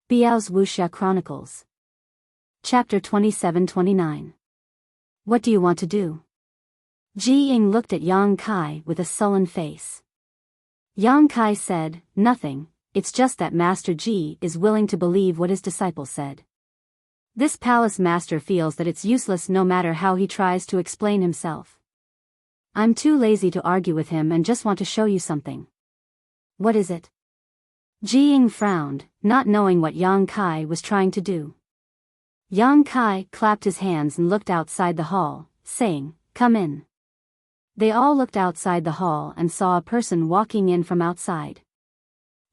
Biyao's Wuxia Chronicles. Chapter 27-29. What do you want to do? Ji Ying looked at Yang Kai with a sullen face. Yang Kai said, Nothing, it's just that Master Ji is willing to believe what his disciple said. This palace master feels that it's useless no matter how he tries to explain himself. I'm too lazy to argue with him and just want to show you something. What is it? Ji Ying frowned, not knowing what Yang Kai was trying to do. Yang Kai clapped his hands and looked outside the hall, saying, Come in. They all looked outside the hall and saw a person walking in from outside.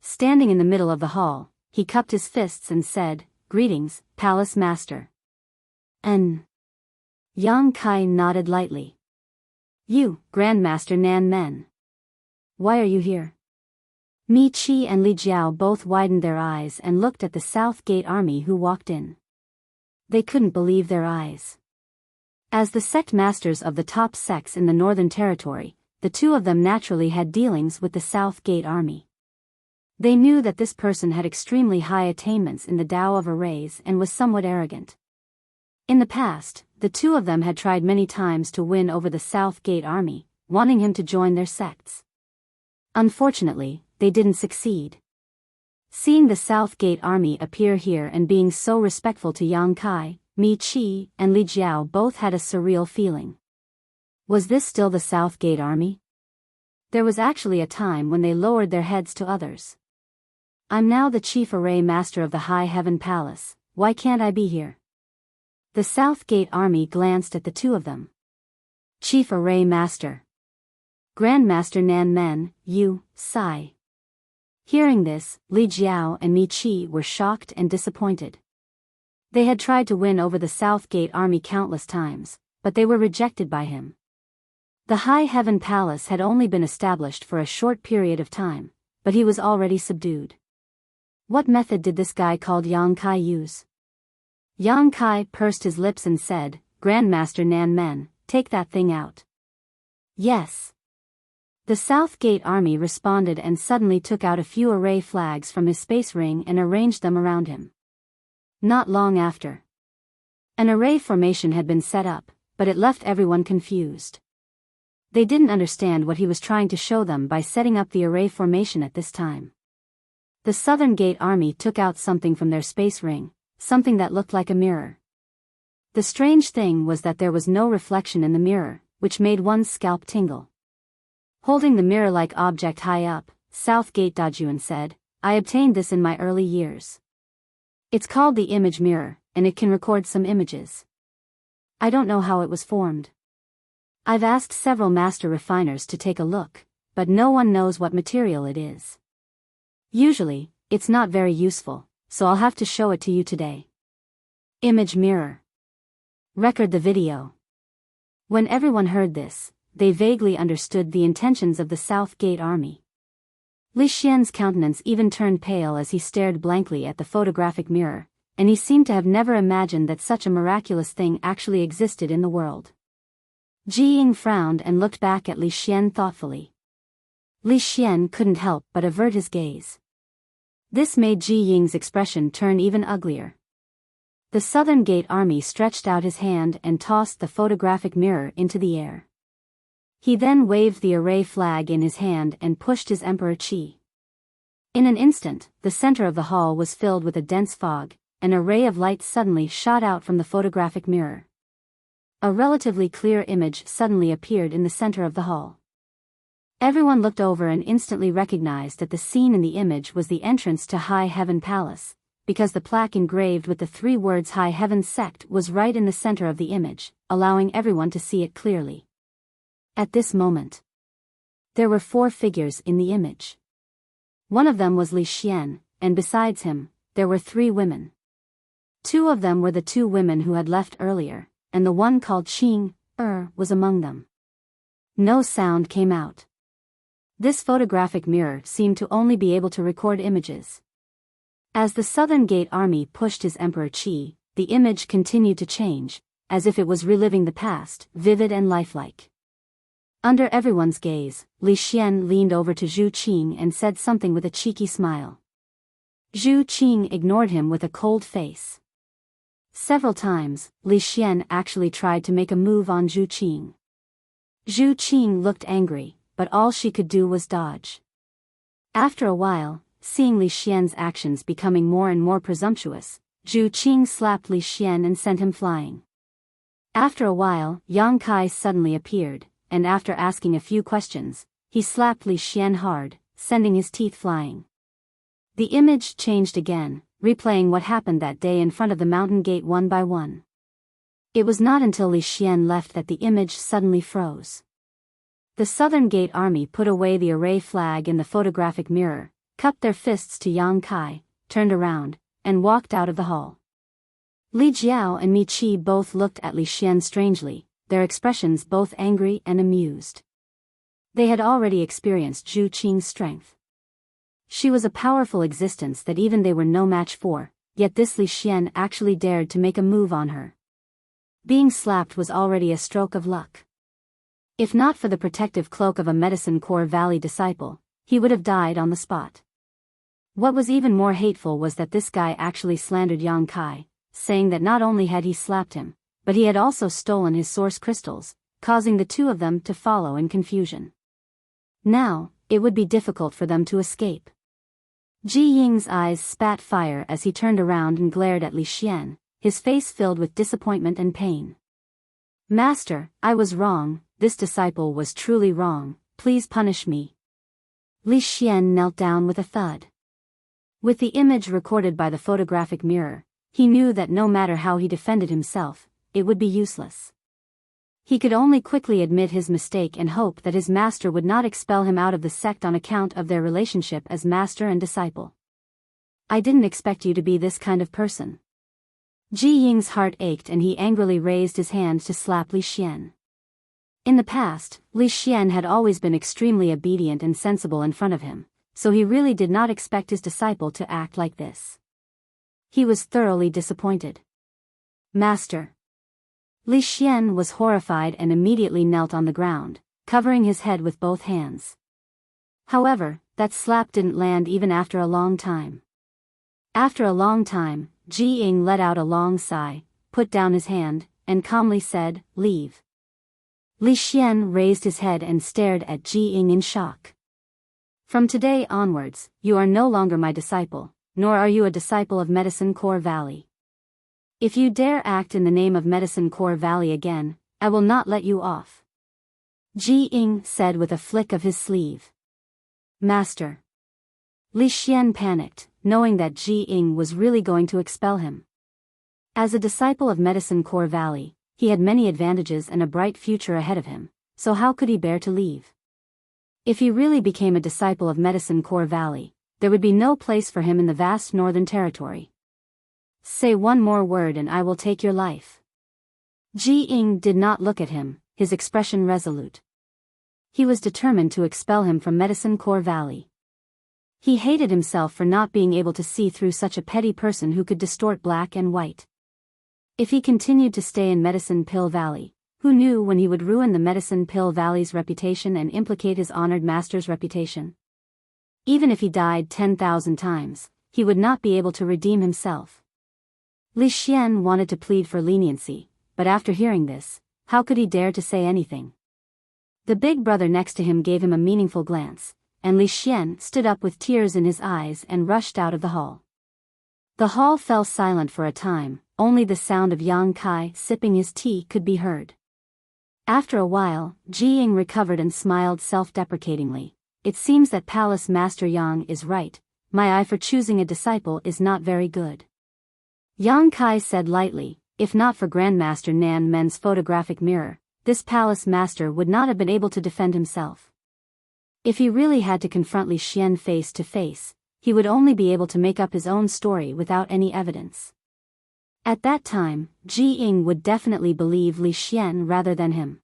Standing in the middle of the hall, he cupped his fists and said, Greetings, Palace Master. Yang Kai nodded lightly. You, Grandmaster Nan Men. Why are you here? Mi Qi and Li Jiao both widened their eyes and looked at the South Gate army who walked in. They couldn't believe their eyes. As the sect masters of the top sects in the Northern Territory, the two of them naturally had dealings with the South Gate army. They knew that this person had extremely high attainments in the Tao of Arrays and was somewhat arrogant. In the past, the two of them had tried many times to win over the South Gate army, wanting him to join their sects. Unfortunately, they didn't succeed. Seeing the South Gate army appear here and being so respectful to Yang Kai, Mi Qi, and Li Jiao both had a surreal feeling. Was this still the South Gate army? There was actually a time when they lowered their heads to others. I'm now the Chief Array Master of the High Heaven Palace, why can't I be here? The South Gate army glanced at the two of them. Chief Array Master. Grandmaster Nan Men, you, sigh. Hearing this, Li Jiao and Mi Qi were shocked and disappointed. They had tried to win over the South Gate army countless times, but they were rejected by him. The High Heaven Palace had only been established for a short period of time, but he was already subdued. What method did this guy called Yang Kai use? Yang Kai pursed his lips and said, Grandmaster Nan Men, take that thing out. Yes. The South Gate army responded and suddenly took out a few array flags from his space ring and arranged them around him. Not long after, an array formation had been set up, but it left everyone confused. They didn't understand what he was trying to show them by setting up the array formation at this time. The Southern Gate army took out something from their space ring, something that looked like a mirror. The strange thing was that there was no reflection in the mirror, which made one's scalp tingle. Holding the mirror-like object high up, South Gate Dajuan said, I obtained this in my early years. It's called the image mirror, and it can record some images. I don't know how it was formed. I've asked several master refiners to take a look, but no one knows what material it is. Usually, it's not very useful, so I'll have to show it to you today. Image mirror. Record the video. When everyone heard this, they vaguely understood the intentions of the South Gate army. Li Xian's countenance even turned pale as he stared blankly at the photographic mirror, and he seemed to have never imagined that such a miraculous thing actually existed in the world. Ji Ying frowned and looked back at Li Xian thoughtfully. Li Xian couldn't help but avert his gaze. This made Ji Ying's expression turn even uglier. The Southern Gate army stretched out his hand and tossed the photographic mirror into the air. He then waved the array flag in his hand and pushed his Emperor Qi. In an instant, the center of the hall was filled with a dense fog. An array of light suddenly shot out from the photographic mirror. A relatively clear image suddenly appeared in the center of the hall. Everyone looked over and instantly recognized that the scene in the image was the entrance to High Heaven Palace, because the plaque engraved with the three words High Heaven Sect was right in the center of the image, allowing everyone to see it clearly. At this moment, there were 4 figures in the image. One of them was Li Xian, and besides him, there were 3 women. 2 of them were the 2 women who had left earlier, and the one called Qing was among them. No sound came out. This photographic mirror seemed to only be able to record images. As the Southern Gate army pushed his Emperor Qi, the image continued to change, as if it was reliving the past, vivid and lifelike. Under everyone's gaze, Li Xian leaned over to Zhu Qing and said something with a cheeky smile. Zhu Qing ignored him with a cold face. Several times, Li Xian actually tried to make a move on Zhu Qing. Zhu Qing looked angry, but all she could do was dodge. After a while, seeing Li Xian's actions becoming more and more presumptuous, Zhu Qing slapped Li Xian and sent him flying. After a while, Yang Kai suddenly appeared, and after asking a few questions, he slapped Li Xian hard, sending his teeth flying. The image changed again, replaying what happened that day in front of the mountain gate one by one. It was not until Li Xian left that the image suddenly froze. The Southern Gate army put away the array flag in the photographic mirror, cupped their fists to Yang Kai, turned around, and walked out of the hall. Li Jiao and Mi Qi both looked at Li Xian strangely, their expressions both angry and amused. They had already experienced Zhu Qing's strength. She was a powerful existence that even they were no match for, yet this Li Xian actually dared to make a move on her. Being slapped was already a stroke of luck. If not for the protective cloak of a Medicine Core Valley disciple, he would have died on the spot. What was even more hateful was that this guy actually slandered Yang Kai, saying that not only had he slapped him, but he had also stolen his source crystals, causing the two of them to follow in confusion. Now, it would be difficult for them to escape. Ji Ying's eyes spat fire as he turned around and glared at Li Xian, his face filled with disappointment and pain. "Master, I was wrong, this disciple was truly wrong, please punish me." Li Xian knelt down with a thud. With the image recorded by the photographic mirror, he knew that no matter how he defended himself, it would be useless. He could only quickly admit his mistake and hope that his master would not expel him out of the sect on account of their relationship as master and disciple. "I didn't expect you to be this kind of person." Ji Ying's heart ached and he angrily raised his hand to slap Li Xian. In the past, Li Xian had always been extremely obedient and sensible in front of him, so he really did not expect his disciple to act like this. He was thoroughly disappointed. "Master." Li Xian was horrified and immediately knelt on the ground, covering his head with both hands. However, that slap didn't land even after a long time. After a long time, Ji Ying let out a long sigh, put down his hand, and calmly said, "Leave." Li Xian raised his head and stared at Ji Ying in shock. "From today onwards, you are no longer my disciple, nor are you a disciple of Medicine Core Valley. If you dare act in the name of Medicine Core Valley again, I will not let you off," Ji Ying said with a flick of his sleeve. "Master." Li Xian panicked, knowing that Ji Ying was really going to expel him. As a disciple of Medicine Core Valley, he had many advantages and a bright future ahead of him, so how could he bear to leave? If he really became a disciple of Medicine Core Valley, there would be no place for him in the vast northern territory. "Say one more word and I will take your life." Ji Ying did not look at him, his expression resolute. He was determined to expel him from Medicine Core Valley. He hated himself for not being able to see through such a petty person who could distort black and white. If he continued to stay in Medicine Pill Valley, who knew when he would ruin the Medicine Pill Valley's reputation and implicate his honored master's reputation? Even if he died 10,000 times, he would not be able to redeem himself. Li Xian wanted to plead for leniency, but after hearing this, how could he dare to say anything? The big brother next to him gave him a meaningful glance, and Li Xian stood up with tears in his eyes and rushed out of the hall. The hall fell silent for a time, only the sound of Yang Kai sipping his tea could be heard. After a while, Ji Ying recovered and smiled self-deprecatingly. "It seems that Palace Master Yang is right, my eye for choosing a disciple is not very good." Yang Kai said lightly, "If not for Grandmaster Nan Men's photographic mirror, this palace master would not have been able to defend himself. If he really had to confront Li Xian face to face, he would only be able to make up his own story without any evidence. At that time, Ji Ying would definitely believe Li Xian rather than him.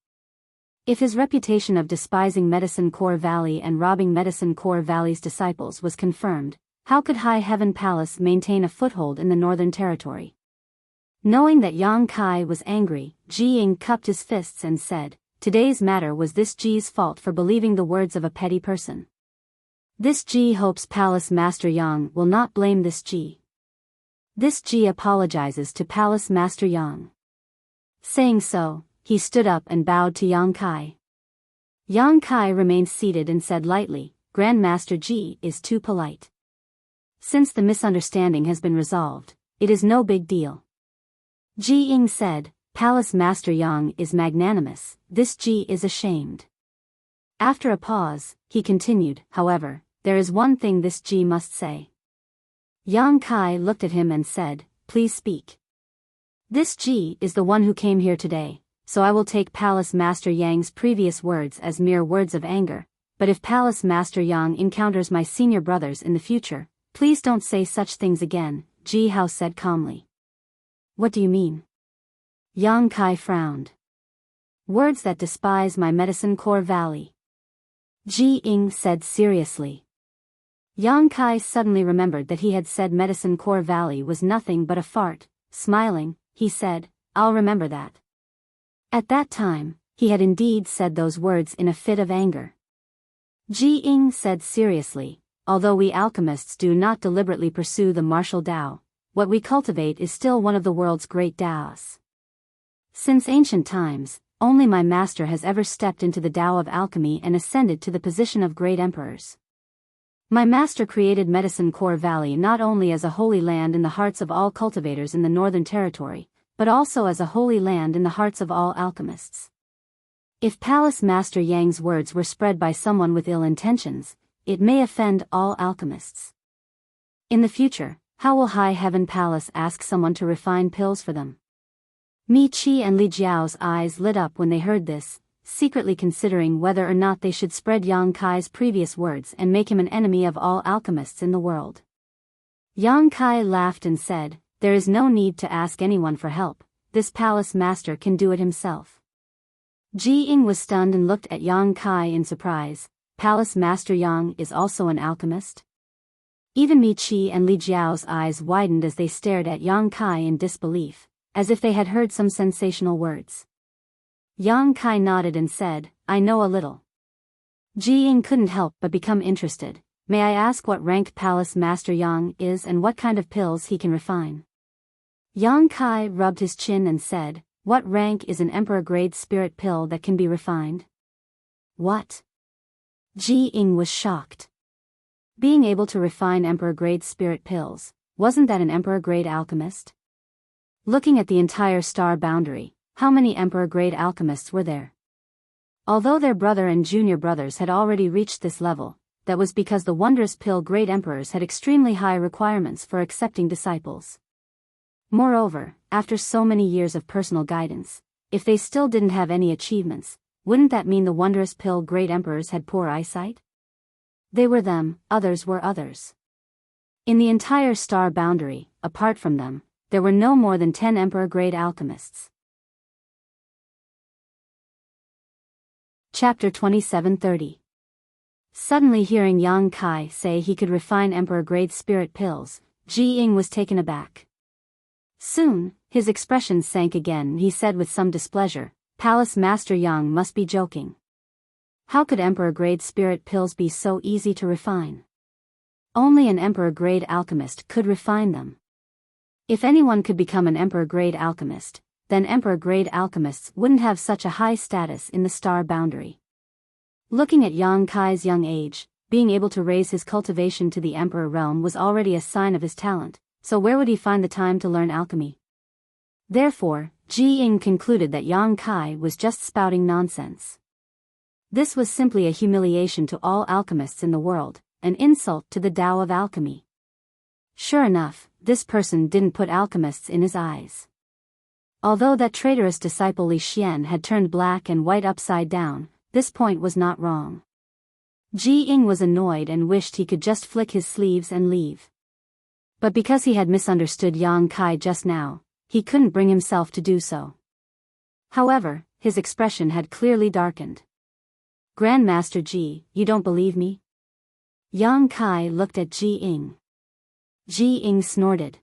If his reputation of despising Medicine Core Valley and robbing Medicine Core Valley's disciples was confirmed, how could High Heaven Palace maintain a foothold in the Northern Territory? Knowing that Yang Kai was angry, Ji Ying cupped his fists and said, "Today's matter was this Ji's fault for believing the words of a petty person. This Ji hopes Palace Master Yang will not blame this Ji. This Ji apologizes to Palace Master Yang. Saying so, he stood up and bowed to Yang Kai. Yang Kai remained seated and said lightly, Grand Master Ji is too polite. Since the misunderstanding has been resolved, it is no big deal. Ji Ying said, Palace Master Yang is magnanimous, this Ji is ashamed. After a pause, he continued, however, there is one thing this Ji must say. Yang Kai looked at him and said, please speak. This Ji is the one who came here today, so I will take Palace Master Yang's previous words as mere words of anger, but if Palace Master Yang encounters my senior brothers in the future, please don't say such things again, Ji Hao said calmly. What do you mean? Yang Kai frowned. Words that despise my Medicine Core Valley. Ji Ying said seriously. Yang Kai suddenly remembered that he had said Medicine Core Valley was nothing but a fart. Smiling, he said, I'll remember that. At that time, he had indeed said those words in a fit of anger. Ji Ying said seriously, although we alchemists do not deliberately pursue the martial Tao, what we cultivate is still one of the world's great Taos. Since ancient times, only my master has ever stepped into the Tao of alchemy and ascended to the position of great emperors. My master created Medicine Core Valley not only as a holy land in the hearts of all cultivators in the Northern Territory, but also as a holy land in the hearts of all alchemists. If Palace Master Yang's words were spread by someone with ill intentions, it may offend all alchemists. In the future, how will High Heaven Palace ask someone to refine pills for them? Mi Qi and Li Jiao's eyes lit up when they heard this, secretly considering whether or not they should spread Yang Kai's previous words and make him an enemy of all alchemists in the world. Yang Kai laughed and said, there is no need to ask anyone for help, this palace master can do it himself. Ji Ying was stunned and looked at Yang Kai in surprise. Palace Master Yang is also an alchemist? Even Mi Qi and Li Jiao's eyes widened as they stared at Yang Kai in disbelief, as if they had heard some sensational words. Yang Kai nodded and said, I know a little. Ji Ying couldn't help but become interested. May I ask what rank Palace Master Yang is and what kind of pills he can refine? Yang Kai rubbed his chin and said, what rank is an Emperor-grade spirit pill that can be refined? What? Ji Ying was shocked. Being able to refine Emperor-grade spirit pills, wasn't that an Emperor-grade alchemist? Looking at the entire star boundary, how many Emperor-grade alchemists were there? Although their brother and junior brothers had already reached this level, that was because the wondrous pill great emperors had extremely high requirements for accepting disciples. Moreover, after so many years of personal guidance, if they still didn't have any achievements, wouldn't that mean the wondrous pill great emperors had poor eyesight? They were them, others were others. In the entire star boundary, apart from them, there were no more than 10 Emperor-grade alchemists. Chapter 2730. Suddenly hearing Yang Kai say he could refine Emperor-grade spirit pills, Ji Ying was taken aback. Soon, his expression sank again and he said with some displeasure, Palace Master Yang must be joking. How could Emperor-grade spirit pills be so easy to refine? Only an Emperor-grade alchemist could refine them. If anyone could become an Emperor-grade alchemist, then Emperor-grade alchemists wouldn't have such a high status in the star boundary. Looking at Yang Kai's young age, being able to raise his cultivation to the Emperor realm was already a sign of his talent, so where would he find the time to learn alchemy? Therefore, Ji Ying concluded that Yang Kai was just spouting nonsense. This was simply a humiliation to all alchemists in the world, an insult to the Tao of alchemy. Sure enough, this person didn't put alchemists in his eyes. Although that traitorous disciple Li Xian had turned black and white upside down, this point was not wrong. Ji Ying was annoyed and wished he could just flick his sleeves and leave. But because he had misunderstood Yang Kai just now, he couldn't bring himself to do so. However, his expression had clearly darkened. Grandmaster Ji, you don't believe me? Yang Kai looked at Ji Ying. Ji Ying snorted.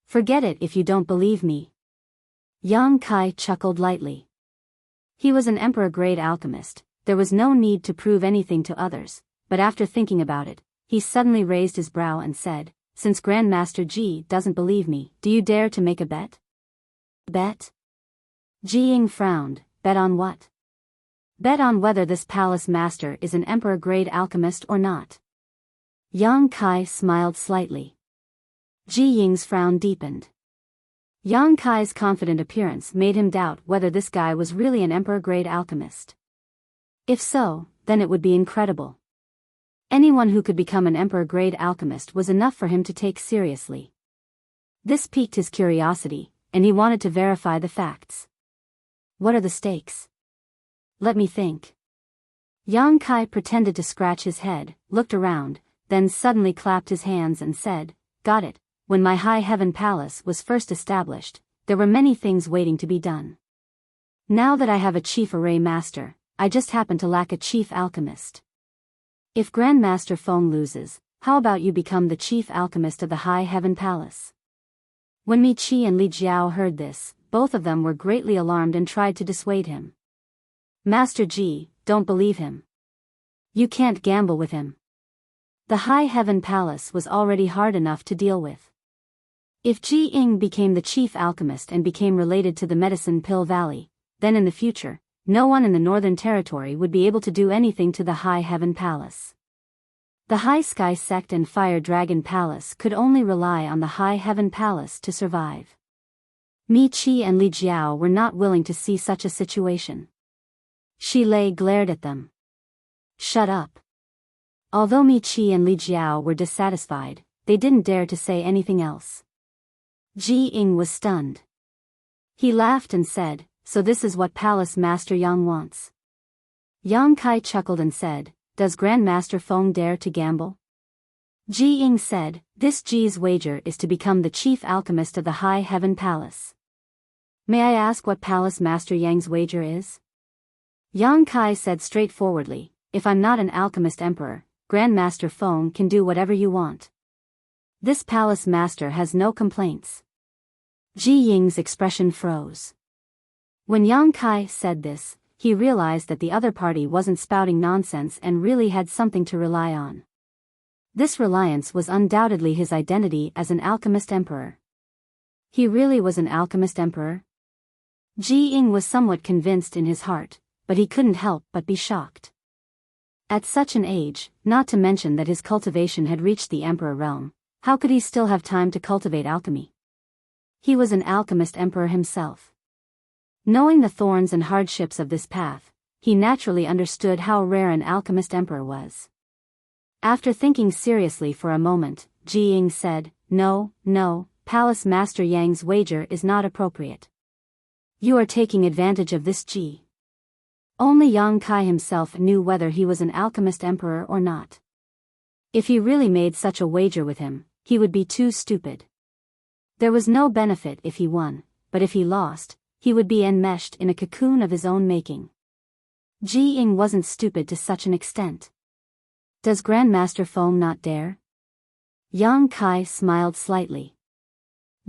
Forget it if you don't believe me. Yang Kai chuckled lightly. He was an Emperor-grade alchemist, there was no need to prove anything to others, but after thinking about it, he suddenly raised his brow and said, "Since Grandmaster Ji doesn't believe me, do you dare to make a bet?" "Bet?" Ji Ying frowned. "Bet on what?" "Bet on whether this palace master is an emperor-grade alchemist or not." Yang Kai smiled slightly. Ji Ying's frown deepened. Yang Kai's confident appearance made him doubt whether this guy was really an emperor-grade alchemist. If so, then it would be incredible. Anyone who could become an emperor-grade alchemist was enough for him to take seriously. This piqued his curiosity, and he wanted to verify the facts. What are the stakes? Let me think. Yang Kai pretended to scratch his head, looked around, then suddenly clapped his hands and said, "Got it. When my High Heaven Palace was first established, there were many things waiting to be done. Now that I have a chief array master, I just happen to lack a chief alchemist. If Grandmaster Feng loses, how about you become the chief alchemist of the High Heaven Palace?" When Mi Qi and Li Jiao heard this, both of them were greatly alarmed and tried to dissuade him. "Master Ji, don't believe him. You can't gamble with him. The High Heaven Palace was already hard enough to deal with. If Ji Ying became the chief alchemist and became related to the Medicine Pill Valley, then in the future, no one in the Northern Territory would be able to do anything to the High Heaven Palace. The High Sky Sect and Fire Dragon Palace could only rely on the High Heaven Palace to survive." Mi Qi and Li Jiao were not willing to see such a situation. Shi Lei glared at them. "Shut up." Although Mi Qi and Li Jiao were dissatisfied, they didn't dare to say anything else. Ji Ying was stunned. He laughed and said, "So this is what Palace Master Yang wants." Yang Kai chuckled and said, "Does Grandmaster Feng dare to gamble?" Ji Ying said, "This Ji's wager is to become the chief alchemist of the High Heaven Palace." "May I ask what Palace Master Yang's wager is?" Yang Kai said straightforwardly, "If I'm not an alchemist emperor, Grandmaster Feng can do whatever you want. This palace master has no complaints." Ji Ying's expression froze. When Yang Kai said this, he realized that the other party wasn't spouting nonsense and really had something to rely on. This reliance was undoubtedly his identity as an alchemist emperor. He really was an alchemist emperor? Ji Ying was somewhat convinced in his heart, but he couldn't help but be shocked. At such an age, not to mention that his cultivation had reached the emperor realm, how could he still have time to cultivate alchemy? He was an alchemist emperor himself. Knowing the thorns and hardships of this path, he naturally understood how rare an alchemist emperor was. After thinking seriously for a moment, Ji Ying said, No, Palace Master Yang's wager is not appropriate. You are taking advantage of this Ji. Only Yang Kai himself knew whether he was an alchemist emperor or not. If he really made such a wager with him, he would be too stupid. There was no benefit if he won, but if he lost, he would be enmeshed in a cocoon of his own making. Ji Ying wasn't stupid to such an extent. Does Grandmaster Feng not dare? Yang Kai smiled slightly.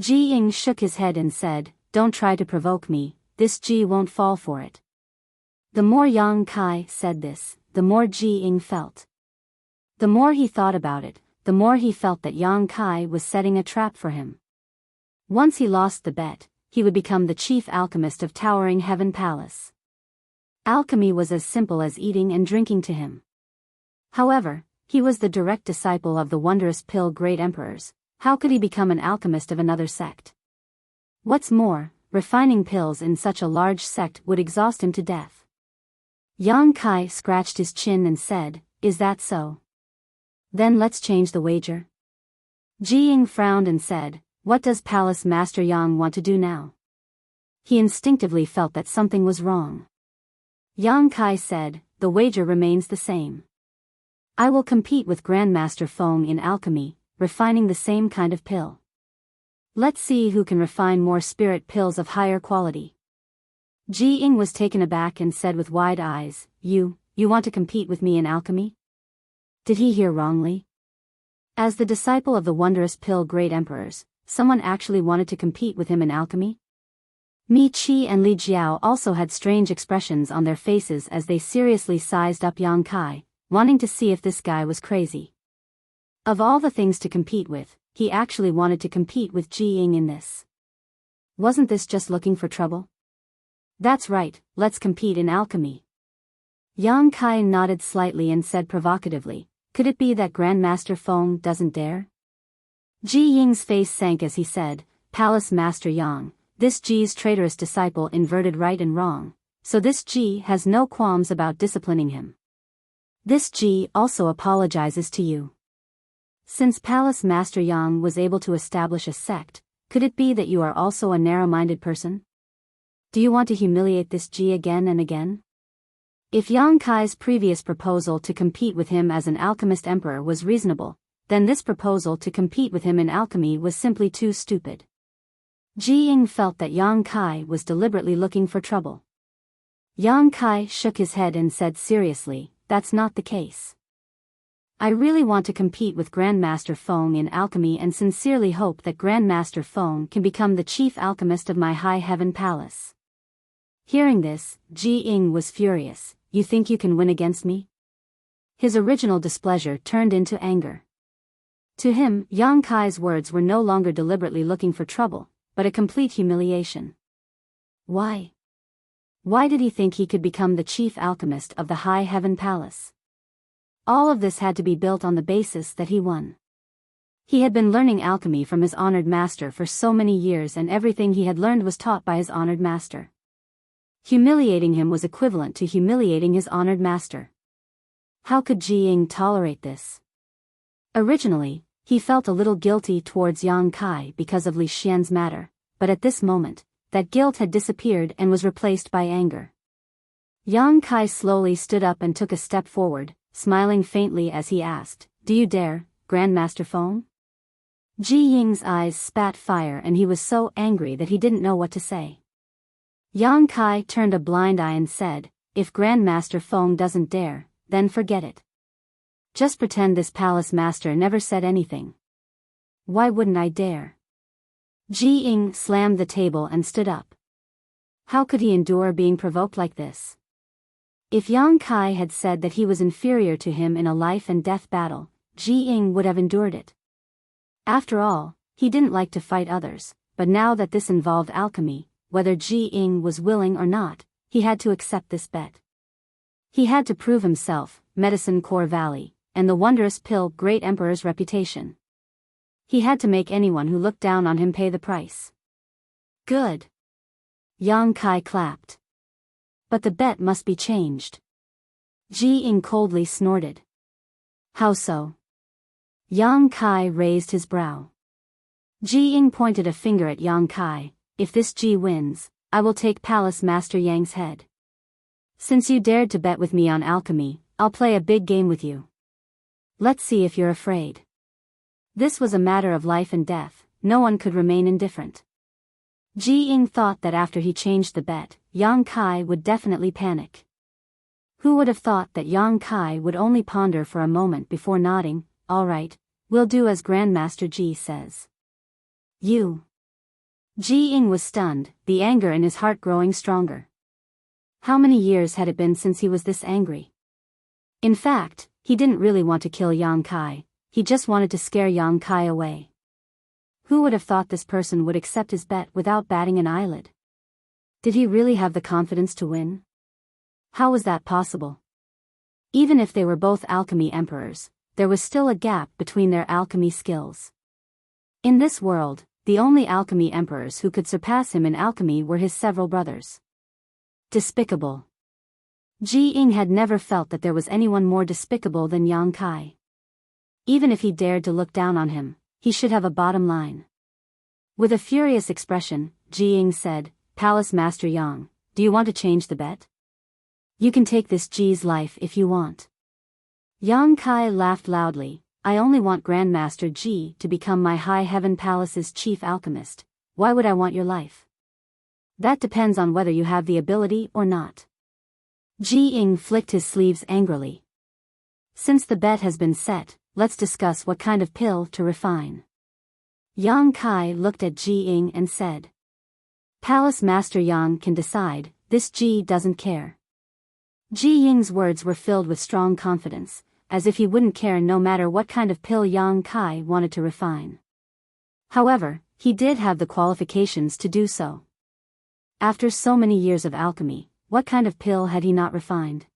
Ji Ying shook his head and said, Don't try to provoke me, this Ji won't fall for it. The more Yang Kai said this, the more Ji Ying felt. The more he thought about it, the more he felt that Yang Kai was setting a trap for him. Once he lost the bet, he would become the chief alchemist of Towering Heaven Palace. Alchemy was as simple as eating and drinking to him. However, he was the direct disciple of the wondrous pill great emperors. How could he become an alchemist of another sect? What's more, refining pills in such a large sect would exhaust him to death. Yang Kai scratched his chin and said, Is that so? Then let's change the wager. Ji Ying frowned and said, What does Palace Master Yang want to do now? He instinctively felt that something was wrong. Yang Kai said, The wager remains the same. I will compete with Grandmaster Feng in alchemy, refining the same kind of pill. Let's see who can refine more spirit pills of higher quality. Ji Ying was taken aback and said with wide eyes, You want to compete with me in alchemy? Did he hear wrongly? As the disciple of the wondrous pill great emperors, someone actually wanted to compete with him in alchemy? Mi Qi and Li Jiao also had strange expressions on their faces as they seriously sized up Yang Kai, wanting to see if this guy was crazy. Of all the things to compete with, he actually wanted to compete with Ji Ying in this. Wasn't this just looking for trouble? That's right, let's compete in alchemy. Yang Kai nodded slightly and said provocatively, could it be that Grandmaster Feng doesn't dare? Ji Ying's face sank as he said, Palace Master Yang, this Ji's traitorous disciple inverted right and wrong, so this Ji has no qualms about disciplining him. This Ji also apologizes to you. Since Palace Master Yang was able to establish a sect, could it be that you are also a narrow-minded person? Do you want to humiliate this Ji again and again? If Yang Kai's previous proposal to compete with him as an alchemist emperor was reasonable, then this proposal to compete with him in alchemy was simply too stupid. Ji Ying felt that Yang Kai was deliberately looking for trouble. Yang Kai shook his head and said seriously, that's not the case. I really want to compete with Grandmaster Feng in alchemy and sincerely hope that Grandmaster Feng can become the chief alchemist of my High Heaven Palace. Hearing this, Ji Ying was furious. You think you can win against me? His original displeasure turned into anger. To him, Yang Kai's words were no longer deliberately looking for trouble, but a complete humiliation. Why? Why did he think he could become the chief alchemist of the High Heaven Palace? All of this had to be built on the basis that he won. He had been learning alchemy from his honored master for so many years and everything he had learned was taught by his honored master. Humiliating him was equivalent to humiliating his honored master. How could Ji Ying tolerate this? Originally, he felt a little guilty towards Yang Kai because of Li Xian's matter, but at this moment, that guilt had disappeared and was replaced by anger. Yang Kai slowly stood up and took a step forward, smiling faintly as he asked, do you dare, Grandmaster Feng? Ji Ying's eyes spat fire and he was so angry that he didn't know what to say. Yang Kai turned a blind eye and said, if Grandmaster Feng doesn't dare, then forget it. Just pretend this palace master never said anything. Why wouldn't I dare? Ji Ying slammed the table and stood up. How could he endure being provoked like this? If Yang Kai had said that he was inferior to him in a life and death battle, Ji Ying would have endured it. After all, he didn't like to fight others, but now that this involved alchemy, whether Ji Ying was willing or not, he had to accept this bet. He had to prove himself, Medicine Core Valley, and the wondrous pill Great Emperor's reputation. He had to make anyone who looked down on him pay the price. Good. Yang Kai clapped. But the bet must be changed. Ji Ying coldly snorted. How so? Yang Kai raised his brow. Ji Ying pointed a finger at Yang Kai. If this Ji wins, I will take Palace Master Yang's head. Since you dared to bet with me on alchemy, I'll play a big game with you. Let's see if you're afraid. This was a matter of life and death, no one could remain indifferent. Ji Ying thought that after he changed the bet, Yang Kai would definitely panic. Who would have thought that Yang Kai would only ponder for a moment before nodding, all right, we'll do as Grandmaster Ji says. You. Ji Ying was stunned, the anger in his heart growing stronger. How many years had it been since he was this angry? In fact, he didn't really want to kill Yang Kai, he just wanted to scare Yang Kai away. Who would have thought this person would accept his bet without batting an eyelid? Did he really have the confidence to win? How was that possible? Even if they were both alchemy emperors, there was still a gap between their alchemy skills. In this world, the only alchemy emperors who could surpass him in alchemy were his several brothers. Despicable. Ji Ying had never felt that there was anyone more despicable than Yang Kai. Even if he dared to look down on him, he should have a bottom line. With a furious expression, Ji Ying said, Palace Master Yang, do you want to change the bet? You can take this Ji's life if you want. Yang Kai laughed loudly. I only want Grandmaster Ji to become my High Heaven Palace's chief alchemist. Why would I want your life? That depends on whether you have the ability or not. Ji Ying flicked his sleeves angrily. Since the bet has been set, let's discuss what kind of pill to refine. Yang Kai looked at Ji Ying and said. Palace Master Yang can decide, this Ji doesn't care. Ji Ying's words were filled with strong confidence, as if he wouldn't care no matter what kind of pill Yang Kai wanted to refine. However, he did have the qualifications to do so. After so many years of alchemy, what kind of pill had he not refined?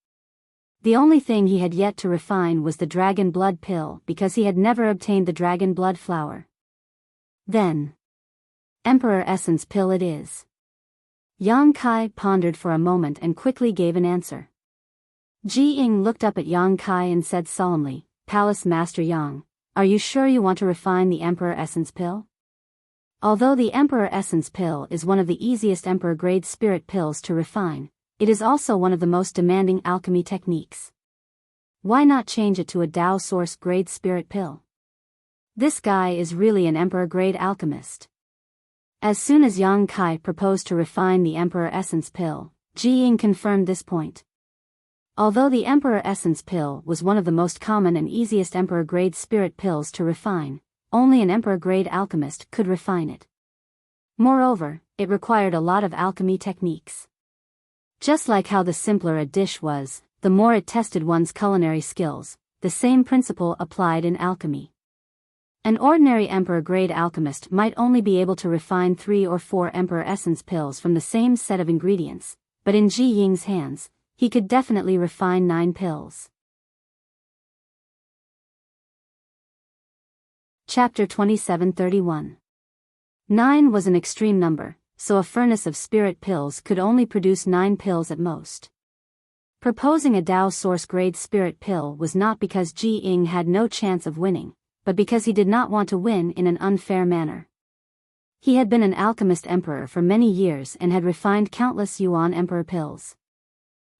The only thing he had yet to refine was the dragon blood pill because he had never obtained the dragon blood flower. Then, Emperor Essence pill it is. Yang Kai pondered for a moment and quickly gave an answer. Ji Ying looked up at Yang Kai and said solemnly, Palace Master Yang, are you sure you want to refine the Emperor Essence pill? Although the Emperor Essence pill is one of the easiest Emperor-grade spirit pills to refine, it is also one of the most demanding alchemy techniques. Why not change it to a Tao Source-grade spirit pill? This guy is really an Emperor-grade alchemist. As soon as Yang Kai proposed to refine the Emperor Essence pill, Ji Ying confirmed this point. Although the Emperor Essence pill was one of the most common and easiest Emperor-grade spirit pills to refine, only an Emperor-grade alchemist could refine it. Moreover, it required a lot of alchemy techniques. Just like how the simpler a dish was, the more it tested one's culinary skills, the same principle applied in alchemy. An ordinary Emperor-grade alchemist might only be able to refine 3 or 4 Emperor Essence pills from the same set of ingredients, but in Ji Ying's hands, he could definitely refine 9 pills. Chapter 27:31. 9 was an extreme number, so a furnace of spirit pills could only produce 9 pills at most. Proposing a Tao Source-grade spirit pill was not because Ji Ying had no chance of winning, but because he did not want to win in an unfair manner. He had been an alchemist emperor for many years and had refined countless Yuan emperor pills.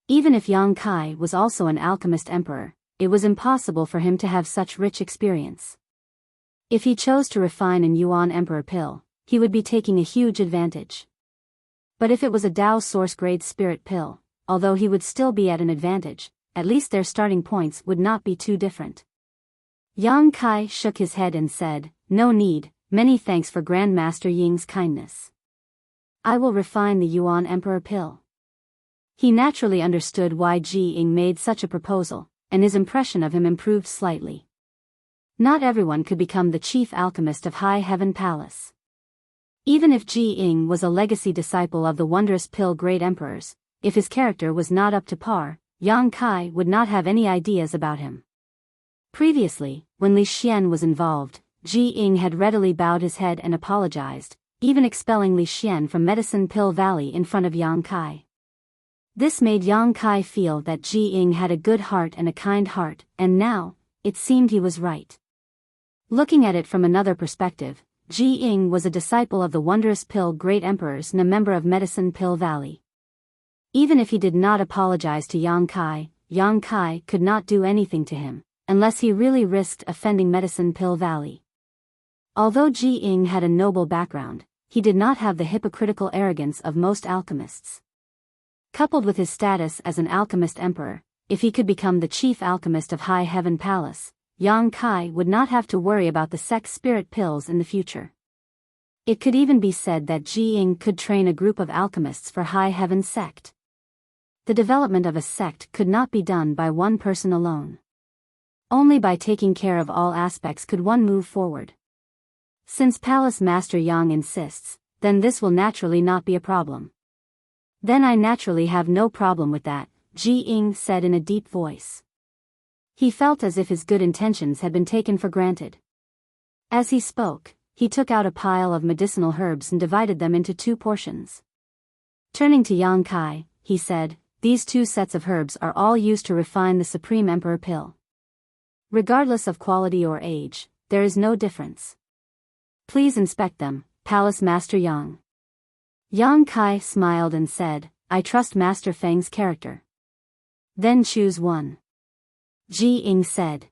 Even if Yang Kai was also an alchemist emperor, it was impossible for him to have such rich experience. If he chose to refine an Yuan emperor pill, he would be taking a huge advantage. But if it was a Tao Source-grade spirit pill, although he would still be at an advantage, at least their starting points would not be too different. Yang Kai shook his head and said, No need, many thanks for Grandmaster Ying's kindness. I will refine the Yuan emperor pill. He naturally understood why Ji Ying made such a proposal, and his impression of him improved slightly. Not everyone could become the chief alchemist of High Heaven Palace. Even if Ji Ying was a legacy disciple of the wondrous pill great emperors, if his character was not up to par, Yang Kai would not have any ideas about him. Previously, when Li Xian was involved, Ji Ying had readily bowed his head and apologized, even expelling Li Xian from Medicine Pill Valley in front of Yang Kai. This made Yang Kai feel that Ji Ying had a good heart and a kind heart, and now, it seemed he was right. Looking at it from another perspective, Ji Ying was a disciple of the wondrous pill great emperors and a member of Medicine Pill Valley. Even if he did not apologize to Yang Kai could not do anything to him, unless he really risked offending Medicine Pill Valley. Although Ji Ying had a noble background, he did not have the hypocritical arrogance of most alchemists. Coupled with his status as an alchemist emperor, if he could become the chief alchemist of High Heaven Palace, Yang Kai would not have to worry about the sect spirit pills in the future. It could even be said that Ji Ying could train a group of alchemists for High Heaven sect. The development of a sect could not be done by one person alone. Only by taking care of all aspects could one move forward. Since Palace Master Yang insists, then this will naturally not be a problem. Then I naturally have no problem with that, Ji Ying said in a deep voice. He felt as if his good intentions had been taken for granted. As he spoke, he took out a pile of medicinal herbs and divided them into 2 portions. Turning to Yang Kai, he said, These 2 sets of herbs are all used to refine the Supreme Emperor pill. Regardless of quality or age, there is no difference. Please inspect them, Palace Master Yang. Yang Kai smiled and said, I trust Master Feng's character. Then choose one. Ji Ying said.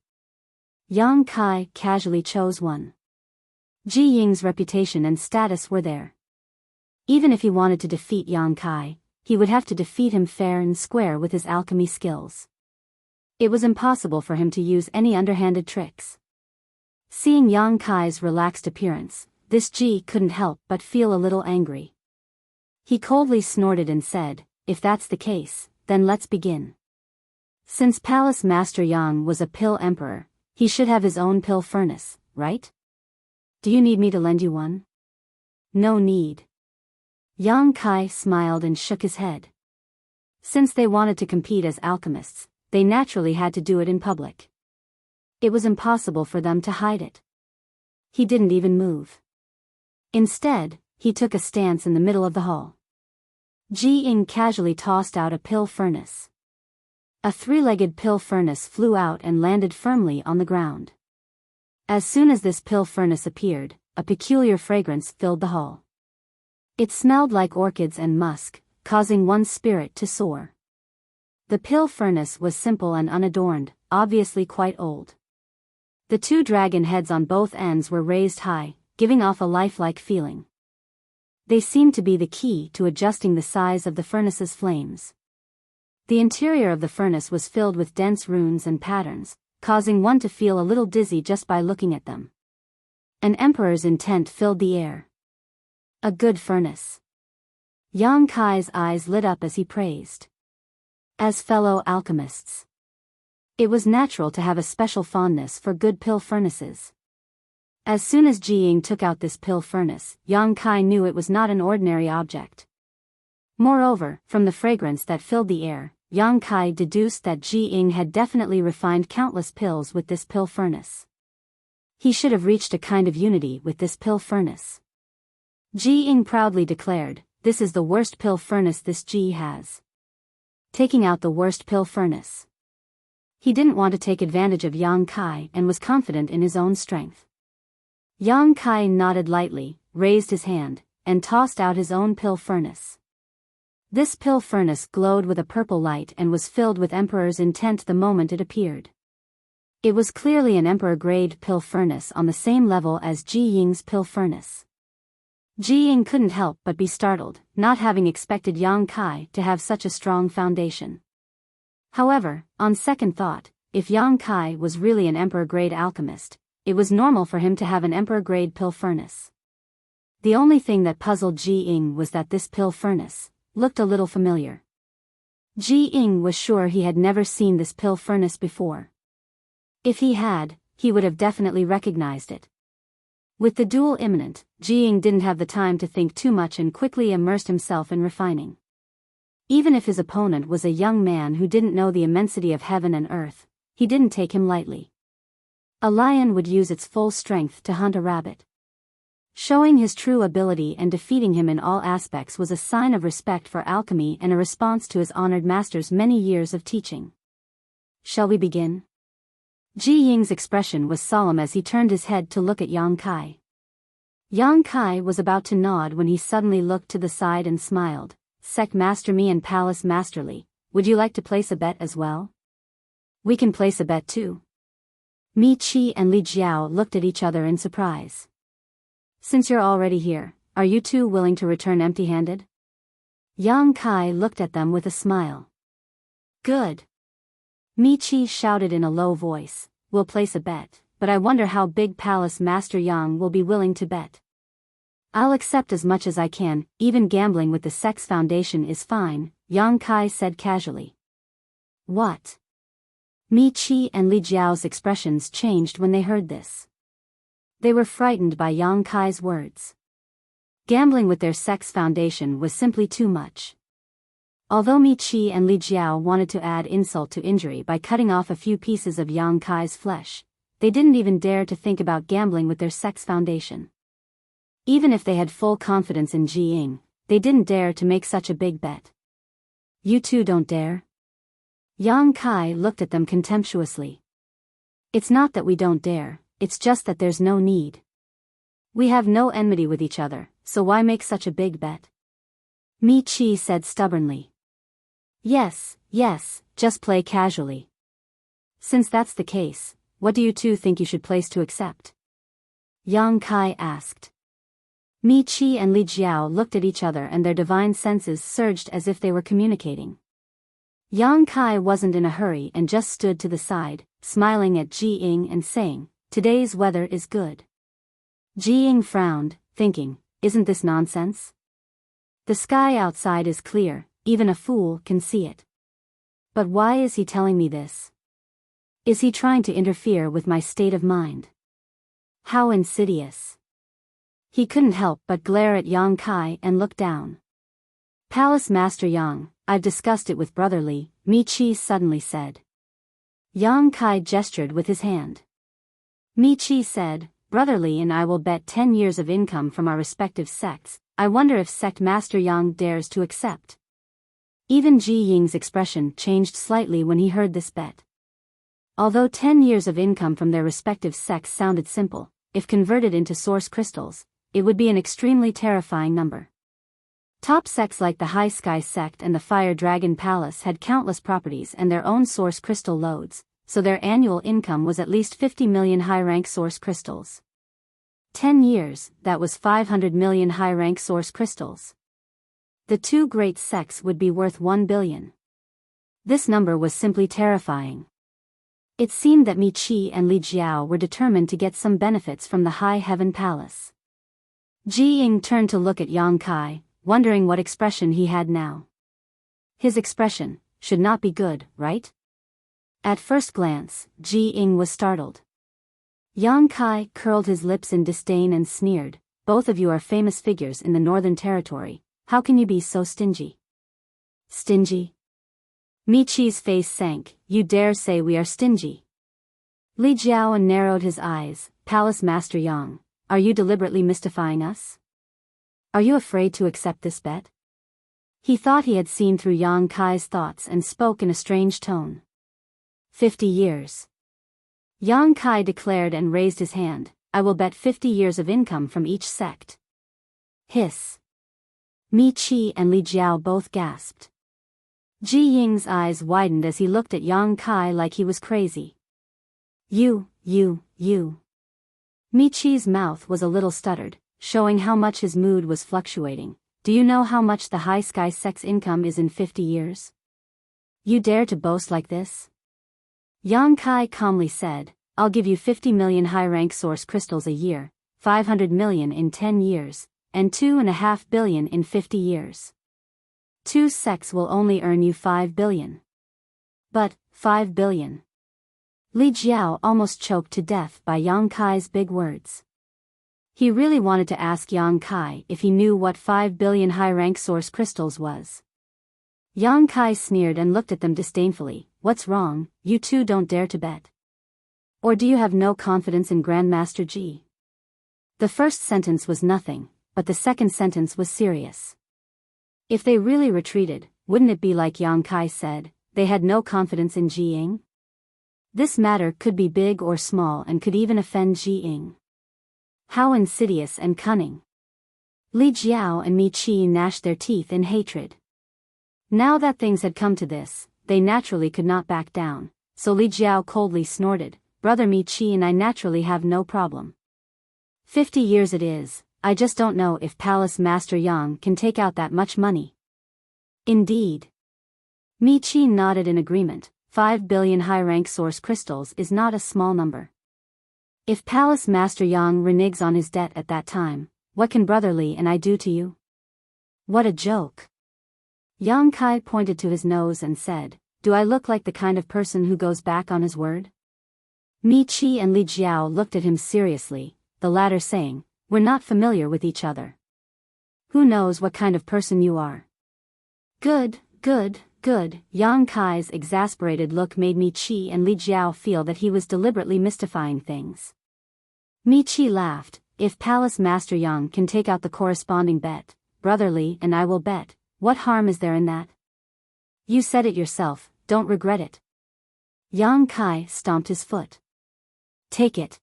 Yang Kai casually chose one. Ji Ying's reputation and status were there. Even if he wanted to defeat Yang Kai, he would have to defeat him fair and square with his alchemy skills. It was impossible for him to use any underhanded tricks. Seeing Yang Kai's relaxed appearance, this Ji couldn't help but feel a little angry. He coldly snorted and said, If that's the case, then let's begin. Since Palace Master Yang was a pill emperor, he should have his own pill furnace, right? Do you need me to lend you one? No need. Yang Kai smiled and shook his head. Since they wanted to compete as alchemists, they naturally had to do it in public. It was impossible for them to hide it. He didn't even move. Instead, he took a stance in the middle of the hall. Ji Ying casually tossed out a pill furnace. A three-legged pill furnace flew out and landed firmly on the ground. As soon as this pill furnace appeared, a peculiar fragrance filled the hall. It smelled like orchids and musk, causing one's spirit to soar. The pill furnace was simple and unadorned, obviously quite old. The two dragon heads on both ends were raised high, giving off a lifelike feeling. They seemed to be the key to adjusting the size of the furnace's flames. The interior of the furnace was filled with dense runes and patterns, causing one to feel a little dizzy just by looking at them. An emperor's intent filled the air. A good furnace. Yang Kai's eyes lit up as he praised. As fellow alchemists, it was natural to have a special fondness for good pill furnaces. As soon as Ji Ying took out this pill furnace, Yang Kai knew it was not an ordinary object. Moreover, from the fragrance that filled the air, Yang Kai deduced that Ji Ying had definitely refined countless pills with this pill furnace. He should have reached a kind of unity with this pill furnace. Ji Ying proudly declared, "This is the worst pill furnace this Ji has." Taking out the worst pill furnace. He didn't want to take advantage of Yang Kai and was confident in his own strength. Yang Kai nodded lightly, raised his hand, and tossed out his own pill furnace. This pill furnace glowed with a purple light and was filled with Emperor's intent the moment it appeared. It was clearly an Emperor-grade pill furnace on the same level as Ji Ying's pill furnace. Ji Ying couldn't help but be startled, not having expected Yang Kai to have such a strong foundation. However, on second thought, if Yang Kai was really an Emperor-grade alchemist, it was normal for him to have an Emperor-grade pill furnace. The only thing that puzzled Ji Ying was that this pill furnace looked a little familiar. Ji Ying was sure he had never seen this pill furnace before. If he had, he would have definitely recognized it. With the duel imminent, Ji Ying didn't have the time to think too much and quickly immersed himself in refining. Even if his opponent was a young man who didn't know the immensity of heaven and earth, he didn't take him lightly. A lion would use its full strength to hunt a rabbit. Showing his true ability and defeating him in all aspects was a sign of respect for alchemy and a response to his honored master's many years of teaching. Shall we begin? Ji Ying's expression was solemn as he turned his head to look at Yang Kai. Yang Kai was about to nod when he suddenly looked to the side and smiled. "Sect Master Me and Palace Master Li, would you like to place a bet as well?" "We can place a bet too." Mi Qi and Li Jiao looked at each other in surprise. "Since you're already here, are you two willing to return empty-handed?" Yang Kai looked at them with a smile. "Good." Mi Qi shouted in a low voice, "We'll place a bet, but I wonder how big Palace Master Yang will be willing to bet." "I'll accept as much as I can, even gambling with the Sex Foundation is fine," Yang Kai said casually. "What?" Mi Qi and Li Jiao's expressions changed when they heard this. They were frightened by Yang Kai's words. Gambling with their Sex Foundation was simply too much. Although Mi Qi and Li Jiao wanted to add insult to injury by cutting off a few pieces of Yang Kai's flesh, they didn't even dare to think about gambling with their Sex Foundation. Even if they had full confidence in Ji Ying, they didn't dare to make such a big bet. "You two don't dare?" Yang Kai looked at them contemptuously. "It's not that we don't dare, it's just that there's no need. We have no enmity with each other, so why make such a big bet?" Mi Qi said stubbornly. Yes, just play casually." "Since that's the case, what do you two think you should place to accept?" Yang Kai asked. Mi Qi and Li Jiao looked at each other and their divine senses surged as if they were communicating. Yang Kai wasn't in a hurry and just stood to the side, smiling at Ji Ying and saying, "Today's weather is good." Ji Ying frowned, thinking, "Isn't this nonsense? The sky outside is clear, even a fool can see it." But why is he telling me this? Is he trying to interfere with my state of mind? How insidious. He couldn't help but glare at Yang Kai and look down. Palace Master Yang, I've discussed it with Brother Li, Mi Chi suddenly said. Yang Kai gestured with his hand. Mi Chi said, Brother Li and I will bet 10 years of income from our respective sects. I wonder if Sect Master Yang dares to accept. Even Ji Ying's expression changed slightly when he heard this bet. Although 10 years of income from their respective sects sounded simple, if converted into source crystals, it would be an extremely terrifying number. Top sects like the High Sky Sect and the Fire Dragon Palace had countless properties and their own source crystal loads, so their annual income was at least 50 million high-rank source crystals. 10 years, that was 500 million high-rank source crystals. The two great sects would be worth 1 billion. This number was simply terrifying. It seemed that Mi Chi and Li Jiao were determined to get some benefits from the High Heaven Palace. Ji Ying turned to look at Yang Kai, wondering what expression he had now. His expression should not be good, right? At first glance, Ji Ying was startled. Yang Kai curled his lips in disdain and sneered, both of you are famous figures in the Northern Territory, how can you be so stingy? Stingy? Mi Chi's face sank, you dare say we are stingy? Li Jiao narrowed his eyes, Palace Master Yang, are you deliberately mystifying us? Are you afraid to accept this bet? He thought he had seen through Yang Kai's thoughts and spoke in a strange tone. 50 years. Yang Kai declared and raised his hand, I will bet 50 years of income from each sect. Hiss. Mi Chi and Li Jiao both gasped. Ji Ying's eyes widened as he looked at Yang Kai like he was crazy. You. Mi Chi's mouth was a little stuttered, showing how much his mood was fluctuating. Do you know how much the High Sky Sect's income is in 50 years? You dare to boast like this? Yang Kai calmly said, I'll give you 50 million high-rank source crystals a year, 500 million in 10 years, and 2.5 billion in 50 years. Two sects will only earn you 5 billion. But, 5 billion. Li Jiao almost choked to death by Yang Kai's big words. He really wanted to ask Yang Kai if he knew what 5 billion high-rank source crystals was. Yang Kai sneered and looked at them disdainfully, what's wrong, you two don't dare to bet? Or do you have no confidence in Grandmaster Ji? The first sentence was nothing, but the second sentence was serious. If they really retreated, wouldn't it be like Yang Kai said, they had no confidence in Ji Ying? This matter could be big or small and could even offend Ji Ying. How insidious and cunning. Li Jiao and Mi Chi gnashed their teeth in hatred. Now that things had come to this, they naturally could not back down, so Li Jiao coldly snorted, Brother Mi Chi and I naturally have no problem. 50 years it is, I just don't know if Palace Master Yang can take out that much money. Indeed. Mi Chi nodded in agreement, 5 billion high-rank source crystals is not a small number. If Palace Master Yang reneges on his debt at that time, what can Brother Li and I do to you? What a joke. Yang Kai pointed to his nose and said, do I look like the kind of person who goes back on his word? Mi Chi and Li Jiao looked at him seriously, the latter saying, we're not familiar with each other. Who knows what kind of person you are? Good. Yang Kai's exasperated look made Mi Chi and Li Jiao feel that he was deliberately mystifying things. Mi Chi laughed, if Palace Master Yang can take out the corresponding bet, Brother Li and I will bet, what harm is there in that? You said it yourself, don't regret it. Yang Kai stomped his foot. Take it.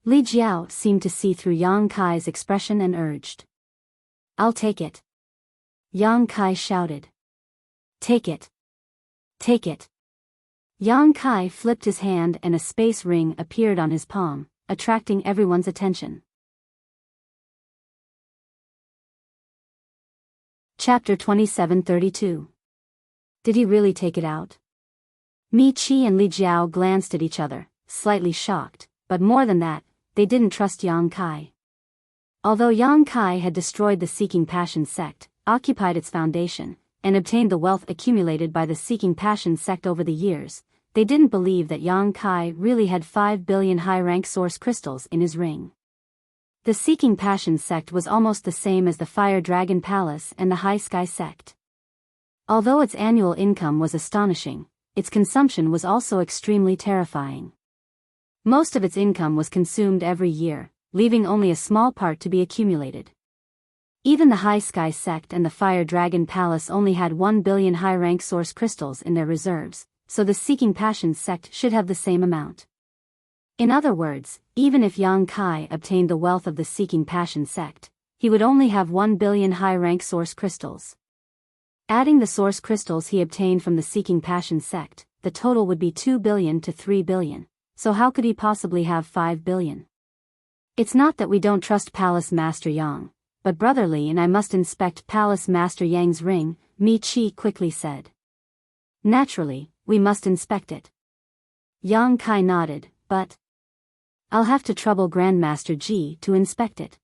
Li Jiao seemed to see through Yang Kai's expression and urged. I'll take it. Yang Kai shouted. Take it. Take it. Yang Kai flipped his hand and a space ring appeared on his palm, attracting everyone's attention. Chapter 2732. Did he really take it out? Mi Chi and Li Jiao glanced at each other, slightly shocked, but more than that, they didn't trust Yang Kai. Although Yang Kai had destroyed the Seeking Passion sect, occupied its foundation, and obtained the wealth accumulated by the Seeking Passion sect over the years, they didn't believe that Yang Kai really had 5 billion high-rank source crystals in his ring. The Seeking Passion sect was almost the same as the Fire Dragon Palace and the High Sky sect. Although its annual income was astonishing, its consumption was also extremely terrifying. Most of its income was consumed every year, leaving only a small part to be accumulated. Even the High Sky sect and the Fire Dragon Palace only had 1 billion high-rank source crystals in their reserves, so the Seeking Passion sect should have the same amount. In other words, even if Yang Kai obtained the wealth of the Seeking Passion sect, he would only have 1 billion high-rank source crystals. Adding the source crystals he obtained from the Seeking Passion sect, the total would be 2 billion to 3 billion, so how could he possibly have 5 billion? It's not that we don't trust Palace Master Yang, but Brother Li and I must inspect Palace Master Yang's ring, Mi Qi quickly said. Naturally, we must inspect it. Yang Kai nodded, but I'll have to trouble Grandmaster Ji to inspect it.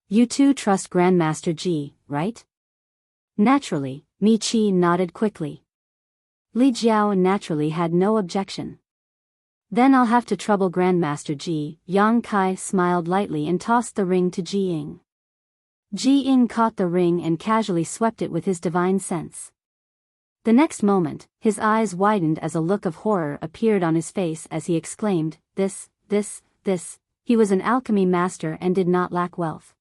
You too trust Grandmaster Ji, right? Naturally, Mi Qi nodded quickly. Li Jiao naturally had no objection. Then I'll have to trouble Grandmaster Ji. Yang Kai smiled lightly and tossed the ring to Ji Ying. Ji Ying caught the ring and casually swept it with his divine sense. The next moment, his eyes widened as a look of horror appeared on his face as he exclaimed, this. He was an alchemy master and did not lack wealth.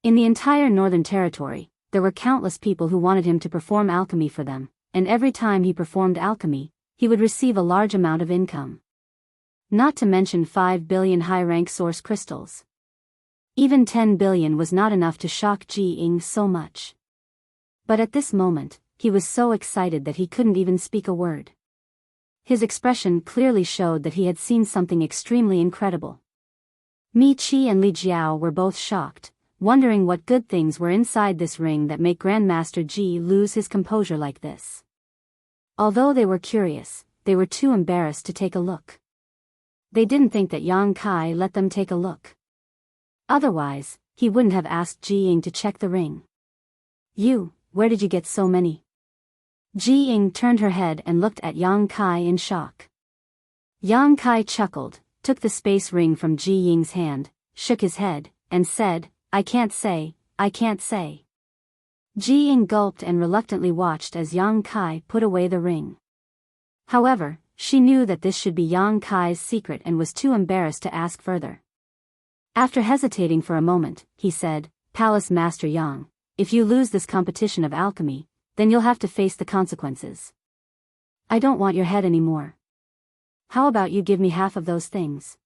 In the entire Northern Territory, there were countless people who wanted him to perform alchemy for them, and every time he performed alchemy, he would receive a large amount of income. Not to mention 5 billion high-rank source crystals. Even 10 billion was not enough to shock Ji Ying so much. But at this moment, he was so excited that he couldn't even speak a word. His expression clearly showed that he had seen something extremely incredible. Mi Qi and Li Jiao were both shocked, wondering what good things were inside this ring that make Grandmaster Ji lose his composure like this. Although they were curious, they were too embarrassed to take a look. They didn't think that Yang Kai let them take a look. Otherwise, he wouldn't have asked Ji Ying to check the ring. Where did you get so many? Ji Ying turned her head and looked at Yang Kai in shock. Yang Kai chuckled, took the space ring from Ji Ying's hand, shook his head, and said, I can't say. Ji Ying gulped and reluctantly watched as Yang Kai put away the ring. However, she knew that this should be Yang Kai's secret and was too embarrassed to ask further. After hesitating for a moment, he said, Palace Master Yang, if you lose this competition of alchemy, then you'll have to face the consequences. I don't want your head anymore. How about you give me half of those things?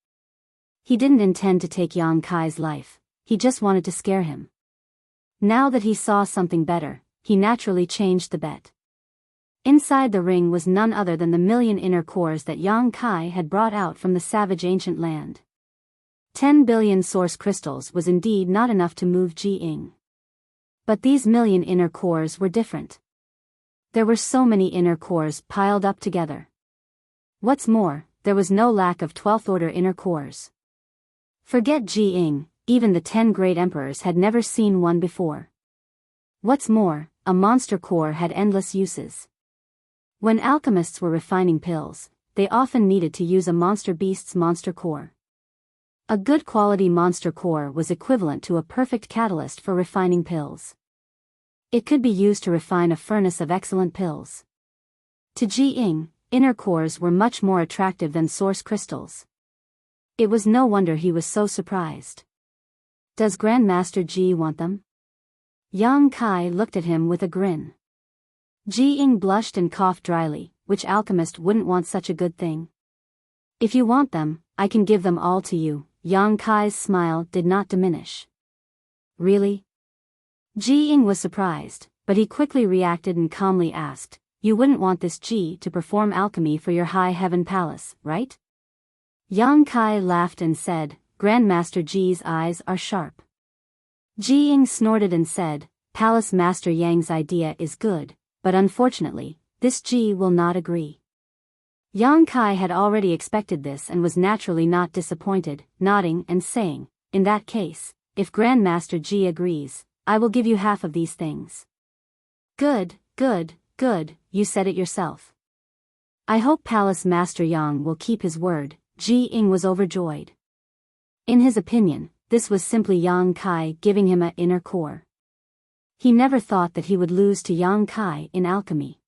He didn't intend to take Yang Kai's life, he just wanted to scare him. Now that he saw something better, he naturally changed the bet. Inside the ring was none other than the 1,000,000 inner cores that Yang Kai had brought out from the savage ancient land. 10 billion source crystals was indeed not enough to move Ji Ying. But these 1,000,000 inner cores were different. There were so many inner cores piled up together. What's more, there was no lack of 12th order inner cores. Forget Ji Ying, even the 10 great emperors had never seen one before. What's more, a monster core had endless uses. When alchemists were refining pills, they often needed to use a monster beast's monster core. A good quality monster core was equivalent to a perfect catalyst for refining pills. It could be used to refine a furnace of excellent pills. To Ji Ying, inner cores were much more attractive than source crystals. It was no wonder he was so surprised. Does Grandmaster Ji want them? Yang Kai looked at him with a grin. Ji Ying blushed and coughed dryly, which alchemist wouldn't want such a good thing? If you want them, I can give them all to you. Yang Kai's smile did not diminish. Really? Ji Ying was surprised, but he quickly reacted and calmly asked, you wouldn't want this Ji to perform alchemy for your high heaven palace, right? Yang Kai laughed and said, Grandmaster Ji's eyes are sharp. Ji Ying snorted and said, Palace Master Yang's idea is good, but unfortunately, this Ji will not agree. Yang Kai had already expected this and was naturally not disappointed, nodding and saying, in that case, if Grandmaster Ji agrees, I will give you half of these things. Good, Good, good, you said it yourself. I hope Palace Master Yang will keep his word. Ji Ying was overjoyed. In his opinion, this was simply Yang Kai giving him an inner core. He never thought that he would lose to Yang Kai in alchemy.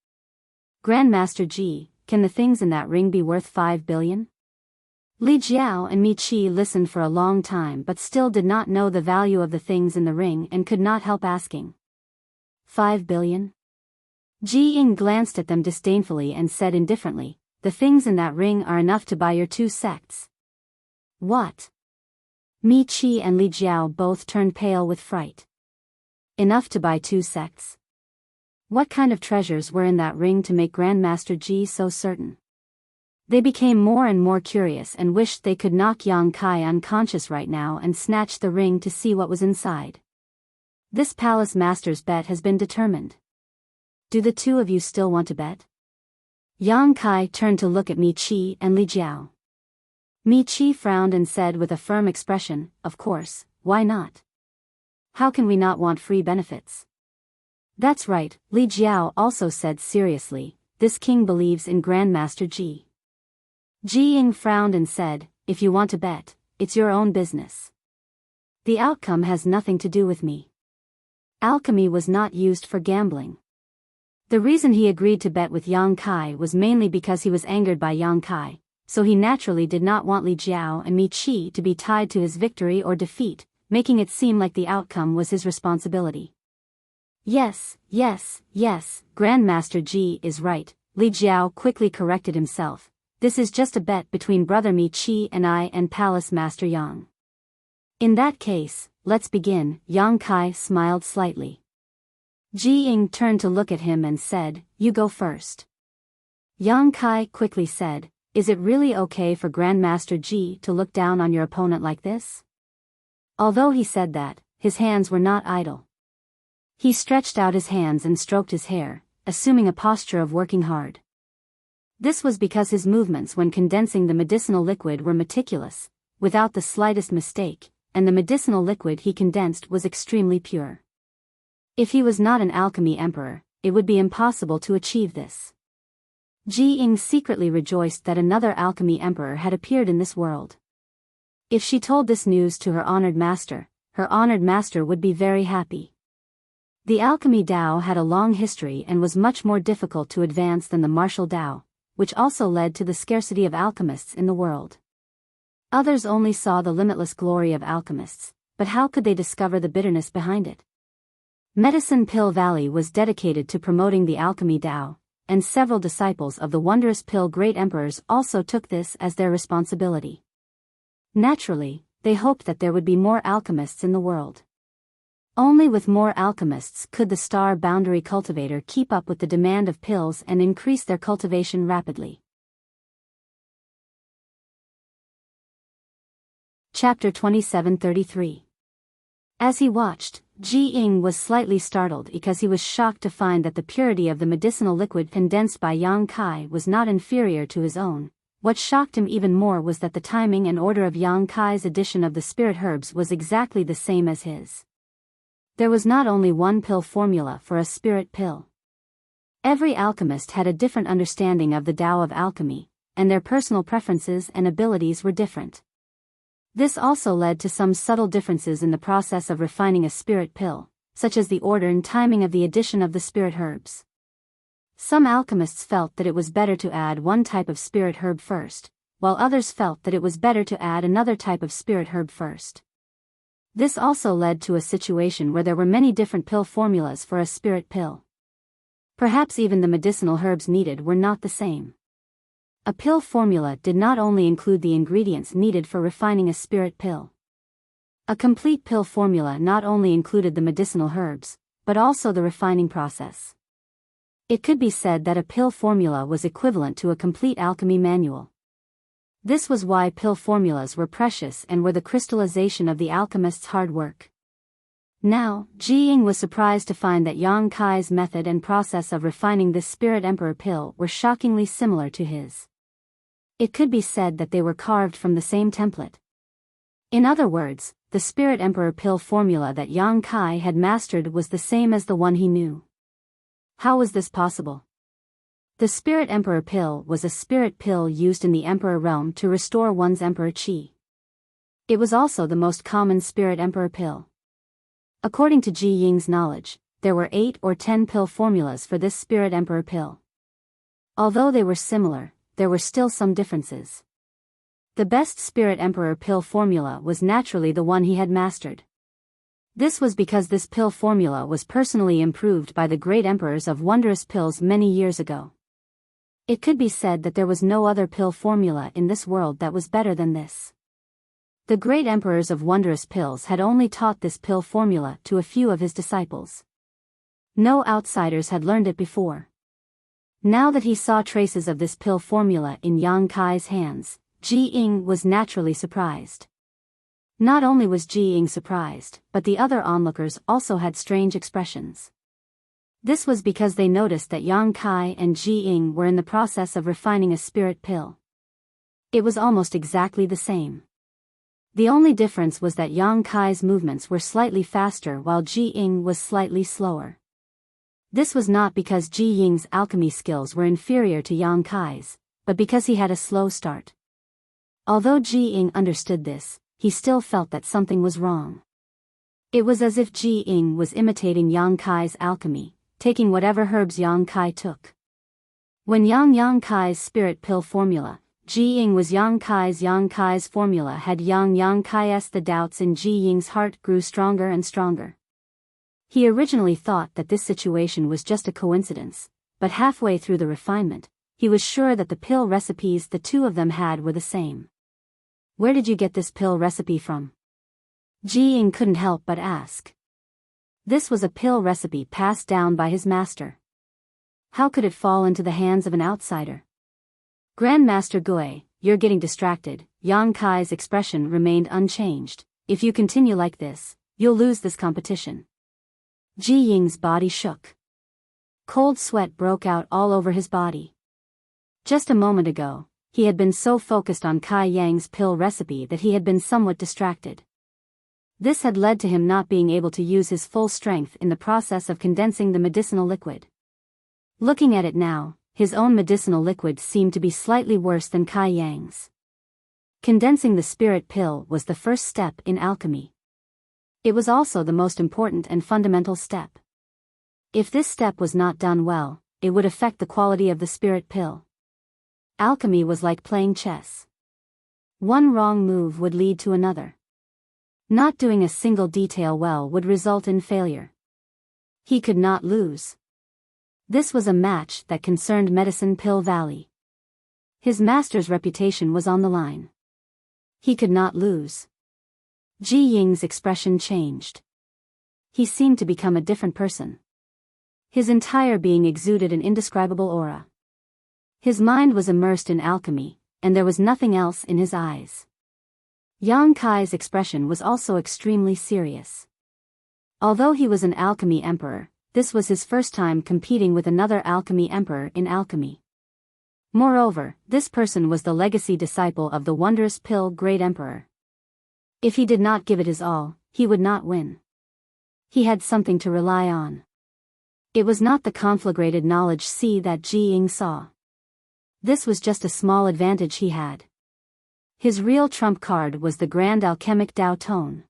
Grandmaster Ji, can the things in that ring be worth 5 billion? Li Jiao and Mi Qi listened for a long time but still did not know the value of the things in the ring and could not help asking. 5 billion? Ji Ying glanced at them disdainfully and said indifferently, the things in that ring are enough to buy your 2 sects. What? Mi Qi and Li Jiao both turned pale with fright. Enough to buy 2 sects? What kind of treasures were in that ring to make Grandmaster Ji so certain? They became more and more curious and wished they could knock Yang Kai unconscious right now and snatch the ring to see what was inside. This palace master's bet has been determined. Do the 2 of you still want to bet? Yang Kai turned to look at Mi Qi and Li Jiao. Mi Qi frowned and said with a firm expression, of course, why not? How can we not want free benefits? That's right, Li Jiao also said seriously, this king believes in Grandmaster Ji. Ji Ying frowned and said, if you want to bet, it's your own business. The outcome has nothing to do with me. Alchemy was not used for gambling. The reason he agreed to bet with Yang Kai was mainly because he was angered by Yang Kai, so he naturally did not want Li Jiao and Mi Qi to be tied to his victory or defeat, making it seem like the outcome was his responsibility. Yes, Grandmaster Ji is right, Li Jiao quickly corrected himself. This is just a bet between brother Mi Qi and I and Palace Master Yang. In that case, let's begin. Yang Kai smiled slightly. Ji Ying turned to look at him and said, you go first. Yang Kai quickly said, is it really okay for Grandmaster Ji to look down on your opponent like this? Although he said that, his hands were not idle. He stretched out his hands and stroked his hair, assuming a posture of working hard. This was because his movements when condensing the medicinal liquid were meticulous, without the slightest mistake, and the medicinal liquid he condensed was extremely pure. If he was not an alchemy emperor, it would be impossible to achieve this. Ji Ying secretly rejoiced that another alchemy emperor had appeared in this world. If she told this news to her honored master would be very happy. The alchemy Dao had a long history and was much more difficult to advance than the martial Dao, which also led to the scarcity of alchemists in the world. Others only saw the limitless glory of alchemists, but how could they discover the bitterness behind it? Medicine Pill Valley was dedicated to promoting the alchemy Dao, and several disciples of the wondrous pill great emperors also took this as their responsibility. Naturally, they hoped that there would be more alchemists in the world. Only with more alchemists could the Star Boundary Cultivator keep up with the demand of pills and increase their cultivation rapidly. Chapter 2733. As he watched, Ji Ying was slightly startled because he was shocked to find that the purity of the medicinal liquid condensed by Yang Kai was not inferior to his own. What shocked him even more was that the timing and order of Yang Kai's addition of the spirit herbs was exactly the same as his. There was not only one pill formula for a spirit pill. Every alchemist had a different understanding of the Tao of alchemy, and their personal preferences and abilities were different. This also led to some subtle differences in the process of refining a spirit pill, such as the order and timing of the addition of the spirit herbs. Some alchemists felt that it was better to add one type of spirit herb first, while others felt that it was better to add another type of spirit herb first. This also led to a situation where there were many different pill formulas for a spirit pill. Perhaps even the medicinal herbs needed were not the same. A pill formula did not only include the ingredients needed for refining a spirit pill. A complete pill formula not only included the medicinal herbs, but also the refining process. It could be said that a pill formula was equivalent to a complete alchemy manual. This was why pill formulas were precious and were the crystallization of the alchemist's hard work. Now, Ji Ying was surprised to find that Yang Kai's method and process of refining this Spirit Emperor pill were shockingly similar to his. It could be said that they were carved from the same template. In other words, the Spirit Emperor pill formula that Yang Kai had mastered was the same as the one he knew. How was this possible? The Spirit Emperor Pill was a spirit pill used in the Emperor realm to restore one's Emperor Qi. It was also the most common Spirit Emperor Pill. According to Ji Ying's knowledge, there were 8 or 10 pill formulas for this Spirit Emperor Pill. Although they were similar, there were still some differences. The best Spirit Emperor Pill formula was naturally the one he had mastered. This was because this pill formula was personally improved by the great emperors of wondrous pills many years ago. It could be said that there was no other pill formula in this world that was better than this. The great emperors of wondrous pills had only taught this pill formula to a few of his disciples. No outsiders had learned it before. Now that he saw traces of this pill formula in Yang Kai's hands, Ji Ying was naturally surprised. Not only was Ji Ying surprised, but the other onlookers also had strange expressions. This was because they noticed that Yang Kai and Ji Ying were in the process of refining a spirit pill. It was almost exactly the same. The only difference was that Yang Kai's movements were slightly faster while Ji Ying was slightly slower. This was not because Ji Ying's alchemy skills were inferior to Yang Kai's, but because he had a slow start. Although Ji Ying understood this, he still felt that something was wrong. It was as if Ji Ying was imitating Yang Kai's alchemy, taking whatever herbs Yang Kai took. When Yang Kai's spirit pill formula, Ji Ying was Yang Kai's formula had Yang Kai's. The doubts in Ji Ying's heart grew stronger and stronger. He originally thought that this situation was just a coincidence, but halfway through the refinement, he was sure that the pill recipes the two of them had were the same. Where did you get this pill recipe from? Ji Ying couldn't help but ask. This was a pill recipe passed down by his master. How could it fall into the hands of an outsider? Grandmaster Gui, you're getting distracted. Yang Kai's expression remained unchanged. If you continue like this, you'll lose this competition. Ji Ying's body shook. Cold sweat broke out all over his body. Just a moment ago, he had been so focused on Kai Yang's pill recipe that he had been somewhat distracted. This had led to him not being able to use his full strength in the process of condensing the medicinal liquid. Looking at it now, his own medicinal liquid seemed to be slightly worse than Kai Yang's. Condensing the spirit pill was the first step in alchemy. It was also the most important and fundamental step. If this step was not done well, it would affect the quality of the spirit pill. Alchemy was like playing chess. One wrong move would lead to another. Not doing a single detail well would result in failure. He could not lose. This was a match that concerned Medicine Pill Valley. His master's reputation was on the line. He could not lose. Ji Ying's expression changed. He seemed to become a different person. His entire being exuded an indescribable aura. His mind was immersed in alchemy, and there was nothing else in his eyes. Yang Kai's expression was also extremely serious. Although he was an alchemy emperor, this was his first time competing with another alchemy emperor in alchemy. Moreover, this person was the legacy disciple of the wondrous pill great emperor. If he did not give it his all, he would not win. He had something to rely on. It was not the conflagrated knowledge that Ji Ying saw. This was just a small advantage he had. His real trump card was the grand alchemic Dao Tone.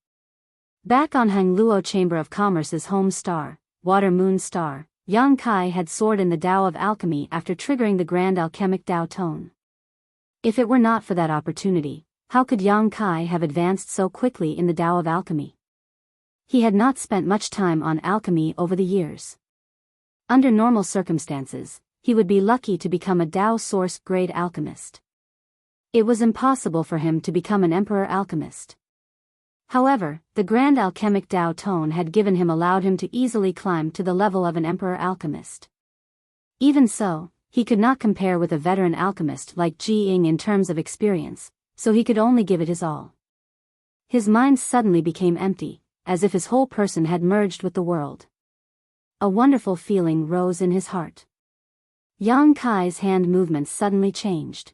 Back on Hang Luo Chamber of Commerce's home star, Water Moon Star, Yang Kai had soared in the Tao of alchemy after triggering the grand alchemic Dao Tone. If it were not for that opportunity, how could Yang Kai have advanced so quickly in the Tao of alchemy? He had not spent much time on alchemy over the years. Under normal circumstances, he would be lucky to become a Tao source grade alchemist. It was impossible for him to become an emperor alchemist. However, the grand alchemic Tao Tone had given him allowed him to easily climb to the level of an emperor alchemist. Even so, he could not compare with a veteran alchemist like Ji Ying in terms of experience, so he could only give it his all. His mind suddenly became empty, as if his whole person had merged with the world. A wonderful feeling rose in his heart. Yang Kai's hand movements suddenly changed.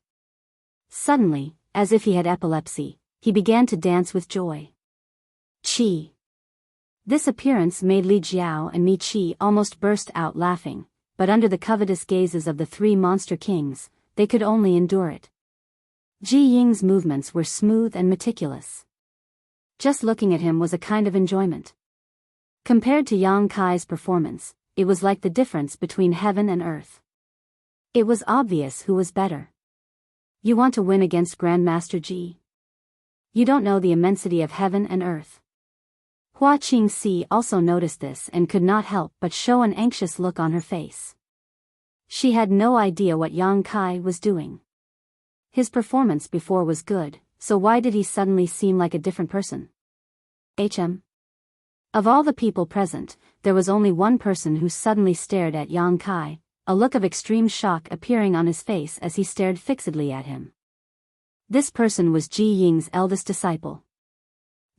Suddenly, as if he had epilepsy, he began to dance with joy. Qi. This appearance made Li Jiao and Mi Qi almost burst out laughing, but under the covetous gazes of the three monster kings, they could only endure it. Ji Ying's movements were smooth and meticulous. Just looking at him was a kind of enjoyment. Compared to Yang Kai's performance, it was like the difference between heaven and earth. It was obvious who was better. You want to win against Grandmaster Ji? You don't know the immensity of heaven and earth. Hua Qingxi also noticed this and could not help but show an anxious look on her face. She had no idea what Yang Kai was doing. His performance before was good, so why did he suddenly seem like a different person? Of all the people present, there was only one person who suddenly stared at Yang Kai, a look of extreme shock appearing on his face as he stared fixedly at him. This person was Ji Ying's eldest disciple.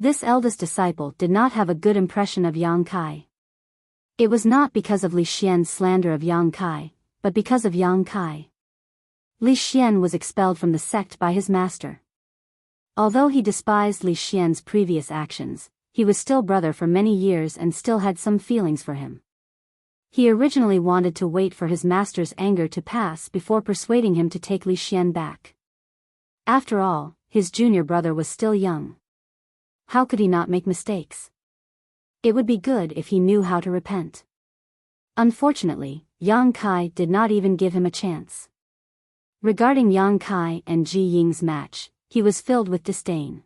This eldest disciple did not have a good impression of Yang Kai. It was not because of Li Xian's slander of Yang Kai, but because of Yang Kai. Li Xian was expelled from the sect by his master. Although he despised Li Xian's previous actions, he was still brother for many years and still had some feelings for him. He originally wanted to wait for his master's anger to pass before persuading him to take Li Xian back. After all, his junior brother was still young. How could he not make mistakes? It would be good if he knew how to repent. Unfortunately, Yang Kai did not even give him a chance. Regarding Yang Kai and Ji Ying's match, he was filled with disdain.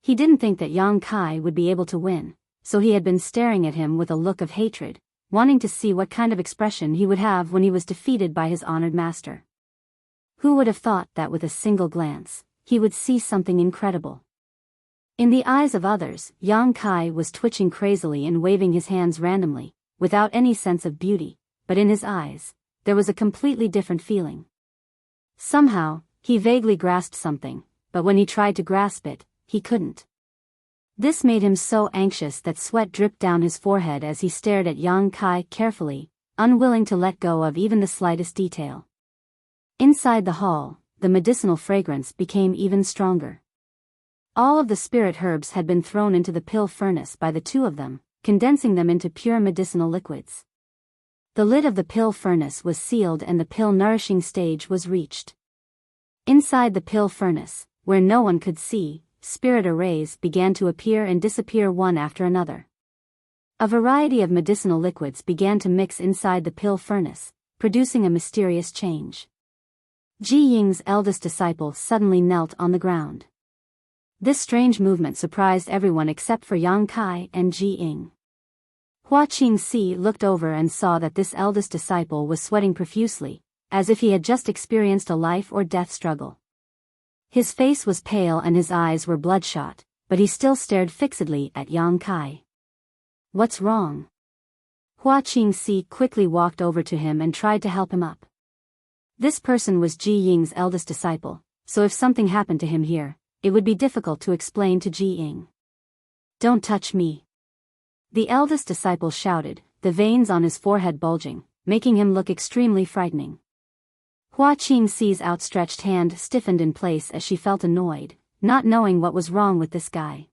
He didn't think that Yang Kai would be able to win, so he had been staring at him with a look of hatred, wanting to see what kind of expression he would have when he was defeated by his honored master. Who would have thought that with a single glance, he would see something incredible? In the eyes of others, Yang Kai was twitching crazily and waving his hands randomly, without any sense of beauty, but in his eyes, there was a completely different feeling. Somehow, he vaguely grasped something, but when he tried to grasp it, he couldn't. This made him so anxious that sweat dripped down his forehead as he stared at Yang Kai carefully, unwilling to let go of even the slightest detail. Inside the hall, the medicinal fragrance became even stronger. All of the spirit herbs had been thrown into the pill furnace by the two of them, condensing them into pure medicinal liquids. The lid of the pill furnace was sealed and the pill nourishing stage was reached. Inside the pill furnace, where no one could see, spirit arrays began to appear and disappear one after another. A variety of medicinal liquids began to mix inside the pill furnace, producing a mysterious change. Ji Ying's eldest disciple suddenly knelt on the ground. This strange movement surprised everyone except for Yang Kai and Ji Ying. Hua Qingxi looked over and saw that this eldest disciple was sweating profusely, as if he had just experienced a life or death struggle. His face was pale and his eyes were bloodshot, but he still stared fixedly at Yang Kai. What's wrong? Hua Qingxi quickly walked over to him and tried to help him up. This person was Ji Ying's eldest disciple, so if something happened to him here, it would be difficult to explain to Ji Ying. Don't touch me. The eldest disciple shouted, the veins on his forehead bulging, making him look extremely frightening. Hua Qingxi's outstretched hand stiffened in place as she felt annoyed, not knowing what was wrong with this guy.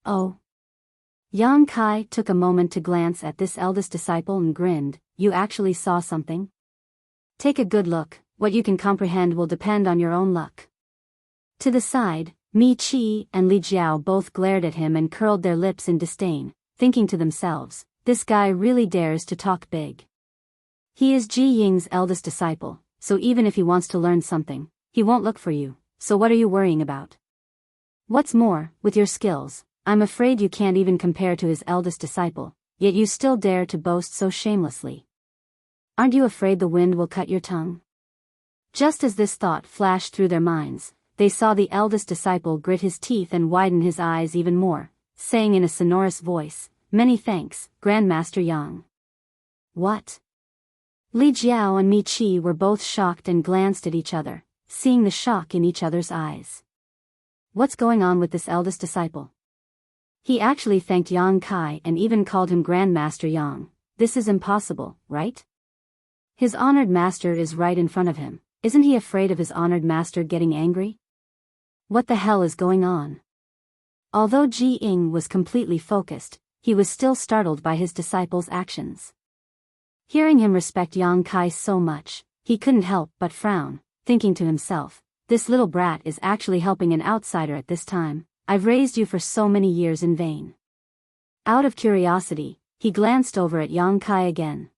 Oh. Yang Kai took a moment to glance at this eldest disciple and grinned, you actually saw something? Take a good look, what you can comprehend will depend on your own luck. To the side, Mi Qi and Li Jiao both glared at him and curled their lips in disdain, thinking to themselves, this guy really dares to talk big. He is Ji Ying's eldest disciple, so even if he wants to learn something, he won't look for you, so what are you worrying about? What's more, with your skills, I'm afraid you can't even compare to his eldest disciple, yet you still dare to boast so shamelessly. Aren't you afraid the wind will cut your tongue? Just as this thought flashed through their minds, they saw the eldest disciple grit his teeth and widen his eyes even more, saying in a sonorous voice, many thanks, Grandmaster Yang. What? Li Jiao and Mi Qi were both shocked and glanced at each other, seeing the shock in each other's eyes. What's going on with this eldest disciple? He actually thanked Yang Kai and even called him Grandmaster Yang. This is impossible, right? His honored master is right in front of him. Isn't he afraid of his honored master getting angry? What the hell is going on? Although Ji Ying was completely focused, he was still startled by his disciple's actions. Hearing him respect Yang Kai so much, he couldn't help but frown, thinking to himself, this little brat is actually helping an outsider at this time. I've raised you for so many years in vain. Out of curiosity, he glanced over at Yang Kai again.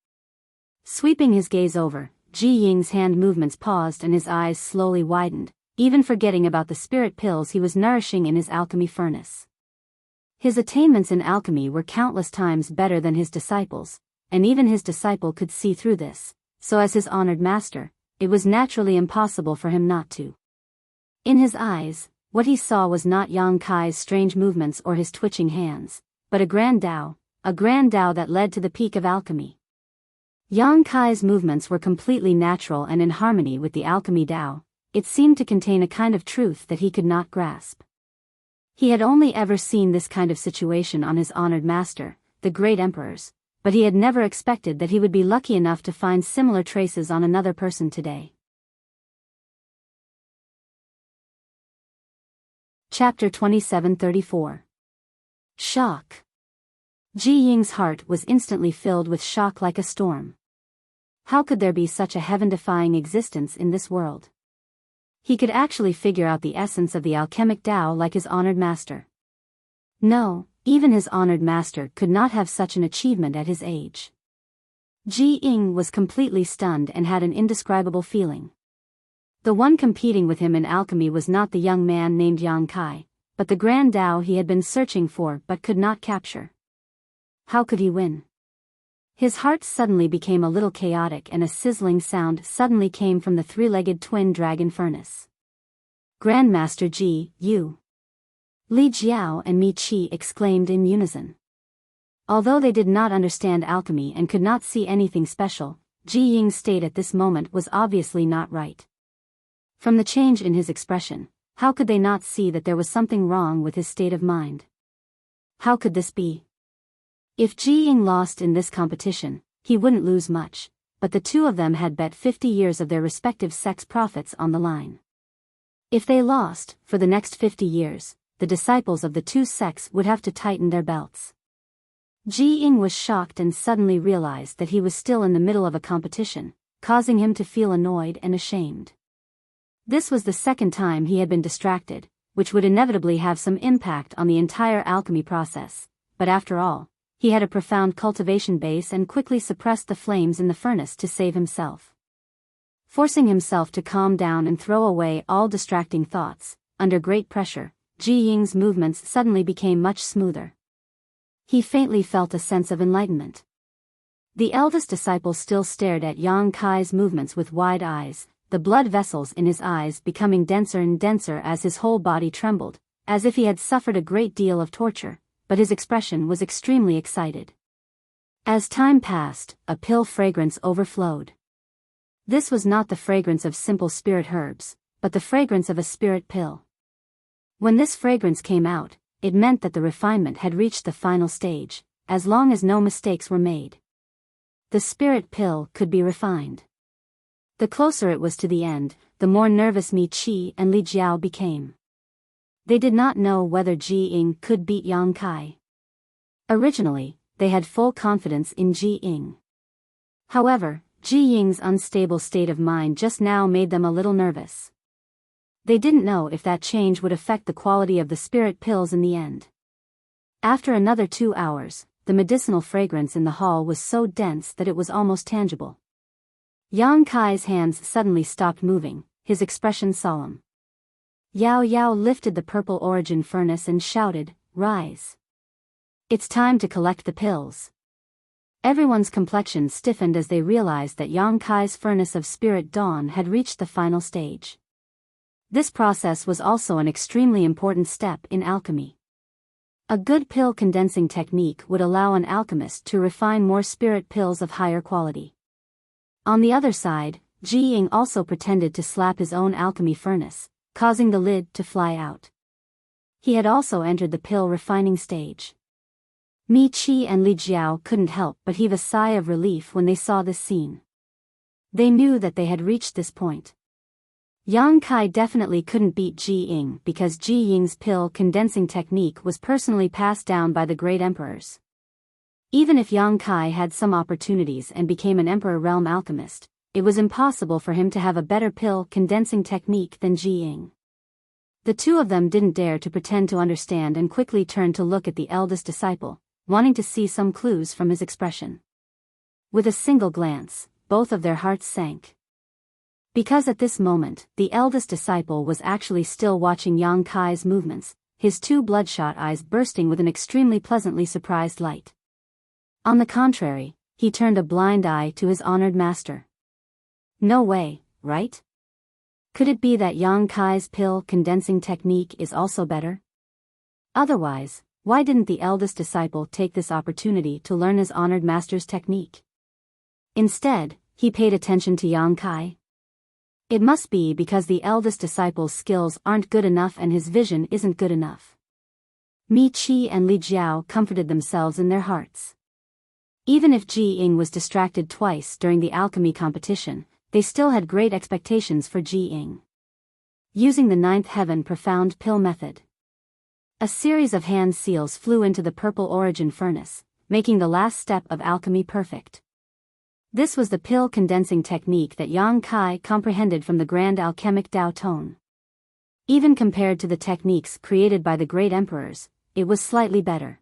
Sweeping his gaze over, Ji Ying's hand movements paused and his eyes slowly widened, even forgetting about the spirit pills he was nourishing in his alchemy furnace. His attainments in alchemy were countless times better than his disciples, and even his disciple could see through this, so as his honored master, it was naturally impossible for him not to. In his eyes, what he saw was not Yang Kai's strange movements or his twitching hands, but a grand Tao that led to the peak of alchemy. Yang Kai's movements were completely natural and in harmony with the alchemy Tao. It seemed to contain a kind of truth that he could not grasp. He had only ever seen this kind of situation on his honored master, the great emperors, but he had never expected that he would be lucky enough to find similar traces on another person today. Chapter 2734. Shock. Ji Ying's heart was instantly filled with shock like a storm. How could there be such a heaven-defying existence in this world? He could actually figure out the essence of the alchemic Tao like his honored master. No, even his honored master could not have such an achievement at his age. Ji Ying was completely stunned and had an indescribable feeling. The one competing with him in alchemy was not the young man named Yang Kai, but the grand Tao he had been searching for but could not capture. How could he win? His heart suddenly became a little chaotic and a sizzling sound suddenly came from the three-legged twin dragon furnace. Grandmaster Ji, you! Li Jiao and Mi Qi exclaimed in unison. Although they did not understand alchemy and could not see anything special, Ji Ying's state at this moment was obviously not right. From the change in his expression, how could they not see that there was something wrong with his state of mind? How could this be? If Ji Ying lost in this competition, he wouldn't lose much, but the two of them had bet 50 years of their respective sects' profits on the line. If they lost, for the next 50 years, the disciples of the two sects would have to tighten their belts. Ji Ying was shocked and suddenly realized that he was still in the middle of a competition, causing him to feel annoyed and ashamed. This was the second time he had been distracted, which would inevitably have some impact on the entire alchemy process, but after all, he had a profound cultivation base and quickly suppressed the flames in the furnace to save himself. Forcing himself to calm down and throw away all distracting thoughts, under great pressure, Ji Ying's movements suddenly became much smoother. He faintly felt a sense of enlightenment. The eldest disciple still stared at Yang Kai's movements with wide eyes, the blood vessels in his eyes becoming denser and denser as his whole body trembled, as if he had suffered a great deal of torture, but his expression was extremely excited. As time passed, a pill fragrance overflowed. This was not the fragrance of simple spirit herbs, but the fragrance of a spirit pill. When this fragrance came out, it meant that the refinement had reached the final stage, as long as no mistakes were made. The spirit pill could be refined. The closer it was to the end, the more nervous Mi Qi and Li Jiao became. They did not know whether Ji Ying could beat Yang Kai. Originally, they had full confidence in Ji Ying. However, Ji Ying's unstable state of mind just now made them a little nervous. They didn't know if that change would affect the quality of the spirit pills in the end. After another 2 hours, the medicinal fragrance in the hall was so dense that it was almost tangible. Yang Kai's hands suddenly stopped moving, his expression solemn. Yao Yao lifted the purple origin furnace and shouted, "Rise! It's time to collect the pills." Everyone's complexion stiffened as they realized that Yang Kai's furnace of spirit dawn had reached the final stage. This process was also an extremely important step in alchemy. A good pill condensing technique would allow an alchemist to refine more spirit pills of higher quality. On the other side, Ji Ying also pretended to slap his own alchemy furnace, causing the lid to fly out. He had also entered the pill refining stage. Mi Qi and Li Jiao couldn't help but heave a sigh of relief when they saw this scene. They knew that they had reached this point. Yang Kai definitely couldn't beat Ji Ying because Ji Ying's pill condensing technique was personally passed down by the great emperors. Even if Yang Kai had some opportunities and became an Emperor Realm alchemist, it was impossible for him to have a better pill condensing technique than Ji Ying. The two of them didn't dare to pretend to understand and quickly turned to look at the eldest disciple, wanting to see some clues from his expression. With a single glance, both of their hearts sank. Because at this moment, the eldest disciple was actually still watching Yang Kai's movements, his two bloodshot eyes bursting with an extremely pleasantly surprised light. On the contrary, he turned a blind eye to his honored master. No way, right? Could it be that Yang Kai's pill condensing technique is also better? Otherwise, why didn't the eldest disciple take this opportunity to learn his honored master's technique? Instead, he paid attention to Yang Kai. It must be because the eldest disciple's skills aren't good enough and his vision isn't good enough. Mi Qi and Li Jiao comforted themselves in their hearts. Even if Ji Ying was distracted twice during the alchemy competition, they still had great expectations for Ji Ying. Using the ninth heaven profound pill method, a series of hand seals flew into the purple origin furnace, making the last step of alchemy perfect. This was the pill condensing technique that Yang Kai comprehended from the grand alchemic Dao Tone. Even compared to the techniques created by the great emperors, it was slightly better.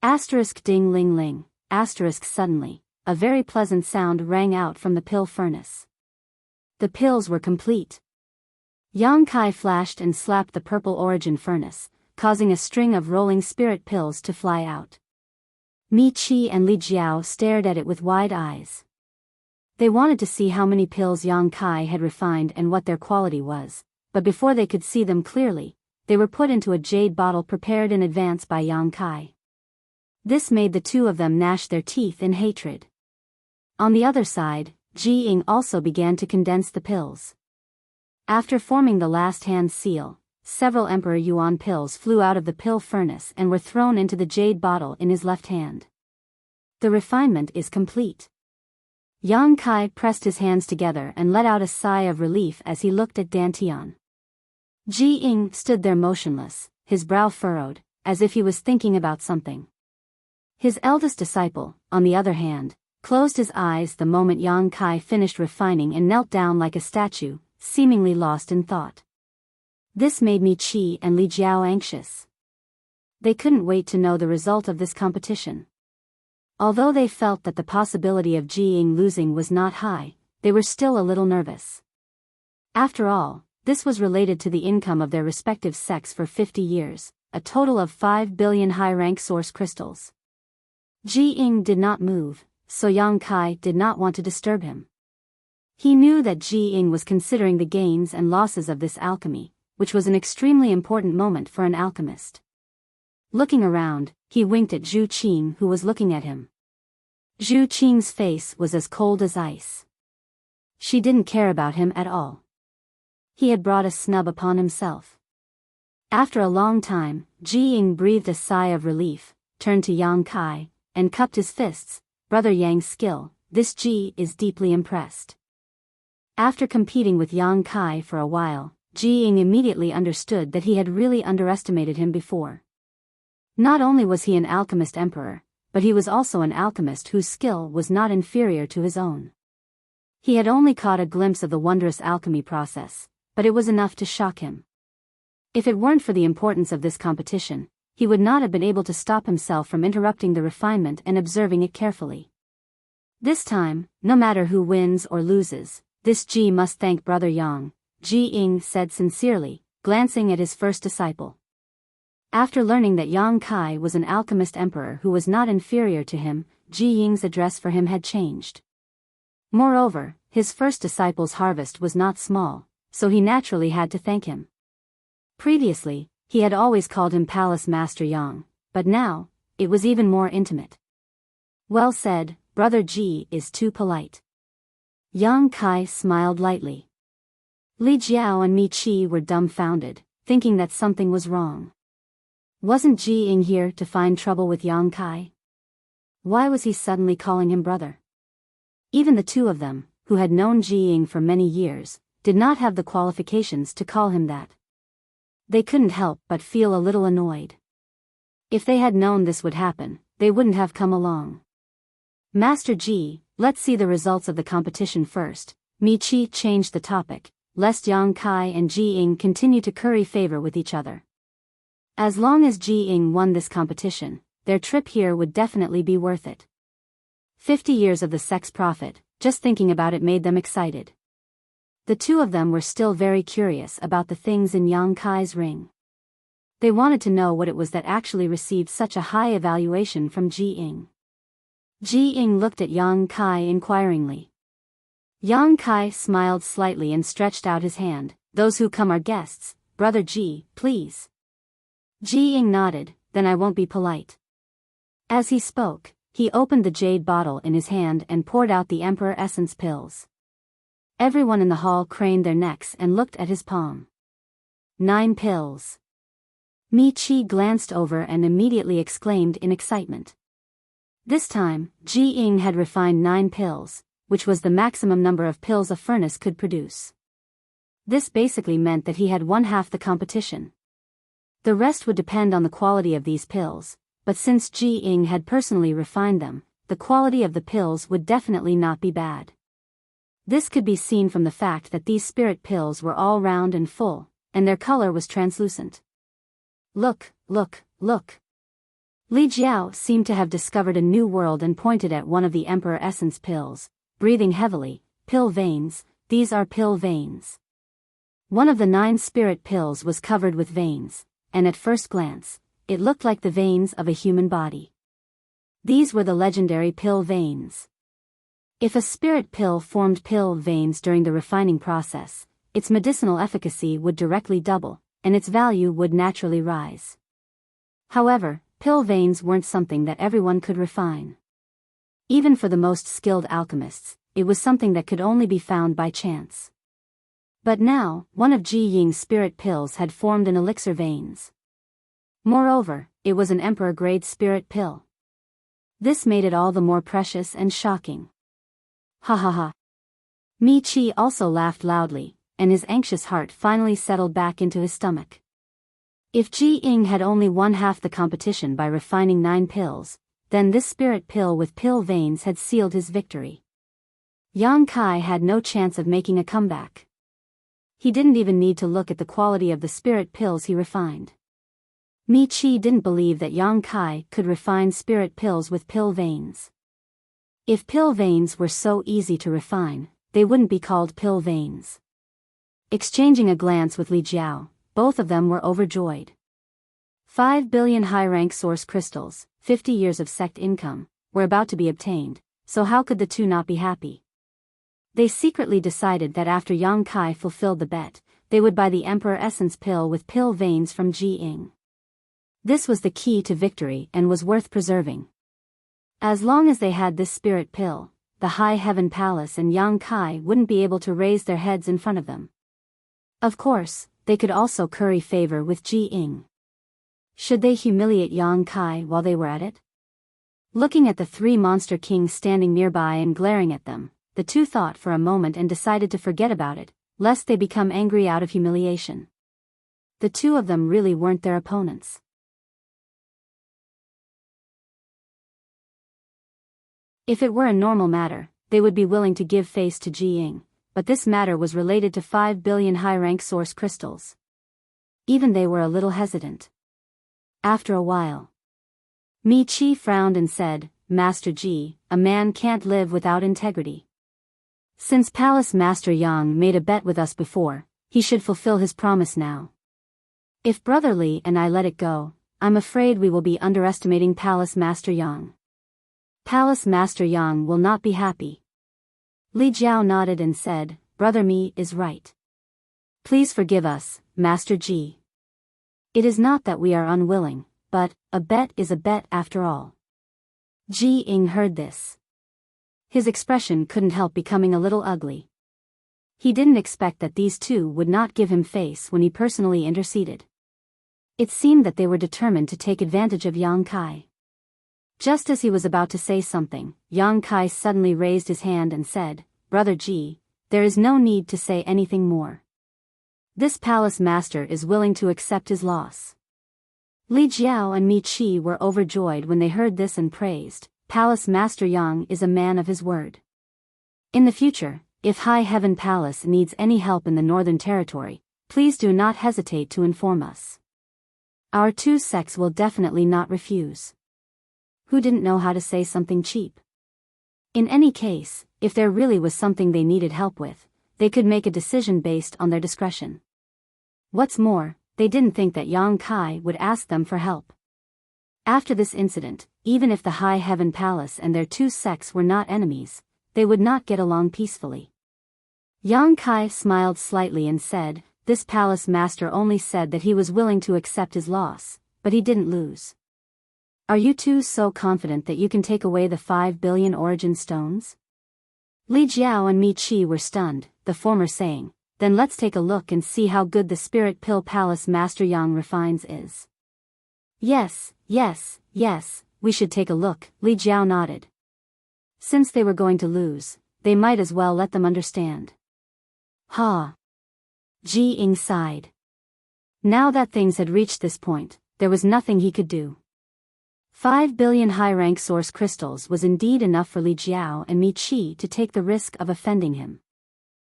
Asterisk ding ling ling, asterisk suddenly, a very pleasant sound rang out from the pill furnace. The pills were complete. Yang Kai flashed and slapped the purple origin furnace, causing a string of rolling spirit pills to fly out. Mi Qi and Li Jiao stared at it with wide eyes. They wanted to see how many pills Yang Kai had refined and what their quality was, but before they could see them clearly, they were put into a jade bottle prepared in advance by Yang Kai. This made the two of them gnash their teeth in hatred. On the other side, Ji Ying also began to condense the pills. After forming the last hand seal, several Emperor Yuan pills flew out of the pill furnace and were thrown into the jade bottle in his left hand. The refinement is complete. Yang Kai pressed his hands together and let out a sigh of relief as he looked at Dantian. Ji Ying stood there motionless, his brow furrowed, as if he was thinking about something. His eldest disciple, on the other hand, closed his eyes the moment Yang Kai finished refining and knelt down like a statue, seemingly lost in thought. This made Mi Qi and Li Jiao anxious. They couldn't wait to know the result of this competition. Although they felt that the possibility of Ji Ying losing was not high, they were still a little nervous. After all, this was related to the income of their respective sects for 50 years, a total of 5 billion high-rank source crystals. Ji Ying did not move, so Yang Kai did not want to disturb him. He knew that Ji Ying was considering the gains and losses of this alchemy, which was an extremely important moment for an alchemist. Looking around, he winked at Zhu Qing who was looking at him. Zhu Qing's face was as cold as ice. She didn't care about him at all. He had brought a snub upon himself. After a long time, Ji Ying breathed a sigh of relief, turned to Yang Kai, and cupped his fists. Brother Yang's skill, this Ji is deeply impressed. After competing with Yang Kai for a while, Ji Ying immediately understood that he had really underestimated him before. Not only was he an alchemist emperor, but he was also an alchemist whose skill was not inferior to his own. He had only caught a glimpse of the wondrous alchemy process, but it was enough to shock him. If it weren't for the importance of this competition, he would not have been able to stop himself from interrupting the refinement and observing it carefully. This time, no matter who wins or loses, this Ji must thank Brother Yang, Ji Ying said sincerely, glancing at his first disciple. After learning that Yang Kai was an alchemist emperor who was not inferior to him, Ji Ying's address for him had changed. Moreover, his first disciple's harvest was not small, so he naturally had to thank him. Previously, he had always called him Palace Master Yang, but now, it was even more intimate. Well said, Brother Ji is too polite. Yang Kai smiled lightly. Li Jiao and Mi Qi were dumbfounded, thinking that something was wrong. Wasn't Ji Ying here to find trouble with Yang Kai? Why was he suddenly calling him brother? Even the two of them, who had known Ji Ying for many years, did not have the qualifications to call him that. They couldn't help but feel a little annoyed. If they had known this would happen, they wouldn't have come along. Master Ji, let's see the results of the competition first. Mi Qi changed the topic, lest Yang Kai and Ji Ying continue to curry favor with each other. As long as Ji Ying won this competition, their trip here would definitely be worth it. 50 years of the sex prophet, just thinking about it made them excited. The two of them were still very curious about the things in Yang Kai's ring. They wanted to know what it was that actually received such a high evaluation from Ji Ying. Ji Ying looked at Yang Kai inquiringly. Yang Kai smiled slightly and stretched out his hand. Those who come are guests, Brother Ji, please. Ji Ying nodded, then I won't be polite. As he spoke, he opened the jade bottle in his hand and poured out the Emperor Essence pills. Everyone in the hall craned their necks and looked at his palm. 9 pills. Mi Qi glanced over and immediately exclaimed in excitement. This time, Ji Ying had refined 9 pills, which was the maximum number of pills a furnace could produce. This basically meant that he had won half the competition. The rest would depend on the quality of these pills, but since Ji Ying had personally refined them, the quality of the pills would definitely not be bad. This could be seen from the fact that these spirit pills were all round and full, and their color was translucent. Look, look, look. Li Jiao seemed to have discovered a new world and pointed at one of the Emperor Essence pills, breathing heavily. Pill veins, these are pill veins. One of the 9 spirit pills was covered with veins, and at first glance, it looked like the veins of a human body. These were the legendary pill veins. If a spirit pill formed pill veins during the refining process, its medicinal efficacy would directly double, and its value would naturally rise. However, pill veins weren't something that everyone could refine. Even for the most skilled alchemists, it was something that could only be found by chance. But now, one of Ji Ying's spirit pills had formed an elixir veins. Moreover, it was an emperor-grade spirit pill. This made it all the more precious and shocking. Ha ha ha. Mi Qi also laughed loudly, and his anxious heart finally settled back into his stomach. If Ji Ying had only won half the competition by refining 9 pills, then this spirit pill with pill veins had sealed his victory. Yang Kai had no chance of making a comeback. He didn't even need to look at the quality of the spirit pills he refined. Mi Qi didn't believe that Yang Kai could refine spirit pills with pill veins. If pill veins were so easy to refine, they wouldn't be called pill veins. Exchanging a glance with Li Jiao, both of them were overjoyed. 5 billion high-rank source crystals, 50 years of sect income, were about to be obtained, so how could the two not be happy? They secretly decided that after Yang Kai fulfilled the bet, they would buy the Emperor Essence pill with pill veins from Ji Ying. This was the key to victory and was worth preserving. As long as they had this spirit pill, the High Heaven Palace and Yang Kai wouldn't be able to raise their heads in front of them. Of course, they could also curry favor with Ji Ying. Should they humiliate Yang Kai while they were at it? Looking at the 3 monster kings standing nearby and glaring at them, the two thought for a moment and decided to forget about it, lest they become angry out of humiliation. The two of them really weren't their opponents. If it were a normal matter, they would be willing to give face to Ji Ying, but this matter was related to 5 billion high-rank source crystals. Even they were a little hesitant. After a while, Mi Qi frowned and said, Master Ji, a man can't live without integrity. Since Palace Master Yang made a bet with us before, he should fulfill his promise now. If Brother Li and I let it go, I'm afraid we will be underestimating Palace Master Yang. Palace Master Yang will not be happy. Li Jiao nodded and said, Brother Mi is right. Please forgive us, Master Ji. It is not that we are unwilling, but, a bet is a bet after all. Ji Ying heard this. His expression couldn't help becoming a little ugly. He didn't expect that these two would not give him face when he personally interceded. It seemed that they were determined to take advantage of Yang Kai. Just as he was about to say something, Yang Kai suddenly raised his hand and said, Brother Ji, there is no need to say anything more. This palace master is willing to accept his loss. Li Jiao and Mi Qi were overjoyed when they heard this and praised, Palace Master Yang is a man of his word. In the future, if High Heaven Palace needs any help in the Northern Territory, please do not hesitate to inform us. Our two sects will definitely not refuse. Who didn't know how to say something cheap? In any case, if there really was something they needed help with, they could make a decision based on their discretion. What's more, they didn't think that Yang Kai would ask them for help. After this incident, even if the High Heaven Palace and their two sects were not enemies, they would not get along peacefully. Yang Kai smiled slightly and said, this palace master only said that he was willing to accept his loss, but he didn't lose. Are you two so confident that you can take away the 5 billion origin stones? Li Jiao and Mi Qi were stunned, the former saying, then let's take a look and see how good the Spirit Pill Palace Master Yang refines is. Yes, we should take a look, Li Jiao nodded. Since they were going to lose, they might as well let them understand. Ha! Ji Ying sighed. Now that things had reached this point, there was nothing he could do. 5 billion high-rank source crystals was indeed enough for Li Jiao and Mi Qi to take the risk of offending him.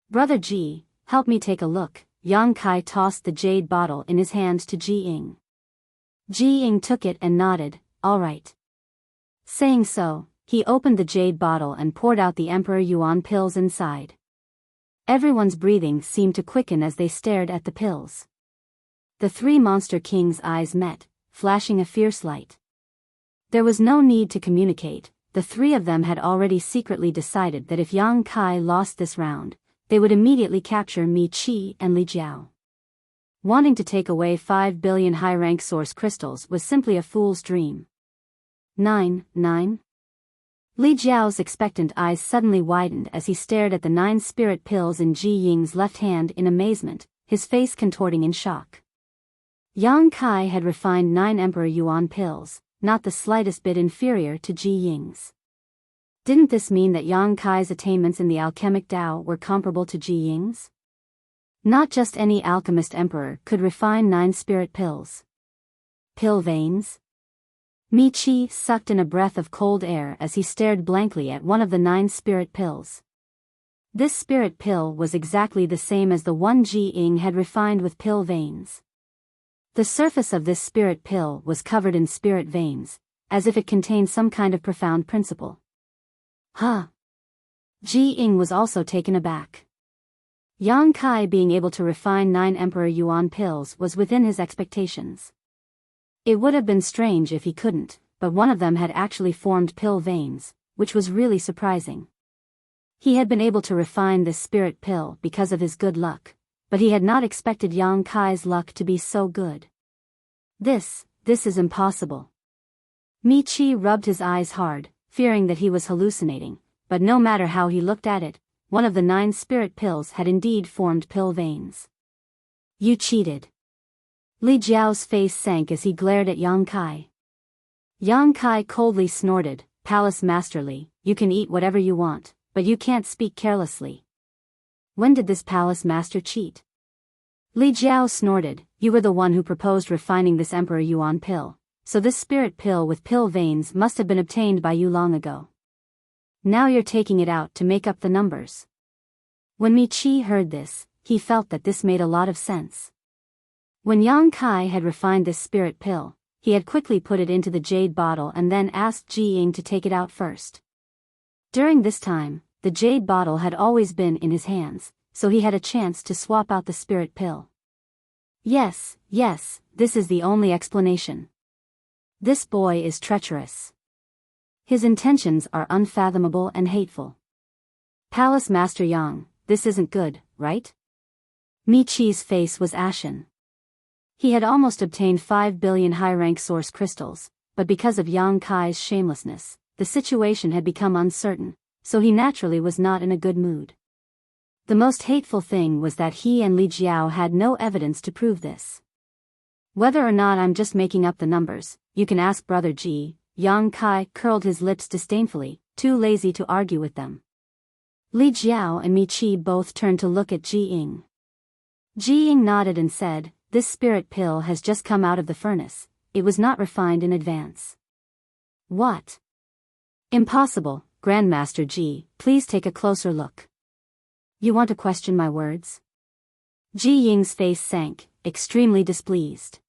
Brother Ji, help me take a look. Yang Kai tossed the jade bottle in his hand to Ji Ying. Ji Ying took it and nodded, all right. Saying so, he opened the jade bottle and poured out the Emperor Yuan pills inside. Everyone's breathing seemed to quicken as they stared at the pills. The three monster kings' eyes met, flashing a fierce light. There was no need to communicate, the three of them had already secretly decided that if Yang Kai lost this round, they would immediately capture Mi Qi and Li Jiao. Wanting to take away 5 billion high-rank source crystals was simply a fool's dream. 9. Li Jiao's expectant eyes suddenly widened as he stared at the 9 spirit pills in Ji Ying's left hand in amazement, his face contorting in shock. Yang Kai had refined 9 Emperor Yuan pills, not the slightest bit inferior to Ji Ying's. Didn't this mean that Yang Kai's attainments in the alchemic Tao were comparable to Ji Ying's? Not just any alchemist emperor could refine 9 spirit pills. Pill veins? Mi Qi sucked in a breath of cold air as he stared blankly at one of the 9 spirit pills. This spirit pill was exactly the same as the one Ji Ying had refined with pill veins. The surface of this spirit pill was covered in spirit veins, as if it contained some kind of profound principle. Huh! Ji Ying was also taken aback. Yang Kai being able to refine 9 Emperor Yuan pills was within his expectations. It would have been strange if he couldn't, but one of them had actually formed pill veins, which was really surprising. He had been able to refine this spirit pill because of his good luck, but he had not expected Yang Kai's luck to be so good. This is impossible. Mi Qi rubbed his eyes hard, fearing that he was hallucinating, but no matter how he looked at it, one of the 9 spirit pills had indeed formed pill veins. You cheated. Li Jiao's face sank as he glared at Yang Kai. Yang Kai coldly snorted, Palace Master Li, you can eat whatever you want, but you can't speak carelessly. When did this palace master cheat? Li Jiao snorted, you were the one who proposed refining this Emperor Yuan pill, so this spirit pill with pill veins must have been obtained by you long ago. Now you're taking it out to make up the numbers. When Mi Qi heard this, he felt that this made a lot of sense. When Yang Kai had refined this spirit pill, he had quickly put it into the jade bottle and then asked Ji Ying to take it out first. During this time, the jade bottle had always been in his hands, so he had a chance to swap out the spirit pill. Yes, this is the only explanation. This boy is treacherous. His intentions are unfathomable and hateful. Palace Master Yang, this isn't good, right? Mi Qi's face was ashen. He had almost obtained 5 billion high-rank source crystals, but because of Yang Kai's shamelessness, the situation had become uncertain, so he naturally was not in a good mood. The most hateful thing was that he and Li Jiao had no evidence to prove this. Whether or not I'm just making up the numbers, you can ask Brother Ji. Yang Kai curled his lips disdainfully, too lazy to argue with them. Li Jiao and Mi Qi both turned to look at Ji Ying. Ji Ying nodded and said, this spirit pill has just come out of the furnace, it was not refined in advance. What? Impossible, Grandmaster Ji, please take a closer look. You want to question my words? Ji Ying's face sank, extremely displeased.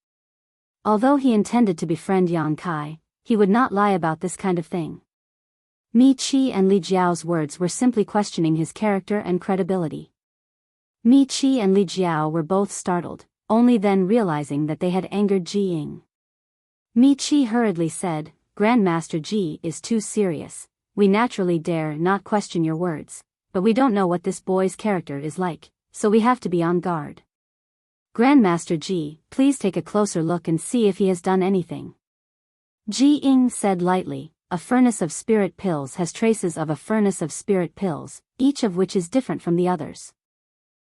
Although he intended to befriend Yang Kai, he would not lie about this kind of thing. Mi Qi and Li Jiao's words were simply questioning his character and credibility. Mi Qi and Li Jiao were both startled, only then realizing that they had angered Ji Ying. Mi Qi hurriedly said, Grandmaster Ji is too serious, we naturally dare not question your words, but we don't know what this boy's character is like, so we have to be on guard. Grandmaster Ji, please take a closer look and see if he has done anything. Ji Ying said lightly, a furnace of spirit pills has traces of a furnace of spirit pills, each of which is different from the others.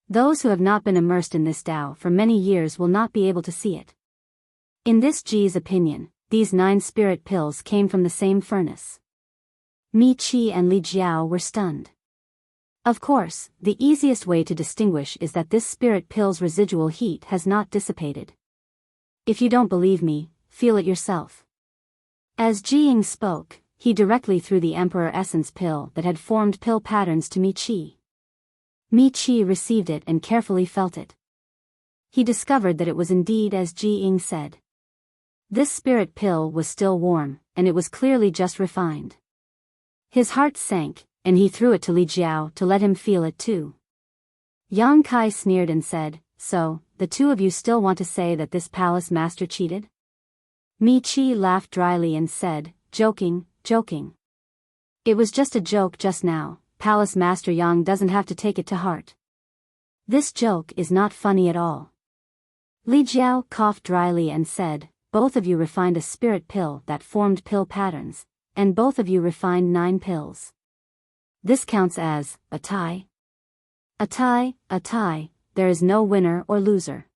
Those who have not been immersed in this Tao for many years will not be able to see it. In this Ji's opinion, these 9 spirit pills came from the same furnace. Mi Qi and Li Jiao were stunned. Of course, the easiest way to distinguish is that this spirit pill's residual heat has not dissipated. If you don't believe me, feel it yourself. As Ji Ying spoke, he directly threw the Emperor Essence pill that had formed pill patterns to Mi Qi. Mi Qi received it and carefully felt it. He discovered that it was indeed as Ji Ying said. This spirit pill was still warm, and it was clearly just refined. His heart sank, and he threw it to Li Jiao to let him feel it too. Yang Kai sneered and said, So, the two of you still want to say that this palace master cheated? Mi Qi laughed dryly and said, Joking. It was just a joke just now, Palace Master Yang doesn't have to take it to heart. This joke is not funny at all. Li Jiao coughed dryly and said, Both of you refined a spirit pill that formed pill patterns, and both of you refined 9 pills. This counts as a tie. A tie, there is no winner or loser.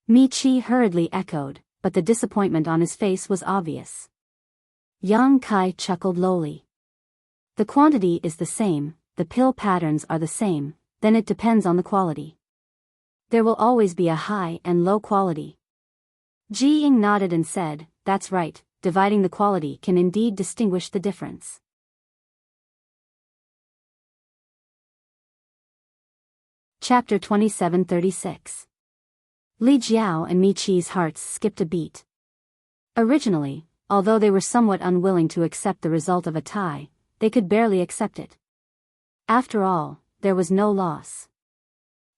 Mi Qi hurriedly echoed, but the disappointment on his face was obvious. Yang Kai chuckled lowly. The quantity is the same, the pill patterns are the same, then it depends on the quality. There will always be a high and low quality. Ji Ying nodded and said, That's right, dividing the quality can indeed distinguish the difference. Chapter 2736. Li Jiao and Mi Qi's hearts skipped a beat. Originally, although they were somewhat unwilling to accept the result of a tie, they could barely accept it. After all, there was no loss.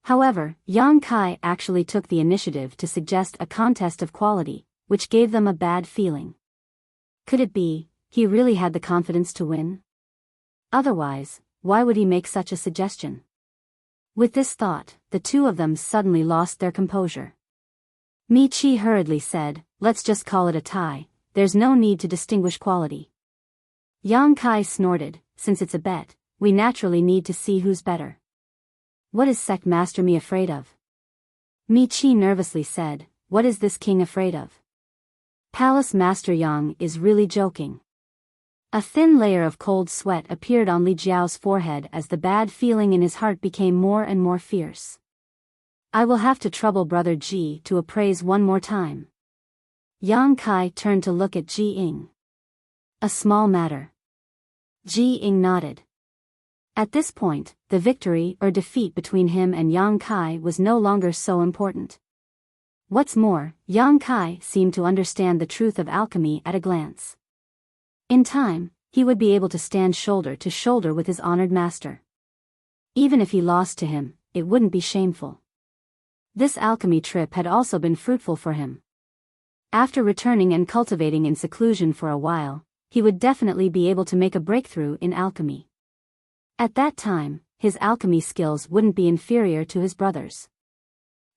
However, Yang Kai actually took the initiative to suggest a contest of quality, which gave them a bad feeling. Could it be, he really had the confidence to win? Otherwise, why would he make such a suggestion? With this thought, the two of them suddenly lost their composure. Mi Qi hurriedly said, Let's just call it a tie, there's no need to distinguish quality. Yang Kai snorted, Since it's a bet, we naturally need to see who's better. What is Sect Master Mi afraid of? Mi Qi nervously said, What is this king afraid of? Palace Master Yang is really joking. A thin layer of cold sweat appeared on Li Jiao's forehead as the bad feeling in his heart became more and more fierce. I will have to trouble Brother Ji to appraise one more time. Yang Kai turned to look at Ji Ying. A small matter. Ji Ying nodded. At this point, the victory or defeat between him and Yang Kai was no longer so important. What's more, Yang Kai seemed to understand the truth of alchemy at a glance. In time, he would be able to stand shoulder to shoulder with his honored master. Even if he lost to him, it wouldn't be shameful. This alchemy trip had also been fruitful for him. After returning and cultivating in seclusion for a while, he would definitely be able to make a breakthrough in alchemy. At that time, his alchemy skills wouldn't be inferior to his brother's.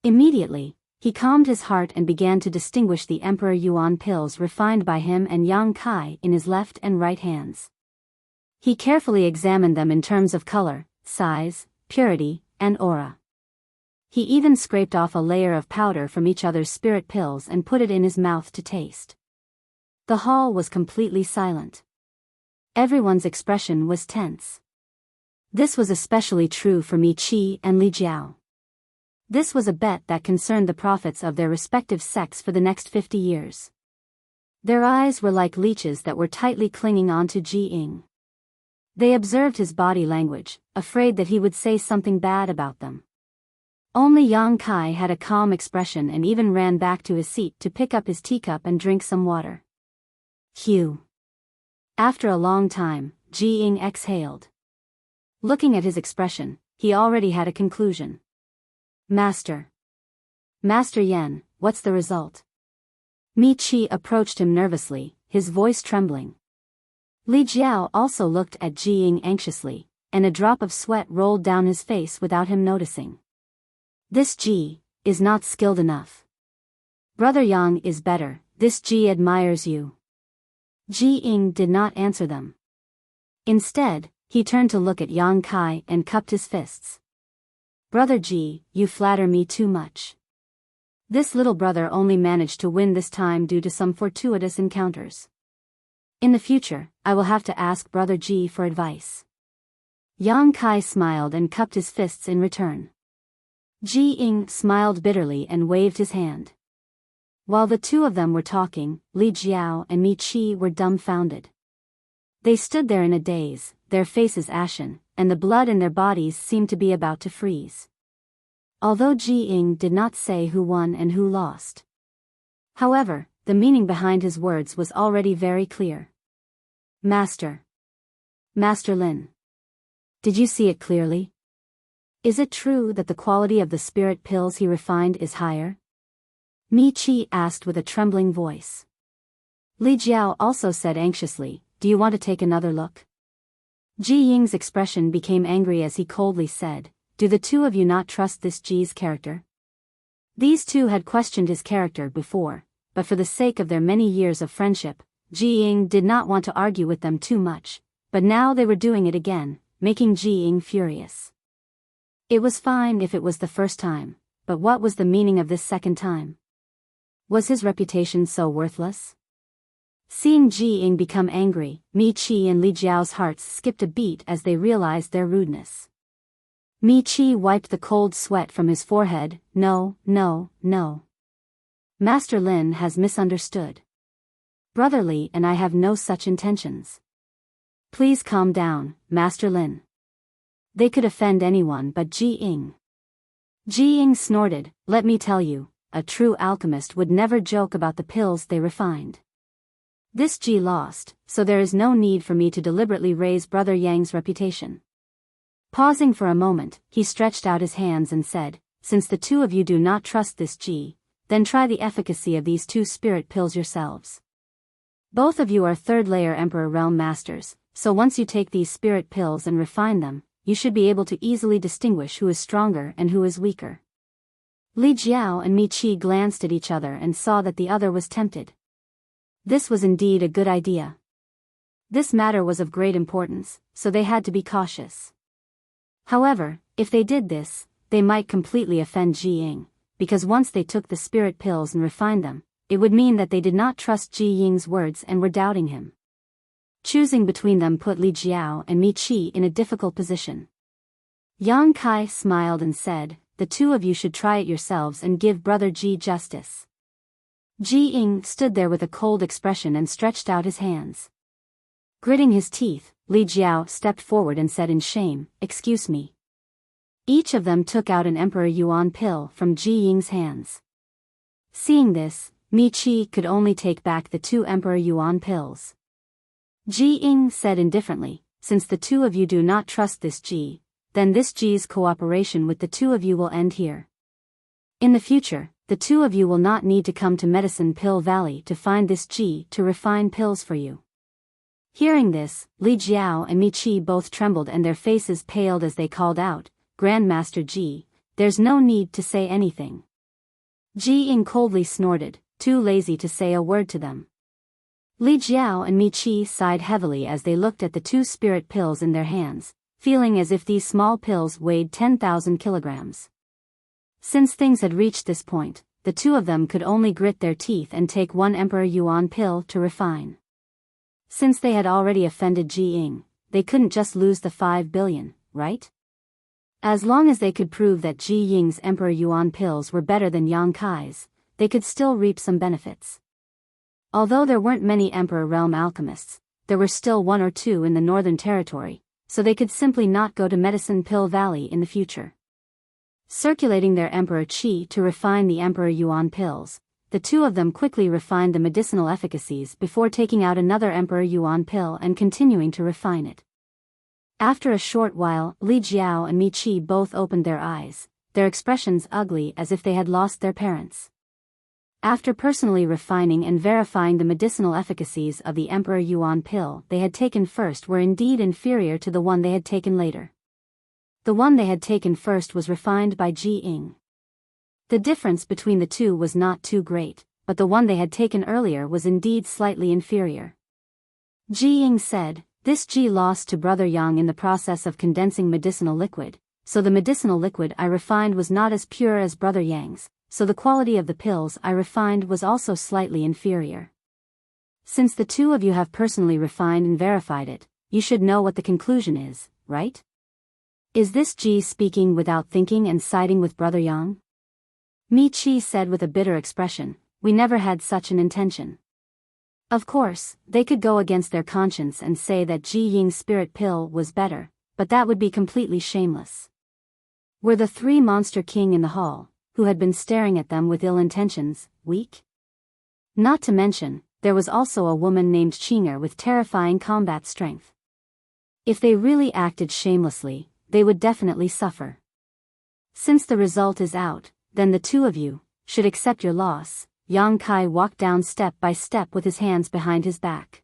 Immediately, he calmed his heart and began to distinguish the Emperor Yuan pills refined by him and Yang Kai in his left and right hands. He carefully examined them in terms of color, size, purity, and aura. He even scraped off a layer of powder from each other's spirit pills and put it in his mouth to taste. The hall was completely silent. Everyone's expression was tense. This was especially true for Mi Qi and Li Jiao. This was a bet that concerned the profits of their respective sects for the next 50 years. Their eyes were like leeches that were tightly clinging onto Ji Ying. They observed his body language, afraid that he would say something bad about them. Only Yang Kai had a calm expression and even ran back to his seat to pick up his teacup and drink some water. Phew. After a long time, Ji Ying exhaled. Looking at his expression, he already had a conclusion. Master Yan, what's the result? Mi Qi approached him nervously, his voice trembling. Li Jiao also looked at Ji Ying anxiously, and a drop of sweat rolled down his face without him noticing. This Ji is not skilled enough. Brother Yang is better, this Ji admires you. Ji Ying did not answer them. Instead, he turned to look at Yang Kai and cupped his fists. Brother Ji, you flatter me too much. This little brother only managed to win this time due to some fortuitous encounters. In the future, I will have to ask Brother Ji for advice. Yang Kai smiled and cupped his fists in return. Ji Ying smiled bitterly and waved his hand. While the two of them were talking, Li Jiao and Mi Qi were dumbfounded. They stood there in a daze, their faces ashen, and the blood in their bodies seemed to be about to freeze. Although Ji Ying did not say who won and who lost. However, the meaning behind his words was already very clear. Master Lin. Did you see it clearly? Is it true that the quality of the spirit pills he refined is higher? Mi Qi asked with a trembling voice. Li Jiao also said anxiously, do you want to take another look? Ji Ying's expression became angry as he coldly said, do the two of you not trust this Ji's character? These two had questioned his character before, but for the sake of their many years of friendship, Ji Ying did not want to argue with them too much, but now they were doing it again, making Ji Ying furious. It was fine if it was the first time, but what was the meaning of this second time? Was his reputation so worthless? Seeing Ji Ying become angry, Mi Qi and Li Jiao's hearts skipped a beat as they realized their rudeness. Mi Qi wiped the cold sweat from his forehead. No. Master Lin has misunderstood. Brother Li and I have no such intentions. Please calm down, Master Lin. They could offend anyone but Ji Ying. Ji Ying snorted, let me tell you, a true alchemist would never joke about the pills they refined. This Ji lost, so there is no need for me to deliberately raise Brother Yang's reputation. Pausing for a moment, he stretched out his hands and said, since the two of you do not trust this Ji, then try the efficacy of these two spirit pills yourselves. Both of you are third-layer Emperor Realm Masters, so once you take these spirit pills and refine them, you should be able to easily distinguish who is stronger and who is weaker. Li Jiao and Mi Qi glanced at each other and saw that the other was tempted. This was indeed a good idea. This matter was of great importance, so they had to be cautious. However, if they did this, they might completely offend Ji Ying, because once they took the spirit pills and refined them, it would mean that they did not trust Ji Ying's words and were doubting him. Choosing between them put Li Jiao and Mi Qi in a difficult position. Yang Kai smiled and said, the two of you should try it yourselves and give Brother Ji justice. Ji Ying stood there with a cold expression and stretched out his hands. Gritting his teeth, Li Jiao stepped forward and said in shame, excuse me. Each of them took out an Emperor Yuan pill from Ji Ying's hands. Seeing this, Mi Qi could only take back the two Emperor Yuan pills. Ji Ying said indifferently, since the two of you do not trust this Ji, then this Ji's cooperation with the two of you will end here. In the future, the two of you will not need to come to Medicine Pill Valley to find this Ji to refine pills for you. Hearing this, Li Jiao and Mi Qi both trembled and their faces paled as they called out, Grandmaster Ji, there's no need to say anything. Ji Ying coldly snorted, too lazy to say a word to them. Li Jiao and Mi Qi sighed heavily as they looked at the two spirit pills in their hands, feeling as if these small pills weighed 10,000 kilograms. Since things had reached this point, the two of them could only grit their teeth and take one Emperor Yuan pill to refine. Since they had already offended Ji Ying, they couldn't just lose the 5 billion, right? As long as they could prove that Ji Ying's Emperor Yuan pills were better than Yang Kai's, they could still reap some benefits. Although there weren't many Emperor Realm alchemists, there were still 1 or 2 in the Northern Territory, so they could simply not go to Medicine Pill Valley in the future. Circulating their Emperor Qi to refine the Emperor Yuan pills, the two of them quickly refined the medicinal efficacies before taking out another Emperor Yuan pill and continuing to refine it. After a short while, Li Jiao and Mi Qi both opened their eyes, their expressions ugly as if they had lost their parents. After personally refining and verifying the medicinal efficacies of the Emperor Yuan pill they had taken first were indeed inferior to the one they had taken later. The one they had taken first was refined by Ji Ying. The difference between the two was not too great, but the one they had taken earlier was indeed slightly inferior. Ji Ying said, "This Ji lost to Brother Yang in the process of condensing medicinal liquid, so the medicinal liquid I refined was not as pure as Brother Yang's, so the quality of the pills I refined was also slightly inferior. Since the two of you have personally refined and verified it, you should know what the conclusion is, right? Is this Ji speaking without thinking and siding with Brother Yang?" Mi Qi said with a bitter expression, "We never had such an intention." Of course, they could go against their conscience and say that Ji Ying's spirit pill was better, but that would be completely shameless. Were the 3 Monster King in the hall, who had been staring at them with ill intentions, weak? Not to mention, there was also a woman named Qinger with terrifying combat strength. If they really acted shamelessly, they would definitely suffer. Since the result is out, then the two of you should accept your loss. Yang Kai walked down step by step with his hands behind his back.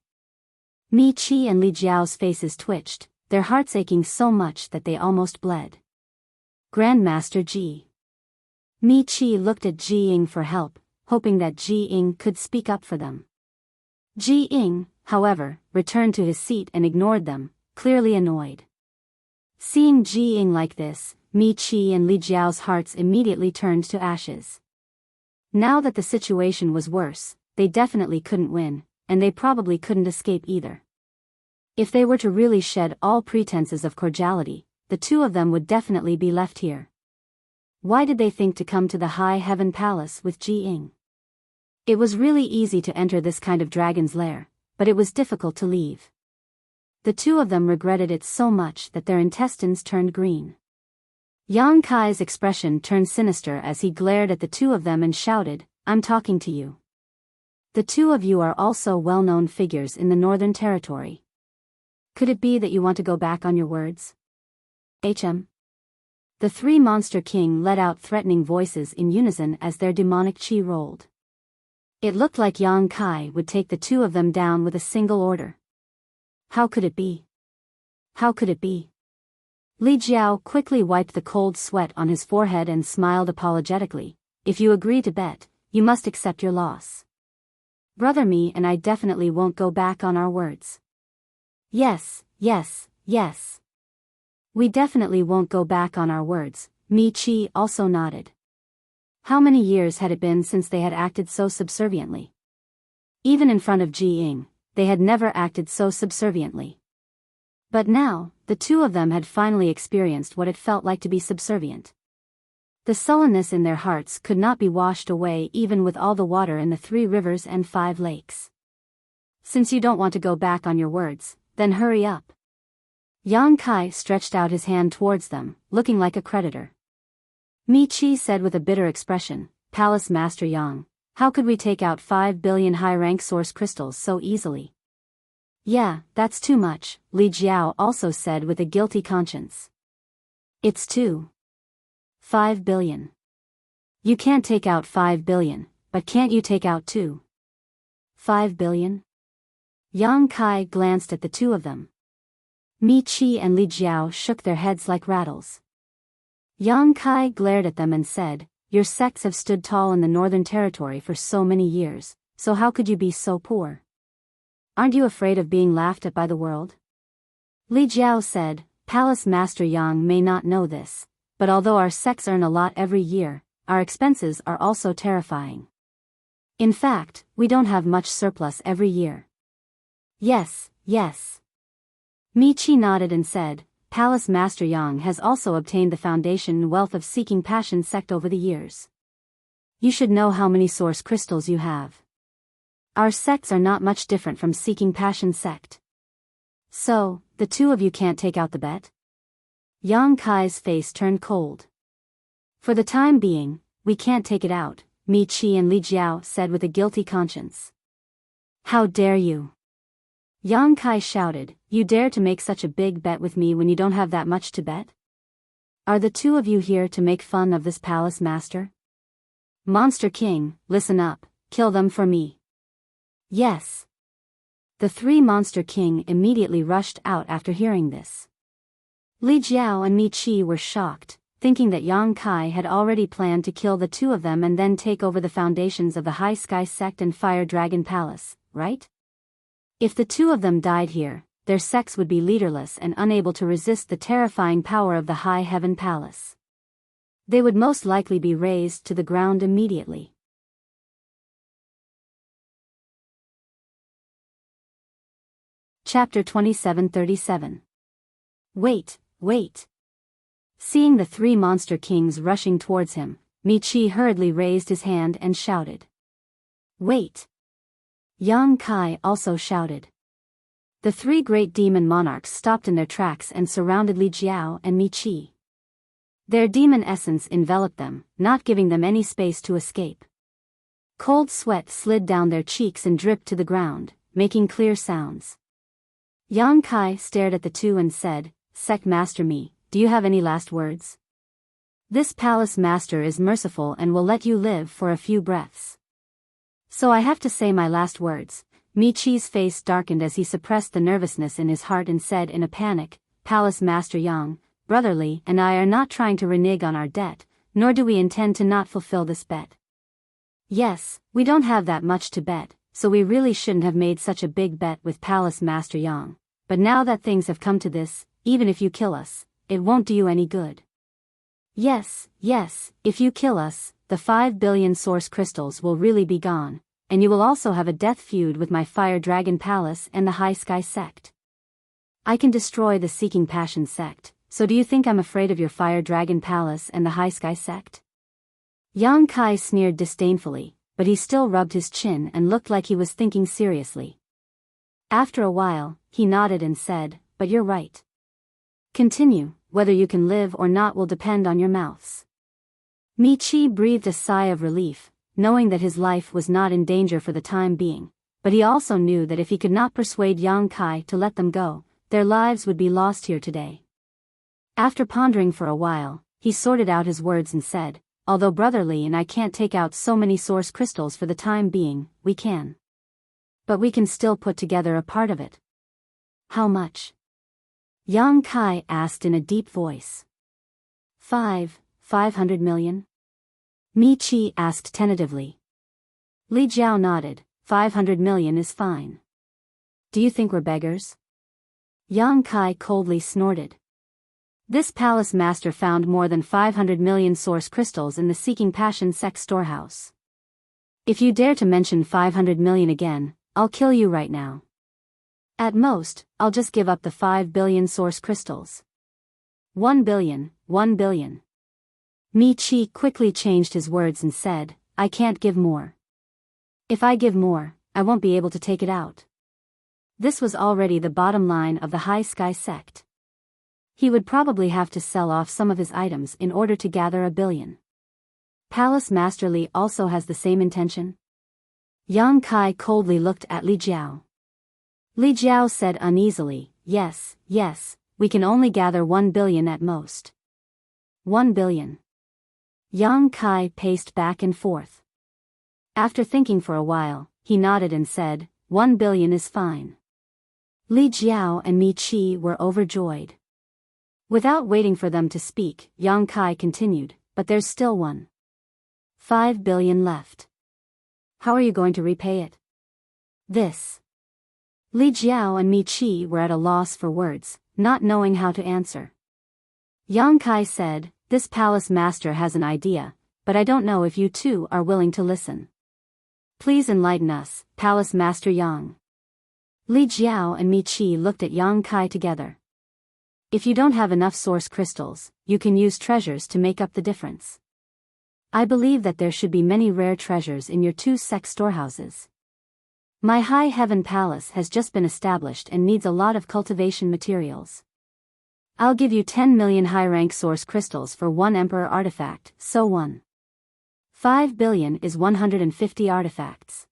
Mi Qi and Li Jiao's faces twitched, their hearts aching so much that they almost bled. Grandmaster Ji. Mi Qi looked at Ji Ying for help, hoping that Ji Ying could speak up for them. Ji Ying, however, returned to his seat and ignored them, clearly annoyed. Seeing Ji Ying like this, Mi Qi and Li Jiao's hearts immediately turned to ashes. Now that the situation was worse, they definitely couldn't win, and they probably couldn't escape either. If they were to really shed all pretenses of cordiality, the two of them would definitely be left here. Why did they think to come to the High Heaven Palace with Ji Ying? It was really easy to enter this kind of dragon's lair, but it was difficult to leave. The two of them regretted it so much that their intestines turned green. Yang Kai's expression turned sinister as he glared at the two of them and shouted, "I'm talking to you. The two of you are also well-known figures in the Northern Territory. Could it be that you want to go back on your words?" The 3 Monster King let out threatening voices in unison as their demonic chi rolled. It looked like Yang Kai would take the two of them down with a single order. How could it be? How could it be? Li Jiao quickly wiped the cold sweat on his forehead and smiled apologetically. "If you agree to bet, you must accept your loss. Brother Me and I definitely won't go back on our words." "Yes, yes, yes. We definitely won't go back on our words," Mi Qi also nodded. How many years had it been since they had acted so subserviently? Even in front of Ji Ying, they had never acted so subserviently. But now, the two of them had finally experienced what it felt like to be subservient. The sullenness in their hearts could not be washed away even with all the water in the 3 rivers and 5 lakes. "Since you don't want to go back on your words, then hurry up." Yang Kai stretched out his hand towards them, looking like a creditor. Mi Qi said with a bitter expression, "Palace Master Yang, how could we take out 5 billion high-rank source crystals so easily?" "Yeah, that's too much," Li Jiao also said with a guilty conscience. "It's 5 billion. You can't take out 5 billion, but can't you take out 5 billion? Yang Kai glanced at the two of them. Mi Qi and Li Jiao shook their heads like rattles. Yang Kai glared at them and said, "Your sects have stood tall in the Northern Territory for so many years, so how could you be so poor? Aren't you afraid of being laughed at by the world?" Li Jiao said, "Palace Master Yang may not know this, but although our sects earn a lot every year, our expenses are also terrifying. In fact, we don't have much surplus every year." "Yes, yes." Mi Qi nodded and said, "Palace Master Yang has also obtained the foundation wealth of Seeking Passion sect over the years. You should know how many source crystals you have. Our sects are not much different from Seeking Passion sect. So, the two of you can't take out the bet? Yang Kai's face turned cold. For the time being, we can't take it out, Mi Qi and Li Jiao said with a guilty conscience. How dare you? Yang Kai shouted, you dare to make such a big bet with me when you don't have that much to bet? Are the two of you here to make fun of this palace master? Monster King, listen up, kill them for me. Yes. The three Monster King immediately rushed out after hearing this. Li Jiao and Mi Qi were shocked, thinking that Yang Kai had already planned to kill the two of them and then take over the foundations of the High Sky Sect and Fire Dragon Palace, right? If the two of them died here, their sects would be leaderless and unable to resist the terrifying power of the High Heaven Palace. They would most likely be razed to the ground immediately. Chapter 2737. Wait. Seeing the three Monster Kings rushing towards him, Mi Qi hurriedly raised his hand and shouted. Wait! Yang Kai also shouted. The three great demon monarchs stopped in their tracks and surrounded Li Jiao and Mi Qi. Their demon essence enveloped them, not giving them any space to escape. Cold sweat slid down their cheeks and dripped to the ground, making clear sounds. Yang Kai stared at the two and said, Sect Master Mi, do you have any last words? This palace master is merciful and will let you live for a few breaths. So I have to say my last words. Mi Qi's face darkened as he suppressed the nervousness in his heart and said in a panic, Palace Master Yang, Brotherly and I are not trying to renege on our debt, nor do we intend to not fulfill this bet. Yes, we don't have that much to bet, so we really shouldn't have made such a big bet with Palace Master Yang, but now that things have come to this, even if you kill us, it won't do you any good. Yes, if you kill us, the 5 billion source crystals will really be gone, and you will also have a death feud with my Fire Dragon Palace and the High Sky Sect. I can destroy the Seeking Passion sect, so do you think I'm afraid of your Fire Dragon Palace and the High Sky Sect? Yang Kai sneered disdainfully, but he still rubbed his chin and looked like he was thinking seriously. After a while, he nodded and said, but you're right. Continue, whether you can live or not will depend on your mouths. Mi Qi breathed a sigh of relief, knowing that his life was not in danger for the time being, but he also knew that if he could not persuade Yang Kai to let them go, their lives would be lost here today. After pondering for a while, he sorted out his words and said, although Brotherly and I can't take out so many source crystals for the time being, we can. But we can still put together a part of it. How much? Yang Kai asked in a deep voice. 500 million? Mi Qi asked tentatively. Li Jiao nodded, 500 million is fine. Do you think we're beggars? Yang Kai coldly snorted. This palace master found more than 500 million source crystals in the Seeking Passion sect storehouse. If you dare to mention 500 million again, I'll kill you right now. At most, I'll just give up the 5 billion source crystals. 1 billion. Mi Qi quickly changed his words and said, I can't give more. If I give more, I won't be able to take it out. This was already the bottom line of the High Sky sect. He would probably have to sell off some of his items in order to gather 1 billion. Palace Master Li also has the same intention? Yang Kai coldly looked at Li Jiao. Li Jiao said uneasily, yes, we can only gather 1 billion at most. 1 billion. Yang Kai paced back and forth. After thinking for a while, he nodded and said, 1 billion is fine. Li Jiao and Mi Qi were overjoyed. Without waiting for them to speak, Yang Kai continued, but there's still 1.5 billion left. How are you going to repay it? This. Li Jiao and Mi Qi were at a loss for words, not knowing how to answer. Yang Kai said, this palace master has an idea, but I don't know if you two are willing to listen. Please enlighten us, Palace Master Yang. Li Jiao and Mi Qi looked at Yang Kai together. If you don't have enough source crystals, you can use treasures to make up the difference. I believe that there should be many rare treasures in your two sect storehouses. My high heaven palace has just been established and needs a lot of cultivation materials. I'll give you 10 million high-rank source crystals for one emperor artifact, so 1.5 billion is 150 artifacts.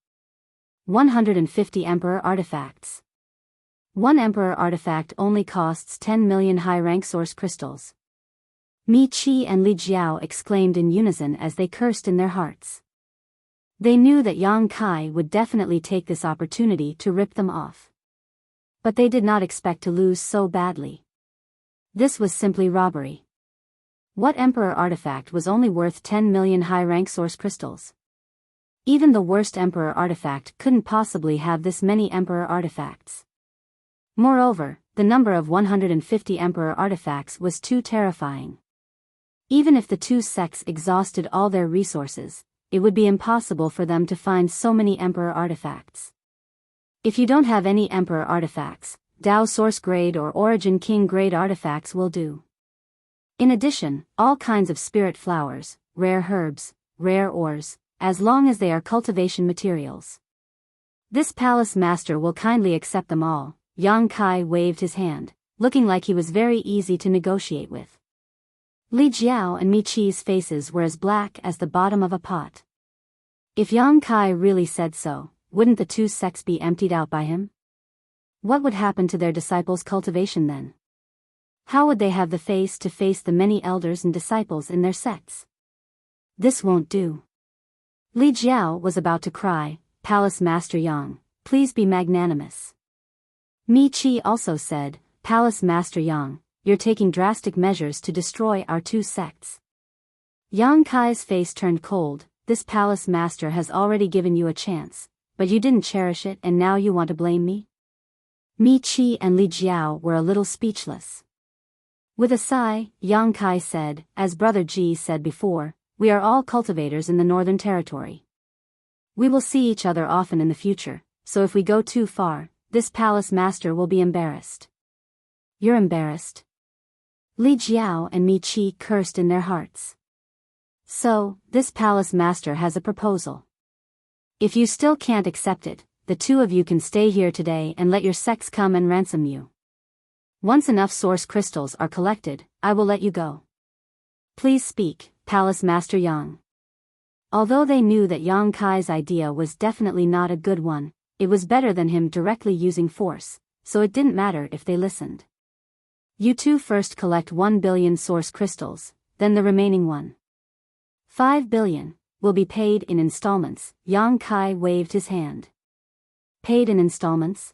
150 emperor artifacts. One emperor artifact only costs 10 million high-rank source crystals. Mi Qi and Li Jiao exclaimed in unison as they cursed in their hearts. They knew that Yang Kai would definitely take this opportunity to rip them off. But they did not expect to lose so badly. This was simply robbery. What emperor artifact was only worth 10 million high-rank source crystals? Even the worst emperor artifact couldn't possibly have this many emperor artifacts. Moreover, the number of 150 emperor artifacts was too terrifying. Even if the two sects exhausted all their resources, it would be impossible for them to find so many emperor artifacts. If you don't have any emperor artifacts, Dao Source Grade or Origin King Grade artifacts will do. In addition, all kinds of spirit flowers, rare herbs, rare ores, as long as they are cultivation materials. This palace master will kindly accept them all. Yang Kai waved his hand, looking like he was very easy to negotiate with. Li Jiao and Mi Qi's faces were as black as the bottom of a pot. If Yang Kai really said so, wouldn't the two sects be emptied out by him? What would happen to their disciples' cultivation then? How would they have the face to face the many elders and disciples in their sects? This won't do. Li Jiao was about to cry, Palace Master Yang, please be magnanimous. Mi Qi also said, Palace Master Yang, you're taking drastic measures to destroy our two sects. Yang Kai's face turned cold. This palace master has already given you a chance, but you didn't cherish it and now you want to blame me? Mi Qi and Li Jiao were a little speechless. With a sigh, Yang Kai said, as Brother Ji said before, we are all cultivators in the Northern Territory. We will see each other often in the future, so if we go too far, this palace master will be embarrassed. You're embarrassed? Li Jiao and Mi Qi cursed in their hearts. So, this palace master has a proposal. If you still can't accept it, the two of you can stay here today and let your sects come and ransom you. Once enough source crystals are collected, I will let you go. Please speak, Palace Master Yang. Although they knew that Yang Kai's idea was definitely not a good one, it was better than him directly using force, so it didn't matter if they listened. You two first collect 1 billion source crystals, then the remaining 1.5 billion will be paid in installments. Yang Kai waved his hand. Paid in installments?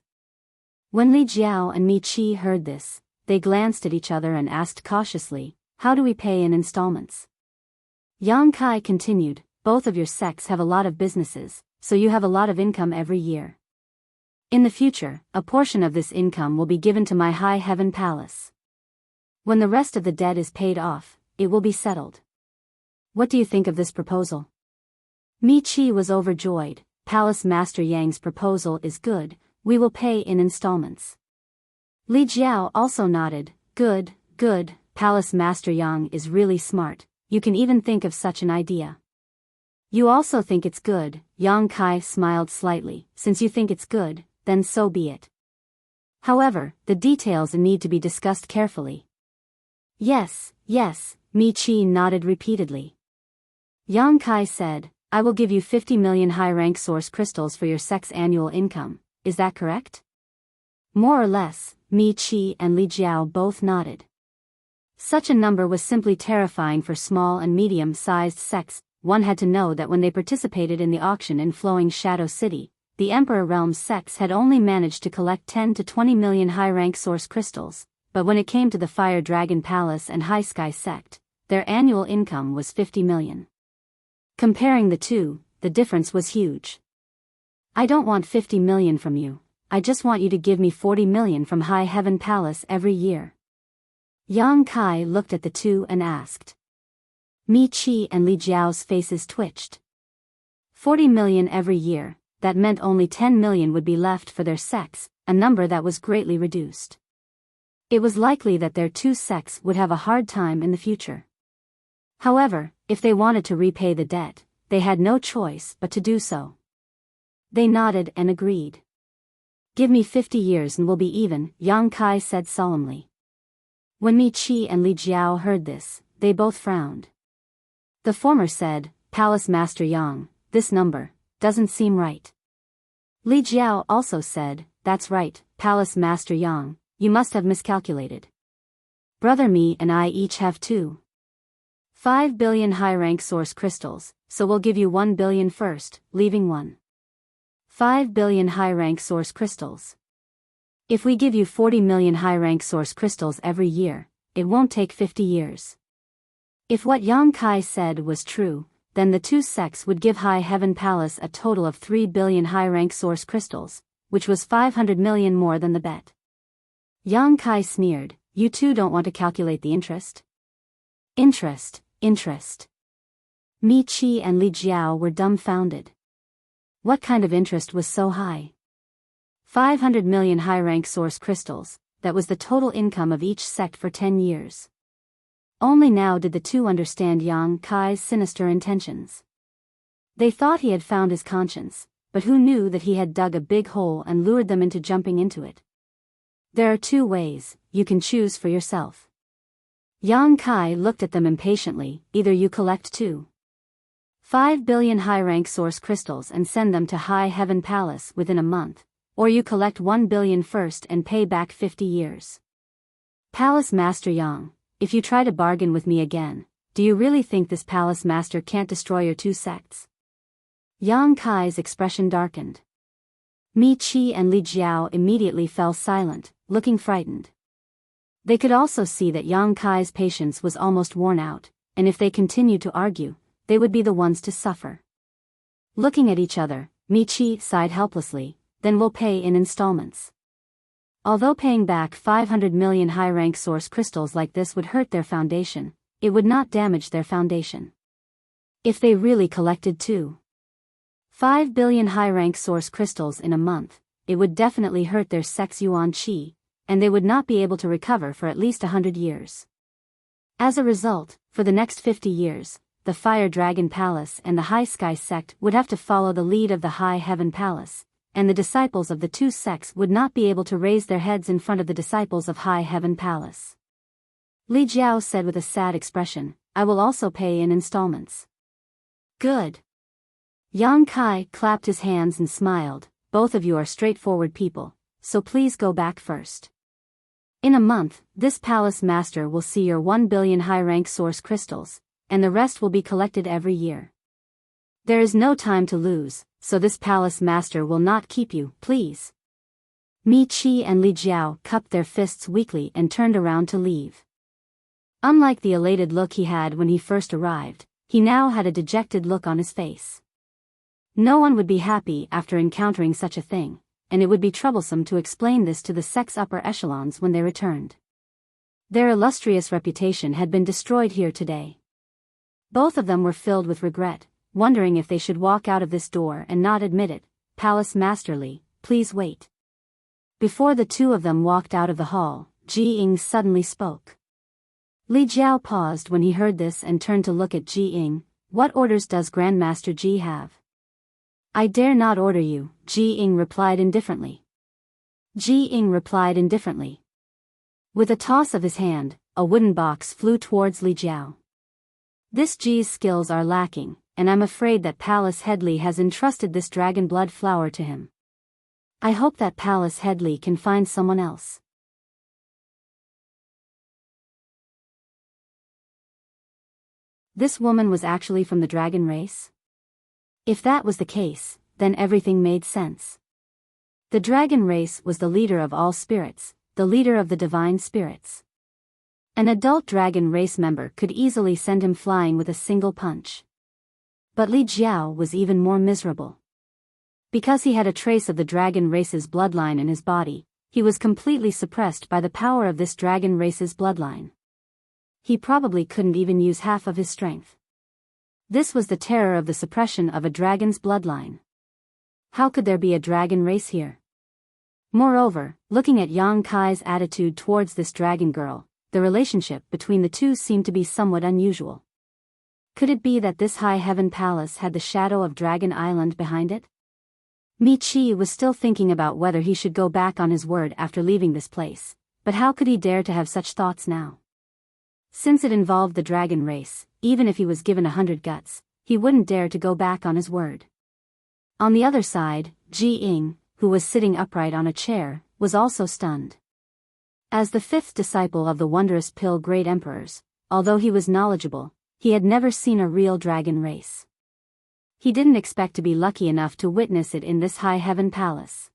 When Li Jiao and Mi Qi heard this, they glanced at each other and asked cautiously, how do we pay in installments? Yang Kai continued, both of your sects have a lot of businesses, so you have a lot of income every year. In the future, a portion of this income will be given to my high heaven palace. When the rest of the debt is paid off, it will be settled. What do you think of this proposal? Mi Qi was overjoyed. Palace Master Yang's proposal is good, we will pay in installments. Li Jiao also nodded, good, good, Palace Master Yang is really smart, you can even think of such an idea. You also think it's good, Yang Kai smiled slightly, since you think it's good, then so be it. However, the details need to be discussed carefully. Yes, yes, Mi Qi nodded repeatedly. Yang Kai said, I will give you 50 million high-rank source crystals for your sect's annual income, is that correct? More or less, Mi Qi and Li Jiao both nodded. Such a number was simply terrifying for small and medium-sized sects. One had to know that when they participated in the auction in Flowing Shadow City, the Emperor Realm's sects had only managed to collect 10 to 20 million high-rank source crystals, but when it came to the Fire Dragon Palace and High Sky sect, their annual income was 50 million. Comparing the two, the difference was huge. I don't want 50 million from you, I just want you to give me 40 million from High Heaven Palace every year. Yang Kai looked at the two and asked. Mi Qi and Li Jiao's faces twitched. 40 million every year, that meant only 10 million would be left for their sects, a number that was greatly reduced. It was likely that their two sects would have a hard time in the future. However, if they wanted to repay the debt, they had no choice but to do so. They nodded and agreed. Give me 50 years and we'll be even, Yang Kai said solemnly. When Mi Qi and Li Jiao heard this, they both frowned. The former said, Palace Master Yang, this number doesn't seem right. Li Jiao also said, that's right, Palace Master Yang, you must have miscalculated. Brother Mi and I each have 5 billion high-rank source crystals, so we'll give you 1 billion first, leaving 5 billion high-rank source crystals. If we give you 40 million high-rank source crystals every year, it won't take 50 years. If what Yang Kai said was true, then the two sects would give High Heaven Palace a total of 3 billion high-rank source crystals, which was 500 million more than the bet. Yang Kai sneered, you two don't want to calculate the interest? Interest. Mi Qi and Li Jiao were dumbfounded. What kind of interest was so high? 500 million high-rank source crystals, that was the total income of each sect for 10 years. Only now did the two understand Yang Kai's sinister intentions. They thought he had found his conscience, but who knew that he had dug a big hole and lured them into jumping into it? There are two ways, you can choose for yourself. Yang Kai looked at them impatiently, either you collect 5 billion high-rank source crystals and send them to High Heaven Palace within a month, or you collect 1 billion first and pay back 50 years. Palace Master Yang, if you try to bargain with me again, do you really think this Palace Master can't destroy your two sects? Yang Kai's expression darkened. Mi Qi and Li Jiao immediately fell silent, looking frightened. They could also see that Yang Kai's patience was almost worn out, and if they continued to argue, they would be the ones to suffer. Looking at each other, Mi Qi sighed helplessly, then we'll pay in installments. Although paying back 500 million high-rank source crystals like this would hurt their foundation, it would not damage their foundation. If they really collected 5 billion high-rank source crystals in a month, it would definitely hurt their sect's yuan qi, and they would not be able to recover for at least 100 years. As a result, for the next 50 years, the Fire Dragon Palace and the High Sky sect would have to follow the lead of the High Heaven Palace, and the disciples of the two sects would not be able to raise their heads in front of the disciples of High Heaven Palace. Li Jiao said with a sad expression, I will also pay in installments. Good. Yang Kai clapped his hands and smiled, both of you are straightforward people, so please go back first. In a month, this palace master will see your 1 billion high-rank source crystals, and the rest will be collected every year. There is no time to lose, so this palace master will not keep you, please. Mi Qi and Li Jiao cupped their fists weakly and turned around to leave. Unlike the elated look he had when he first arrived, he now had a dejected look on his face. No one would be happy after encountering such a thing, and it would be troublesome to explain this to the sect's upper echelons when they returned. Their illustrious reputation had been destroyed here today. Both of them were filled with regret, wondering if they should walk out of this door and not admit it. Palace Master Li, please wait. Before the two of them walked out of the hall, Ji Ying suddenly spoke. Li Jiao paused when he heard this and turned to look at Ji Ying. What orders does Grandmaster Ji have? I dare not order you, Ji Ying replied indifferently. With a toss of his hand, a wooden box flew towards Li Jiao. This Ji's skills are lacking, and I'm afraid that Palace Headley has entrusted this dragon blood flower to him. I hope that Palace Headley can find someone else. This woman was actually from the dragon race? If that was the case, then everything made sense. The dragon race was the leader of all spirits, the leader of the divine spirits. An adult dragon race member could easily send him flying with a single punch. But Li Jiao was even more miserable. Because he had a trace of the dragon race's bloodline in his body, he was completely suppressed by the power of this dragon race's bloodline. He probably couldn't even use half of his strength. This was the terror of the suppression of a dragon's bloodline. How could there be a dragon race here? Moreover, looking at Yang Kai's attitude towards this dragon girl, the relationship between the two seemed to be somewhat unusual. Could it be that this High Heaven Palace had the shadow of Dragon Island behind it? Michi was still thinking about whether he should go back on his word after leaving this place, but how could he dare to have such thoughts now? Since it involved the dragon race, even if he was given 100 guts, he wouldn't dare to go back on his word. On the other side, Ji Ying, who was sitting upright on a chair, was also stunned. As the fifth disciple of the wondrous Pill Great Emperors, although he was knowledgeable, he had never seen a real dragon race. He didn't expect to be lucky enough to witness it in this high heaven palace.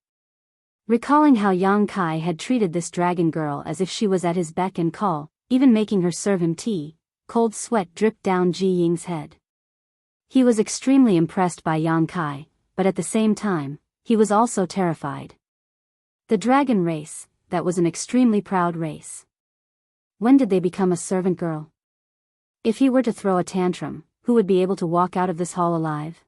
Recalling how Yang Kai had treated this dragon girl as if she was at his beck and call, even making her serve him tea, cold sweat dripped down Ji Ying's head. He was extremely impressed by Yang Kai, but at the same time, he was also terrified. The dragon race, that was an extremely proud race. When did they become a servant girl? If he were to throw a tantrum, who would be able to walk out of this hall alive?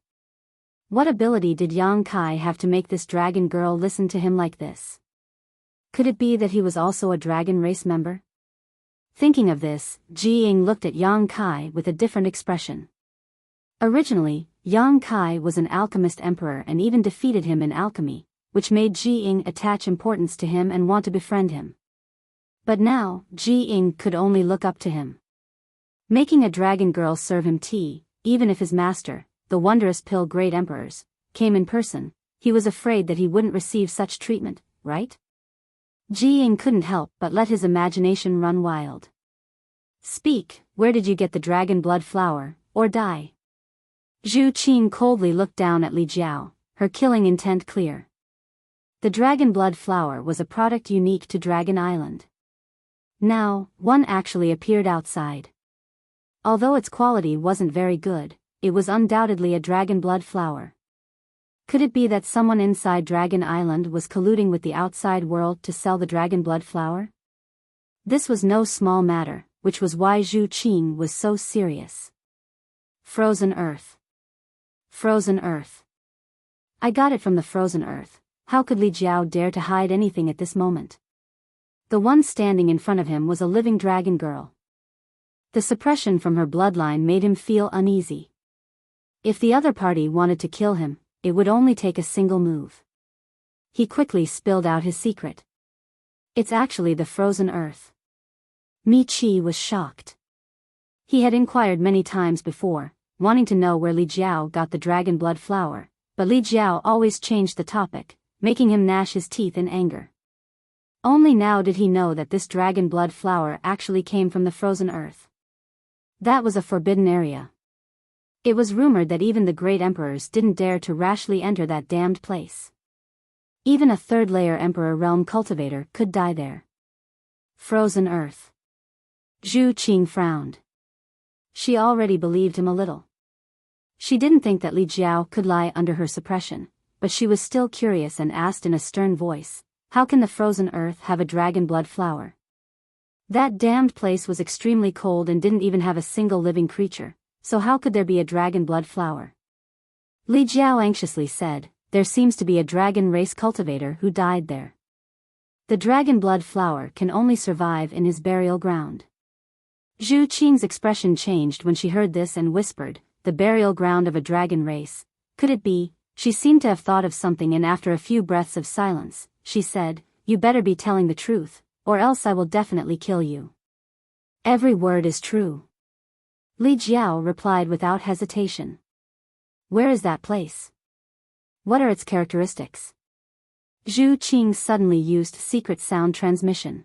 What ability did Yang Kai have to make this dragon girl listen to him like this? Could it be that he was also a dragon race member? Thinking of this, Ji Ying looked at Yang Kai with a different expression. Originally, Yang Kai was an alchemist emperor and even defeated him in alchemy, which made Ji Ying attach importance to him and want to befriend him. But now, Ji Ying could only look up to him. Making a dragon girl serve him tea, even if his master, the wondrous Pill Great Emperors, came in person, he was afraid that he wouldn't receive such treatment, right? Ji Ying couldn't help but let his imagination run wild. Speak, where did you get the dragon blood flower, or die? Zhu Qing coldly looked down at Li Jiao, her killing intent clear. The dragon blood flower was a product unique to Dragon Island. Now, one actually appeared outside. Although its quality wasn't very good, it was undoubtedly a dragon blood flower. Could it be that someone inside Dragon Island was colluding with the outside world to sell the dragon blood flower? This was no small matter, which was why Zhu Qing was so serious. Frozen Earth. Frozen Earth. I got it from the frozen earth. How could Li Jiao dare to hide anything at this moment? The one standing in front of him was a living dragon girl. The suppression from her bloodline made him feel uneasy. If the other party wanted to kill him, it would only take a single move. He quickly spilled out his secret. It's actually the frozen earth. Mi Chi was shocked. He had inquired many times before, wanting to know where Li Jiao got the dragon blood flower, but Li Jiao always changed the topic, making him gnash his teeth in anger. Only now did he know that this dragon blood flower actually came from the frozen earth. That was a forbidden area. It was rumored that even the great emperors didn't dare to rashly enter that damned place. Even a third-layer emperor realm cultivator could die there. Frozen earth. Zhu Qing frowned. She already believed him a little. She didn't think that Li Jiao could lie under her suppression, but she was still curious and asked in a stern voice, how can the frozen earth have a dragon blood flower? That damned place was extremely cold and didn't even have a single living creature, so how could there be a dragon blood flower? Li Jiao anxiously said, there seems to be a dragon race cultivator who died there. The dragon blood flower can only survive in his burial ground. Zhu Qing's expression changed when she heard this and whispered, the burial ground of a dragon race. Could it be? She seemed to have thought of something, and after a few breaths of silence, she said, you better be telling the truth, or else I will definitely kill you. Every word is true. Li Jiao replied without hesitation. Where is that place? What are its characteristics? Zhu Qing suddenly used secret sound transmission.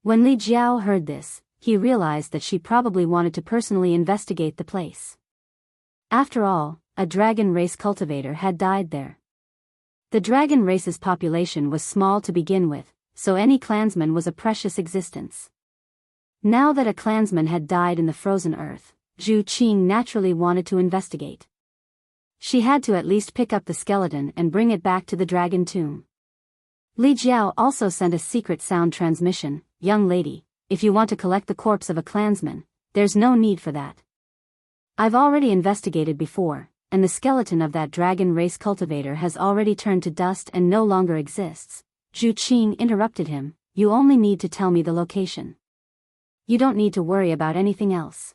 When Li Jiao heard this, he realized that she probably wanted to personally investigate the place. After all, a dragon race cultivator had died there. The dragon race's population was small to begin with, so any clansman was a precious existence. Now that a clansman had died in the frozen earth, Zhu Qing naturally wanted to investigate. She had to at least pick up the skeleton and bring it back to the dragon tomb. Li Jiao also sent a secret sound transmission, young lady, if you want to collect the corpse of a clansman, there's no need for that. I've already investigated before, and the skeleton of that dragon race cultivator has already turned to dust and no longer exists. Zhu Qing interrupted him, you only need to tell me the location. You don't need to worry about anything else.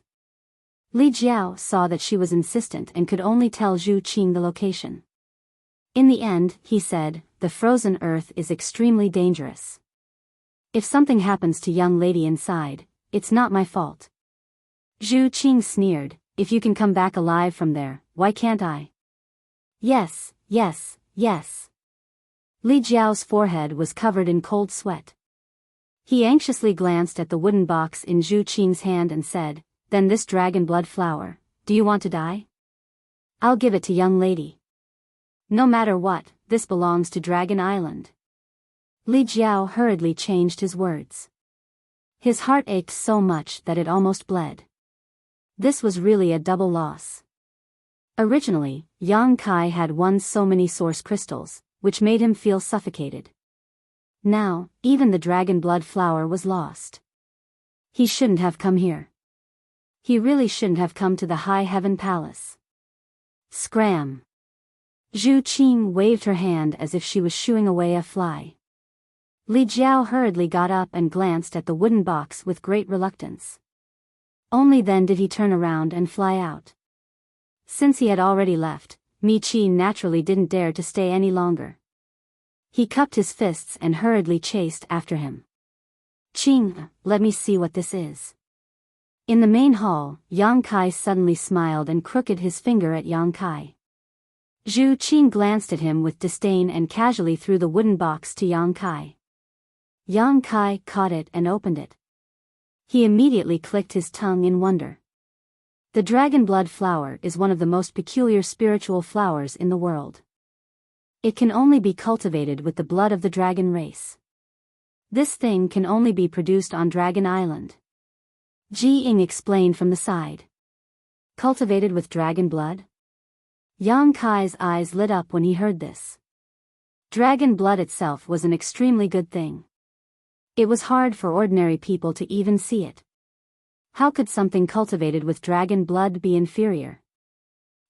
Li Jiao saw that she was insistent and could only tell Zhu Qing the location. In the end, he said, the frozen earth is extremely dangerous. If something happens to young lady inside, it's not my fault. Zhu Qing sneered, if you can come back alive from there, why can't I? Yes, yes, yes. Li Jiao's forehead was covered in cold sweat. He anxiously glanced at the wooden box in Zhu Qing's hand and said, then this dragon blood flower, do you want to die? I'll give it to young lady. No matter what, this belongs to Dragon Island. Li Jiao hurriedly changed his words. His heart ached so much that it almost bled. This was really a double loss. Originally, Yang Kai had won so many source crystals, which made him feel suffocated. Now, even the dragon blood flower was lost. He shouldn't have come here. He really shouldn't have come to the High Heaven Palace. Scram! Zhu Qing waved her hand as if she was shooing away a fly. Li Jiao hurriedly got up and glanced at the wooden box with great reluctance. Only then did he turn around and fly out. Since he had already left, Mi Qi naturally didn't dare to stay any longer. He cupped his fists and hurriedly chased after him. Qing, let me see what this is. In the main hall, Yang Kai suddenly smiled and crooked his finger at Yang Kai. Zhu Qing glanced at him with disdain and casually threw the wooden box to Yang Kai. Yang Kai caught it and opened it. He immediately clicked his tongue in wonder. The dragon blood flower is one of the most peculiar spiritual flowers in the world. It can only be cultivated with the blood of the dragon race. This thing can only be produced on Dragon Island. Ji Ying explained from the side. Cultivated with dragon blood? Yang Kai's eyes lit up when he heard this. Dragon blood itself was an extremely good thing. It was hard for ordinary people to even see it. How could something cultivated with dragon blood be inferior?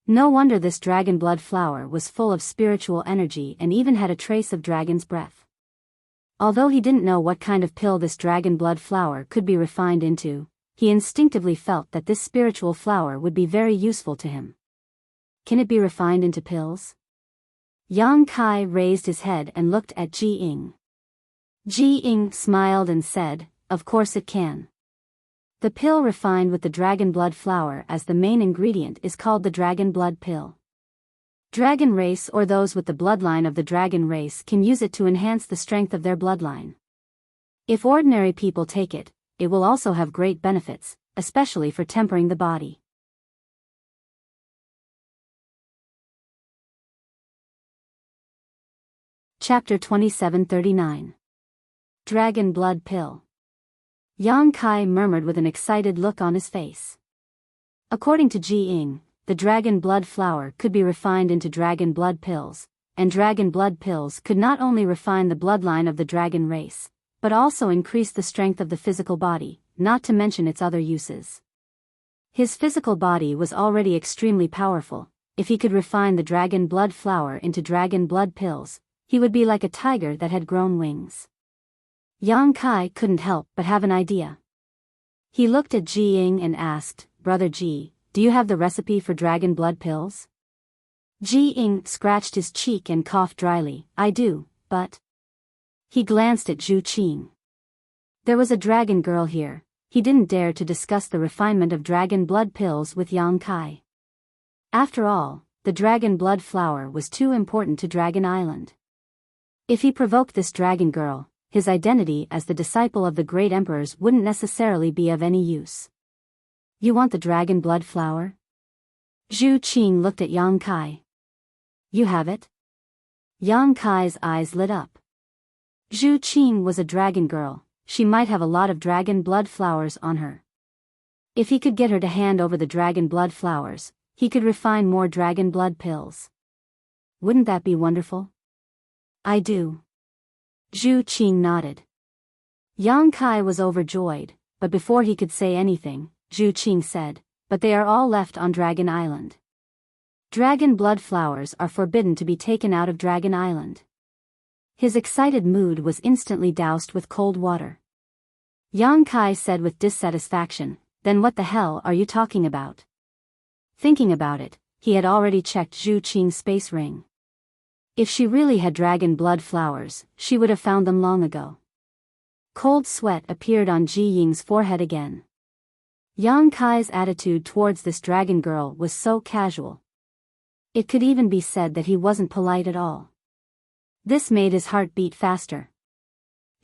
No wonder this dragon blood flower was full of spiritual energy and even had a trace of dragon's breath. Although he didn't know what kind of pill this dragon blood flower could be refined into, he instinctively felt that this spiritual flower would be very useful to him. Can it be refined into pills? Yang Kai raised his head and looked at Ji Ying. Ji Ying smiled and said, of course it can. The pill refined with the dragon blood flower as the main ingredient is called the dragon blood pill. Dragon race or those with the bloodline of the dragon race can use it to enhance the strength of their bloodline. If ordinary people take it, it will also have great benefits, especially for tempering the body. Chapter 2739. Dragon Blood Pill. Yang Kai murmured with an excited look on his face. According to Ji Ying, the dragon blood flower could be refined into dragon blood pills, and dragon blood pills could not only refine the bloodline of the dragon race, but also increase the strength of the physical body, not to mention its other uses. His physical body was already extremely powerful. If he could refine the dragon blood flower into dragon blood pills, he would be like a tiger that had grown wings. Yang Kai couldn't help but have an idea. He looked at Ji Ying and asked, Brother Ji, do you have the recipe for dragon blood pills? Ji Ying scratched his cheek and coughed dryly, I do, but... He glanced at Zhu Qing. There was a dragon girl here. He didn't dare to discuss the refinement of dragon blood pills with Yang Kai. After all, the dragon blood flower was too important to Dragon Island. If he provoked this dragon girl, his identity as the disciple of the great emperors wouldn't necessarily be of any use. You want the dragon blood flower? Zhu Qing looked at Yang Kai. You have it? Yang Kai's eyes lit up. Zhu Qing was a dragon girl. She might have a lot of dragon blood flowers on her. If he could get her to hand over the dragon blood flowers, he could refine more dragon blood pills. Wouldn't that be wonderful? I do. Zhu Qing nodded. Yang Kai was overjoyed, but before he could say anything, Zhu Qing said, but they are all left on Dragon Island. Dragon blood flowers are forbidden to be taken out of Dragon Island. His excited mood was instantly doused with cold water. Yang Kai said with dissatisfaction, then what the hell are you talking about? Thinking about it, he had already checked Zhu Qing's space ring. If she really had dragon blood flowers, she would have found them long ago. Cold sweat appeared on Ji Ying's forehead again. Yang Kai's attitude towards this dragon girl was so casual. It could even be said that he wasn't polite at all. This made his heart beat faster.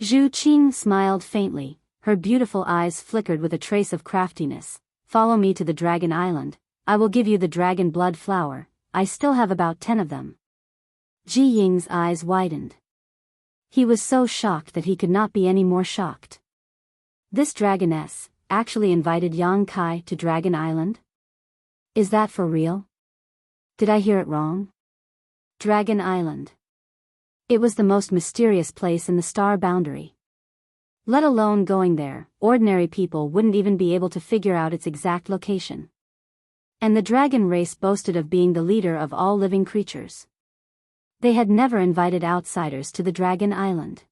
Zhu Qing smiled faintly, her beautiful eyes flickered with a trace of craftiness. Follow me to the Dragon Island, I will give you the dragon blood flower, I still have about 10 of them. Ji Ying's eyes widened. He was so shocked that he could not be any more shocked. This dragoness actually invited Yang Kai to Dragon Island? Is that for real? Did I hear it wrong? Dragon Island. It was the most mysterious place in the star boundary. Let alone going there, ordinary people wouldn't even be able to figure out its exact location. And the dragon race boasted of being the leader of all living creatures. They had never invited outsiders to the Dragon Island.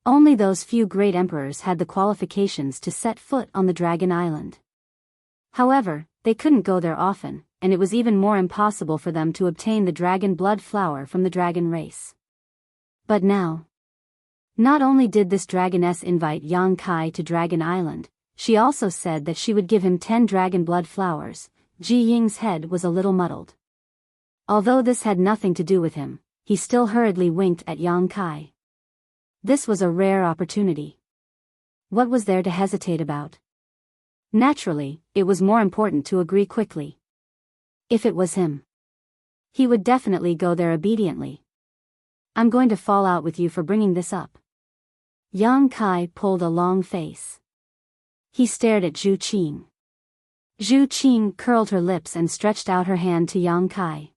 Only those few great emperors had the qualifications to set foot on the Dragon Island. However, they couldn't go there often, and it was even more impossible for them to obtain the dragon blood flower from the dragon race. But now, not only did this dragoness invite Yang Kai to Dragon Island, she also said that she would give him 10 dragon blood flowers. Ji Ying's head was a little muddled. Although this had nothing to do with him, he still hurriedly winked at Yang Kai. This was a rare opportunity. What was there to hesitate about? Naturally, it was more important to agree quickly. If it was him, he would definitely go there obediently. I'm going to fall out with you for bringing this up. Yang Kai pulled a long face. He stared at Zhu Qing. Zhu Qing curled her lips and stretched out her hand to Yang Kai.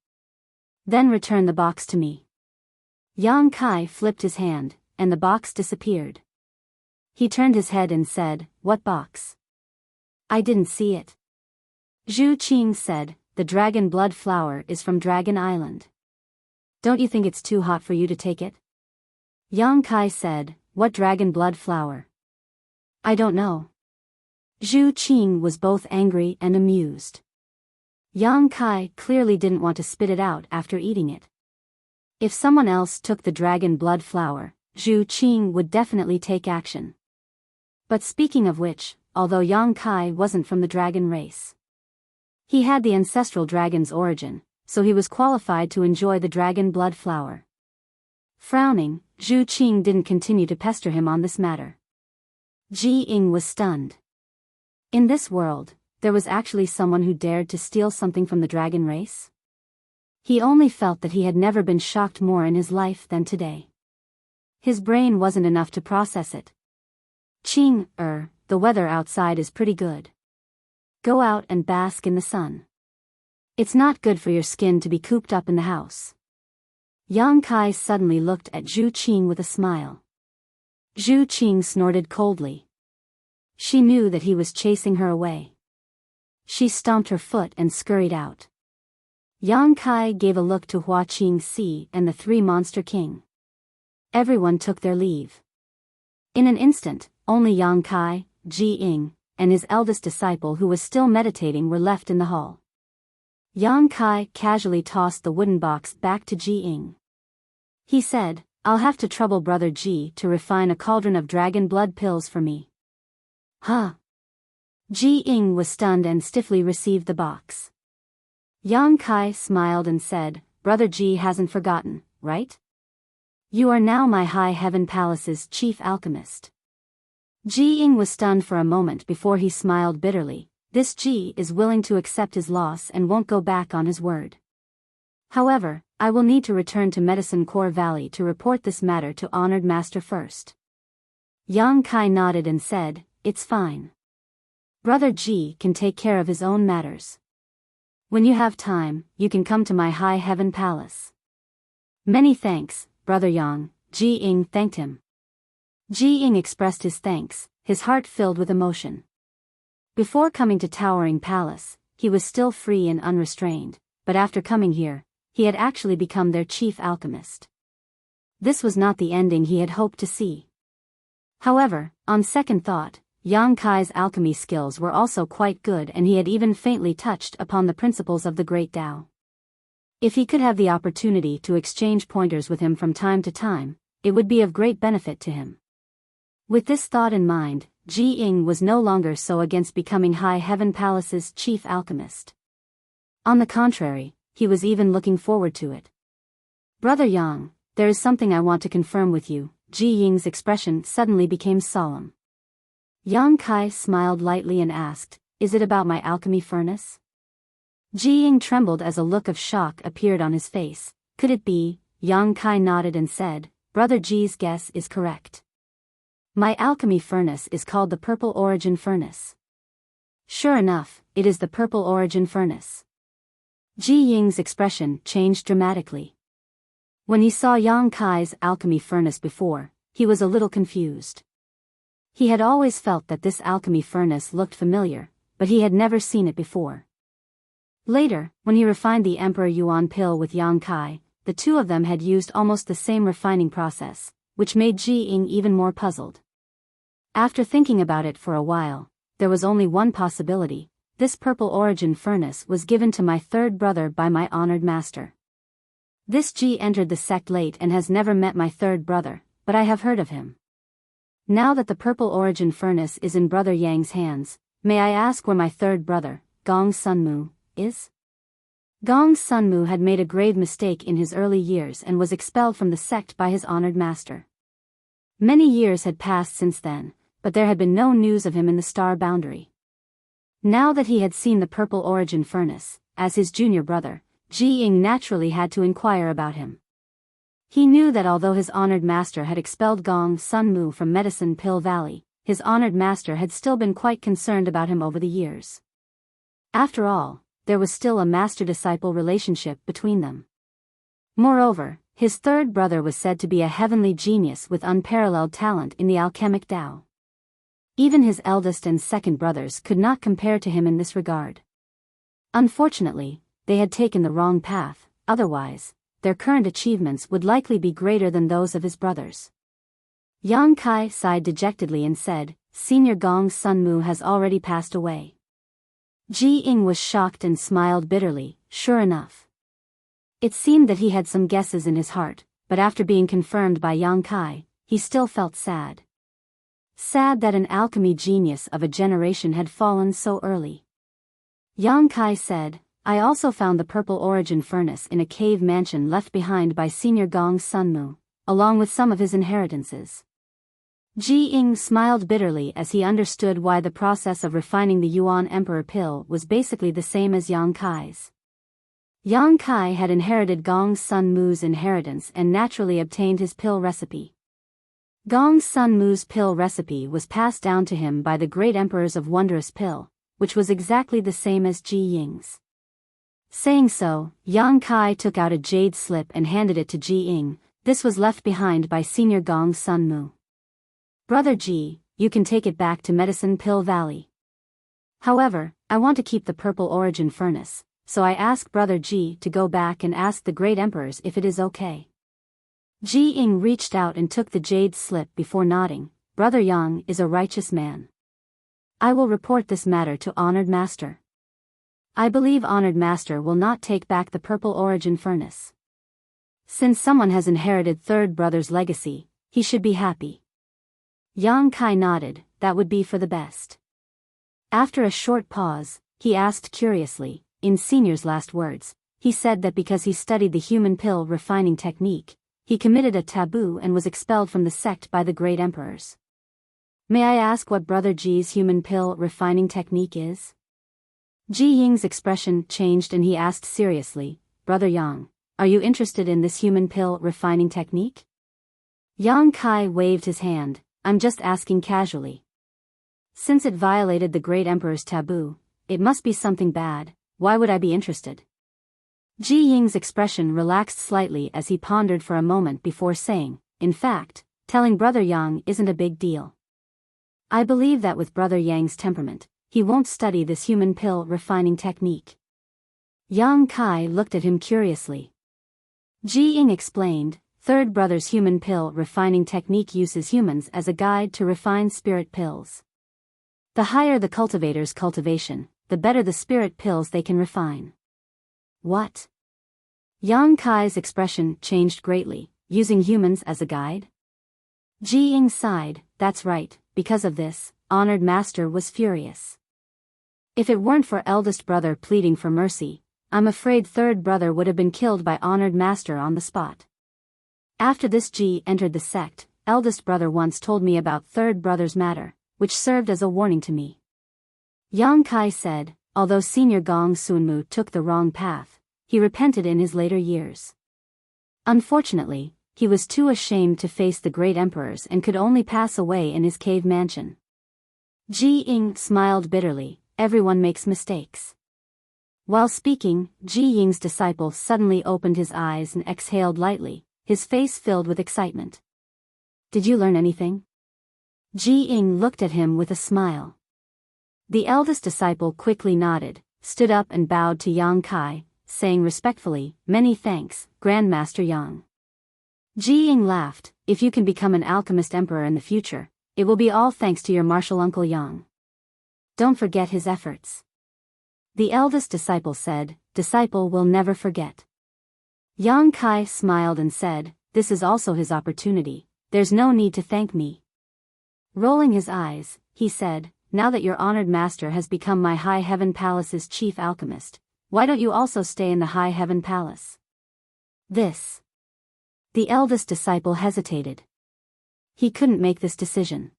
Then return the box to me. Yang Kai flipped his hand, and the box disappeared. He turned his head and said, "What box? I didn't see it." Zhu Qing said, "The dragon blood flower is from Dragon Island. Don't you think it's too hot for you to take it?" Yang Kai said, "What dragon blood flower? I don't know." Zhu Qing was both angry and amused. Yang Kai clearly didn't want to spit it out after eating it. If someone else took the dragon blood flower, Zhu Qing would definitely take action. But speaking of which, although Yang Kai wasn't from the dragon race, he had the ancestral dragon's origin, so he was qualified to enjoy the dragon blood flower. Frowning, Zhu Qing didn't continue to pester him on this matter. Ji Ying was stunned. In this world, there was actually someone who dared to steal something from the dragon race? He only felt that he had never been shocked more in his life than today. His brain wasn't enough to process it. Qing, the weather outside is pretty good. Go out and bask in the sun. It's not good for your skin to be cooped up in the house. Yang Kai suddenly looked at Zhu Qing with a smile. Zhu Qing snorted coldly. She knew that he was chasing her away. She stomped her foot and scurried out. Yang Kai gave a look to Hua Qingxi and the 3 Monster King. Everyone took their leave. In an instant, only Yang Kai, Ji Ying, and his eldest disciple who was still meditating were left in the hall. Yang Kai casually tossed the wooden box back to Ji Ying. He said, "I'll have to trouble Brother Ji to refine a cauldron of dragon blood pills for me." Huh? Ji Ying was stunned and stiffly received the box. Yang Kai smiled and said, "Brother Ji hasn't forgotten, right? You are now my High Heaven Palace's chief alchemist." Ji Ying was stunned for a moment before he smiled bitterly. This Ji is willing to accept his loss and won't go back on his word. However, I will need to return to Medicine Core Valley to report this matter to Honored Master first. Yang Kai nodded and said, "It's fine. Brother Ji can take care of his own matters. When you have time, you can come to my High Heaven Palace." "Many thanks, Brother Yang," Ji Ying thanked him. Ji Ying expressed his thanks, his heart filled with emotion. Before coming to Towering Palace, he was still free and unrestrained, but after coming here, he had actually become their chief alchemist. This was not the ending he had hoped to see. However, on second thought, Yang Kai's alchemy skills were also quite good and he had even faintly touched upon the principles of the Great Tao. If he could have the opportunity to exchange pointers with him from time to time, it would be of great benefit to him. With this thought in mind, Ji Ying was no longer so against becoming High Heaven Palace's chief alchemist. On the contrary, he was even looking forward to it. Brother Yang, there is something I want to confirm with you. Ji Ying's expression suddenly became solemn. Yang Kai smiled lightly and asked, is it about my alchemy furnace? Ji Ying trembled as a look of shock appeared on his face. Could it be? Yang Kai nodded and said, Brother Ji's guess is correct. My alchemy furnace is called the Purple Origin Furnace. Sure enough, it is the Purple Origin Furnace. Ji Ying's expression changed dramatically. When he saw Yang Kai's alchemy furnace before, he was a little confused. He had always felt that this alchemy furnace looked familiar, but he had never seen it before. Later, when he refined the Emperor Yuan pill with Yang Kai, the two of them had used almost the same refining process, which made Ji Ying even more puzzled. After thinking about it for a while, there was only one possibility. This Purple Origin Furnace was given to my third brother by my honored master. This Ji entered the sect late and has never met my third brother, but I have heard of him. Now that the Purple Origin Furnace is in Brother Yang's hands, may I ask where my third brother, Gong Sunmu, is? Gong Sunmu had made a grave mistake in his early years and was expelled from the sect by his honored master. Many years had passed since then, but there had been no news of him in the star boundary. Now that he had seen the Purple Origin Furnace, as his junior brother, Ji Ying naturally had to inquire about him. He knew that although his honored master had expelled Gong Sunmu from Medicine Pill Valley, his honored master had still been quite concerned about him over the years. After all, there was still a master-disciple relationship between them. Moreover, his third brother was said to be a heavenly genius with unparalleled talent in the alchemic Tao. Even his eldest and second brothers could not compare to him in this regard. Unfortunately, they had taken the wrong path, otherwise, their current achievements would likely be greater than those of his brothers. Yang Kai sighed dejectedly and said, Senior Gong Sunmu has already passed away. Ji Ying was shocked and smiled bitterly. Sure enough. It seemed that he had some guesses in his heart, but after being confirmed by Yang Kai, he still felt sad. Sad that an alchemy genius of a generation had fallen so early. Yang Kai said, I also found the Purple Origin Furnace in a cave mansion left behind by Senior Gong Sunmu, along with some of his inheritances. Ji Ying smiled bitterly as he understood why the process of refining the Yuan Emperor pill was basically the same as Yang Kai's. Yang Kai had inherited Gong Sunmu's inheritance and naturally obtained his pill recipe. Gong Sunmu's pill recipe was passed down to him by the great emperors of Wondrous Pill, which was exactly the same as Ji Ying's. Saying so, Yang Kai took out a jade slip and handed it to Ji Ying. This was left behind by Senior Gong Sunmu. Brother Ji, you can take it back to Medicine Pill Valley. However, I want to keep the Purple Origin Furnace, so I ask Brother Ji to go back and ask the great emperors if it is okay. Ji Ying reached out and took the jade slip before nodding. Brother Yang is a righteous man. I will report this matter to Honored Master. I believe Honored Master will not take back the Purple Origin Furnace. Since someone has inherited third brother's legacy, he should be happy. Yang Kai nodded, that would be for the best. After a short pause, he asked curiously, in Senior's last words, he said that because he studied the human pill refining technique, he committed a taboo and was expelled from the sect by the great emperors. May I ask what Brother Ji's human pill refining technique is? Ji Ying's expression changed and he asked seriously, Brother Yang, are you interested in this human pill refining technique? Yang Kai waved his hand, I'm just asking casually. Since it violated the great emperor's taboo, it must be something bad. Why would I be interested? Ji Ying's expression relaxed slightly as he pondered for a moment before saying, in fact, telling Brother Yang isn't a big deal. I believe that with Brother Yang's temperament, he won't study this human pill refining technique. Yang Kai looked at him curiously. Ji Ying explained, third brother's human pill refining technique uses humans as a guide to refine spirit pills. The higher the cultivator's cultivation, the better the spirit pills they can refine. What? Yang Kai's expression changed greatly. Using humans as a guide? Ji Ying sighed. That's right, because of this, Honored Master was furious. If it weren't for eldest brother pleading for mercy, I'm afraid third brother would have been killed by Honored Master on the spot. After this Ji entered the sect, eldest brother once told me about third brother's matter, which served as a warning to me. Yang Kai said, although Senior Gong Sunmu took the wrong path, he repented in his later years. Unfortunately, he was too ashamed to face the great emperors and could only pass away in his cave mansion. Ji Ying smiled bitterly. Everyone makes mistakes. While speaking, Ji Ying's disciple suddenly opened his eyes and exhaled lightly, his face filled with excitement. Did you learn anything? Ji Ying looked at him with a smile. The eldest disciple quickly nodded, stood up and bowed to Yang Kai, saying respectfully, "Many thanks, Grandmaster Yang." Ji Ying laughed. If you can become an alchemist emperor in the future, it will be all thanks to your martial uncle Yang. Don't forget his efforts. The eldest disciple said, "Disciple will never forget." Yang Kai smiled and said, "This is also his opportunity, there's no need to thank me." Rolling his eyes, he said, "Now that your honored master has become my High Heaven Palace's chief alchemist, why don't you also stay in the High Heaven Palace?" This. The eldest disciple hesitated. He couldn't make this decision.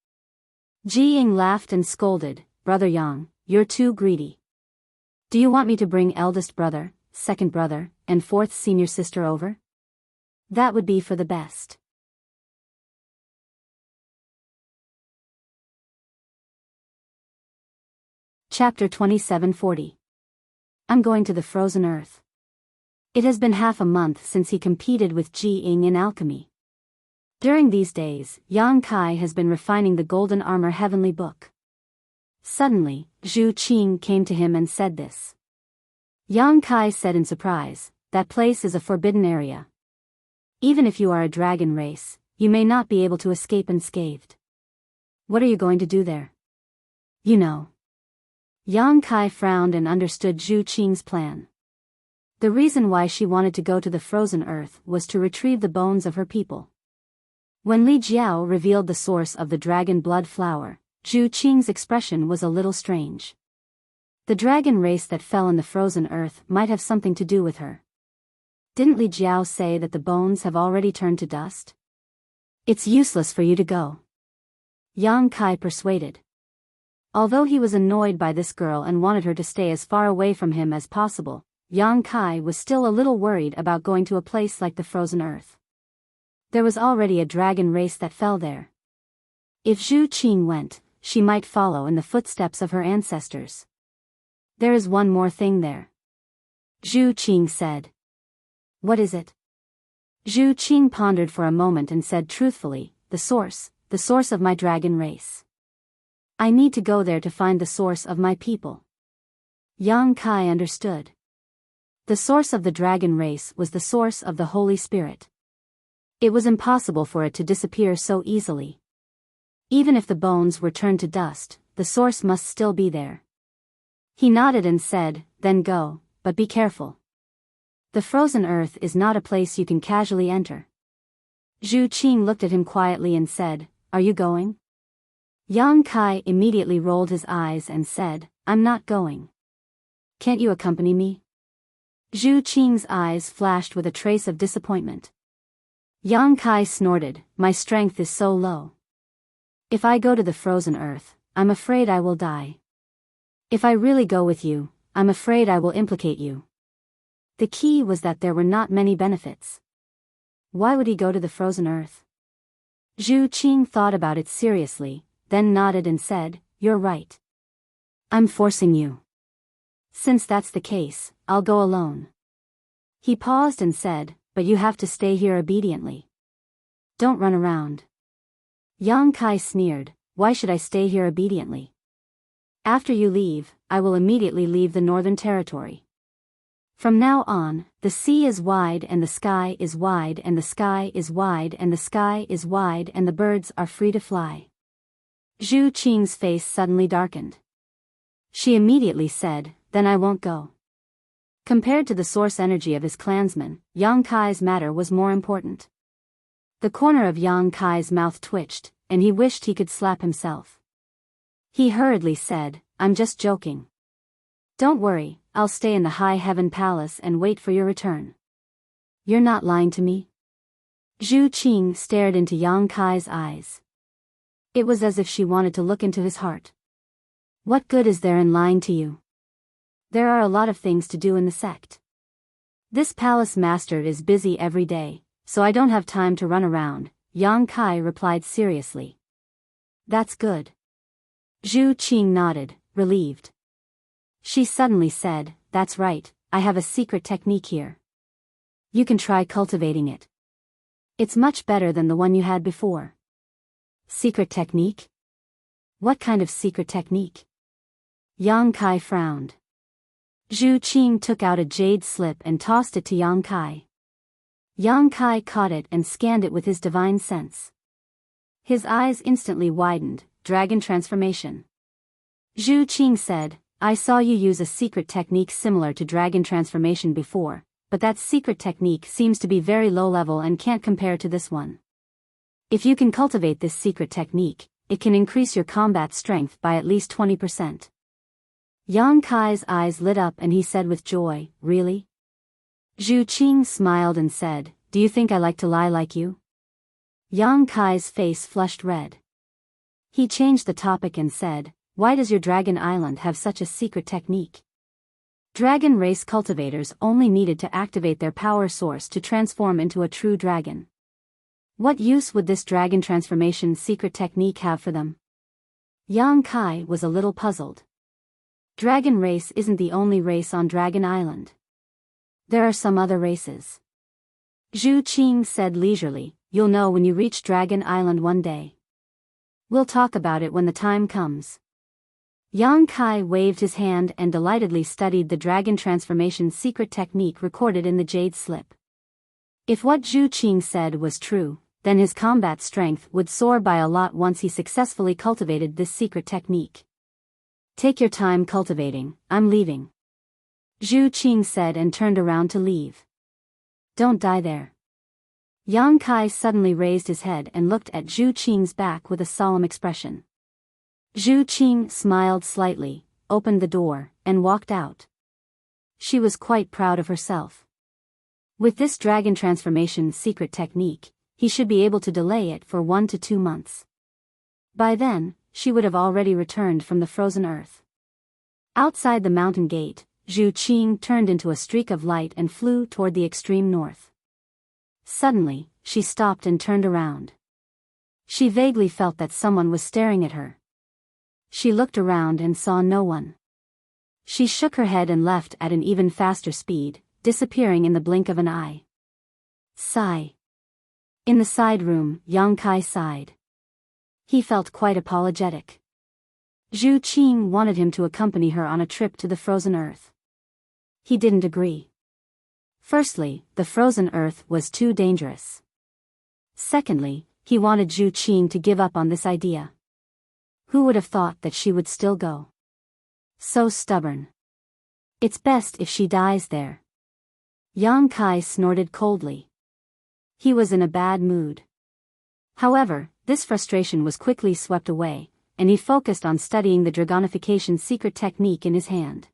Ji Ying laughed and scolded, "Brother Yang, you're too greedy. Do you want me to bring eldest brother, second brother, and fourth senior sister over? That would be for the best." Chapter 2740. I'm going to the frozen earth. It has been half a month since he competed with Ji Ying in alchemy. During these days, Yang Kai has been refining the Golden Armor Heavenly Book. Suddenly, Zhu Qing came to him and said this. Yang Kai said in surprise, "That place is a forbidden area. Even if you are a dragon race, you may not be able to escape unscathed. What are you going to do there?" "You know." Yang Kai frowned and understood Zhu Qing's plan. The reason why she wanted to go to the frozen earth was to retrieve the bones of her people. When Li Jiao revealed the source of the dragon blood flower, Zhu Qing's expression was a little strange. The dragon race that fell in the frozen earth might have something to do with her. Didn't Li Jiao say that the bones have already turned to dust? It's useless for you to go. Yang Kai persuaded. Although he was annoyed by this girl and wanted her to stay as far away from him as possible, Yang Kai was still a little worried about going to a place like the frozen earth. There was already a dragon race that fell there. If Zhu Qing went, she might follow in the footsteps of her ancestors. There is one more thing there. Zhu Qing said. What is it? Zhu Qing pondered for a moment and said truthfully, the source of my dragon race. I need to go there to find the source of my people. Yang Kai understood. The source of the dragon race was the source of the Holy Spirit. It was impossible for it to disappear so easily. Even if the bones were turned to dust, the source must still be there. He nodded and said, "Then go, but be careful. The frozen earth is not a place you can casually enter." Zhu Qing looked at him quietly and said, "Are you going?" Yang Kai immediately rolled his eyes and said, "I'm not going." "Can't you accompany me?" Zhu Qing's eyes flashed with a trace of disappointment. Yang Kai snorted, "My strength is so low. If I go to the frozen earth, I'm afraid I will die. If I really go with you, I'm afraid I will implicate you." The key was that there were not many benefits. Why would he go to the frozen earth? Zhu Qing thought about it seriously, then nodded and said, "You're right. I'm forcing you. Since that's the case, I'll go alone." He paused and said, "But you have to stay here obediently. Don't run around." Yang Kai sneered, "Why should I stay here obediently? After you leave, I will immediately leave the Northern Territory. From now on, the sea is wide and the sky is wide and the sky is wide and the sky is wide and the birds are free to fly." Zhu Qing's face suddenly darkened. She immediately said, "Then I won't go." Compared to the source energy of his clansmen, Yang Kai's matter was more important. The corner of Yang Kai's mouth twitched, and he wished he could slap himself. He hurriedly said, "I'm just joking. Don't worry, I'll stay in the High Heaven Palace and wait for your return." "You're not lying to me?" Zhu Qing stared into Yang Kai's eyes. It was as if she wanted to look into his heart. "What good is there in lying to you? There are a lot of things to do in the sect. This palace master is busy every day, so I don't have time to run around," Yang Kai replied seriously. "That's good." Zhu Qing nodded, relieved. She suddenly said, "That's right, I have a secret technique here. You can try cultivating it. It's much better than the one you had before." "Secret technique? What kind of secret technique?" Yang Kai frowned. Zhu Qing took out a jade slip and tossed it to Yang Kai. Yang Kai caught it and scanned it with his divine sense. His eyes instantly widened. Dragon transformation. Zhu Qing said, "I saw you use a secret technique similar to dragon transformation before, but that secret technique seems to be very low level and can't compare to this one. If you can cultivate this secret technique, it can increase your combat strength by at least 20%. Yang Kai's eyes lit up and he said with joy, "Really?" Zhu Qing smiled and said, "Do you think I like to lie like you?" Yang Kai's face flushed red. He changed the topic and said, "Why does your dragon island have such a secret technique?" Dragon race cultivators only needed to activate their power source to transform into a true dragon. What use would this dragon transformation secret technique have for them? Yang Kai was a little puzzled. Dragon race isn't the only race on Dragon Island. There are some other races. Zhu Qing said leisurely, "You'll know when you reach Dragon Island one day. We'll talk about it when the time comes." Yang Kai waved his hand and delightedly studied the dragon transformation secret technique recorded in the jade slip. If what Zhu Qing said was true, then his combat strength would soar by a lot once he successfully cultivated this secret technique. "Take your time cultivating, I'm leaving," Zhu Qing said and turned around to leave. "Don't die there." Yang Kai suddenly raised his head and looked at Zhu Qing's back with a solemn expression. Zhu Qing smiled slightly, opened the door, and walked out. She was quite proud of herself. With this dragon transformation secret technique, he should be able to delay it for 1 to 2 months. By then, she would have already returned from the frozen earth. Outside the mountain gate, Zhu Qing turned into a streak of light and flew toward the extreme north. Suddenly, she stopped and turned around. She vaguely felt that someone was staring at her. She looked around and saw no one. She shook her head and left at an even faster speed, disappearing in the blink of an eye. Sigh. In the side room, Yang Kai sighed. He felt quite apologetic. Zhu Qing wanted him to accompany her on a trip to the frozen earth. He didn't agree. Firstly, the frozen earth was too dangerous. Secondly, he wanted Zhu Qing to give up on this idea. Who would have thought that she would still go? So stubborn. It's best if she dies there. Yang Kai snorted coldly. He was in a bad mood. However, this frustration was quickly swept away, and he focused on studying the dragonification secret technique in his hand.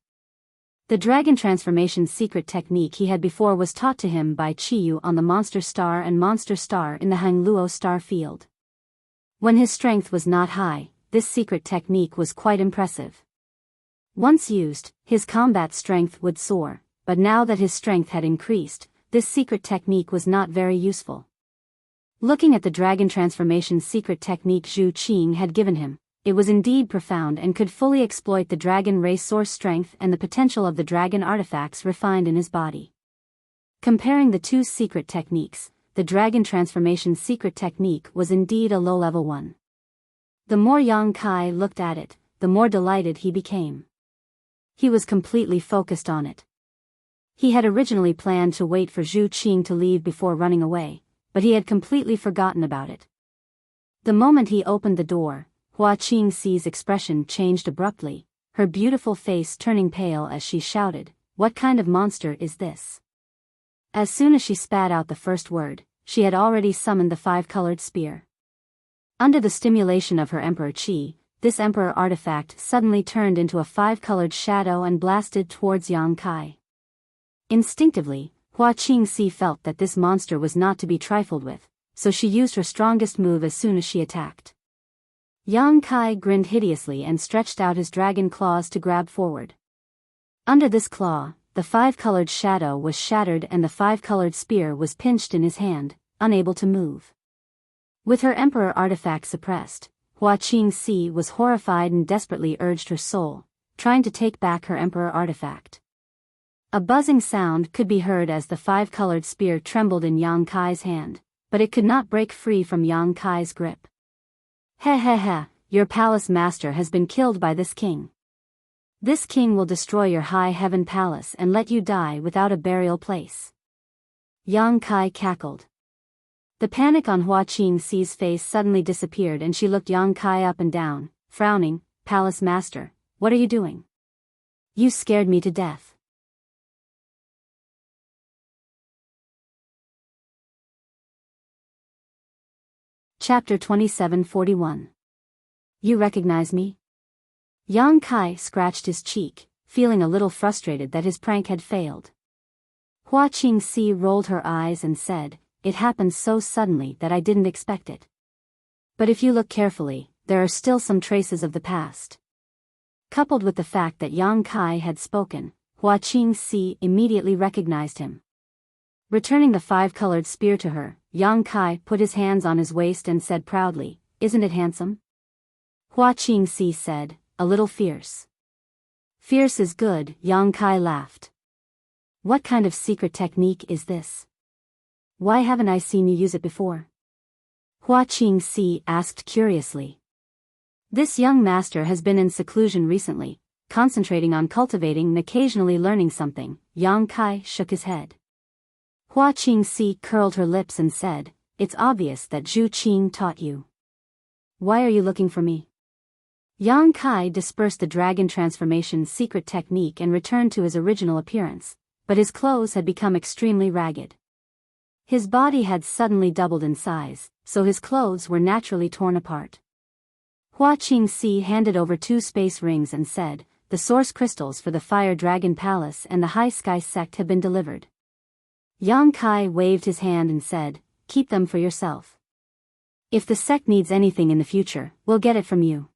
The dragon transformation secret technique he had before was taught to him by Qiyu on the Monster Star and Monster Star in the Hangluo star field. When his strength was not high, this secret technique was quite impressive. Once used, his combat strength would soar, but now that his strength had increased, this secret technique was not very useful. Looking at the dragon transformation secret technique Zhu Qing had given him, it was indeed profound and could fully exploit the dragon race source strength and the potential of the dragon artifacts refined in his body. Comparing the two secret techniques, the dragon transformation secret technique was indeed a low-level one. The more Yang Kai looked at it, the more delighted he became. He was completely focused on it. He had originally planned to wait for Zhu Qing to leave before running away, but he had completely forgotten about it. The moment he opened the door, Hua Qingxi's expression changed abruptly, her beautiful face turning pale as she shouted, what kind of monster is this? As soon as she spat out the first word, she had already summoned the five-colored spear. Under the stimulation of her emperor chi, this emperor artifact suddenly turned into a five-colored shadow and blasted towards Yang Kai. Instinctively, Hua Qingxi felt that this monster was not to be trifled with, so she used her strongest move as soon as she attacked. Yang Kai grinned hideously and stretched out his dragon claws to grab forward. Under this claw, the five-colored shadow was shattered and the five-colored spear was pinched in his hand, unable to move. With her emperor artifact suppressed, Hua Qingxi was horrified and desperately urged her soul, trying to take back her emperor artifact. A buzzing sound could be heard as the five-colored spear trembled in Yang Kai's hand, but it could not break free from Yang Kai's grip. He, your palace master has been killed by this king. This king will destroy your high heaven palace and let you die without a burial place. Yang Kai cackled. The panic on Hua Qingxi's face suddenly disappeared and she looked Yang Kai up and down, frowning. Palace master, what are you doing? You scared me to death. Chapter 2741. You recognize me? Yang Kai scratched his cheek, feeling a little frustrated that his prank had failed. Hua Qingxi rolled her eyes and said, it happened so suddenly that I didn't expect it. But if you look carefully, there are still some traces of the past. Coupled with the fact that Yang Kai had spoken, Hua Qingxi immediately recognized him. Returning the five-colored spear to her, Yang Kai put his hands on his waist and said proudly, isn't it handsome? Hua Qingxi said, a little fierce. Fierce is good, Yang Kai laughed. What kind of secret technique is this? Why haven't I seen you use it before? Hua Qingxi asked curiously. This young master has been in seclusion recently, concentrating on cultivating and occasionally learning something. Yang Kai shook his head. Hua Qingxi curled her lips and said, it's obvious that Zhu Qing taught you. Why are you looking for me? Yang Kai dispersed the dragon transformation secret technique and returned to his original appearance, but his clothes had become extremely ragged. His body had suddenly doubled in size, so his clothes were naturally torn apart. Hua Qingxi handed over 2 space rings and said, the source crystals for the Fire Dragon Palace and the High Sky Sect have been delivered. Yang Kai waved his hand and said, keep them for yourself. If the sect needs anything in the future, we'll get it from you.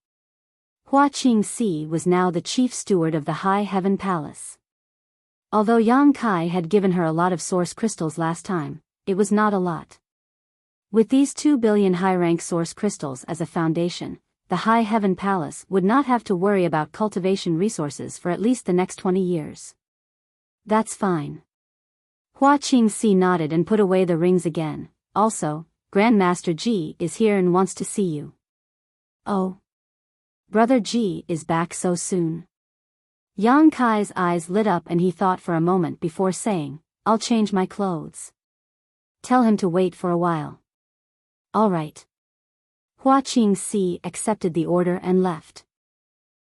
Hua Qingxi was now the chief steward of the High Heaven Palace. Although Yang Kai had given her a lot of source crystals last time, it was not a lot. With these 2 billion high-rank source crystals as a foundation, the High Heaven Palace would not have to worry about cultivation resources for at least the next 20 years. That's fine. Hua Qingxi nodded and put away the rings again. Also, Grandmaster Ji is here and wants to see you. Oh. Brother Ji is back so soon. Yang Kai's eyes lit up and he thought for a moment before saying, I'll change my clothes. Tell him to wait for a while. All right. Hua Qingxi accepted the order and left.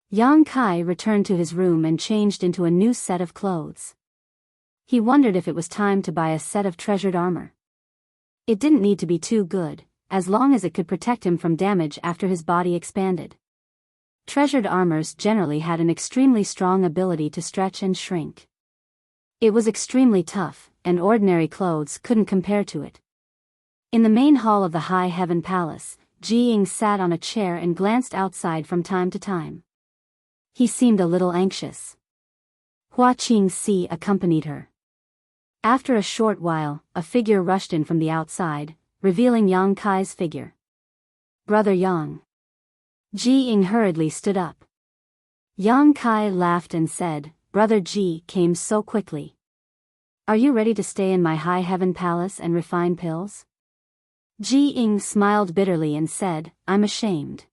Yang Kai returned to his room and changed into a new set of clothes. He wondered if it was time to buy a set of treasured armor. It didn't need to be too good, as long as it could protect him from damage after his body expanded. Treasured armors generally had an extremely strong ability to stretch and shrink. It was extremely tough, and ordinary clothes couldn't compare to it. In the main hall of the High Heaven Palace, Ji Ying sat on a chair and glanced outside from time to time. He seemed a little anxious. Hua Qingxi accompanied her. After a short while, a figure rushed in from the outside, revealing Yang Kai's figure. Brother Yang. Ji Ying hurriedly stood up. Yang Kai laughed and said, Brother Ji came so quickly. Are you ready to stay in my High Heaven Palace and refine pills? Ji Ying smiled bitterly and said, I'm ashamed.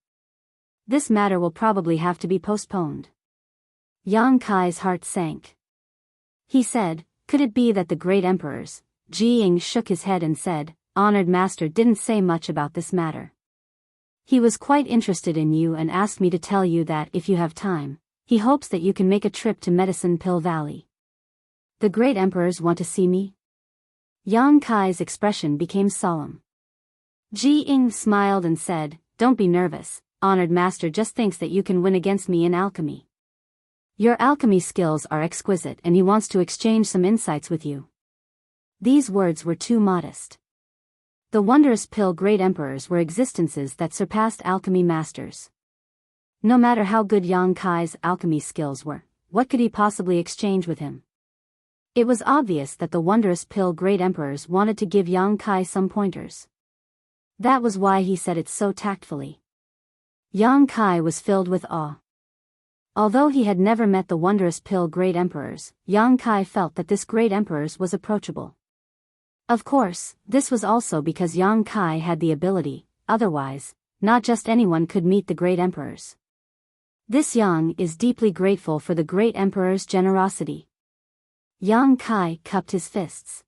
This matter will probably have to be postponed. Yang Kai's heart sank. He said, could it be that the great emperors? Ji Ying shook his head and said, Honored Master didn't say much about this matter. He was quite interested in you and asked me to tell you that if you have time, he hopes that you can make a trip to Medicine Pill Valley. The great emperors want to see me? Yang Kai's expression became solemn. Ji Ying smiled and said, "Don't be nervous, honored master just thinks that you can win against me in alchemy. Your alchemy skills are exquisite and he wants to exchange some insights with you." These words were too modest. The wondrous pill great emperors were existences that surpassed alchemy masters. No matter how good Yang Kai's alchemy skills were, what could he possibly exchange with him? It was obvious that the wondrous pill great emperors wanted to give Yang Kai some pointers. That was why he said it so tactfully. Yang Kai was filled with awe. Although he had never met the wondrous pill great emperors, Yang Kai felt that this great emperors was approachable. Of course, this was also because Yang Kai had the ability, otherwise, not just anyone could meet the great emperors. This Yang is deeply grateful for the great emperor's generosity. Yang Kai cupped his fists.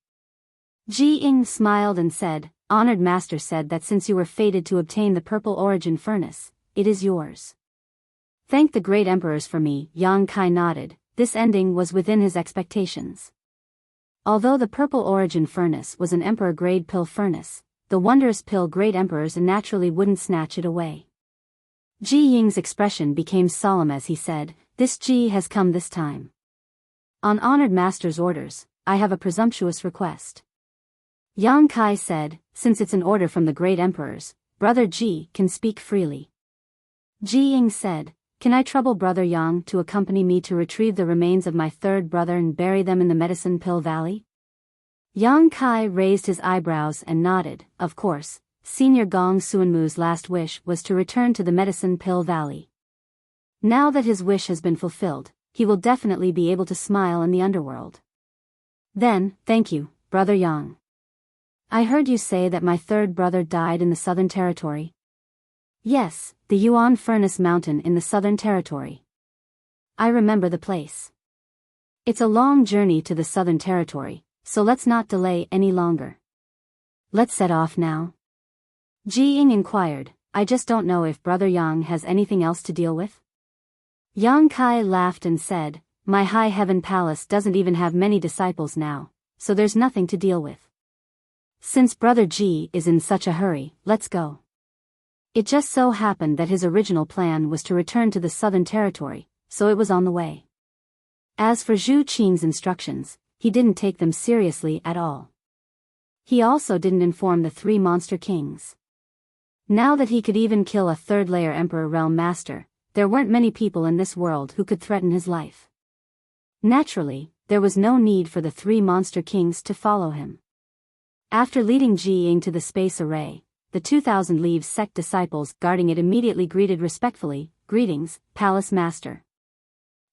Ji Ying smiled and said, "Honored master said that since you were fated to obtain the purple origin furnace, it is yours. Thank the great emperors for me." Yang Kai nodded. This ending was within his expectations. Although the purple origin furnace was an emperor-grade pill furnace, the wondrous pill great emperors naturally wouldn't snatch it away. Ji Ying's expression became solemn as he said, "This Ji has come this time. On honored master's orders, I have a presumptuous request." Yang Kai said, "Since it's an order from the great emperors, brother Ji can speak freely." Ji Ying said, "Can I trouble brother Yang to accompany me to retrieve the remains of my third brother and bury them in the Medicine Pill Valley?" Yang Kai raised his eyebrows and nodded. Of course, Senior Gong Suanmu's last wish was to return to the Medicine Pill Valley. Now that his wish has been fulfilled, he will definitely be able to smile in the underworld. Then, thank you, brother Yang. I heard you say that my third brother died in the Southern Territory. Yes, the Yuan Furnace Mountain in the Southern Territory. I remember the place. It's a long journey to the Southern Territory, so let's not delay any longer. Let's set off now. Ji Ying inquired, "I just don't know if brother Yang has anything else to deal with?" Yang Kai laughed and said, "My High Heaven Palace doesn't even have many disciples now, so there's nothing to deal with. Since brother Ji is in such a hurry, let's go." It just so happened that his original plan was to return to the Southern Territory, so it was on the way. As for Zhu Qing's instructions, he didn't take them seriously at all. He also didn't inform the three monster kings. Now that he could even kill a third-layer Emperor Realm Master, there weren't many people in this world who could threaten his life. Naturally, there was no need for the three monster kings to follow him. After leading Ji Ying to the space array, the 2,000 Leaves sect disciples guarding it immediately greeted respectfully, "Greetings, Palace Master.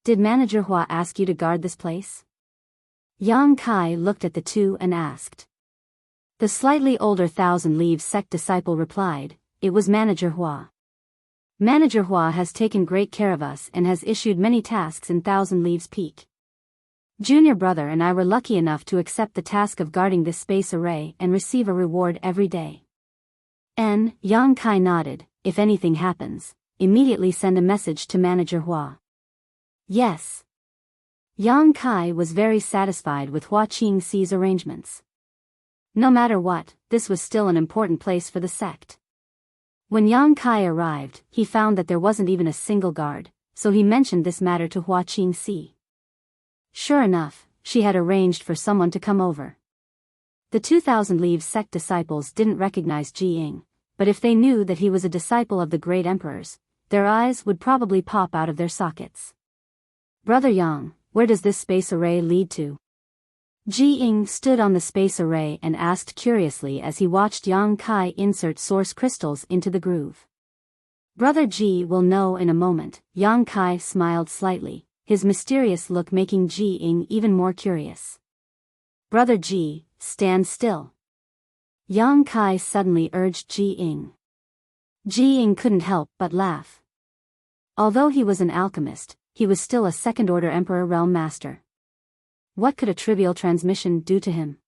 Did Manager Hua ask you to guard this place?" Yang Kai looked at the two and asked. The slightly older 1,000 Leaves sect disciple replied, "It was Manager Hua. Manager Hua has taken great care of us and has issued many tasks in 1,000 Leaves Peak. Junior brother and I were lucky enough to accept the task of guarding this space array and receive a reward every day." Yang Kai nodded, "If anything happens, immediately send a message to Manager Hua." Yes. Yang Kai was very satisfied with Hua Qingxi's arrangements. No matter what, this was still an important place for the sect. When Yang Kai arrived, he found that there wasn't even a single guard, so he mentioned this matter to Hua Qingxi. Sure enough, she had arranged for someone to come over. The 2,000 Leaves sect disciples didn't recognize Ji Ying, but if they knew that he was a disciple of the great emperors, their eyes would probably pop out of their sockets. "Brother Yang, where does this space array lead to?" Ji Ying stood on the space array and asked curiously as he watched Yang Kai insert source crystals into the groove. "Brother Ji will know in a moment." Yang Kai smiled slightly, his mysterious look making Ji Ying even more curious. "Brother Ji, stand still." Yang Kai suddenly urged Ji Ying. Ji Ying couldn't help but laugh. Although he was an alchemist, he was still a second-order Emperor Realm Master. What could a trivial transmission do to him?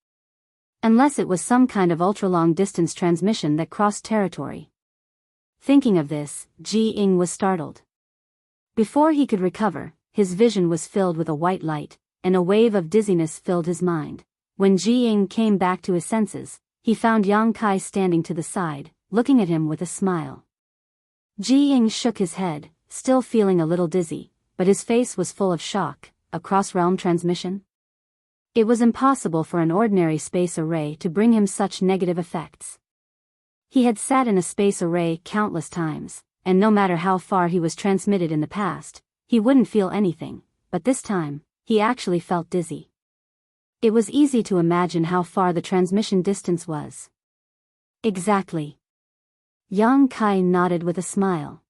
Unless it was some kind of ultra-long-distance transmission that crossed territory. Thinking of this, Ji Ying was startled. Before he could recover, his vision was filled with a white light, and a wave of dizziness filled his mind. When Ji Ying came back to his senses, he found Yang Kai standing to the side, looking at him with a smile. Ji Ying shook his head, still feeling a little dizzy, but his face was full of shock. A cross-realm transmission? It was impossible for an ordinary space array to bring him such negative effects. He had sat in a space array countless times, and no matter how far he was transmitted in the past, he wouldn't feel anything, but this time, he actually felt dizzy. It was easy to imagine how far the transmission distance was. Exactly. Yang Kai nodded with a smile.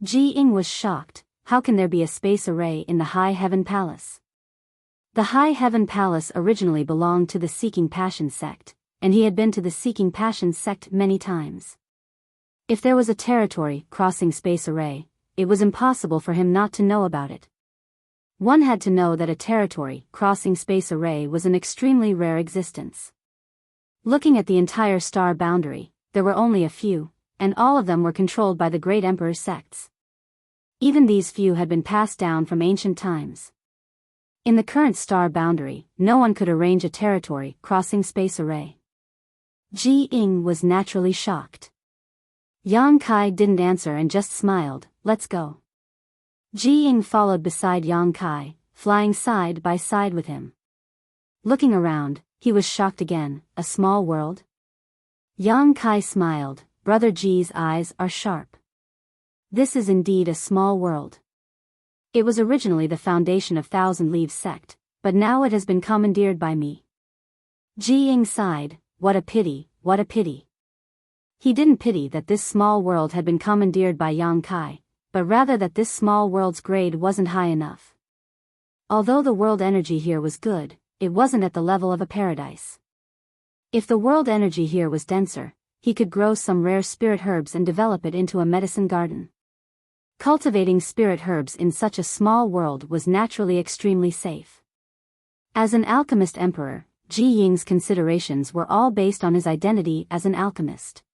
Ji Ying was shocked. How can there be a space array in the High Heaven Palace? The High Heaven Palace originally belonged to the Seeking Passion sect, and he had been to the Seeking Passion sect many times. If there was a territory crossing space array, it was impossible for him not to know about it. One had to know that a territory crossing space array was an extremely rare existence. Looking at the entire star boundary, there were only a few, and all of them were controlled by the Great Emperor's sects. Even these few had been passed down from ancient times. In the current star boundary, no one could arrange a territory crossing space array. Ji Ying was naturally shocked. Yang Kai didn't answer and just smiled. Let's go. Ji Ying followed beside Yang Kai, flying side by side with him. Looking around, he was shocked again. A small world? Yang Kai smiled. Brother Ji's eyes are sharp. This is indeed a small world. It was originally the foundation of Thousand Leaves sect, but now it has been commandeered by me. Ji Ying sighed. What a pity, what a pity. He didn't pity that this small world had been commandeered by Yang Kai, but rather that this small world's grade wasn't high enough. Although the world energy here was good, it wasn't at the level of a paradise. If the world energy here was denser, he could grow some rare spirit herbs and develop it into a medicine garden. Cultivating spirit herbs in such a small world was naturally extremely safe. As an alchemist emperor, Ji Ying's considerations were all based on his identity as an alchemist.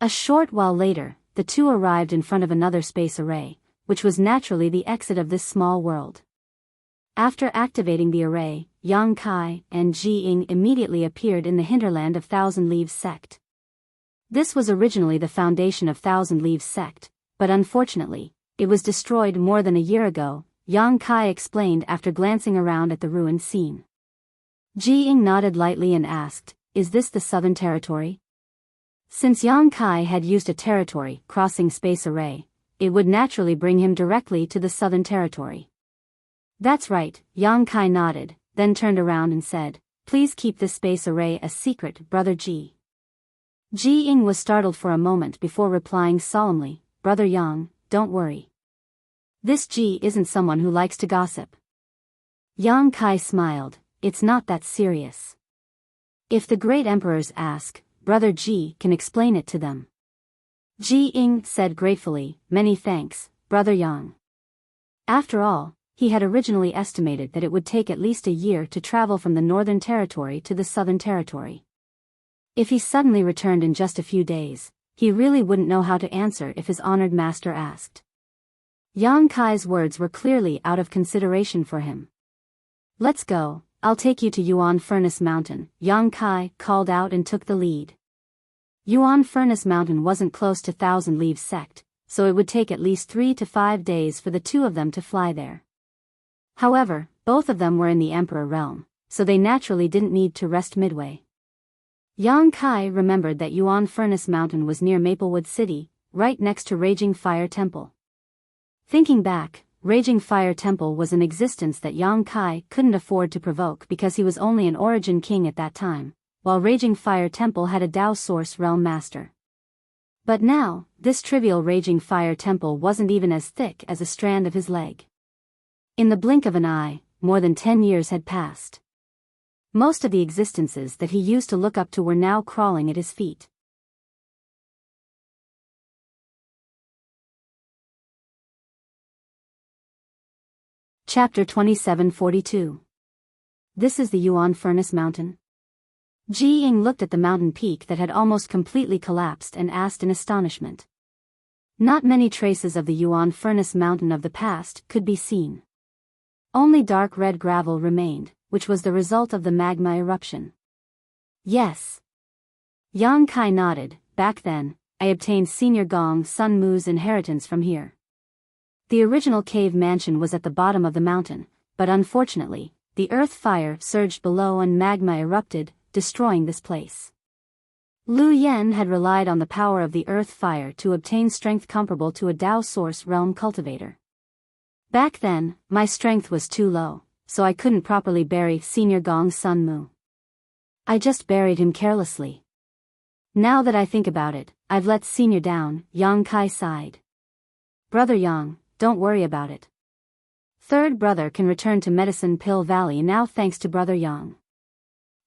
A short while later, the two arrived in front of another space array, which was naturally the exit of this small world. After activating the array, Yang Kai and Ji Ying immediately appeared in the hinterland of Thousand Leaves sect. This was originally the foundation of Thousand Leaves sect, but unfortunately, it was destroyed more than a year ago, Yang Kai explained after glancing around at the ruined scene. Ji Ying nodded lightly and asked, is this the Southern Territory? Since Yang Kai had used a territory crossing space array, it would naturally bring him directly to the Southern Territory. That's right, Yang Kai nodded, then turned around and said, please keep this space array a secret, Brother Ji. Ji Ying was startled for a moment before replying solemnly, Brother Yang, don't worry. This Ji isn't someone who likes to gossip. Yang Kai smiled, it's not that serious. If the great emperors ask, Brother Ji can explain it to them. Ji Ying said gratefully, many thanks, Brother Yang. After all, he had originally estimated that it would take at least a year to travel from the Northern Territory to the Southern Territory. If he suddenly returned in just a few days, he really wouldn't know how to answer if his honored master asked. Yang Kai's words were clearly out of consideration for him. Let's go, I'll take you to Yuan Furnace Mountain, Yang Kai called out and took the lead. Yuan Furnace Mountain wasn't close to Thousand Leaves sect, so it would take at least 3 to 5 days for the two of them to fly there. However, both of them were in the Emperor realm, so they naturally didn't need to rest midway. Yang Kai remembered that Yuan Furnace Mountain was near Maplewood City, right next to Raging Fire Temple. Thinking back, Raging Fire Temple was an existence that Yang Kai couldn't afford to provoke because he was only an origin king at that time, while Raging Fire Temple had a Dao Source Realm Master. But now, this trivial Raging Fire Temple wasn't even as thick as a strand of his leg. In the blink of an eye, more than 10 years had passed. Most of the existences that he used to look up to were now crawling at his feet. Chapter 2742. This is the Yuan Furnace Mountain? Ji Ying looked at the mountain peak that had almost completely collapsed and asked in astonishment. Not many traces of the Yuan Furnace Mountain of the past could be seen. Only dark red gravel remained, which was the result of the magma eruption. Yes. Yang Kai nodded. Back then, I obtained Senior Gong Sun Mu's inheritance from here. The original cave mansion was at the bottom of the mountain, but unfortunately, the earth fire surged below and magma erupted, destroying this place. Lu Yen had relied on the power of the earth fire to obtain strength comparable to a Dao Source Realm cultivator. Back then, my strength was too low, so I couldn't properly bury Senior Gong Sun Mu. I just buried him carelessly. Now that I think about it, I've let Senior down. Yang Kai sighed. Brother Yang, don't worry about it. Third brother can return to Medicine Pill Valley now thanks to Brother Yang.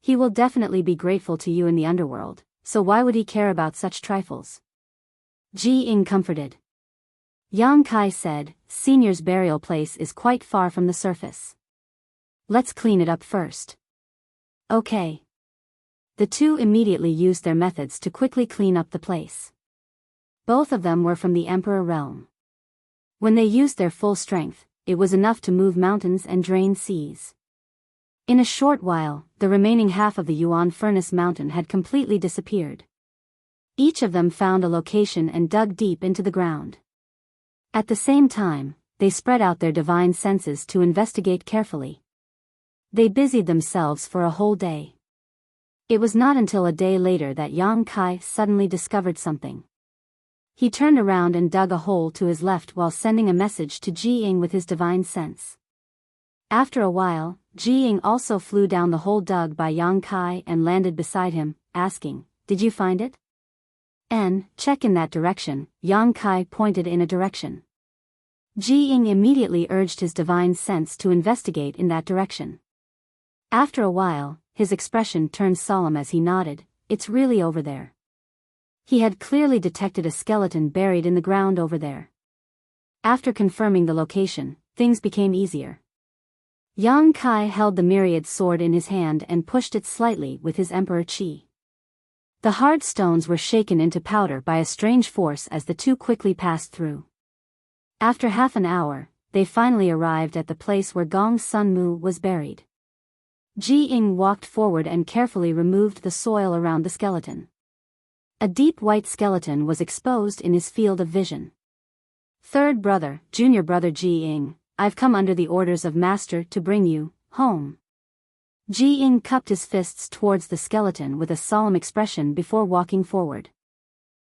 He will definitely be grateful to you in the underworld, so why would he care about such trifles? Ji Ying comforted. Yang Kai said, Senior's burial place is quite far from the surface. Let's clean it up first. Okay. The two immediately used their methods to quickly clean up the place. Both of them were from the Emperor realm. When they used their full strength, it was enough to move mountains and drain seas. In a short while, the remaining half of the Yuan Furnace Mountain had completely disappeared. Each of them found a location and dug deep into the ground. At the same time, they spread out their divine senses to investigate carefully. They busied themselves for a whole day. It was not until a day later that Yang Kai suddenly discovered something. He turned around and dug a hole to his left while sending a message to Ji Ying with his divine sense. After a while, Ji Ying also flew down the hole dug by Yang Kai and landed beside him, asking, Did you find it? Check in that direction. Yang Kai pointed in a direction. Ji Ying immediately urged his divine sense to investigate in that direction. After a while, his expression turned solemn as he nodded, It's really over there. He had clearly detected a skeleton buried in the ground over there. After confirming the location, things became easier. Yang Kai held the myriad sword in his hand and pushed it slightly with his emperor chi. The hard stones were shaken into powder by a strange force as the two quickly passed through. After half an hour, they finally arrived at the place where Gong Sun Mu was buried. Ji Ying walked forward and carefully removed the soil around the skeleton. A deep white skeleton was exposed in his field of vision. Third brother, junior brother Ji Ying, I've come under the orders of Master to bring you home. Ji Ying cupped his fists towards the skeleton with a solemn expression before walking forward.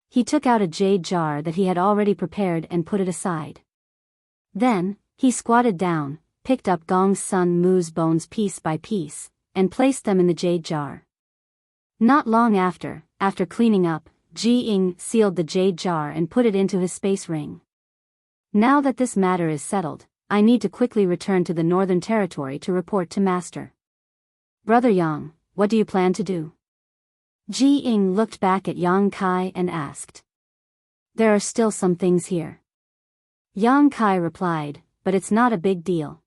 He took out a jade jar that he had already prepared and put it aside. Then, he squatted down, picked up Gong Sun Mu's bones piece by piece, and placed them in the jade jar. Not long after cleaning up, Ji Ying sealed the jade jar and put it into his space ring. Now that this matter is settled, I need to quickly return to the Northern Territory to report to Master. Brother Yang, what do you plan to do? Ji Ying looked back at Yang Kai and asked. There are still some things here. Yang Kai replied, but it's not a big deal.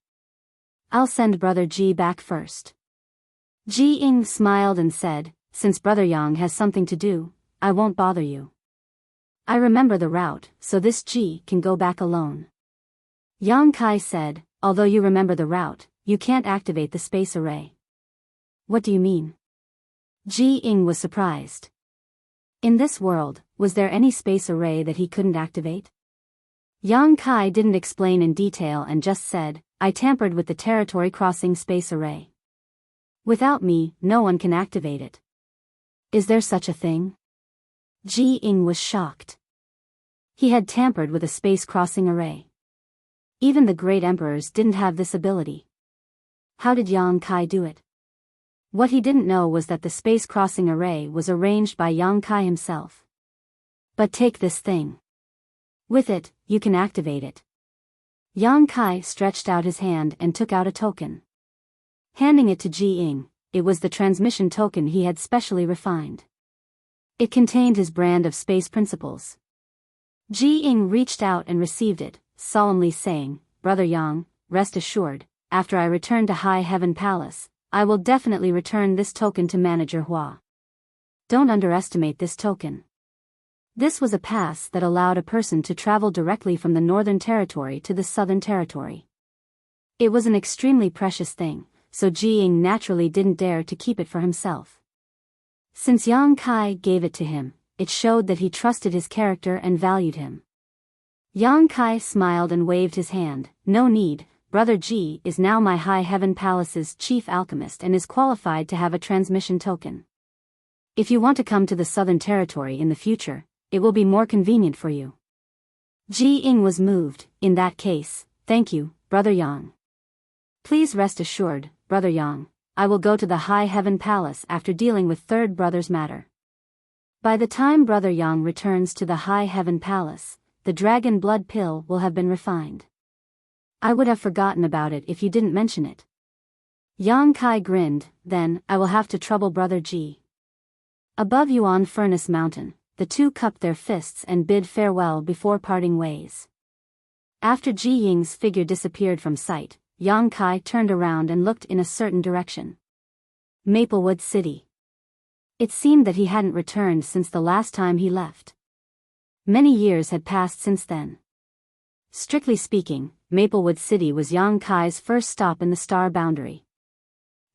I'll send Brother Ji back first. Ji Ying smiled and said, Since Brother Yang has something to do, I won't bother you. I remember the route, so this Ji can go back alone. Yang Kai said, Although you remember the route, you can't activate the space array. What do you mean? Ji Ying was surprised. In this world, was there any space array that he couldn't activate? Yang Kai didn't explain in detail and just said, I tampered with the territory crossing space array. Without me, no one can activate it. Is there such a thing? Ji Ying was shocked. He had tampered with a space crossing array. Even the great emperors didn't have this ability. How did Yang Kai do it? What he didn't know was that the space crossing array was arranged by Yang Kai himself. But take this thing. With it, you can activate it. Yang Kai stretched out his hand and took out a token. Handing it to Ji Ying, it was the transmission token he had specially refined. It contained his brand of space principles. Ji Ying reached out and received it, solemnly saying, Brother Yang, rest assured, after I return to High Heaven Palace, I will definitely return this token to Manager Hua. Don't underestimate this token. This was a pass that allowed a person to travel directly from the Northern Territory to the Southern Territory. It was an extremely precious thing, so Ji Ying naturally didn't dare to keep it for himself. Since Yang Kai gave it to him, it showed that he trusted his character and valued him. Yang Kai smiled and waved his hand. No need, Brother Ji is now my High Heaven Palace's chief alchemist and is qualified to have a transmission token. If you want to come to the Southern Territory in the future, it will be more convenient for you. Ji Ying was moved. In that case, thank you, Brother Yang. Please rest assured, Brother Yang, I will go to the High Heaven Palace after dealing with Third Brother's matter. By the time Brother Yang returns to the High Heaven Palace, the dragon blood pill will have been refined. I would have forgotten about it if you didn't mention it. Yang Kai grinned. Then, I will have to trouble Brother Ji. Above Yuan Furnace Mountain, the two cupped their fists and bid farewell before parting ways. After Ji Ying's figure disappeared from sight, Yang Kai turned around and looked in a certain direction. Maplewood City. It seemed that he hadn't returned since the last time he left. Many years had passed since then. Strictly speaking, Maplewood City was Yang Kai's first stop in the star boundary.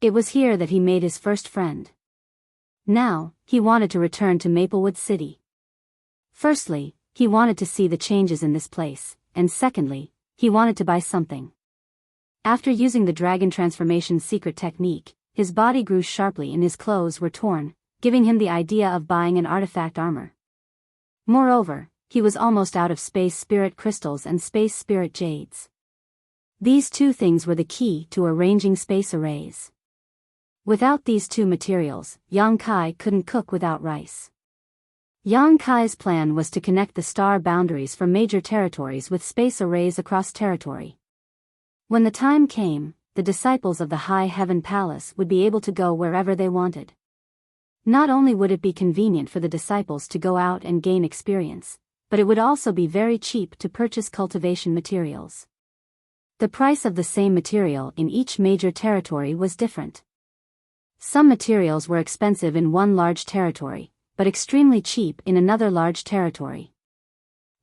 It was here that he made his first friend. Now, he wanted to return to Maplewood City. Firstly, he wanted to see the changes in this place, and secondly, he wanted to buy something. After using the dragon transformation secret technique, his body grew sharply and his clothes were torn, giving him the idea of buying an artifact armor. Moreover, he was almost out of space spirit crystals and space spirit jades. These two things were the key to arranging space arrays. Without these two materials, Yang Kai couldn't cook without rice. Yang Kai's plan was to connect the star boundaries for major territories with space arrays across territory. When the time came, the disciples of the High Heaven Palace would be able to go wherever they wanted. Not only would it be convenient for the disciples to go out and gain experience, but it would also be very cheap to purchase cultivation materials. The price of the same material in each major territory was different. Some materials were expensive in one large territory, but extremely cheap in another large territory.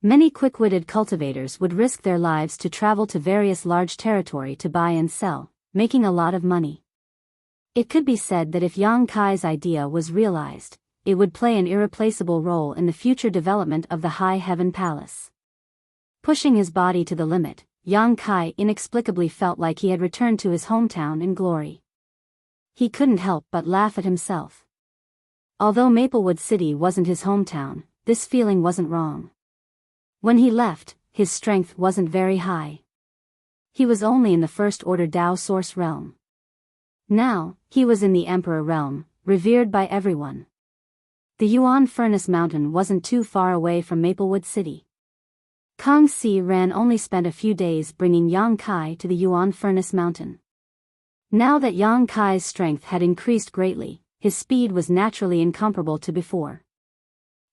Many quick-witted cultivators would risk their lives to travel to various large territory to buy and sell, making a lot of money. It could be said that if Yang Kai's idea was realized, it would play an irreplaceable role in the future development of the High Heaven Palace. Pushing his body to the limit, Yang Kai inexplicably felt like he had returned to his hometown in glory. He couldn't help but laugh at himself. Although Maplewood City wasn't his hometown, this feeling wasn't wrong. When he left, his strength wasn't very high. He was only in the First Order Dao Source realm. Now, he was in the Emperor realm, revered by everyone. The Yuan Furnace Mountain wasn't too far away from Maplewood City. Kang Si Ran only spent a few days bringing Yang Kai to the Yuan Furnace Mountain. Now that Yang Kai's strength had increased greatly, his speed was naturally incomparable to before.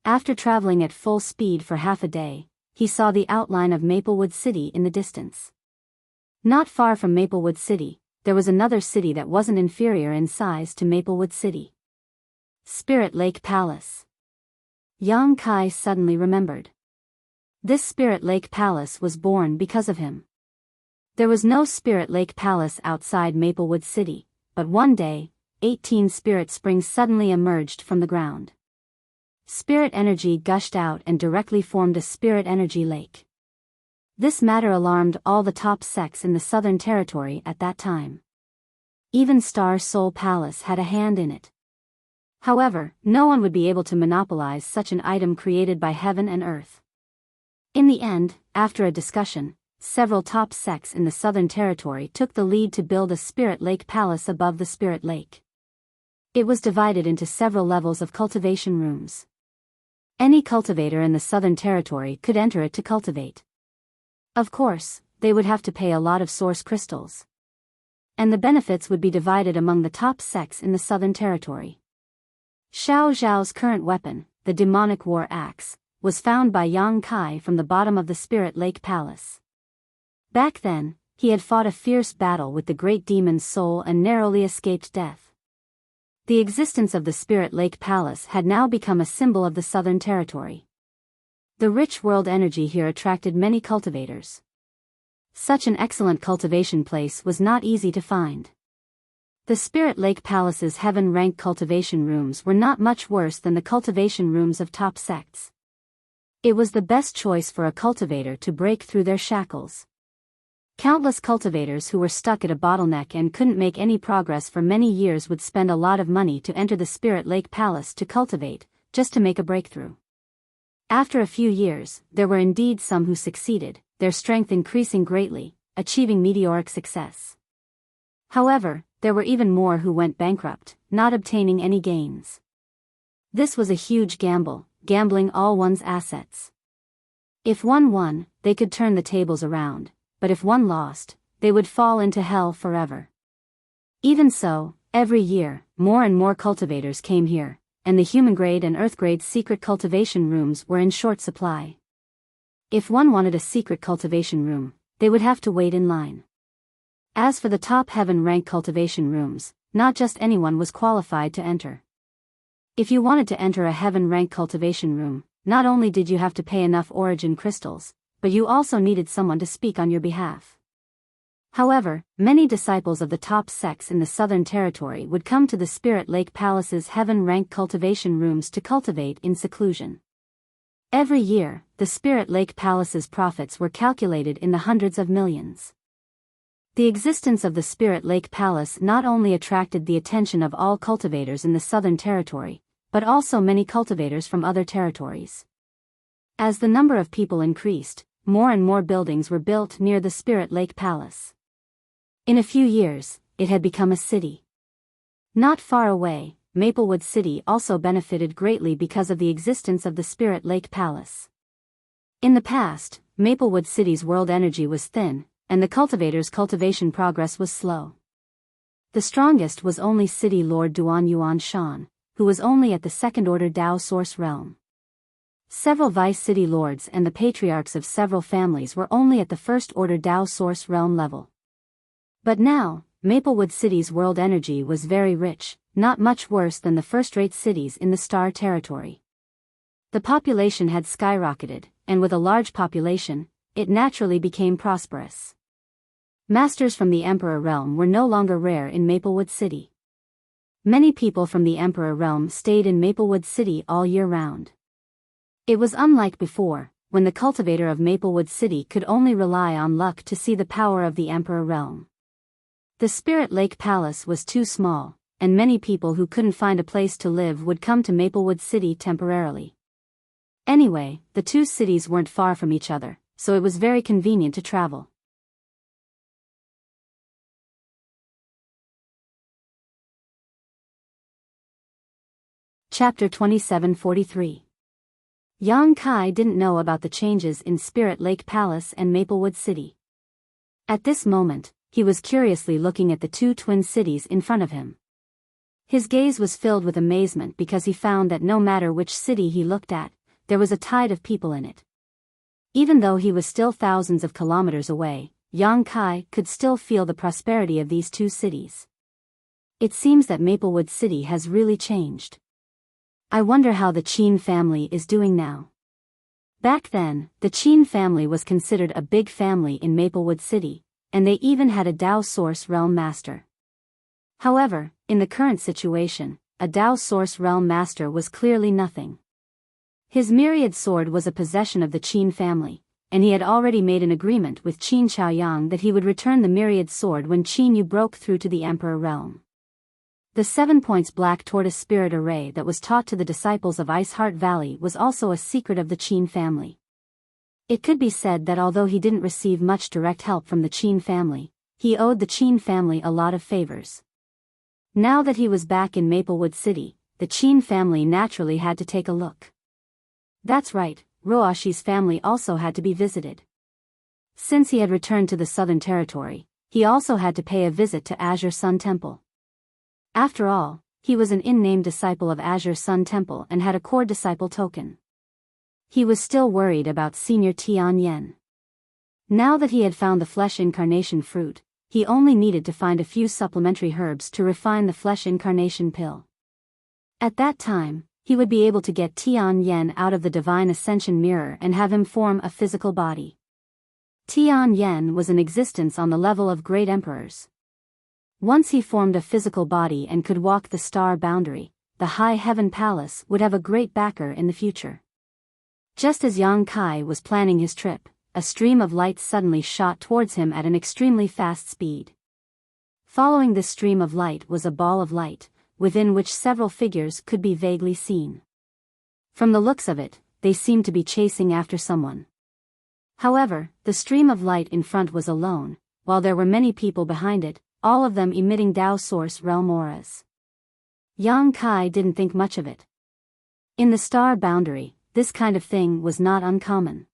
After traveling at full speed for half a day, he saw the outline of Maplewood City in the distance. Not far from Maplewood City, there was another city that wasn't inferior in size to Maplewood City. Spirit Lake Palace. Yang Kai suddenly remembered. This Spirit Lake Palace was born because of him. There was no Spirit Lake Palace outside Maplewood City, but one day, 18 spirit springs suddenly emerged from the ground. Spirit energy gushed out and directly formed a spirit energy lake. This matter alarmed all the top sects in the Southern Territory at that time. Even Star Soul Palace had a hand in it. However, no one would be able to monopolize such an item created by heaven and earth. In the end, after a discussion, several top sects in the Southern Territory took the lead to build a Spirit Lake Palace above the Spirit Lake. It was divided into several levels of cultivation rooms. Any cultivator in the Southern Territory could enter it to cultivate. Of course, they would have to pay a lot of source crystals. And the benefits would be divided among the top sects in the Southern Territory. Xiao Zhao's current weapon, the demonic war axe, was found by Yang Kai from the bottom of the Spirit Lake Palace. Back then, he had fought a fierce battle with the great demon's soul and narrowly escaped death. The existence of the Spirit Lake Palace had now become a symbol of the Southern Territory. The rich world energy here attracted many cultivators. Such an excellent cultivation place was not easy to find. The Spirit Lake Palace's heaven-rank cultivation rooms were not much worse than the cultivation rooms of top sects. It was the best choice for a cultivator to break through their shackles. Countless cultivators who were stuck at a bottleneck and couldn't make any progress for many years would spend a lot of money to enter the Spirit Lake Palace to cultivate, just to make a breakthrough. After a few years, there were indeed some who succeeded, their strength increasing greatly, achieving meteoric success. However, there were even more who went bankrupt, not obtaining any gains. This was a huge gamble, gambling all one's assets. If one won, they could turn the tables around, but if one lost, they would fall into hell forever. Even so, every year, more and more cultivators came here, and the human-grade and earth-grade secret cultivation rooms were in short supply. If one wanted a secret cultivation room, they would have to wait in line. As for the top heaven-rank cultivation rooms, not just anyone was qualified to enter. If you wanted to enter a heaven-rank cultivation room, not only did you have to pay enough origin crystals, but you also needed someone to speak on your behalf. However, many disciples of the top sects in the Southern Territory would come to the Spirit Lake Palace's heaven-rank cultivation rooms to cultivate in seclusion. Every year, the Spirit Lake Palace's profits were calculated in the hundreds of millions. The existence of the Spirit Lake Palace not only attracted the attention of all cultivators in the Southern Territory, but also many cultivators from other territories. As the number of people increased, more and more buildings were built near the Spirit Lake Palace. In a few years, it had become a city. Not far away, Maplewood City also benefited greatly because of the existence of the Spirit Lake Palace. In the past, Maplewood City's world energy was thin, and the cultivators' cultivation progress was slow. The strongest was only City Lord Duan Yuan Shan, who was only at the second-order Dao Source realm. Several vice city lords and the patriarchs of several families were only at the first-order Dao Source realm level. But now, Maplewood City's world energy was very rich, not much worse than the first-rate cities in the Star Territory. The population had skyrocketed, and with a large population, it naturally became prosperous. Masters from the Emperor realm were no longer rare in Maplewood City. Many people from the Emperor realm stayed in Maplewood City all year round. It was unlike before, when the cultivator of Maplewood City could only rely on luck to see the power of the Emperor realm. The Spirit Lake Palace was too small, and many people who couldn't find a place to live would come to Maplewood City temporarily. Anyway, the two cities weren't far from each other, so it was very convenient to travel. Chapter 2743. Yang Kai didn't know about the changes in Spirit Lake Palace and Maplewood City. At this moment, he was curiously looking at the two twin cities in front of him. His gaze was filled with amazement because he found that no matter which city he looked at, there was a tide of people in it. Even though he was still thousands of kilometers away, Yang Kai could still feel the prosperity of these two cities. It seems that Maplewood City has really changed. I wonder how the Qin family is doing now. Back then, the Qin family was considered a big family in Maplewood City, and they even had a Dao Source Realm Master. However, in the current situation, a Dao Source Realm Master was clearly nothing. His myriad sword was a possession of the Qin family, and he had already made an agreement with Qin Chaoyang that he would return the myriad sword when Qin Yu broke through to the Emperor realm. The 7 points black tortoise spirit array that was taught to the disciples of Ice Heart Valley was also a secret of the Qin family. It could be said that although he didn't receive much direct help from the Qin family, he owed the Qin family a lot of favors. Now that he was back in Maplewood City, the Qin family naturally had to take a look. That's right, Roashi's family also had to be visited. Since he had returned to the Southern Territory, he also had to pay a visit to Azure Sun Temple. After all, he was an in-name disciple of Azure Sun Temple and had a core disciple token. He was still worried about Senior Tian Yen. Now that he had found the flesh incarnation fruit, he only needed to find a few supplementary herbs to refine the flesh incarnation pill. At that time, he would be able to get Tian Yen out of the Divine Ascension Mirror and have him form a physical body. Tian Yen was in existence on the level of great emperors. Once he formed a physical body and could walk the star boundary, the High Heaven Palace would have a great backer in the future. Just as Yang Kai was planning his trip, a stream of light suddenly shot towards him at an extremely fast speed. Following this stream of light was a ball of light, within which several figures could be vaguely seen. From the looks of it, they seemed to be chasing after someone. However, the stream of light in front was alone, while there were many people behind it, all of them emitting Dao Source realm auras. Yang Kai didn't think much of it. In the star boundary, this kind of thing was not uncommon.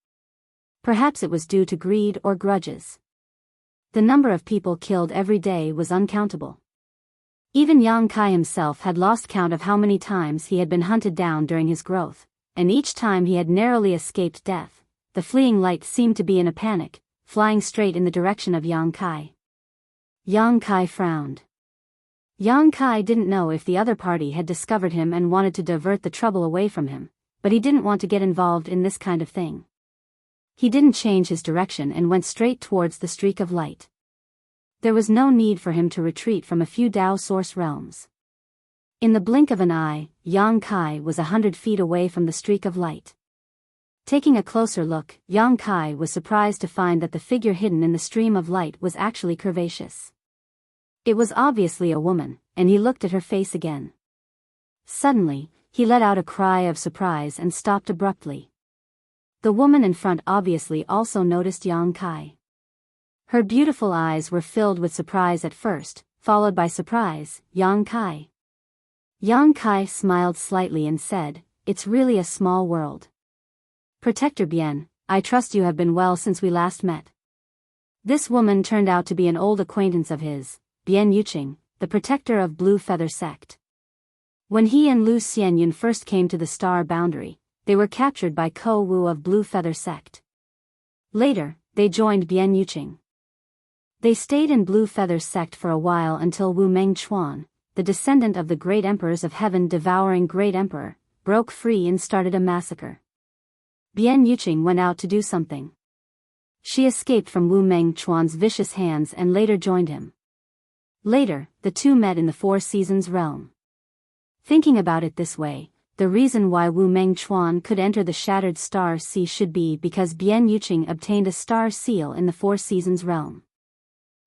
Perhaps it was due to greed or grudges. The number of people killed every day was uncountable. Even Yang Kai himself had lost count of how many times he had been hunted down during his growth, and each time he had narrowly escaped death. The fleeing light seemed to be in a panic, flying straight in the direction of Yang Kai. Yang Kai frowned. Yang Kai didn't know if the other party had discovered him and wanted to divert the trouble away from him, but he didn't want to get involved in this kind of thing. He didn't change his direction and went straight towards the streak of light. There was no need for him to retreat from a few Dao Source realms. In the blink of an eye, Yang Kai was 100 feet away from the streak of light. Taking a closer look, Yang Kai was surprised to find that the figure hidden in the stream of light was actually curvaceous. It was obviously a woman, and he looked at her face again. Suddenly, he let out a cry of surprise and stopped abruptly. The woman in front obviously also noticed Yang Kai. Her beautiful eyes were filled with surprise at first, followed by surprise. Yang Kai. Yang Kai smiled slightly and said, "It's really a small world. Protector Bien, I trust you have been well since we last met." This woman turned out to be an old acquaintance of his, Bien Yuqing, the protector of Blue Feather Sect. When he and Lu Xianyun first came to the star boundary, they were captured by Ko Wu of Blue Feather Sect. Later, they joined Bien Yuqing. They stayed in Blue Feather Sect for a while until Wu Mengchuan, the descendant of the great emperors of heaven devouring great emperor, broke free and started a massacre. Bien Yuqing went out to do something. She escaped from Wu Mengchuan's vicious hands and later joined him. Later, the two met in the Four Seasons realm. Thinking about it this way, the reason why Wu Mengchuan could enter the Shattered Star Sea should be because Bien Yuqing obtained a star seal in the Four Seasons realm.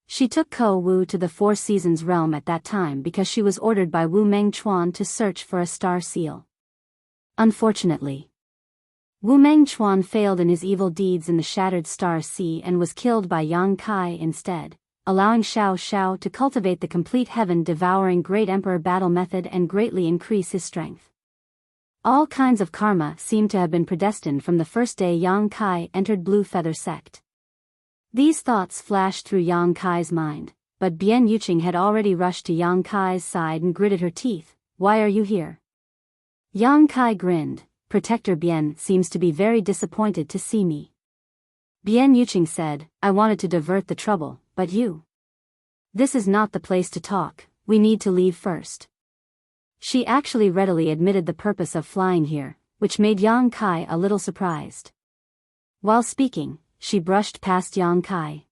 She took Ko Wu to the Four Seasons realm at that time because she was ordered by Wu Mengchuan to search for a star seal. Unfortunately, Wu Mengchuan failed in his evil deeds in the Shattered Star Sea and was killed by Yang Kai instead, allowing Xiao Xiao to cultivate the complete heaven-devouring Great Emperor battle method and greatly increase his strength. All kinds of karma seemed to have been predestined from the first day Yang Kai entered Blue Feather Sect. These thoughts flashed through Yang Kai's mind, but Bien Yuqing had already rushed to Yang Kai's side and gritted her teeth. "Why are you here?" Yang Kai grinned. "Protector Bien seems to be very disappointed to see me." Bien Yuqing said, "I wanted to divert the trouble, but you. This is not the place to talk, we need to leave first." She actually readily admitted the purpose of flying here, which made Yang Kai a little surprised. While speaking, she brushed past Yang Kai.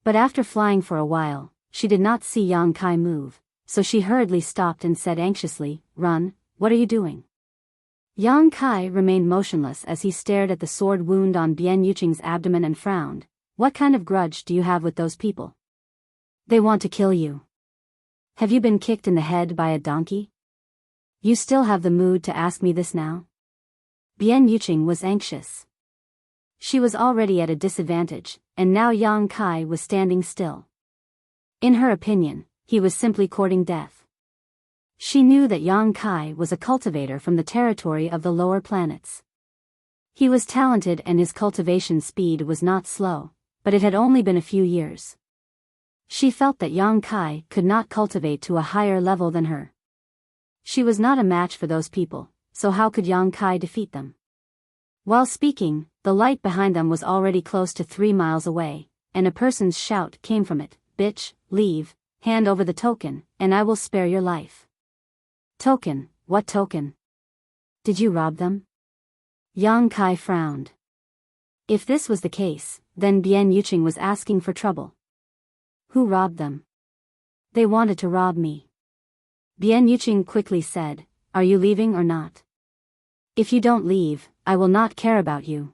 But after flying for a while, she did not see Yang Kai move, so she hurriedly stopped and said anxiously, "Run, what are you doing?" Yang Kai remained motionless as he stared at the sword wound on Bien Yuqing's abdomen and frowned. "What kind of grudge do you have with those people? They want to kill you. Have you been kicked in the head by a donkey? You still have the mood to ask me this now?" Bien Yuqing was anxious. She was already at a disadvantage, and now Yang Kai was standing still. In her opinion, he was simply courting death. She knew that Yang Kai was a cultivator from the territory of the lower planets. He was talented and his cultivation speed was not slow, but it had only been a few years. She felt that Yang Kai could not cultivate to a higher level than her. She was not a match for those people, so how could Yang Kai defeat them? While speaking, the light behind them was already close to 3 miles away, and a person's shout came from it. "Bitch, leave, hand over the token, and I will spare your life." "Token? What token? Did you rob them?" Yang Kai frowned. If this was the case, then Bian Yuqing was asking for trouble. Who robbed them? They wanted to rob me. Bian Yuqing quickly said, are you leaving or not? If you don't leave, I will not care about you.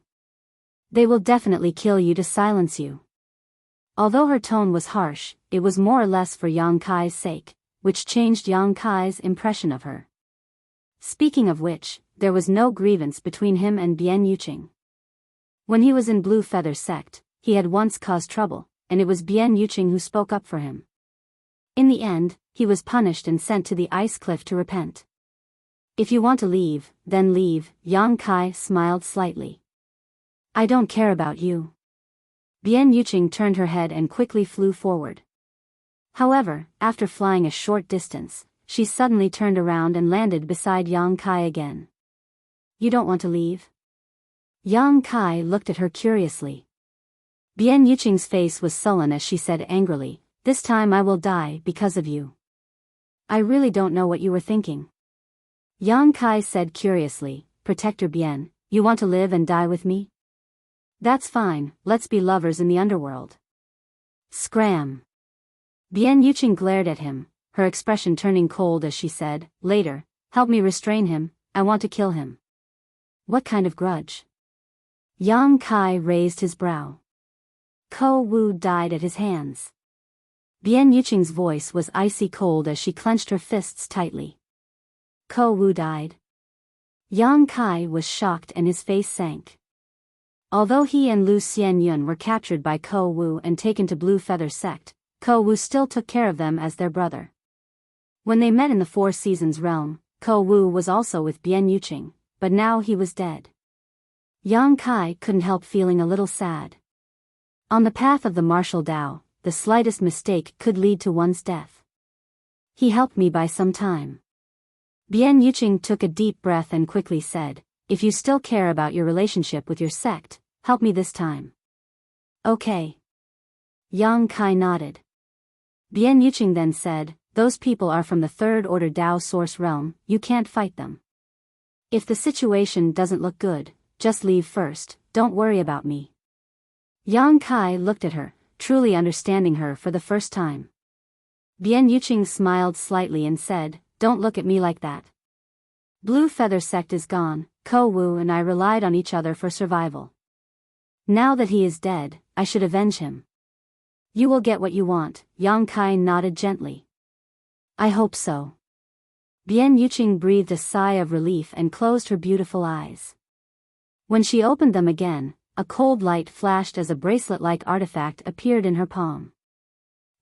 They will definitely kill you to silence you. Although her tone was harsh, it was more or less for Yang Kai's sake, which changed Yang Kai's impression of her. Speaking of which, there was no grievance between him and Bian Yuqing. When he was in Blue Feather sect, he had once caused trouble, and it was Bian Yuqing who spoke up for him. In the end, he was punished and sent to the ice cliff to repent. If you want to leave, then leave, Yang Kai smiled slightly. I don't care about you. Bian Yuqing turned her head and quickly flew forward. However, after flying a short distance, she suddenly turned around and landed beside Yang Kai again. You don't want to leave? Yang Kai looked at her curiously. Bian Yuqing's face was sullen as she said angrily, this time I will die because of you. I really don't know what you were thinking. Yang Kai said curiously, Protector Bian, you want to live and die with me? That's fine, let's be lovers in the underworld. Scram. Bian Yuqing glared at him, her expression turning cold as she said, later, help me restrain him, I want to kill him. What kind of grudge? Yang Kai raised his brow. Ko Wu died at his hands. Bian Yuqing's voice was icy cold as she clenched her fists tightly. Ko Wu died. Yang Kai was shocked and his face sank. Although he and Lu Xianyun were captured by Ko Wu and taken to Blue Feather sect, Ko Wu still took care of them as their brother. When they met in the Four Seasons realm, Ko Wu was also with Bian Yuqing, but now he was dead. Yang Kai couldn't help feeling a little sad. On the path of the martial Tao, the slightest mistake could lead to one's death. He helped me by some time. Bian Yuqing took a deep breath and quickly said, if you still care about your relationship with your sect, help me this time. Okay. Yang Kai nodded. Bian Yuqing then said, those people are from the Third Order Tao Source Realm, you can't fight them. If the situation doesn't look good, just leave first, don't worry about me. Yang Kai looked at her, truly understanding her for the first time. Bian Yuqing smiled slightly and said, don't look at me like that. Blue Feather sect is gone, Ko Wu and I relied on each other for survival. Now that he is dead, I should avenge him. You will get what you want, Yang Kai nodded gently. I hope so. Bian Yuqing breathed a sigh of relief and closed her beautiful eyes. When she opened them again, a cold light flashed as a bracelet-like artifact appeared in her palm.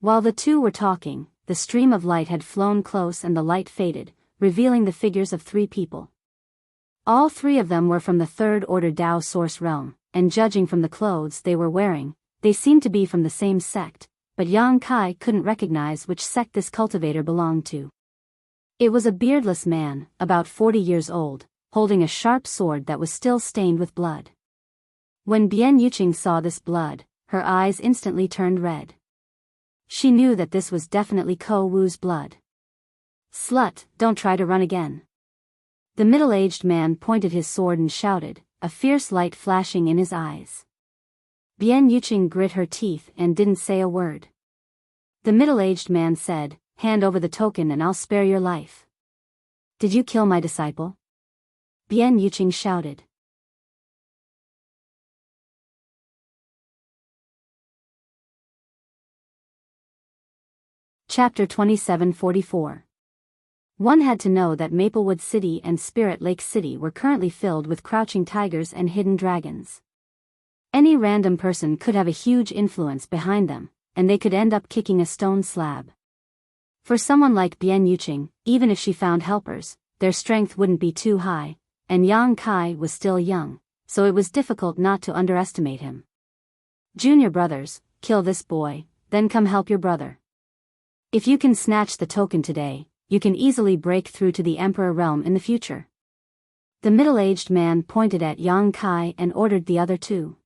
While the two were talking, the stream of light had flown close and the light faded, revealing the figures of 3 people. All 3 of them were from the Third Order Tao Source Realm, and judging from the clothes they were wearing, they seemed to be from the same sect, but Yang Kai couldn't recognize which sect this cultivator belonged to. It was a beardless man, about 40 years old, holding a sharp sword that was still stained with blood. When Bian Yuqing saw this blood, her eyes instantly turned red. She knew that this was definitely Ko Wu's blood. Slut, don't try to run again. The middle-aged man pointed his sword and shouted, a fierce light flashing in his eyes. Bian Yuqing grit her teeth and didn't say a word. The middle-aged man said, hand over the token and I'll spare your life. Did you kill my disciple? Bian Yuqing shouted. Chapter 2744. One had to know that Maplewood City and Spirit Lake City were currently filled with crouching tigers and hidden dragons. Any random person could have a huge influence behind them, and they could end up kicking a stone slab. For someone like Bian Yuqing, even if she found helpers, their strength wouldn't be too high, and Yang Kai was still young, so it was difficult not to underestimate him. Junior brothers, kill this boy, then come help your brother. If you can snatch the token today, you can easily break through to the Emperor realm in the future. The middle-aged man pointed at Yang Kai and ordered the other 2.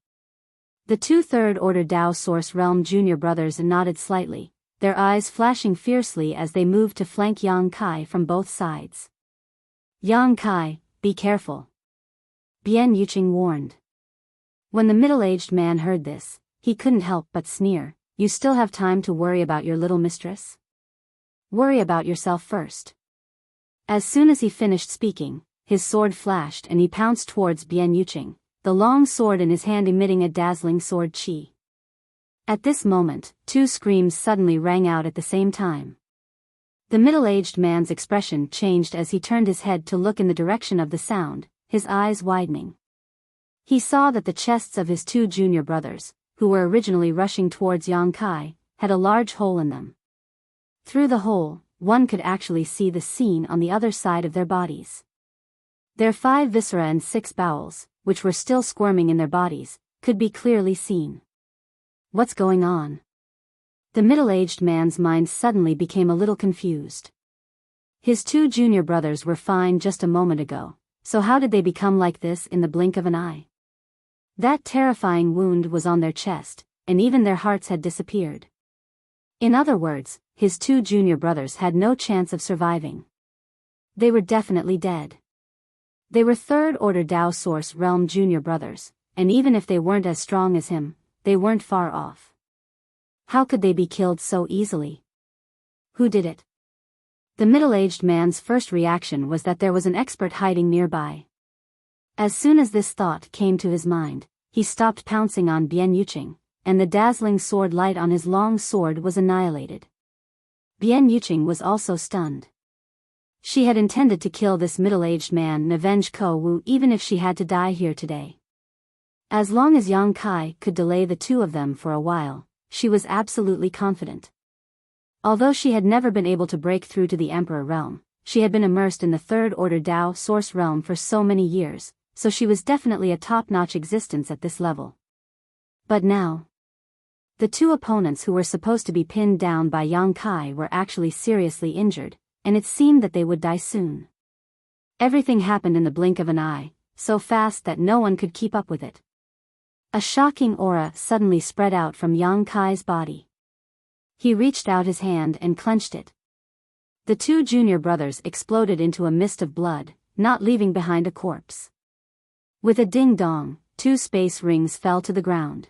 The 2 Third Order Tao Source Realm junior brothers nodded slightly, their eyes flashing fiercely as they moved to flank Yang Kai from both sides. Yang Kai, be careful. Bian Yuqing warned. When the middle-aged man heard this, he couldn't help but sneer. You still have time to worry about your little mistress? Worry about yourself first. As soon as he finished speaking, his sword flashed and he pounced towards Bian Yuqing, the long sword in his hand emitting a dazzling sword chi. At this moment, two screams suddenly rang out at the same time. The middle-aged man's expression changed as he turned his head to look in the direction of the sound, his eyes widening. He saw that the chests of his two junior brothers, who were originally rushing towards Yang Kai, had a large hole in them. Through the hole, one could actually see the scene on the other side of their bodies. Their 5 viscera and 6 bowels, which were still squirming in their bodies, could be clearly seen. What's going on? The middle-aged man's mind suddenly became a little confused. His two junior brothers were fine just a moment ago, so how did they become like this in the blink of an eye? That terrifying wound was on their chest, and even their hearts had disappeared. In other words, his two junior brothers had no chance of surviving. They were definitely dead. They were third-order Dao Source Realm junior brothers, and even if they weren't as strong as him, they weren't far off. How could they be killed so easily? Who did it? The middle-aged man's first reaction was that there was an expert hiding nearby. As soon as this thought came to his mind, he stopped pouncing on Bian Yuqing, and the dazzling sword light on his long sword was annihilated. Bian Yuqing was also stunned. She had intended to kill this middle-aged man and avenge Ko Wu even if she had to die here today. As long as Yang Kai could delay the two of them for a while, she was absolutely confident. Although she had never been able to break through to the Emperor Realm, she had been immersed in the third-order Dao Source Realm for so many years, so she was definitely a top-notch existence at this level. But now, the two opponents who were supposed to be pinned down by Yang Kai were actually seriously injured, and it seemed that they would die soon. Everything happened in the blink of an eye, so fast that no one could keep up with it. A shocking aura suddenly spread out from Yang Kai's body. He reached out his hand and clenched it. The two junior brothers exploded into a mist of blood, not leaving behind a corpse. With a ding-dong, 2 space rings fell to the ground.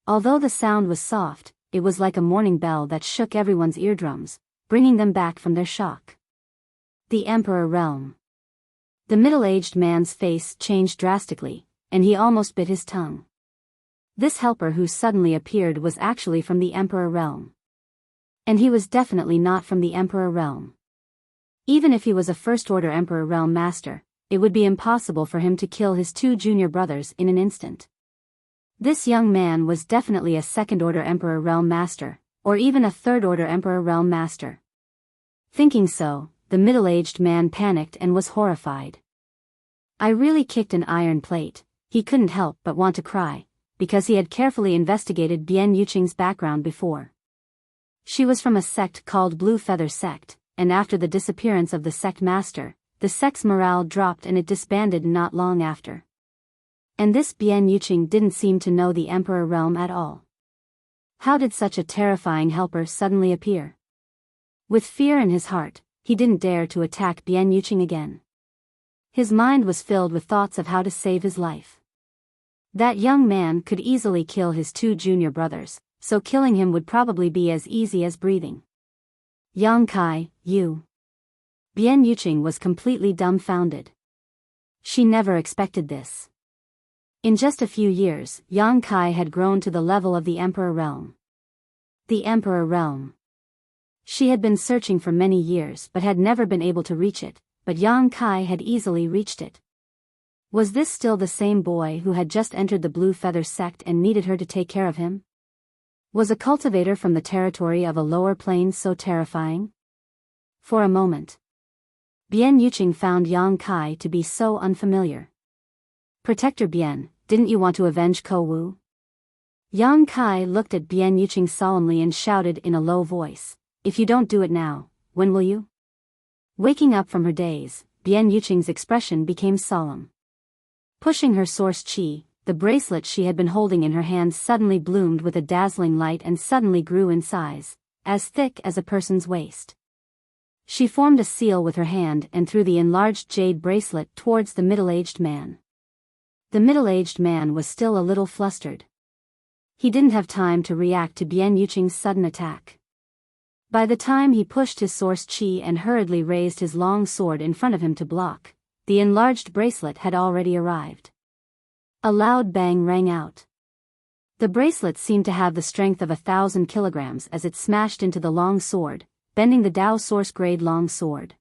Although the sound was soft, it was like a morning bell that shook everyone's eardrums, bringing them back from their shock. The Emperor Realm. The middle-aged man's face changed drastically, and he almost bit his tongue. This helper who suddenly appeared was actually from the Emperor Realm. And he was definitely not from the Emperor Realm. Even if he was a first-order Emperor Realm master, it would be impossible for him to kill his two junior brothers in an instant. This young man was definitely a second-order Emperor Realm master, or even a third-order Emperor Realm master. Thinking so, the middle-aged man panicked and was horrified. I really kicked an iron plate, he couldn't help but want to cry, because he had carefully investigated Bian Yuqing's background before. She was from a sect called Blue Feather Sect, and after the disappearance of the sect master, the sect's morale dropped and it disbanded not long after. And this Bian Yuqing didn't seem to know the Emperor Realm at all. How did such a terrifying helper suddenly appear? With fear in his heart, he didn't dare to attack Bian Yuqing again. His mind was filled with thoughts of how to save his life. That young man could easily kill his two junior brothers, so killing him would probably be as easy as breathing. Yang Kai, you. Bian Yuqing was completely dumbfounded. She never expected this. In just a few years, Yang Kai had grown to the level of the Emperor Realm. The Emperor Realm. She had been searching for many years but had never been able to reach it, but Yang Kai had easily reached it. Was this still the same boy who had just entered the Blue Feather Sect and needed her to take care of him? Was a cultivator from the territory of a lower plane so terrifying? For a moment, Bian Yuqing found Yang Kai to be so unfamiliar. Protector Bian, didn't you want to avenge Ko Wu? Yang Kai looked at Bian Yuqing solemnly and shouted in a low voice, if you don't do it now, when will you? Waking up from her daze, Bian Yuqing's expression became solemn. Pushing her source chi, the bracelet she had been holding in her hands suddenly bloomed with a dazzling light and suddenly grew in size, as thick as a person's waist. She formed a seal with her hand and threw the enlarged jade bracelet towards the middle-aged man. The middle-aged man was still a little flustered. He didn't have time to react to Bian Yuqing's sudden attack. By the time he pushed his source chi and hurriedly raised his long sword in front of him to block, the enlarged bracelet had already arrived. A loud bang rang out. The bracelet seemed to have the strength of 1,000 kilograms as it smashed into the long sword, bending the Dao source-grade long sword.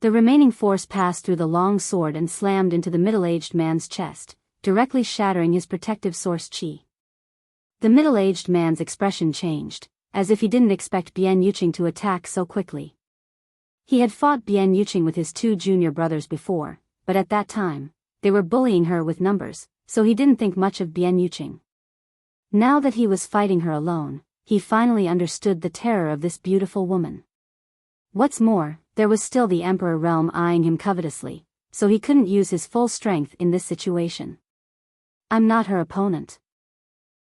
The remaining force passed through the long sword and slammed into the middle-aged man's chest, directly shattering his protective source chi. The middle-aged man's expression changed, as if he didn't expect Bian Yuqing to attack so quickly. He had fought Bian Yuqing with his 2 junior brothers before, but at that time, they were bullying her with numbers, so he didn't think much of Bian Yuqing. Now that he was fighting her alone, he finally understood the terror of this beautiful woman. What's more, there was still the Emperor realm eyeing him covetously, so he couldn't use his full strength in this situation. I'm not her opponent.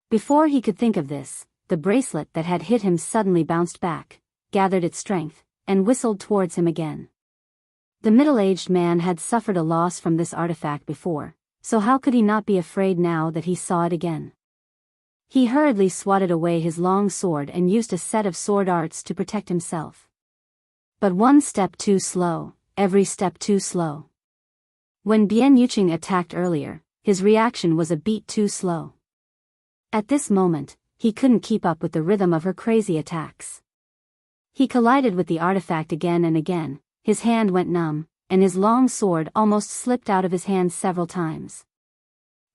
Before he could think of this, the bracelet that had hit him suddenly bounced back, gathered its strength, and whistled towards him again. The middle-aged man had suffered a loss from this artifact before, so how could he not be afraid now that he saw it again? He hurriedly swatted away his long sword and used a set of sword arts to protect himself. But one step too slow, every step too slow. When Bian Yuqing attacked earlier, his reaction was a beat too slow. At this moment, he couldn't keep up with the rhythm of her crazy attacks. He collided with the artifact again and again, his hand went numb, and his long sword almost slipped out of his hand several times.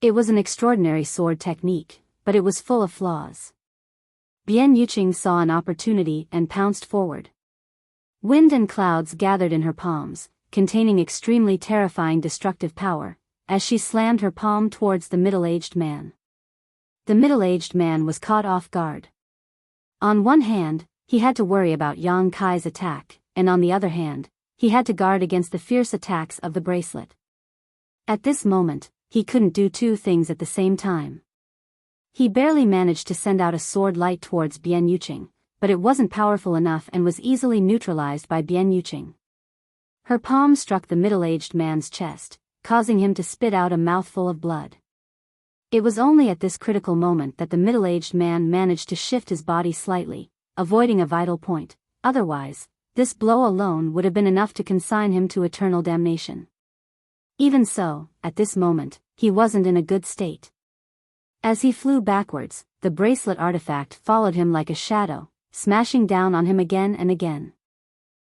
It was an extraordinary sword technique, but it was full of flaws. Bian Yuqing saw an opportunity and pounced forward. Wind and clouds gathered in her palms, containing extremely terrifying destructive power, as she slammed her palm towards the middle-aged man. The middle-aged man was caught off guard. On one hand, he had to worry about Yang Kai's attack, and on the other hand, he had to guard against the fierce attacks of the bracelet. At this moment, he couldn't do 2 things at the same time. He barely managed to send out a sword light towards Bian Yuqing, but it wasn't powerful enough and was easily neutralized by Bian Yuqing. Her palm struck the middle-aged man's chest, causing him to spit out a mouthful of blood. It was only at this critical moment that the middle-aged man managed to shift his body slightly, avoiding a vital point. Otherwise, this blow alone would have been enough to consign him to eternal damnation. Even so, at this moment, he wasn't in a good state. As he flew backwards, the bracelet artifact followed him like a shadow, smashing down on him again and again.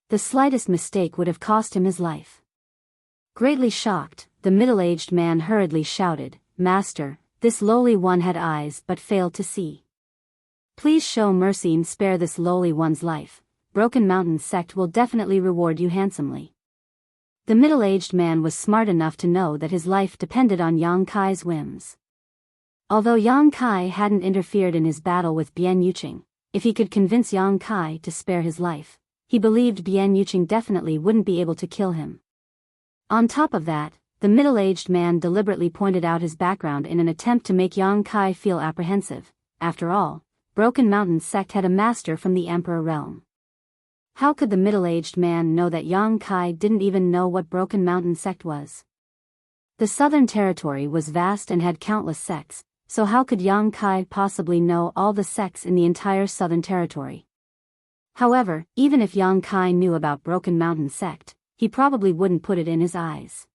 The slightest mistake would have cost him his life. Greatly shocked, the middle-aged man hurriedly shouted, "Master, this lowly one had eyes but failed to see. Please show mercy and spare this lowly one's life. Broken Mountain sect will definitely reward you handsomely." The middle-aged man was smart enough to know that his life depended on Yang Kai's whims. Although Yang Kai hadn't interfered in his battle with Bian Yuqing, if he could convince Yang Kai to spare his life, he believed Bian Yuqing definitely wouldn't be able to kill him. On top of that, the middle-aged man deliberately pointed out his background in an attempt to make Yang Kai feel apprehensive. After all, Broken Mountain sect had a master from the Emperor realm. How could the middle-aged man know that Yang Kai didn't even know what Broken Mountain sect was? The southern territory was vast and had countless sects, so how could Yang Kai possibly know all the sects in the entire southern territory? However, even if Yang Kai knew about Broken Mountain sect, he probably wouldn't put it in his eyes.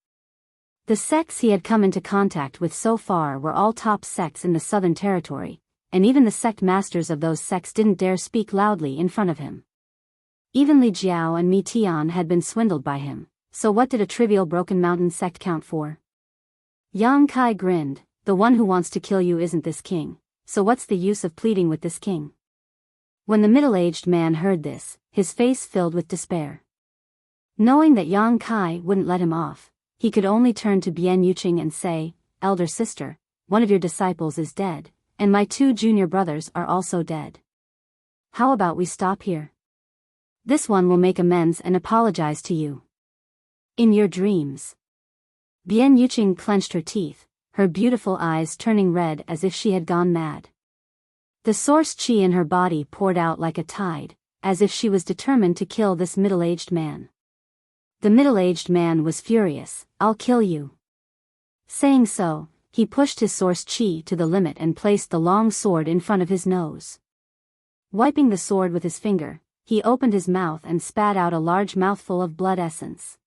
The sects he had come into contact with so far were all top sects in the southern territory, and even the sect masters of those sects didn't dare speak loudly in front of him. Even Li Jiao and Mi Tian had been swindled by him, so what did a trivial Broken Mountain sect count for? Yang Kai grinned, "The one who wants to kill you isn't this king, so what's the use of pleading with this king?" When the middle-aged man heard this, his face filled with despair. Knowing that Yang Kai wouldn't let him off, he could only turn to Bian Yuqing and say, "Elder sister, one of your disciples is dead, and my 2 junior brothers are also dead. How about we stop here? This one will make amends and apologize to you. In your dreams." Bian Yuqing clenched her teeth, her beautiful eyes turning red as if she had gone mad. The source chi in her body poured out like a tide, as if she was determined to kill this middle-aged man. The middle-aged man was furious. "I'll kill you." Saying so, he pushed his source chi to the limit and placed the long sword in front of his nose. Wiping the sword with his finger, he opened his mouth and spat out a large mouthful of blood essence.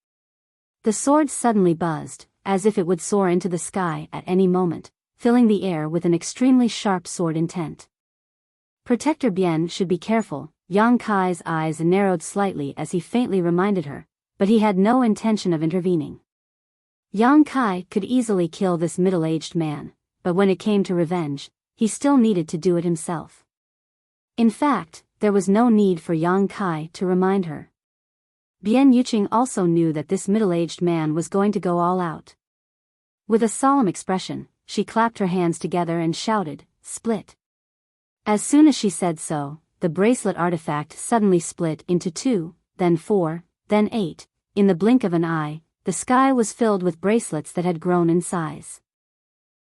The sword suddenly buzzed, as if it would soar into the sky at any moment, filling the air with an extremely sharp sword intent. Protector Bien should be careful. Yang Kai's eyes narrowed slightly as he faintly reminded her, but he had no intention of intervening. Yang Kai could easily kill this middle-aged man, but when it came to revenge, he still needed to do it himself. In fact, there was no need for Yang Kai to remind her. Bien Yuqing also knew that this middle-aged man was going to go all out. With a solemn expression, she clapped her hands together and shouted, "Split." As soon as she said so, the bracelet artifact suddenly split into 2, then 4, then 8. In the blink of an eye, the sky was filled with bracelets that had grown in size.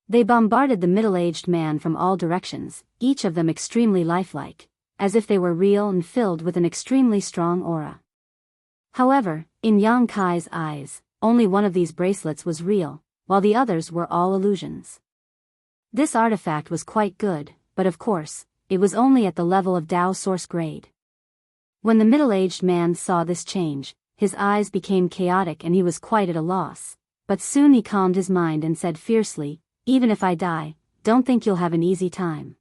They bombarded the middle-aged man from all directions, each of them extremely lifelike, as if they were real and filled with an extremely strong aura. However, in Yang Kai's eyes, only one of these bracelets was real, while the others were all illusions. This artifact was quite good, but of course, it was only at the level of Dao source grade. When the middle-aged man saw this change, his eyes became chaotic and he was quite at a loss, but soon he calmed his mind and said fiercely, "Even if I die, don't think you'll have an easy time."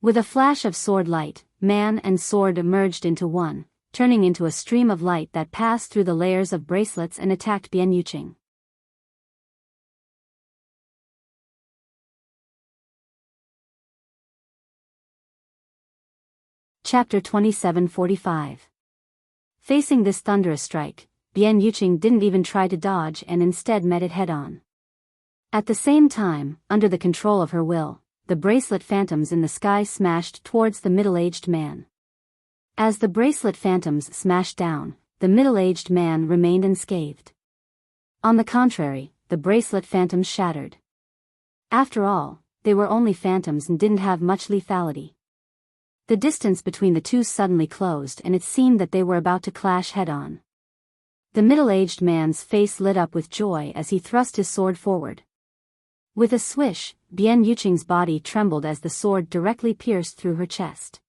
With a flash of sword light, man and sword merged into one, turning into a stream of light that passed through the layers of bracelets and attacked Bien Yuqing. Chapter 2745. Facing this thunderous strike, Bien Yuqing didn't even try to dodge and instead met it head-on. At the same time, under the control of her will, the bracelet phantoms in the sky smashed towards the middle-aged man. As the bracelet phantoms smashed down, the middle-aged man remained unscathed. On the contrary, the bracelet phantoms shattered. After all, they were only phantoms and didn't have much lethality. The distance between the two suddenly closed and it seemed that they were about to clash head-on. The middle-aged man's face lit up with joy as he thrust his sword forward. With a swish, Bien Yuqing's body trembled as the sword directly pierced through her chest.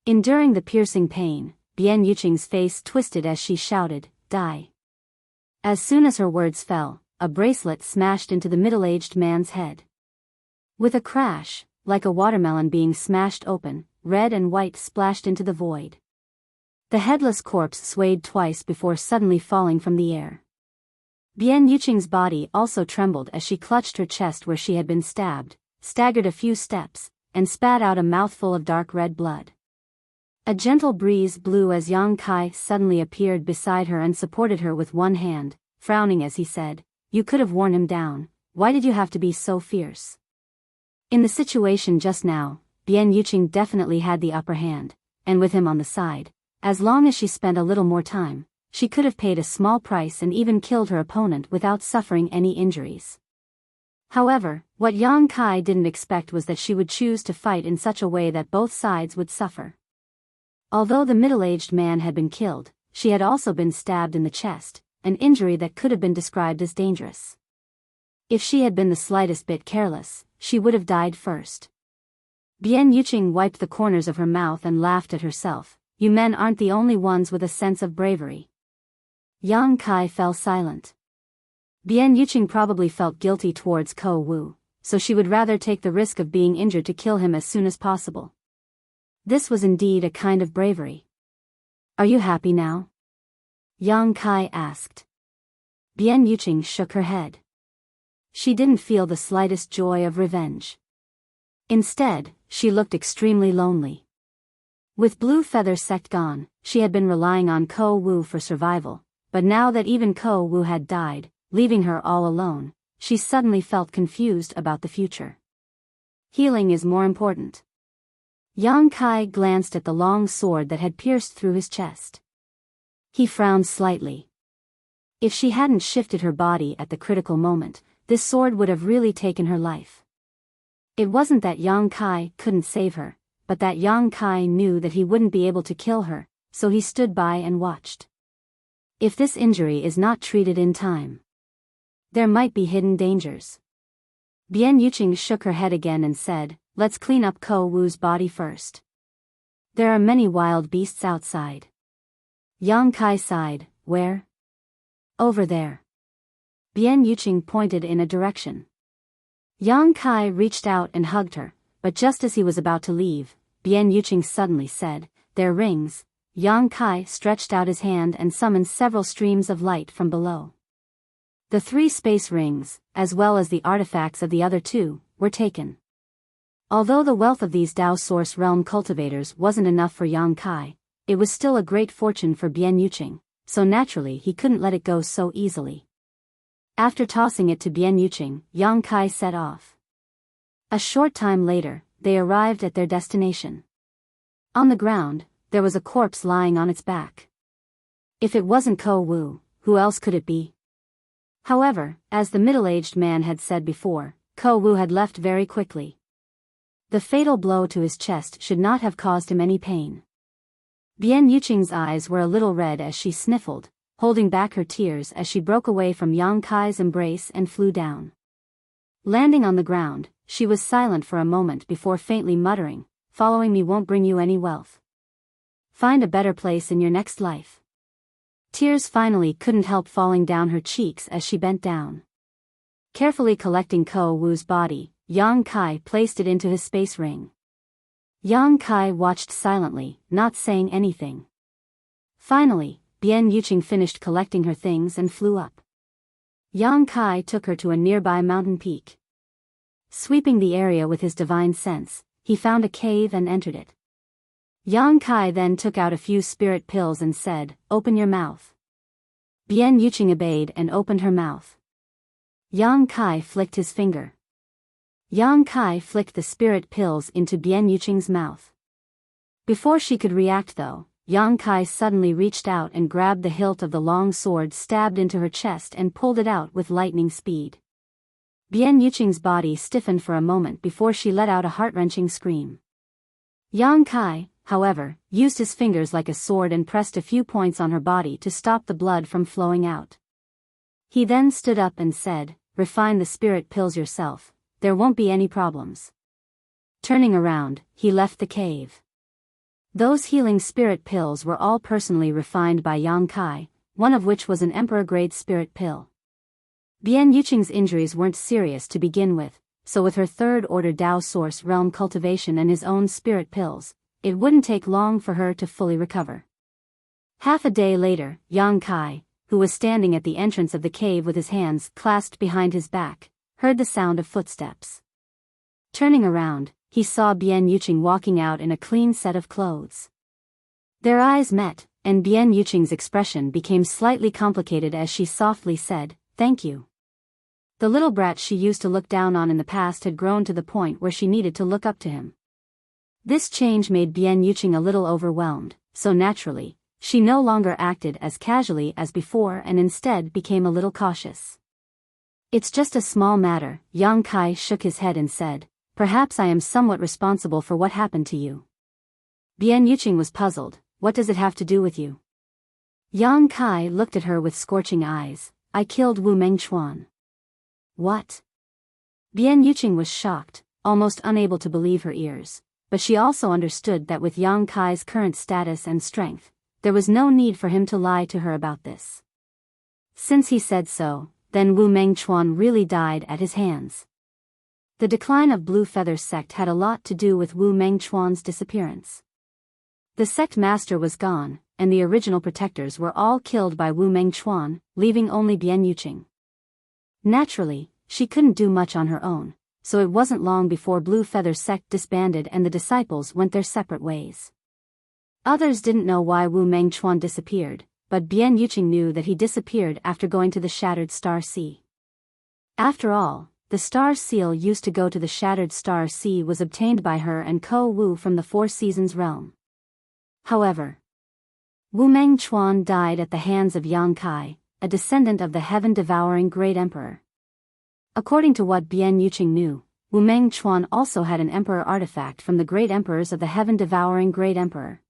Enduring the piercing pain, Bien Yuqing's face twisted as she shouted, "Die." As soon as her words fell, a bracelet smashed into the middle-aged man's head. With a crash, like a watermelon being smashed open, red and white splashed into the void. The headless corpse swayed twice before suddenly falling from the air. Bien Yuqing's body also trembled as she clutched her chest where she had been stabbed, staggered a few steps, and spat out a mouthful of dark red blood. A gentle breeze blew as Yang Kai suddenly appeared beside her and supported her with one hand, frowning as he said, "You could have worn him down, why did you have to be so fierce?" In the situation just now, Bien Yuqing definitely had the upper hand, and with him on the side, as long as she spent a little more time, she could have paid a small price and even killed her opponent without suffering any injuries. However, what Yang Kai didn't expect was that she would choose to fight in such a way that both sides would suffer. Although the middle-aged man had been killed, she had also been stabbed in the chest, an injury that could have been described as dangerous. If she had been the slightest bit careless, she would have died first. Bien Yuqing wiped the corners of her mouth and laughed at herself. "You men aren't the only ones with a sense of bravery." Yang Kai fell silent. Bien Yuqing probably felt guilty towards Ko Wu, so she would rather take the risk of being injured to kill him as soon as possible. This was indeed a kind of bravery. "Are you happy now?" Yang Kai asked. Bien Yuqing shook her head. She didn't feel the slightest joy of revenge. Instead, she looked extremely lonely. With Blue Feather Sect gone, she had been relying on Ko Wu for survival, but now that even Ko Wu had died, leaving her all alone, she suddenly felt confused about the future. Healing is more important. Yang Kai glanced at the long sword that had pierced through his chest. He frowned slightly. If she hadn't shifted her body at the critical moment, this sword would have really taken her life. It wasn't that Yang Kai couldn't save her, but that Yang Kai knew that he wouldn't be able to kill her, so he stood by and watched. If this injury is not treated in time, there might be hidden dangers. Bian Yuqing shook her head again and said, let's clean up Ko Wu's body first. There are many wild beasts outside. Yang Kai sighed, where? Over there. Bian Yuqing pointed in a direction. Yang Kai reached out and hugged her, but just as he was about to leave, Bian Yuqing suddenly said, their rings. Yang Kai stretched out his hand and summoned several streams of light from below. The 3 space rings, as well as the artifacts of the other 2, were taken. Although the wealth of these Dao Source Realm cultivators wasn't enough for Yang Kai, it was still a great fortune for Bian Yuqing, so naturally he couldn't let it go so easily. After tossing it to Bian Yuqing, Yang Kai set off. A short time later, they arrived at their destination. On the ground, there was a corpse lying on its back. If it wasn't Ko Wu, who else could it be? However, as the middle-aged man had said before, Ko Wu had left very quickly. The fatal blow to his chest should not have caused him any pain. Bian Yuqing's eyes were a little red as she sniffled, holding back her tears as she broke away from Yang Kai's embrace and flew down. Landing on the ground, she was silent for a moment before faintly muttering, following me won't bring you any wealth. Find a better place in your next life. Tears finally couldn't help falling down her cheeks as she bent down. Carefully collecting Ko Wu's body, Yang Kai placed it into his space ring. Yang Kai watched silently, not saying anything. Finally, Bian Yuqing finished collecting her things and flew up. Yang Kai took her to a nearby mountain peak. Sweeping the area with his divine sense, he found a cave and entered it. Yang Kai then took out a few spirit pills and said, open your mouth. Bian Yuqing obeyed and opened her mouth. Yang Kai flicked his finger. Yang Kai flicked the spirit pills into Bian Yuqing's mouth. Before she could react though, Yang Kai suddenly reached out and grabbed the hilt of the long sword stabbed into her chest and pulled it out with lightning speed. Bian Yuqing's body stiffened for a moment before she let out a heart-wrenching scream. Yang Kai, however, used his fingers like a sword and pressed a few points on her body to stop the blood from flowing out. He then stood up and said, refine the spirit pills yourself, there won't be any problems. Turning around, he left the cave. Those healing spirit pills were all personally refined by Yang Kai, one of which was an emperor-grade spirit pill. Bian Yuqing's injuries weren't serious to begin with, so with her third-order Dao Source Realm cultivation and his own spirit pills, it wouldn't take long for her to fully recover. Half a day later, Yang Kai, who was standing at the entrance of the cave with his hands clasped behind his back, heard the sound of footsteps. Turning around, he saw Bian Yuqing walking out in a clean set of clothes. Their eyes met, and Bian Yuqing's expression became slightly complicated as she softly said, thank you. The little brat she used to look down on in the past had grown to the point where she needed to look up to him. This change made Bian Yuqing a little overwhelmed, so naturally, she no longer acted as casually as before and instead became a little cautious. It's just a small matter, Yang Kai shook his head and said, perhaps I am somewhat responsible for what happened to you. Bian Yuqing was puzzled, what does it have to do with you? Yang Kai looked at her with scorching eyes, I killed Wu Mengchuan. What? Bian Yuqing was shocked, almost unable to believe her ears, but she also understood that with Yang Kai's current status and strength, there was no need for him to lie to her about this. Since he said so, then Wu Mengchuan really died at his hands. The decline of Blue Feather sect had a lot to do with Wu Mengchuan's disappearance. The sect master was gone, and the original protectors were all killed by Wu Mengchuan, leaving only Bian Yuqing. Naturally, she couldn't do much on her own, so it wasn't long before Blue Feather sect disbanded and the disciples went their separate ways. Others didn't know why Wu Mengchuan disappeared, but Bian Yuqing knew that he disappeared after going to the Shattered Star Sea. After all, the star seal used to go to the Shattered Star Sea was obtained by her and Ko Wu from the Four Seasons realm. However, Wu Mengchuan died at the hands of Yang Kai, a descendant of the heaven-devouring Great Emperor. According to what Bian Yuqing knew, Wu Mengchuan also had an emperor artifact from the great emperors of the heaven-devouring Great Emperor.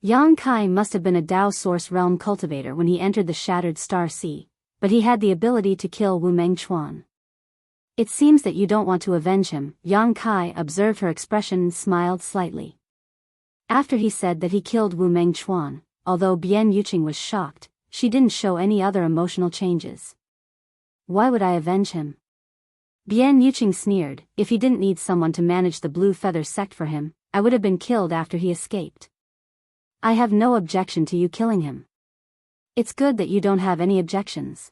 Yang Kai must have been a Dao Source Realm cultivator when he entered the Shattered Star Sea, but he had the ability to kill Wu Mengchuan. It seems that you don't want to avenge him. Yang Kai observed her expression and smiled slightly. After he said that he killed Wu Mengchuan, although Bian Yuqing was shocked, she didn't show any other emotional changes. Why would I avenge him? Bian Yuqing sneered. If he didn't need someone to manage the Blue Feather sect for him, I would have been killed after he escaped. I have no objection to you killing him. It's good that you don't have any objections.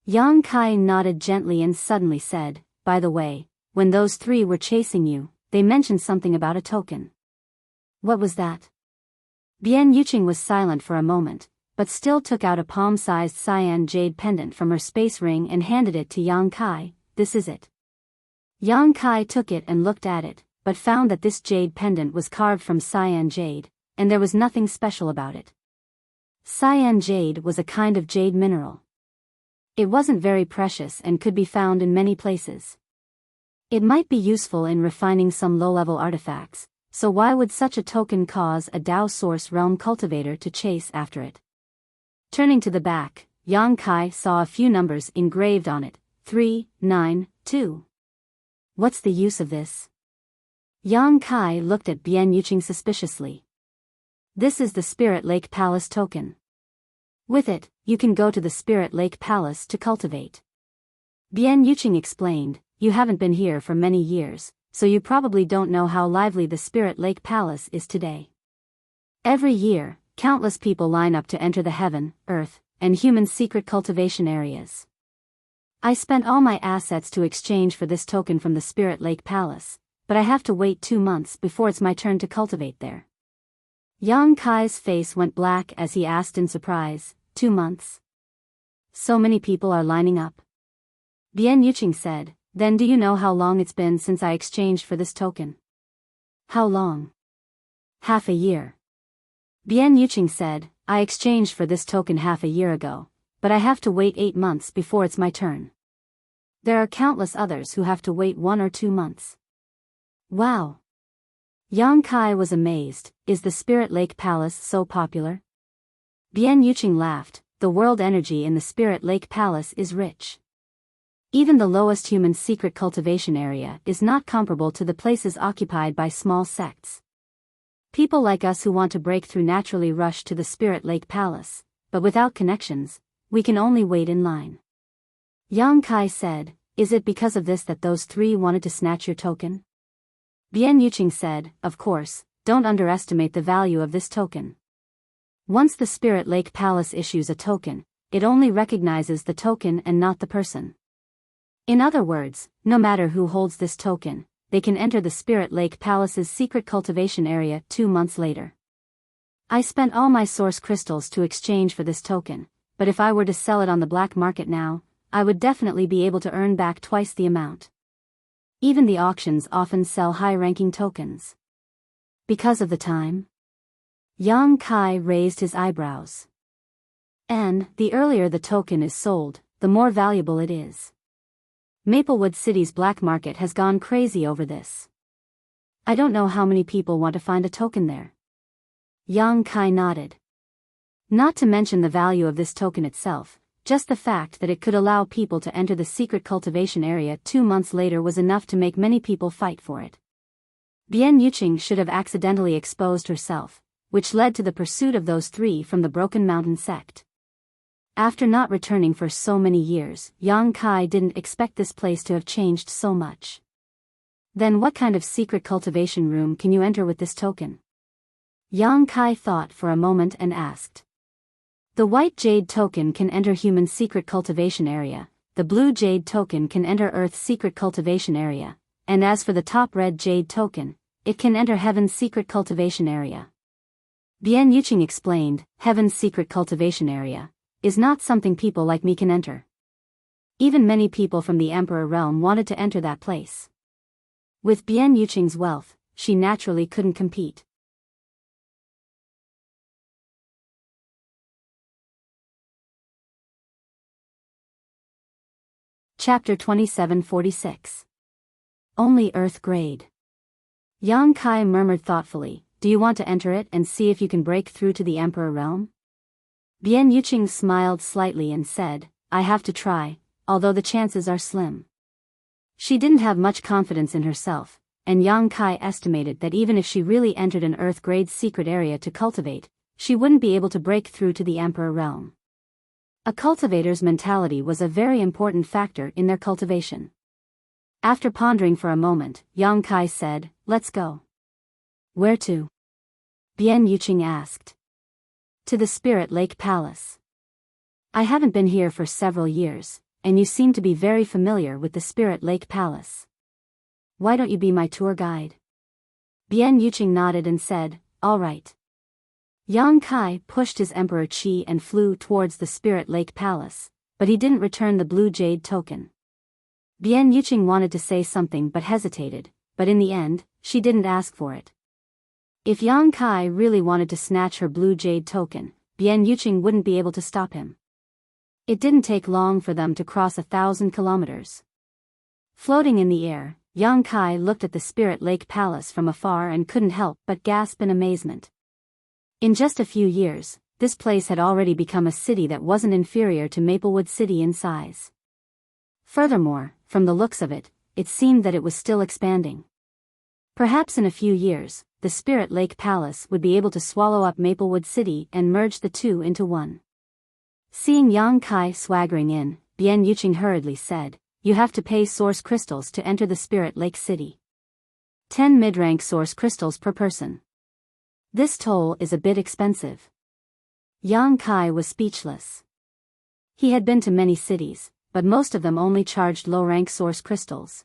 Yang Kai nodded gently and suddenly said, by the way, when those three were chasing you, they mentioned something about a token. What was that? Bian Yuqing was silent for a moment, but still took out a palm-sized cyan jade pendant from her space ring and handed it to Yang Kai. This is it. Yang Kai took it and looked at it, but found that this jade pendant was carved from cyan jade, and there was nothing special about it. Cyan jade was a kind of jade mineral. It wasn't very precious and could be found in many places. It might be useful in refining some low-level artifacts, so why would such a token cause a Dao Source Realm cultivator to chase after it? Turning to the back, Yang Kai saw a few numbers engraved on it, 392. What's the use of this? Yang Kai looked at Bian Yuqing suspiciously. This is the Spirit Lake Palace token. With it, you can go to the Spirit Lake Palace to cultivate. Bian Yuqing explained, you haven't been here for many years, so you probably don't know how lively the Spirit Lake Palace is today. Every year, countless people line up to enter the heaven, earth, and human secret cultivation areas. I spent all my assets to exchange for this token from the Spirit Lake Palace, but I have to wait 2 months before it's my turn to cultivate there. Yang Kai's face went black as he asked in surprise, 2 months? So many people are lining up. Bian Yuqing said, then do you know how long it's been since I exchanged for this token? How long? Half a year. Bian Yuqing said, I exchanged for this token half a year ago, but I have to wait 8 months before it's my turn. There are countless others who have to wait 1 or 2 months. Wow. Yang Kai was amazed. Is the Spirit Lake Palace so popular? Bian Yuqing laughed. The world energy in the Spirit Lake Palace is rich. Even the lowest human secret cultivation area is not comparable to the places occupied by small sects. People like us who want to break through naturally rush to the Spirit Lake Palace, but without connections, we can only wait in line. Yang Kai said, is it because of this that those three wanted to snatch your token? Bian Yuqing said, of course, don't underestimate the value of this token. Once the Spirit Lake Palace issues a token, it only recognizes the token and not the person. In other words, no matter who holds this token, they can enter the Spirit Lake Palace's secret cultivation area 2 months later. I spent all my source crystals to exchange for this token, but if I were to sell it on the black market now, I would definitely be able to earn back twice the amount. Even the auctions often sell high-ranking tokens. Because of the time? Yang Kai raised his eyebrows. And, the earlier the token is sold, the more valuable it is. Maplewood City's black market has gone crazy over this. I don't know how many people want to find a token there. Yang Kai nodded. Not to mention the value of this token itself, just the fact that it could allow people to enter the secret cultivation area 2 months later was enough to make many people fight for it. Bian Yuqing should have accidentally exposed herself, which led to the pursuit of those three from the Broken Mountain sect. After not returning for so many years, Yang Kai didn't expect this place to have changed so much. Then what kind of secret cultivation room can you enter with this token? Yang Kai thought for a moment and asked. The white jade token can enter human secret cultivation area, the blue jade token can enter Earth's secret cultivation area, and as for the top red jade token, it can enter Heaven's secret cultivation area. Bian Yuqing explained, Heaven's secret cultivation area is not something people like me can enter. Even many people from the Emperor realm wanted to enter that place. With Bian Yuqing's wealth, she naturally couldn't compete. Chapter 2746. Only Earth Grade. Yang Kai murmured thoughtfully, do you want to enter it and see if you can break through to the Emperor realm? Bian Yuqing smiled slightly and said, I have to try, although the chances are slim. She didn't have much confidence in herself, and Yang Kai estimated that even if she really entered an Earth-grade secret area to cultivate, she wouldn't be able to break through to the Emperor realm. A cultivator's mentality was a very important factor in their cultivation. After pondering for a moment, Yang Kai said, "Let's go." "Where to?" Bian Yuqing asked. "To the Spirit Lake Palace. I haven't been here for several years, and you seem to be very familiar with the Spirit Lake Palace. Why don't you be my tour guide?" Bian Yuqing nodded and said, "All right." Yang Kai pushed his Emperor Qi and flew towards the Spirit Lake Palace, but he didn't return the blue jade token. Bian Yuqing wanted to say something but hesitated, but in the end, she didn't ask for it. If Yang Kai really wanted to snatch her blue jade token, Bian Yuqing wouldn't be able to stop him. It didn't take long for them to cross 1,000 kilometers. Floating in the air, Yang Kai looked at the Spirit Lake Palace from afar and couldn't help but gasp in amazement. In just a few years, this place had already become a city that wasn't inferior to Maplewood City in size. Furthermore, from the looks of it, it seemed that it was still expanding. Perhaps in a few years, the Spirit Lake Palace would be able to swallow up Maplewood City and merge the two into one. Seeing Yang Kai swaggering in, Bian Yuqing hurriedly said, "You have to pay source crystals to enter the Spirit Lake City. 10 mid-rank source crystals per person. This toll is a bit expensive." Yang Kai was speechless. He had been to many cities, but most of them only charged low-rank source crystals.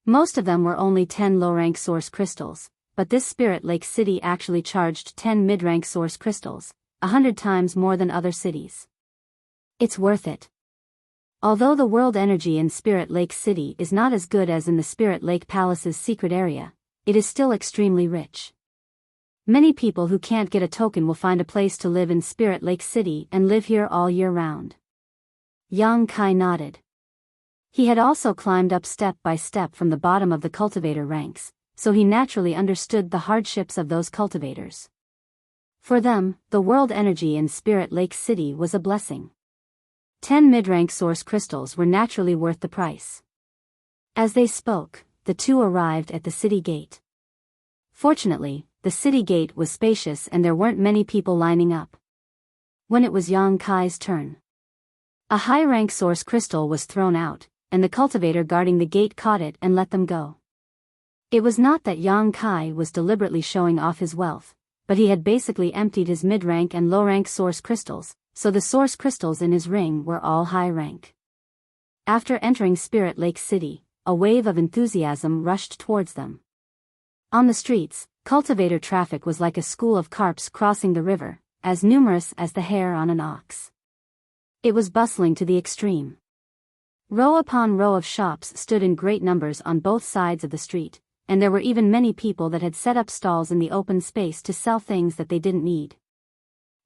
Most of them were only 10 low-rank source crystals, but this Spirit Lake City actually charged 10 mid-rank source crystals, 100 times more than other cities. It's worth it. Although the world energy in Spirit Lake City is not as good as in the Spirit Lake Palace's secret area, it is still extremely rich. Many people who can't get a token will find a place to live in Spirit Lake City and live here all year round. Yang Kai nodded. He had also climbed up step by step from the bottom of the cultivator ranks, so he naturally understood the hardships of those cultivators. For them, the world energy in Spirit Lake City was a blessing. 10 mid-rank source crystals were naturally worth the price. As they spoke, the two arrived at the city gate. Fortunately, the city gate was spacious and there weren't many people lining up. When it was Yang Kai's turn, a high-rank source crystal was thrown out, and the cultivator guarding the gate caught it and let them go. It was not that Yang Kai was deliberately showing off his wealth, but he had basically emptied his mid-rank and low-rank source crystals, so the source crystals in his ring were all high-rank. After entering Spirit Lake City, a wave of enthusiasm rushed towards them. On the streets, cultivator traffic was like a school of carps crossing the river, as numerous as the hair on an ox. It was bustling to the extreme. Row upon row of shops stood in great numbers on both sides of the street, and there were even many people that had set up stalls in the open space to sell things that they didn't need.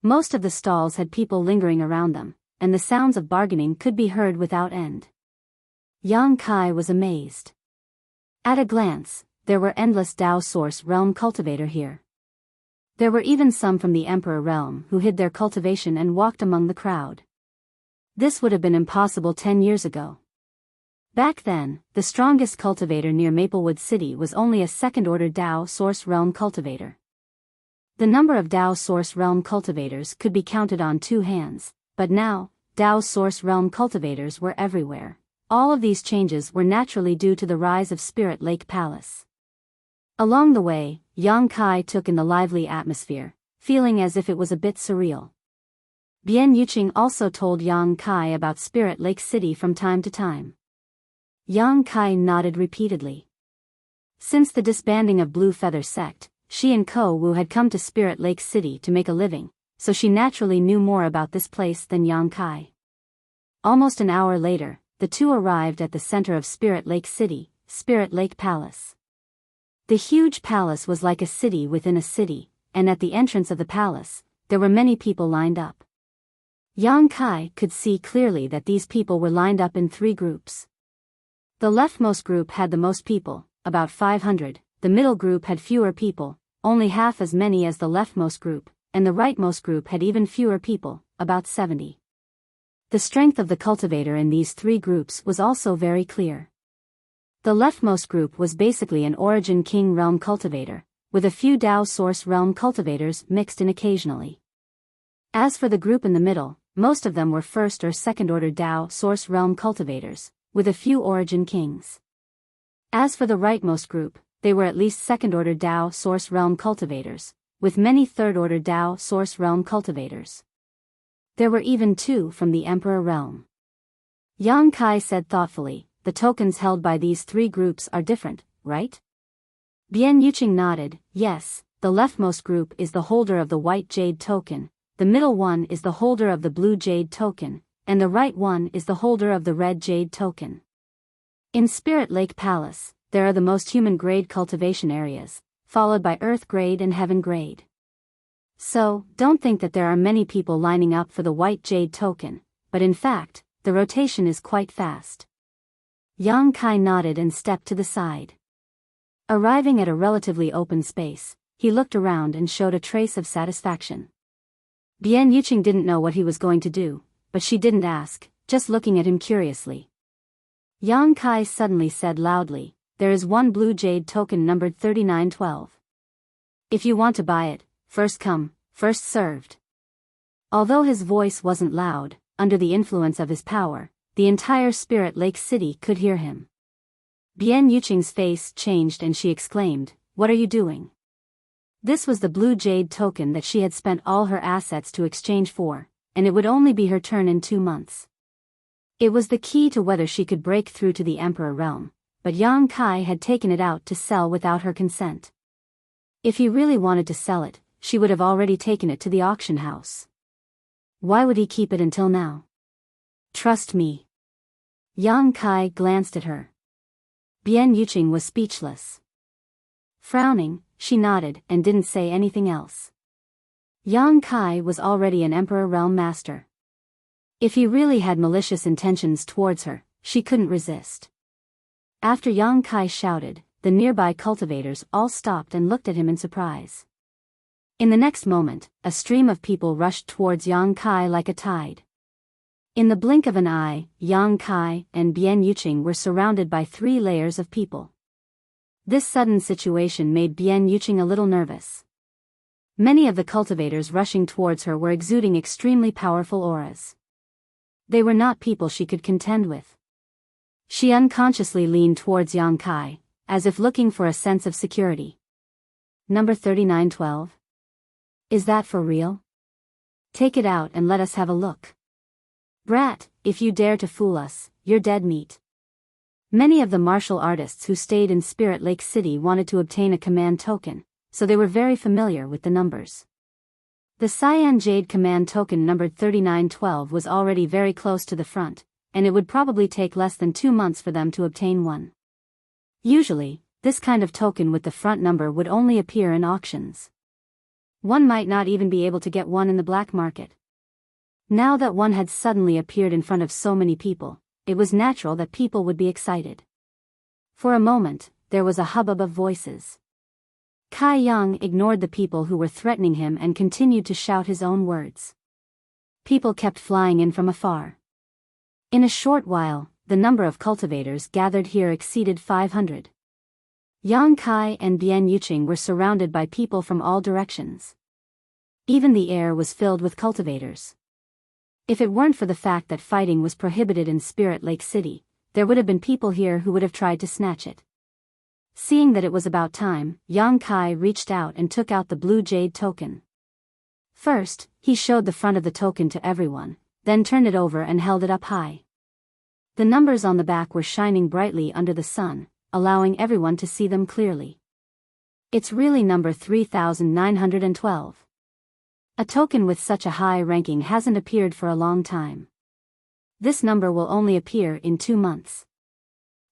Most of the stalls had people lingering around them, and the sounds of bargaining could be heard without end. Yang Kai was amazed. At a glance, there were endless Dao Source Realm cultivator here. There were even some from the Emperor Realm who hid their cultivation and walked among the crowd. This would have been impossible 10 years ago. Back then, the strongest cultivator near Maplewood City was only a second-order Dao Source Realm cultivator. The number of Dao Source Realm cultivators could be counted on 2 hands, but now, Dao Source Realm cultivators were everywhere. All of these changes were naturally due to the rise of Spirit Lake Palace. Along the way, Yang Kai took in the lively atmosphere, feeling as if it was a bit surreal. Bian Yuqing also told Yang Kai about Spirit Lake City from time to time. Yang Kai nodded repeatedly. Since the disbanding of Blue Feather Sect, she and Ko Wu had come to Spirit Lake City to make a living, so she naturally knew more about this place than Yang Kai. Almost an hour later, the two arrived at the center of Spirit Lake City, Spirit Lake Palace. The huge palace was like a city within a city, and at the entrance of the palace, there were many people lined up. Yang Kai could see clearly that these people were lined up in 3 groups. The leftmost group had the most people, about 500, the middle group had fewer people, only half as many as the leftmost group, and the rightmost group had even fewer people, about 70. The strength of the cultivator in these 3 groups was also very clear. The leftmost group was basically an Origin King realm cultivator, with a few Dao Source realm cultivators mixed in occasionally. As for the group in the middle, most of them were first or second order Dao Source realm cultivators, with a few Origin Kings. As for the rightmost group, they were at least second order Dao Source realm cultivators, with many third order Dao Source realm cultivators. There were even 2 from the Emperor realm. Yang Kai said thoughtfully, the tokens held by these 3 groups are different, right? Bian Yuqing nodded, yes, the leftmost group is the holder of the white jade token, the middle one is the holder of the blue jade token, and the right one is the holder of the red jade token. In Spirit Lake Palace, there are the most human grade cultivation areas, followed by earth grade and heaven grade. So, don't think that there are many people lining up for the white jade token, but in fact, the rotation is quite fast. Yang Kai nodded and stepped to the side. Arriving at a relatively open space, he looked around and showed a trace of satisfaction. Bian Yuqing didn't know what he was going to do, but she didn't ask, just looking at him curiously. Yang Kai suddenly said loudly, there is one blue jade token numbered 3912. If you want to buy it, first come, first served. Although his voice wasn't loud, under the influence of his power, the entire Spirit Lake City could hear him. Bian Yuqing's face changed and she exclaimed, what are you doing? This was the blue jade token that she had spent all her assets to exchange for, and it would only be her turn in 2 months. It was the key to whether she could break through to the Emperor realm, but Yang Kai had taken it out to sell without her consent. If he really wanted to sell it, she would have already taken it to the auction house. Why would he keep it until now? Trust me. Yang Kai glanced at her. Bian Yuqing was speechless. Frowning, she nodded and didn't say anything else. Yang Kai was already an Emperor realm master. If he really had malicious intentions towards her, she couldn't resist. After Yang Kai shouted, the nearby cultivators all stopped and looked at him in surprise. In the next moment, a stream of people rushed towards Yang Kai like a tide. In the blink of an eye, Yang Kai and Bian Yuqing were surrounded by 3 layers of people. This sudden situation made Bian Yuqing a little nervous. Many of the cultivators rushing towards her were exuding extremely powerful auras. They were not people she could contend with. She unconsciously leaned towards Yang Kai, as if looking for a sense of security. Number 3912? Is that for real? Take it out and let us have a look. Brat, if you dare to fool us, you're dead meat. Many of the martial artists who stayed in Spirit Lake City wanted to obtain a command token, so they were very familiar with the numbers. The Cyan Jade command token numbered 3912 was already very close to the front, and it would probably take less than 2 months for them to obtain one. Usually, this kind of token with the front number would only appear in auctions. One might not even be able to get one in the black market. Now that one had suddenly appeared in front of so many people, it was natural that people would be excited. For a moment, there was a hubbub of voices. Kai Yang ignored the people who were threatening him and continued to shout his own words. People kept flying in from afar. In a short while, the number of cultivators gathered here exceeded 500. Yang Kai and Bian Yuqing were surrounded by people from all directions. Even the air was filled with cultivators. If it weren't for the fact that fighting was prohibited in Spirit Lake City, there would have been people here who would have tried to snatch it. Seeing that it was about time, Yang Kai reached out and took out the blue jade token. First, he showed the front of the token to everyone, then turned it over and held it up high. The numbers on the back were shining brightly under the sun, allowing everyone to see them clearly. It's really number 3912. A token with such a high ranking hasn't appeared for a long time. This number will only appear in 2 months.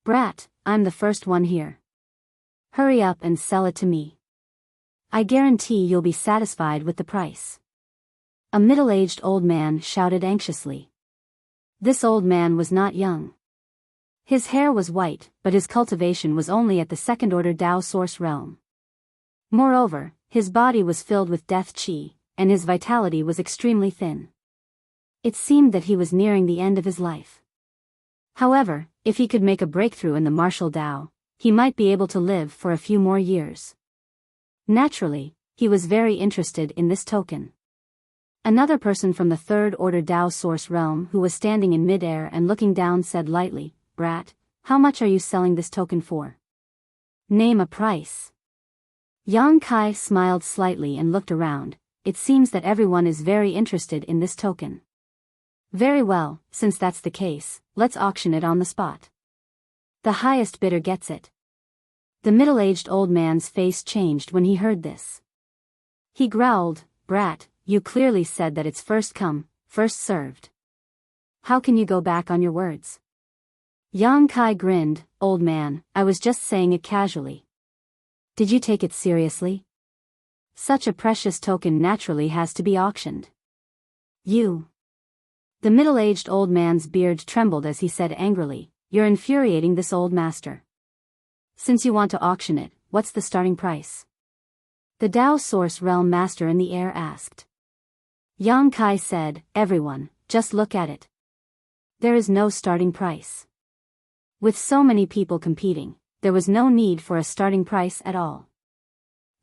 Brat, I'm the first one here. Hurry up and sell it to me. I guarantee you'll be satisfied with the price. A middle-aged old man shouted anxiously. This old man was not young. His hair was white, but his cultivation was only at the second-order Dao Source realm. Moreover, his body was filled with death qi, and his vitality was extremely thin. It seemed that he was nearing the end of his life. However, If he could make a breakthrough in the martial Tao, he might be able to live for a few more years. Naturally, he was very interested in this token. Another person from the third order Tao source realm who was standing in mid-air and looking down said lightly, "Brat, how much are you selling this token for? Name a price." Yang Kai smiled slightly and looked around. It seems that everyone is very interested in this token. Very well, since that's the case, let's auction it on the spot. The highest bidder gets it. The middle-aged old man's face changed when he heard this. He growled, "Brat, you clearly said that it's first come, first served. How can you go back on your words?" Yang Kai grinned, "Old man, I was just saying it casually. Did you take it seriously? Such a precious token naturally has to be auctioned." "You." The middle-aged old man's beard trembled as he said angrily, "You're infuriating this old master. Since you want to auction it, what's the starting price?" The Tao Source Realm Master in the air asked. Yang Kai said, "Everyone, just look at it. There is no starting price." With so many people competing, there was no need for a starting price at all.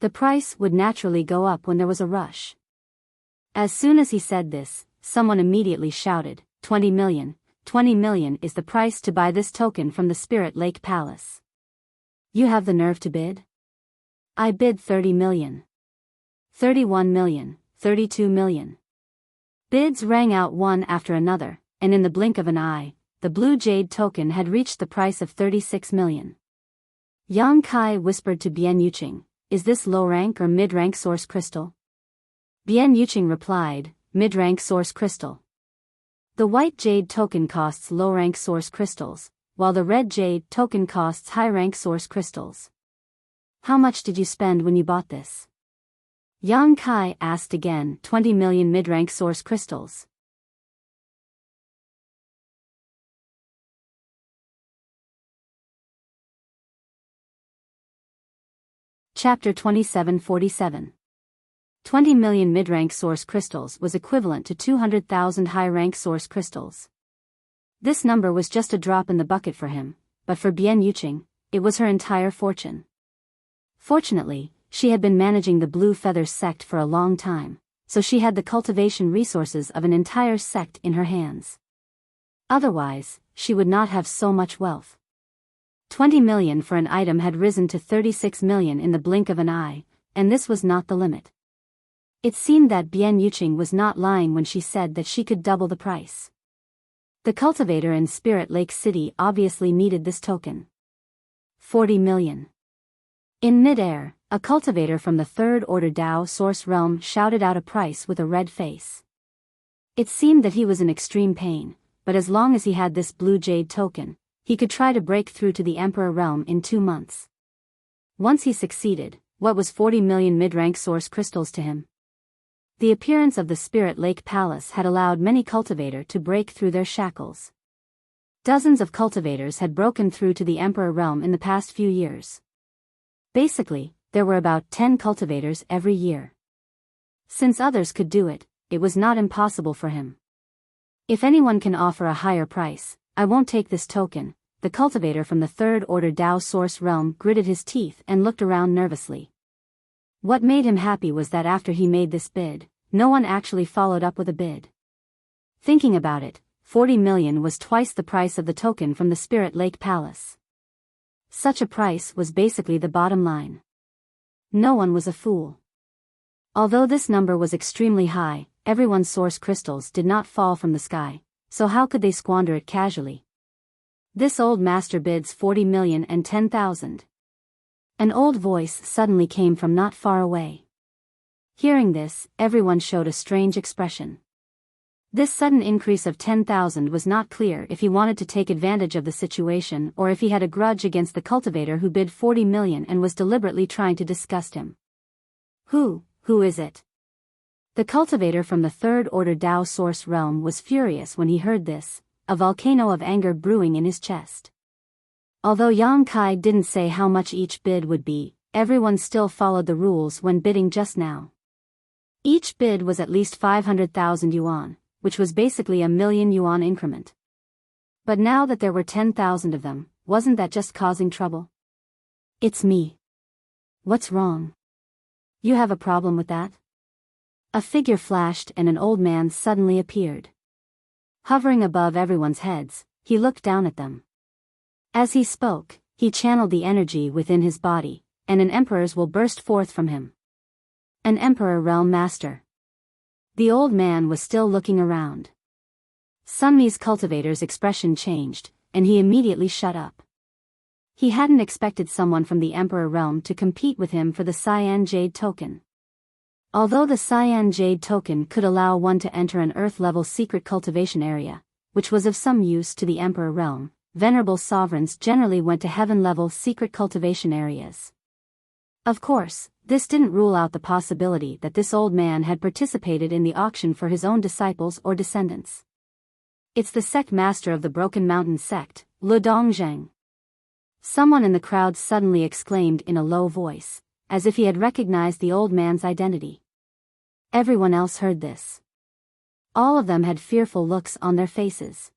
The price would naturally go up when there was a rush. As soon as he said this, someone immediately shouted, 20 million. 20 million is the price to buy this token from the Spirit Lake Palace. You have the nerve to bid? I bid 30 million. 31 million, 32 million. Bids rang out one after another, and in the blink of an eye, the blue jade token had reached the price of 36 million. Yang Kai whispered to Bian Yuqing, "Is this low-rank or mid-rank source crystal?" Bian Yuqing replied, "Mid-rank source crystal." The white jade token costs low-rank source crystals, while the red jade token costs high-rank source crystals. How much did you spend when you bought this? Yang Kai asked again. 20 million mid-rank source crystals. Chapter 2747. 20 million mid-rank source crystals was equivalent to 200,000 high-rank source crystals. This number was just a drop in the bucket for him, but for Bian Yuqing, it was her entire fortune. Fortunately, she had been managing the Blue Feather sect for a long time, so she had the cultivation resources of an entire sect in her hands. Otherwise, she would not have so much wealth. 20 million for an item had risen to 36 million in the blink of an eye, and this was not the limit. It seemed that Bian Yuqing was not lying when she said that she could double the price. The cultivator in Spirit Lake City obviously needed this token. 40 million. In mid-air, a cultivator from the third order Tao source realm shouted out a price with a red face. It seemed that he was in extreme pain, but as long as he had this blue jade token, he could try to break through to the Emperor realm in 2 months. Once he succeeded, what was 40 million mid-rank source crystals to him? The appearance of the Spirit Lake Palace had allowed many cultivators to break through their shackles. Dozens of cultivators had broken through to the Emperor realm in the past few years. Basically, there were about 10 cultivators every year. Since others could do it, it was not impossible for him. If anyone can offer a higher price, I won't take this token. The cultivator from the third order Tao source realm gritted his teeth and looked around nervously. What made him happy was that after he made this bid, no one actually followed up with a bid. Thinking about it, 40 million was twice the price of the token from the Spirit Lake Palace. Such a price was basically the bottom line. No one was a fool. Although this number was extremely high, everyone's source crystals did not fall from the sky, so how could they squander it casually? This old master bids 40 million and 10,000. An old voice suddenly came from not far away. Hearing this, everyone showed a strange expression. This sudden increase of 10,000 was not clear if he wanted to take advantage of the situation or if he had a grudge against the cultivator who bid 40 million and was deliberately trying to disgust him. Who is it? The cultivator from the third order Tao source realm was furious when he heard this, a volcano of anger brewing in his chest. Although Yang Kai didn't say how much each bid would be, everyone still followed the rules when bidding just now. Each bid was at least 500,000 yuan, which was basically a million yuan increment. But now that there were 10,000 of them, wasn't that just causing trouble? It's me. What's wrong? You have a problem with that? A figure flashed and an old man suddenly appeared. Hovering above everyone's heads, he looked down at them. As he spoke, he channeled the energy within his body, and an emperor's will burst forth from him. An emperor realm master. The old man was still looking around. Sunmi's cultivator's expression changed, and he immediately shut up. He hadn't expected someone from the emperor realm to compete with him for the Cyan Jade token. Although the Cyan Jade token could allow one to enter an Earth-level secret cultivation area, which was of some use to the Emperor realm, venerable sovereigns generally went to Heaven-level secret cultivation areas. Of course, this didn't rule out the possibility that this old man had participated in the auction for his own disciples or descendants. It's the sect master of the Broken Mountain sect, Le Dongjang. Someone in the crowd suddenly exclaimed in a low voice, as if he had recognized the old man's identity. Everyone else heard this. All of them had fearful looks on their faces.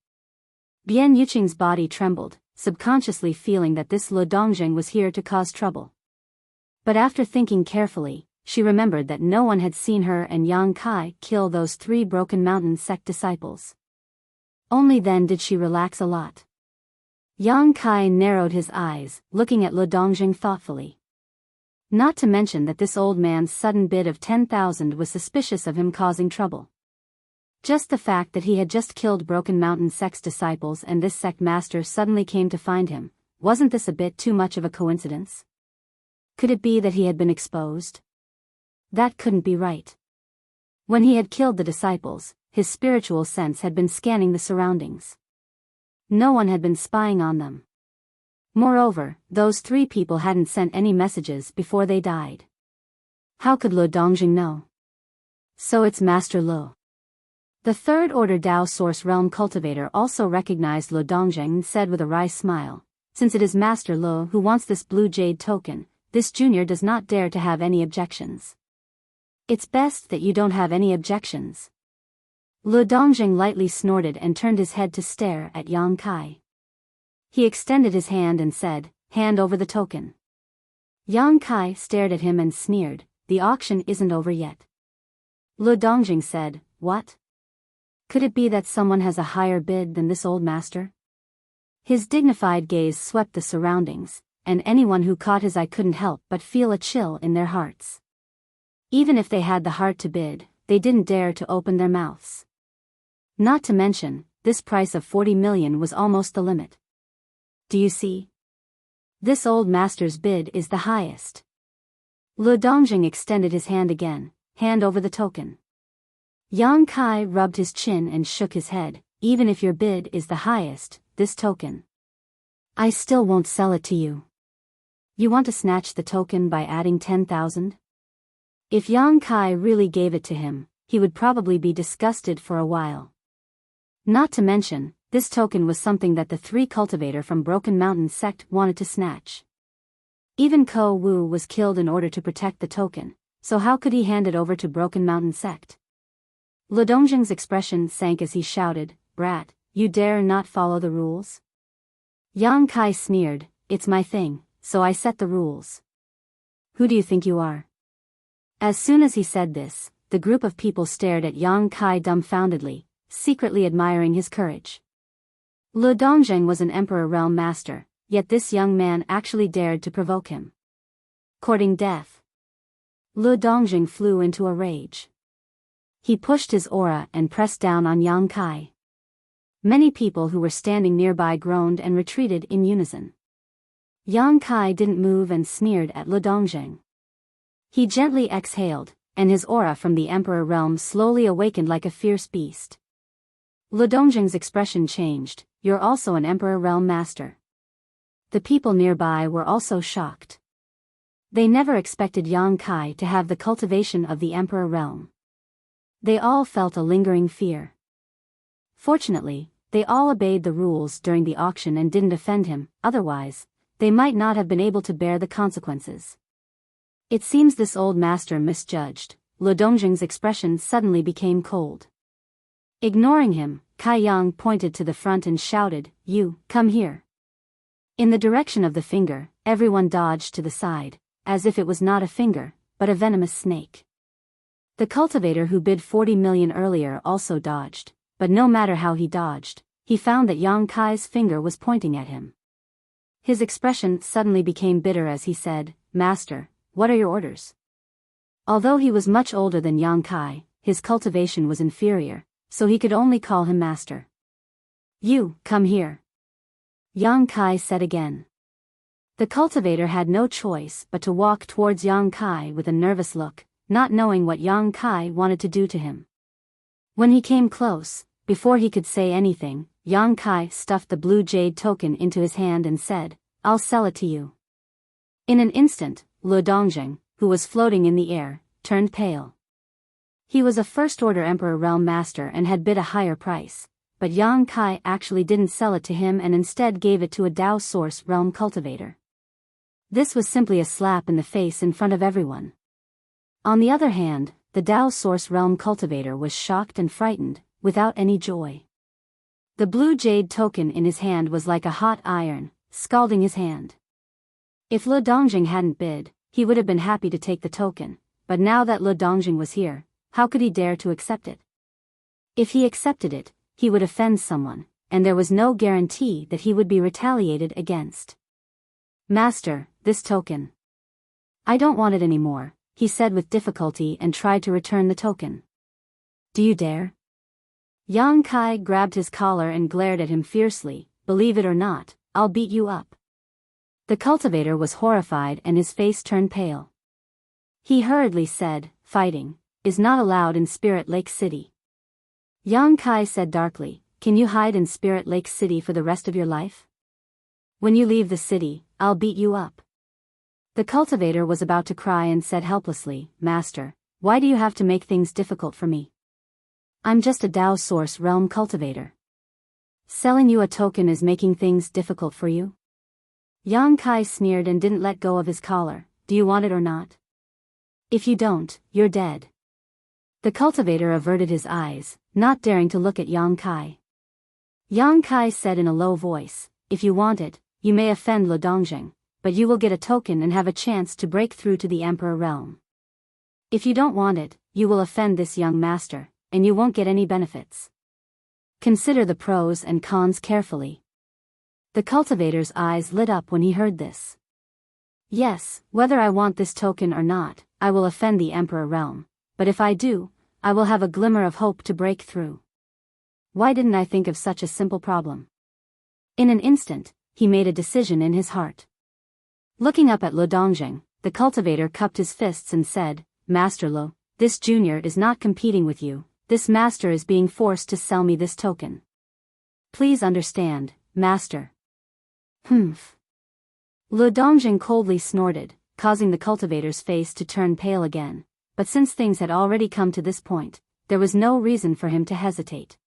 Bian Yuqing's body trembled, subconsciously feeling that this Le Dongjang was here to cause trouble. But after thinking carefully, she remembered that no one had seen her and Yang Kai kill those 3 Broken Mountain sect disciples. Only then did she relax a lot. Yang Kai narrowed his eyes, looking at Le Dongjang thoughtfully. Not to mention that this old man's sudden bid of 10,000 was suspicious of him causing trouble. Just the fact that he had just killed Broken Mountain sect's disciples and this sect master suddenly came to find him, wasn't this a bit too much of a coincidence? Could it be that he had been exposed? That couldn't be right. When he had killed the disciples, his spiritual sense had been scanning the surroundings. No one had been spying on them. Moreover, those 3 people hadn't sent any messages before they died. How could Le Dongjang know? So it's Master Lo. The Third Order Dao Source Realm Cultivator also recognized Le Dongjang and said with a wry smile, since it is Master Lo who wants this blue jade token, this junior does not dare to have any objections. It's best that you don't have any objections. Le Dongjang lightly snorted and turned his head to stare at Yang Kai. He extended his hand and said, "Hand over the token." Yang Kai stared at him and sneered, "The auction isn't over yet." Le Dongjang said, "What? Could it be that someone has a higher bid than this old master?" His dignified gaze swept the surroundings, and anyone who caught his eye couldn't help but feel a chill in their hearts. Even if they had the heart to bid, they didn't dare to open their mouths. Not to mention, this price of 40 million was almost the limit. Do you see? This old master's bid is the highest. Le Dongjang extended his hand again, "Hand over the token." Yang Kai rubbed his chin and shook his head, "Even if your bid is the highest, this token, I still won't sell it to you. You want to snatch the token by adding 10,000? If Yang Kai really gave it to him, he would probably be disgusted for a while. Not to mention, this token was something that the 3 cultivator from Broken Mountain sect wanted to snatch. Even Ko Wu was killed in order to protect the token, so how could he hand it over to Broken Mountain sect? Le Dongjang's expression sank as he shouted, "Brat, you dare not follow the rules?" Yang Kai sneered, "It's my thing, so I set the rules. Who do you think you are?" As soon as he said this, the group of people stared at Yang Kai dumbfoundedly, secretly admiring his courage. Le Dongjang was an Emperor Realm Master, yet this young man actually dared to provoke him. Courting death. Le Dongjang flew into a rage. He pushed his aura and pressed down on Yang Kai. Many people who were standing nearby groaned and retreated in unison. Yang Kai didn't move and sneered at Le Dongjang. He gently exhaled, and his aura from the Emperor Realm slowly awakened like a fierce beast. Le Dongjang's expression changed, "You're also an Emperor Realm Master." The people nearby were also shocked. They never expected Yang Kai to have the cultivation of the Emperor Realm. They all felt a lingering fear. Fortunately, they all obeyed the rules during the auction and didn't offend him, otherwise, they might not have been able to bear the consequences. It seems this old master misjudged. Le Dongjang's expression suddenly became cold. Ignoring him, Kai Yang pointed to the front and shouted, "You, come here." In the direction of the finger, everyone dodged to the side, as if it was not a finger, but a venomous snake. The cultivator who bid 40 million earlier also dodged, but no matter how he dodged, he found that Yang Kai's finger was pointing at him. His expression suddenly became bitter as he said, "Master, what are your orders?" Although he was much older than Yang Kai, his cultivation was inferior, so he could only call him master. "You, come here," Yang Kai said again. The cultivator had no choice but to walk towards Yang Kai with a nervous look, not knowing what Yang Kai wanted to do to him. When he came close, before he could say anything, Yang Kai stuffed the blue jade token into his hand and said, "I'll sell it to you." In an instant, Lu Dongjing, who was floating in the air, turned pale. He was a first-order Emperor Realm Master and had bid a higher price, but Yang Kai actually didn't sell it to him and instead gave it to a Dao Source Realm cultivator. This was simply a slap in the face in front of everyone. On the other hand, the Dao Source Realm cultivator was shocked and frightened, without any joy. The blue jade token in his hand was like a hot iron, scalding his hand. If Lu Dongjing hadn't bid, he would have been happy to take the token, but now that Lu Dongjing was here, how could he dare to accept it? If he accepted it, he would offend someone, and there was no guarantee that he would be retaliated against. "Master, this token." "I don't want it anymore," he said with difficulty and tried to return the token. "Do you dare?" Yang Kai grabbed his collar and glared at him fiercely, "Believe it or not, I'll beat you up." The cultivator was horrified and his face turned pale. He hurriedly said, "Fighting is not allowed in Spirit Lake City." Yang Kai said darkly, "Can you hide in Spirit Lake City for the rest of your life? When you leave the city, I'll beat you up." The cultivator was about to cry and said helplessly, "Master, why do you have to make things difficult for me? I'm just a Dao Source Realm cultivator. Selling you a token is making things difficult for you?" Yang Kai sneered and didn't let go of his collar. "Do you want it or not? If you don't, you're dead." The cultivator averted his eyes, not daring to look at Yang Kai. Yang Kai said in a low voice, "If you want it, you may offend Lu Dongjing, but you will get a token and have a chance to break through to the Emperor Realm. If you don't want it, you will offend this young master, and you won't get any benefits. Consider the pros and cons carefully." The cultivator's eyes lit up when he heard this. "Yes, whether I want this token or not, I will offend the Emperor Realm, but if I do, I will have a glimmer of hope to break through. Why didn't I think of such a simple problem?" In an instant, he made a decision in his heart. Looking up at Lu Dongjing, the cultivator cupped his fists and said, "Master Lu, this junior is not competing with you, this master is being forced to sell me this token. Please understand, master." "Humph." Lu Dongjing coldly snorted, causing the cultivator's face to turn pale again, but since things had already come to this point, there was no reason for him to hesitate.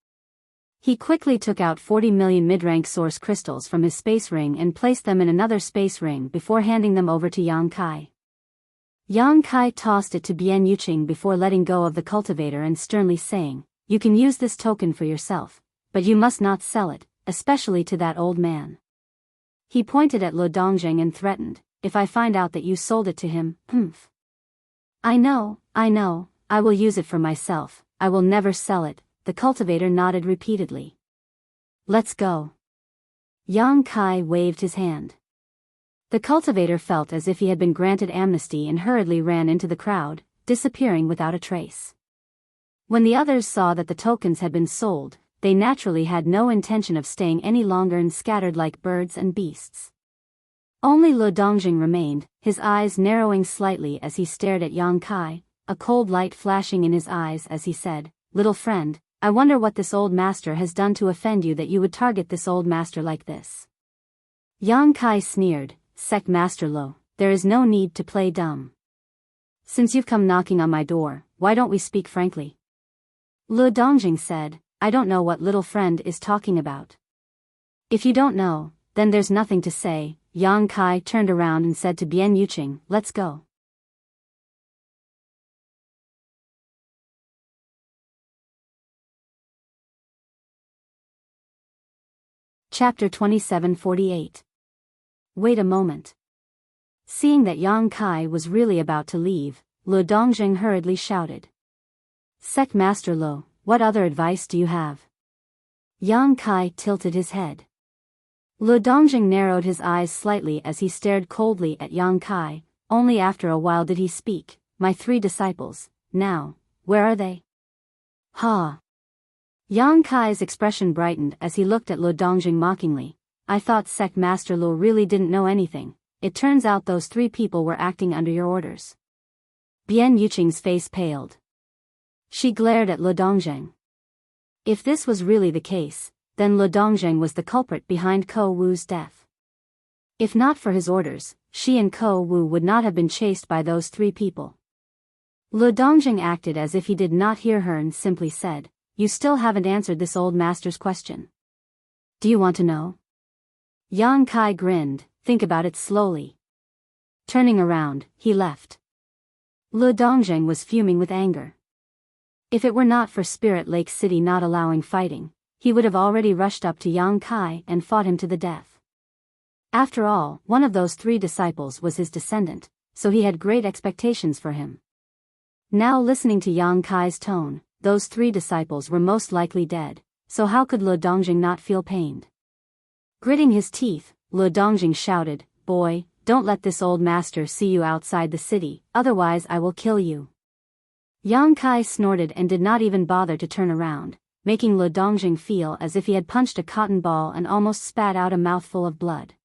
He quickly took out 40 million mid-rank source crystals from his space ring and placed them in another space ring before handing them over to Yang Kai. Yang Kai tossed it to Bian Yuqing before letting go of the cultivator and sternly saying, "You can use this token for yourself, but you must not sell it, especially to that old man." He pointed at Lu Dongjing and threatened, "If I find out that you sold it to him, humph." I know, I will use it for myself, I will never sell it," the cultivator nodded repeatedly. "Let's go." Yang Kai waved his hand. The cultivator felt as if he had been granted amnesty and hurriedly ran into the crowd, disappearing without a trace. When the others saw that the tokens had been sold, they naturally had no intention of staying any longer and scattered like birds and beasts. Only Lu Dongjing remained, his eyes narrowing slightly as he stared at Yang Kai, a cold light flashing in his eyes as he said, "Little friend, I wonder what this old master has done to offend you that you would target this old master like this." Yang Kai sneered, "Sect Master Lu, there is no need to play dumb. Since you've come knocking on my door, why don't we speak frankly?" Lu Dongjing said, "I don't know what little friend is talking about." "If you don't know, then there's nothing to say." Yang Kai turned around and said to Bian Yuqing, "Let's go." Chapter 27:48. Wait a moment. Seeing that Yang Kai was really about to leave, Lu Dongjing hurriedly shouted. Sect Master Lu, what other advice do you have? Yang Kai tilted his head. Lu Dongjing narrowed his eyes slightly as he stared coldly at Yang Kai. Only after a while did he speak. My 3 disciples, now, where are they? Ha! Yang Kai's expression brightened as he looked at Lu Dongjing mockingly. I thought Sect Master Lu really didn't know anything. It turns out those 3 people were acting under your orders. Bian Yuqing's face paled. She glared at Lu Dongjing. If this was really the case, then Lu Dongjing was the culprit behind Ko Wu's death. If not for his orders, she and Ko Wu would not have been chased by those 3 people. Lu Dongjing acted as if he did not hear her and simply said, You still haven't answered this old master's question. Do you want to know? Yang Kai grinned. Think about it slowly. Turning around, he left. Lu Dongjing was fuming with anger. If it were not for Spirit Lake City not allowing fighting, he would have already rushed up to Yang Kai and fought him to the death. After all, one of those 3 disciples was his descendant, so he had great expectations for him. Now listening to Yang Kai's tone, those 3 disciples were most likely dead, so how could Lu Dongjing not feel pained? Gritting his teeth, Lu Dongjing shouted, Boy, don't let this old master see you outside the city, otherwise I will kill you. Yang Kai snorted and did not even bother to turn around, making Lu Dongjing feel as if he had punched a cotton ball and almost spat out a mouthful of blood.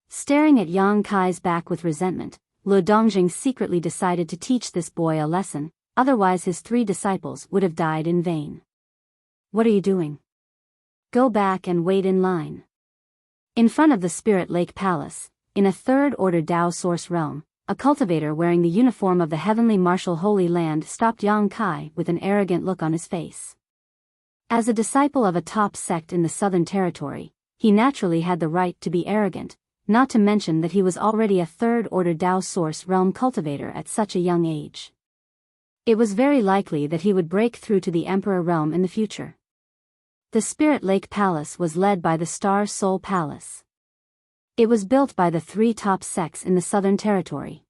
Staring at Yang Kai's back with resentment, Lu Dongjing secretly decided to teach this boy a lesson, otherwise his 3 disciples would have died in vain. What are you doing? Go back and wait in line. In front of the Spirit Lake Palace, in a 3rd Order Dao Source realm, a cultivator wearing the uniform of the Heavenly Martial Holy Land stopped Yang Kai with an arrogant look on his face. As a disciple of a top sect in the Southern Territory, he naturally had the right to be arrogant, not to mention that he was already a 3rd Order Dao Source realm cultivator at such a young age. It was very likely that he would break through to the Emperor realm in the future. The Spirit Lake Palace was led by the Star Soul Palace. It was built by the 3 top sects in the Southern Territory.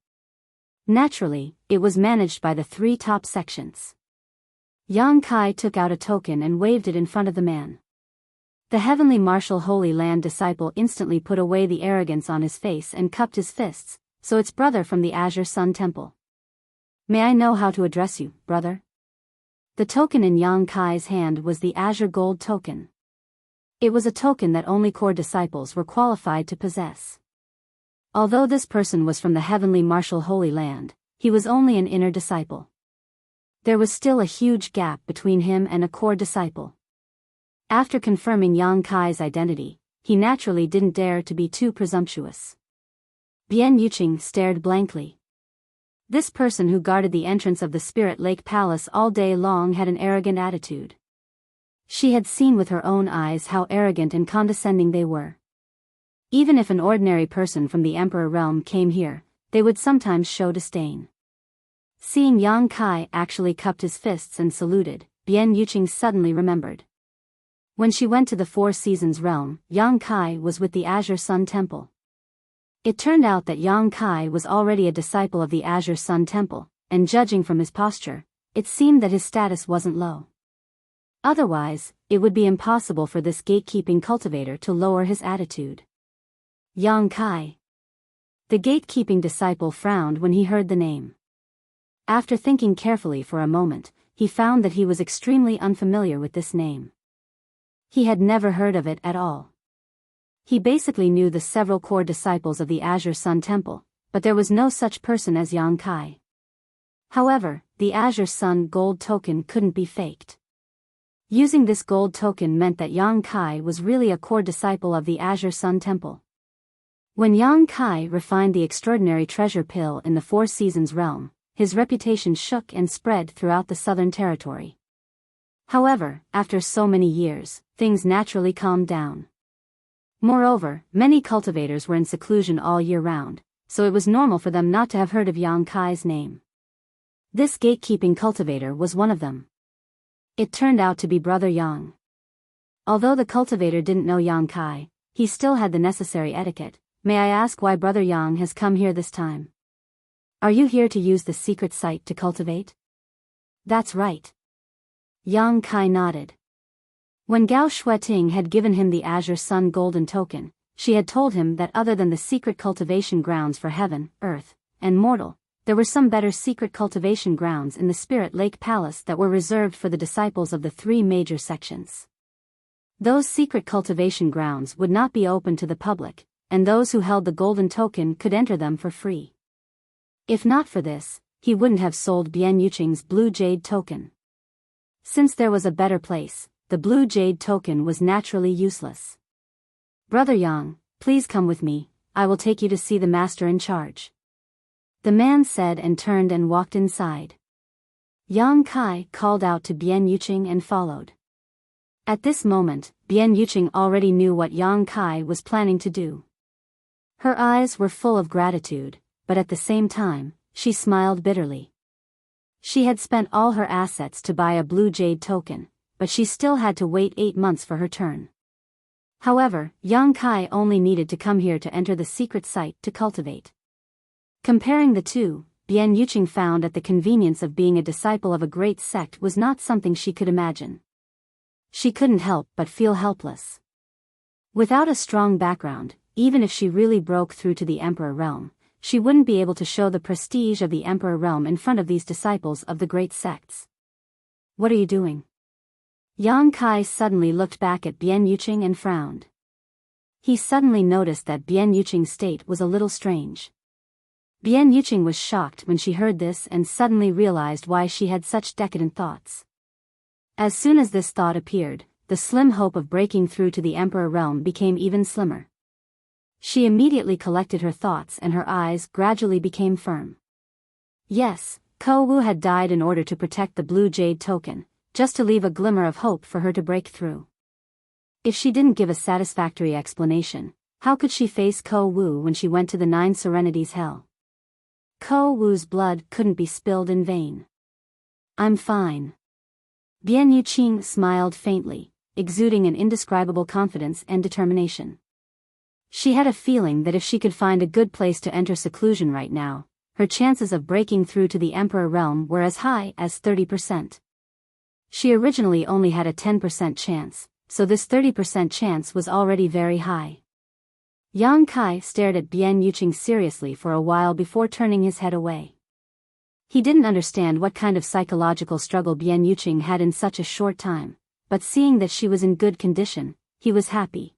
Naturally, it was managed by the 3 top sections. Yang Kai took out a token and waved it in front of the man. The Heavenly Martial Holy Land disciple instantly put away the arrogance on his face and cupped his fists. So it's brother from the Azure Sun Temple. May I know how to address you, brother? The token in Yang Kai's hand was the Azure Gold token. It was a token that only core disciples were qualified to possess. Although this person was from the Heavenly Martial Holy Land, he was only an inner disciple. There was still a huge gap between him and a core disciple. After confirming Yang Kai's identity, he naturally didn't dare to be too presumptuous. Bian Yuqing stared blankly. This person who guarded the entrance of the Spirit Lake Palace all day long had an arrogant attitude. She had seen with her own eyes how arrogant and condescending they were. Even if an ordinary person from the Emperor realm came here, they would sometimes show disdain. Seeing Yang Kai actually cupped his fists and saluted, Bian Yuqing suddenly remembered. When she went to the 4 Seasons realm, Yang Kai was with the Azure Sun Temple. It turned out that Yang Kai was already a disciple of the Azure Sun Temple, and judging from his posture, it seemed that his status wasn't low. Otherwise, it would be impossible for this gatekeeping cultivator to lower his attitude. Yang Kai. The gatekeeping disciple frowned when he heard the name. After thinking carefully for a moment, he found that he was extremely unfamiliar with this name. He had never heard of it at all. He basically knew the several core disciples of the Azure Sun Temple, but there was no such person as Yang Kai. However, the Azure Sun Gold token couldn't be faked. Using this gold token meant that Yang Kai was really a core disciple of the Azure Sun Temple. When Yang Kai refined the extraordinary treasure pill in the 4 Seasons realm, his reputation shook and spread throughout the Southern Territory. However, after so many years, things naturally calmed down. Moreover, many cultivators were in seclusion all year round, so it was normal for them not to have heard of Yang Kai's name. This gatekeeping cultivator was one of them. It turned out to be Brother Yang. Although the cultivator didn't know Yang Kai, he still had the necessary etiquette. May I ask why Brother Yang has come here this time? Are you here to use the secret site to cultivate? That's right. Yang Kai nodded. When Gao Shueting had given him the Azure Sun Golden Token, she had told him that other than the secret cultivation grounds for heaven, earth, and mortal, there were some better secret cultivation grounds in the Spirit Lake Palace that were reserved for the disciples of the 3 major sections. Those secret cultivation grounds would not be open to the public, and those who held the golden token could enter them for free. If not for this, he wouldn't have sold Bian Yuqing's blue jade token. Since there was a better place, the blue jade token was naturally useless. Brother Yang, please come with me, I will take you to see the master in charge. The man said and turned and walked inside. Yang Kai called out to Bian Yuqing and followed. At this moment, Bian Yuqing already knew what Yang Kai was planning to do. Her eyes were full of gratitude, but at the same time, she smiled bitterly. She had spent all her assets to buy a blue jade token, but she still had to wait 8 months for her turn. However, Yang Kai only needed to come here to enter the secret site to cultivate. Comparing the two, Bian Yuqing found that the convenience of being a disciple of a great sect was not something she could imagine. She couldn't help but feel helpless. Without a strong background, even if she really broke through to the Emperor realm, she wouldn't be able to show the prestige of the Emperor realm in front of these disciples of the great sects. What are you doing? Yang Kai suddenly looked back at Bian Yuqing and frowned. He suddenly noticed that Bian Yuqing's state was a little strange. Bian Yuqing was shocked when she heard this and suddenly realized why she had such decadent thoughts. As soon as this thought appeared, the slim hope of breaking through to the Emperor realm became even slimmer. She immediately collected her thoughts and her eyes gradually became firm. Yes, Ko Wu had died in order to protect the blue jade token, just to leave a glimmer of hope for her to break through. If she didn't give a satisfactory explanation, how could she face Ko Wu when she went to the 9 Serenities Hell? Ko Wu's blood couldn't be spilled in vain. I'm fine. Bian Yuqing smiled faintly, exuding an indescribable confidence and determination. She had a feeling that if she could find a good place to enter seclusion right now, her chances of breaking through to the Emperor realm were as high as 30%. She originally only had a 10% chance, so this 30% chance was already very high. Yang Kai stared at Bian Yuqing seriously for a while before turning his head away. He didn't understand what kind of psychological struggle Bian Yuqing had in such a short time, but seeing that she was in good condition, he was happy.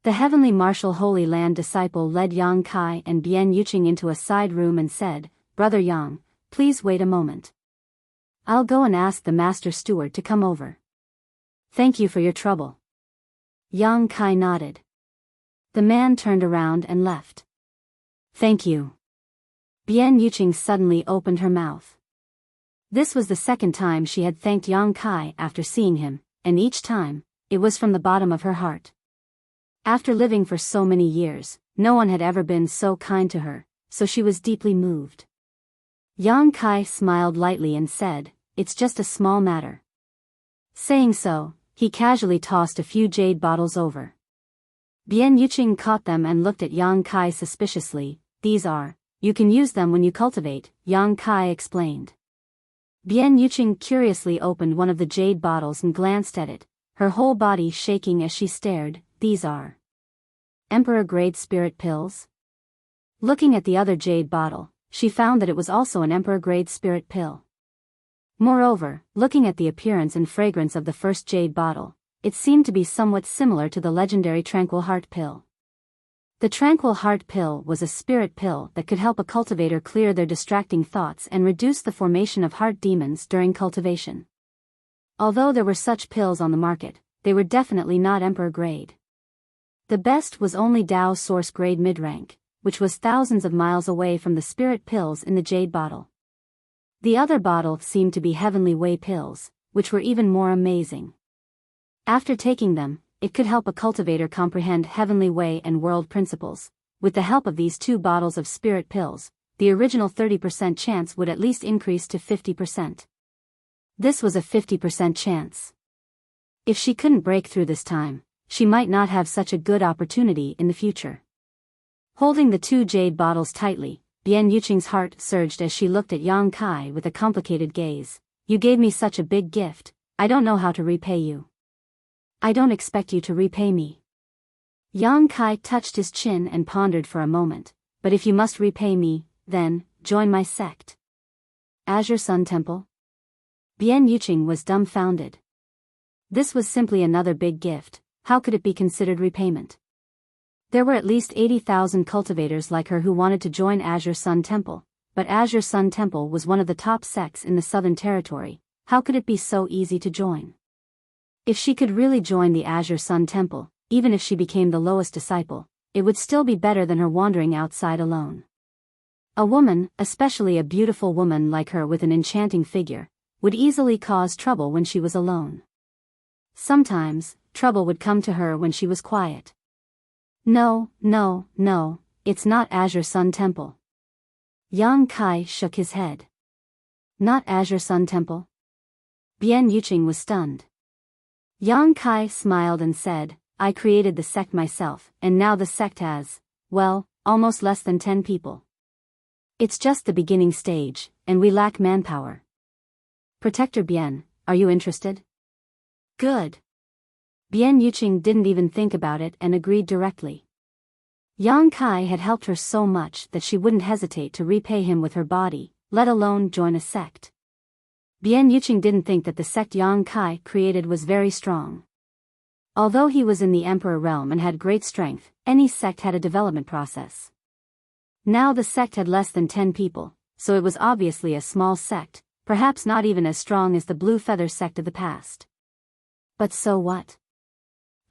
The Heavenly Marshal Holy Land disciple led Yang Kai and Bian Yuqing into a side room and said, Brother Yang, please wait a moment. I'll go and ask the Master Steward to come over. Thank you for your trouble. Yang Kai nodded. The man turned around and left. Thank you. Bian Yuqing suddenly opened her mouth. This was the second time she had thanked Yang Kai after seeing him, and each time, it was from the bottom of her heart. After living for so many years, no one had ever been so kind to her, so she was deeply moved. Yang Kai smiled lightly and said, It's just a small matter. Saying so, he casually tossed a few jade bottles over. Bian Yuqing caught them and looked at Yang Kai suspiciously. These are, you can use them when you cultivate, Yang Kai explained. Bian Yuqing curiously opened one of the jade bottles and glanced at it, her whole body shaking as she stared. These are Emperor-grade spirit pills? Looking at the other jade bottle, she found that it was also an Emperor-grade spirit pill. Moreover, looking at the appearance and fragrance of the first jade bottle, it seemed to be somewhat similar to the legendary Tranquil Heart pill. The Tranquil Heart pill was a spirit pill that could help a cultivator clear their distracting thoughts and reduce the formation of heart demons during cultivation. Although there were such pills on the market, they were definitely not Emperor-grade. The best was only Dao Source grade mid-rank, which was thousands of miles away from the spirit pills in the jade bottle. The other bottle seemed to be Heavenly Way pills, which were even more amazing. After taking them, it could help a cultivator comprehend Heavenly Way and world principles. With the help of these 2 bottles of spirit pills, the original 30% chance would at least increase to 50%. This was a 50% chance. If she couldn't break through this time, she might not have such a good opportunity in the future. Holding the 2 jade bottles tightly, Bian Yuqing's heart surged as she looked at Yang Kai with a complicated gaze. You gave me such a big gift, I don't know how to repay you. I don't expect you to repay me. Yang Kai touched his chin and pondered for a moment. But if you must repay me, then, join my sect. Azure Sun Temple? Bian Yuqing was dumbfounded. This was simply another big gift, how could it be considered repayment? There were at least 80,000 cultivators like her who wanted to join Azure Sun Temple, but Azure Sun Temple was one of the top sects in the Southern Territory. How could it be so easy to join? If she could really join the Azure Sun Temple, even if she became the lowest disciple, it would still be better than her wandering outside alone. A woman, especially a beautiful woman like her with an enchanting figure, would easily cause trouble when she was alone. Sometimes, trouble would come to her when she was quiet. No, it's not Azure Sun Temple. Yang Kai shook his head. Not Azure Sun Temple? Bian Yuqing was stunned. Yang Kai smiled and said, I created the sect myself, and now the sect has, well, almost less than 10 people. It's just the beginning stage, and we lack manpower. Protector Bian, are you interested? Good. Bian Yuqing didn't even think about it and agreed directly. Yang Kai had helped her so much that she wouldn't hesitate to repay him with her body, let alone join a sect. Bian Yuqing didn't think that the sect Yang Kai created was very strong. Although he was in the Emperor realm and had great strength, any sect had a development process. Now the sect had less than 10 people, so it was obviously a small sect, perhaps not even as strong as the Blue Feather sect of the past. But so what?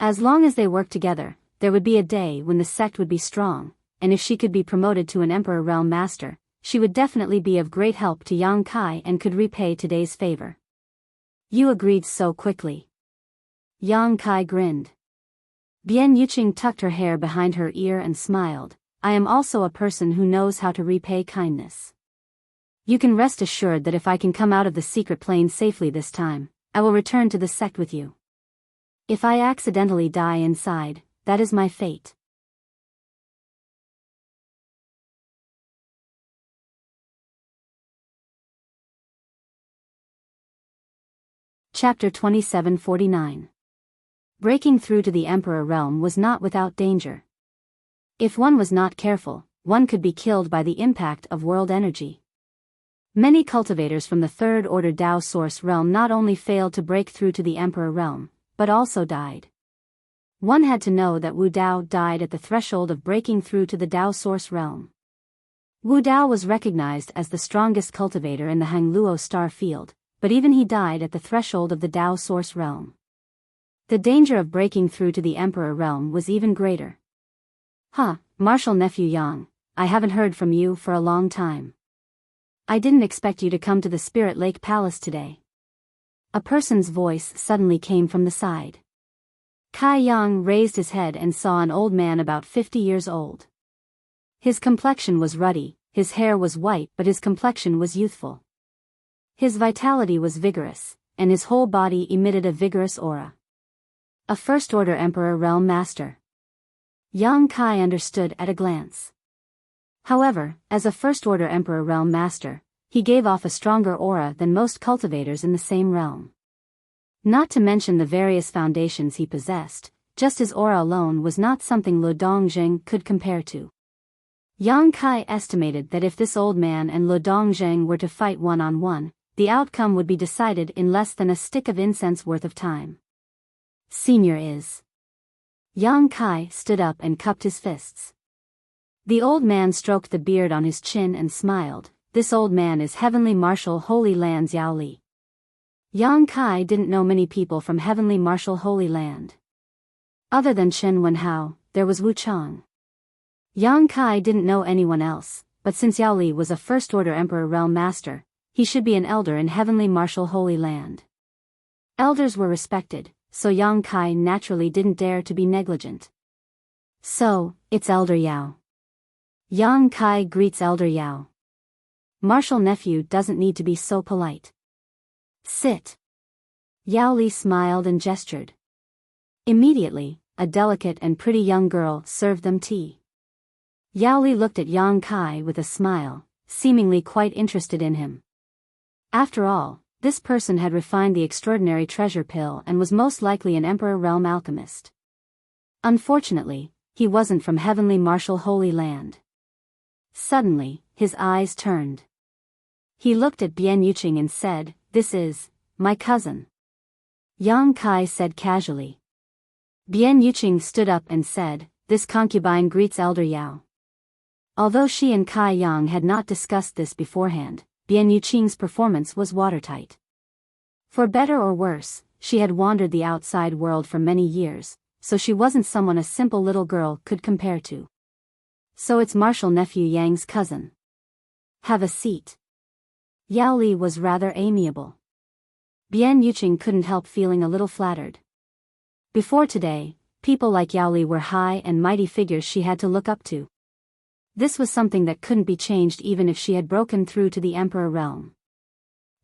As long as they worked together, there would be a day when the sect would be strong, and if she could be promoted to an Emperor realm master, she would definitely be of great help to Yang Kai and could repay today's favor. You agreed so quickly. Yang Kai grinned. Bian Yuqing tucked her hair behind her ear and smiled. I am also a person who knows how to repay kindness. You can rest assured that if I can come out of the secret plane safely this time, I will return to the sect with you. If I accidentally die inside, that is my fate. Chapter 2749. Breaking through to the Emperor realm was not without danger. If one was not careful, one could be killed by the impact of world energy. Many cultivators from the Third Order Dao Source realm not only failed to break through to the Emperor realm, but also died. One had to know that Wu Dao died at the threshold of breaking through to the Dao Source realm. Wu Dao was recognized as the strongest cultivator in the Hangluo star field, but even he died at the threshold of the Dao Source realm. The danger of breaking through to the Emperor realm was even greater. Martial Nephew Yang, I haven't heard from you for a long time. I didn't expect you to come to the Spirit Lake Palace today. A person's voice suddenly came from the side. Kai Yang raised his head and saw an old man about 50 years old. His complexion was ruddy, his hair was white but his complexion was youthful. His vitality was vigorous, and his whole body emitted a vigorous aura. A First Order Emperor Realm Master. Yang Kai understood at a glance. However, as a First Order Emperor Realm Master, he gave off a stronger aura than most cultivators in the same realm. Not to mention the various foundations he possessed, just his aura alone was not something Lu Dongjing could compare to. Yang Kai estimated that if this old man and Lu Dongjing were to fight one-on-one, the outcome would be decided in less than a stick of incense worth of time. Senior is. Yang Kai stood up and cupped his fists. The old man stroked the beard on his chin and smiled. This old man is Heavenly Marshal Holy Land Xiao Li. Yang Kai didn't know many people from Heavenly Marshal Holy Land. Other than Chen Wenhao, there was Wu Chang. Yang Kai didn't know anyone else, but since Xiao Li was a First Order Emperor Realm Master, he should be an elder in Heavenly Marshal Holy Land. Elders were respected, so Yang Kai naturally didn't dare to be negligent. So, it's Elder Yao. Yang Kai greets Elder Yao. Marshal Nephew doesn't need to be so polite. Sit. Yao Li smiled and gestured. Immediately, a delicate and pretty young girl served them tea. Yao Li looked at Yang Kai with a smile, seemingly quite interested in him. After all, this person had refined the extraordinary treasure pill and was most likely an Emperor Realm alchemist. Unfortunately, he wasn't from heavenly martial Holy Land. Suddenly, his eyes turned. He looked at Bian Yuqing and said, "This is my cousin." Yang Kai said casually. Bian Yuqing stood up and said, "This concubine greets Elder Yao." Although she and Kai Yang had not discussed this beforehand, Bian Yuqing's performance was watertight. For better or worse, she had wandered the outside world for many years, so she wasn't someone a simple little girl could compare to. "So it's martial nephew Yang's cousin. Have a seat." Yao Li was rather amiable. Bian Yuqing couldn't help feeling a little flattered. Before today, people like Yao Li were high and mighty figures she had to look up to. This was something that couldn't be changed even if she had broken through to the Emperor realm.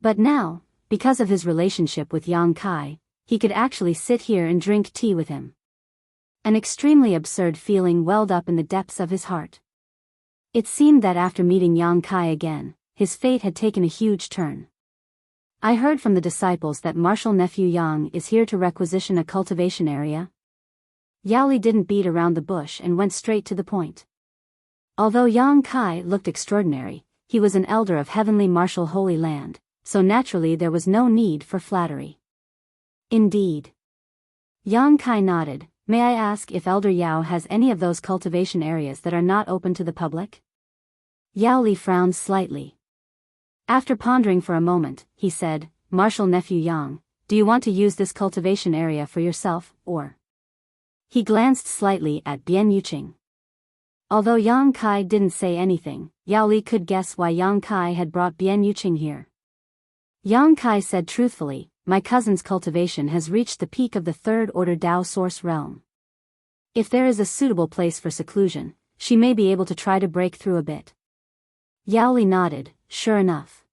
But now, because of his relationship with Yang Kai, he could actually sit here and drink tea with him. An extremely absurd feeling welled up in the depths of his heart. It seemed that after meeting Yang Kai again, his fate had taken a huge turn. "I heard from the disciples that martial nephew Yang is here to requisition a cultivation area." Yao Li didn't beat around the bush and went straight to the point. Although Yang Kai looked extraordinary, he was an elder of heavenly martial Holy Land, so naturally there was no need for flattery. "Indeed." Yang Kai nodded. "May I ask if Elder Yao has any of those cultivation areas that are not open to the public?" Yao Li frowned slightly. After pondering for a moment, he said, "Martial nephew Yang, do you want to use this cultivation area for yourself, or?" He glanced slightly at Bian Yuqing. Although Yang Kai didn't say anything, Yao Li could guess why Yang Kai had brought Bian Yuqing here. Yang Kai said truthfully, "My cousin's cultivation has reached the peak of the third order Dao source realm. If there is a suitable place for seclusion, she may be able to try to break through a bit." Yao Li nodded, sure enough.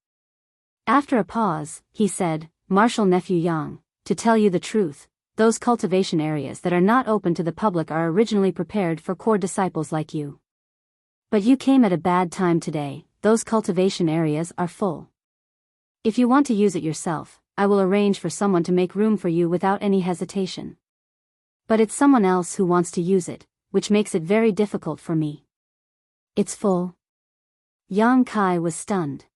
After a pause, he said, "Martial nephew Yang, to tell you the truth, those cultivation areas that are not open to the public are originally prepared for core disciples like you. But you came at a bad time today, those cultivation areas are full. If you want to use it yourself, I will arrange for someone to make room for you without any hesitation. But it's someone else who wants to use it, which makes it very difficult for me." "It's full?" Yang Kai was stunned.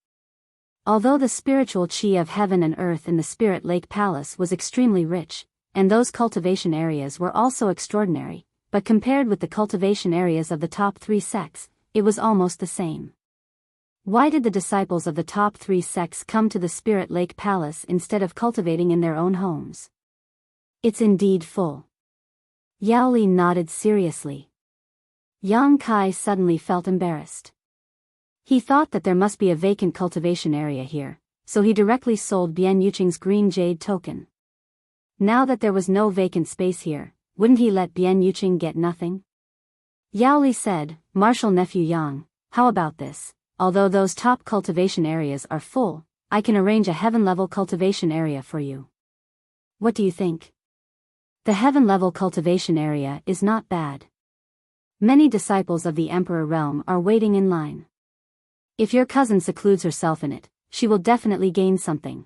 Although the spiritual chi of heaven and earth in the Spirit Lake Palace was extremely rich, and those cultivation areas were also extraordinary, but compared with the cultivation areas of the top 3 sects, it was almost the same. Why did the disciples of the top 3 sects come to the Spirit Lake Palace instead of cultivating in their own homes? "It's indeed full." Yao Li nodded seriously. Yang Kai suddenly felt embarrassed. He thought that there must be a vacant cultivation area here, so he directly sold Bian Yuqing's green jade token. Now that there was no vacant space here, wouldn't he let Bian Yuqing get nothing? Yao Li said, "Martial nephew Yang, how about this? Although those top cultivation areas are full, I can arrange a heaven-level cultivation area for you. What do you think? The heaven-level cultivation area is not bad. Many disciples of the Emperor realm are waiting in line. If your cousin secludes herself in it, she will definitely gain something."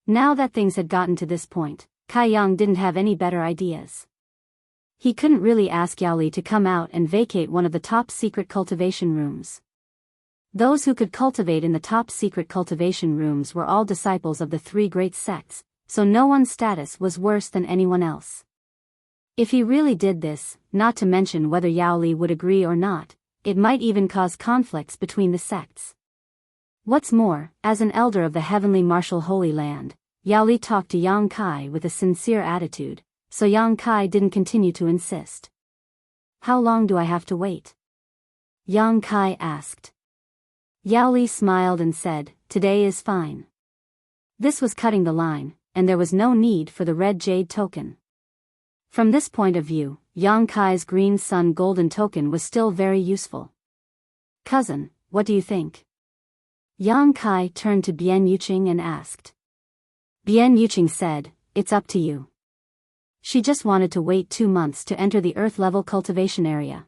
Now that things had gotten to this point, Kai Yang didn't have any better ideas. He couldn't really ask Yao Li to come out and vacate one of the top secret cultivation rooms. Those who could cultivate in the top secret cultivation rooms were all disciples of the 3 great sects, so no one's status was worse than anyone else. If he really did this, not to mention whether Yao Li would agree or not, it might even cause conflicts between the sects. What's more, as an elder of the heavenly martial Holy Land, Yao Li talked to Yang Kai with a sincere attitude, so Yang Kai didn't continue to insist. "How long do I have to wait?" Yang Kai asked. Yao Li smiled and said, "Today is fine." This was cutting the line, and there was no need for the red jade token. From this point of view, Yang Kai's green sun golden token was still very useful. "Cousin, what do you think?" Yang Kai turned to Bian Yuqing and asked. Bian Yuqing said, "It's up to you." She just wanted to wait 2 months to enter the Earth-level cultivation area.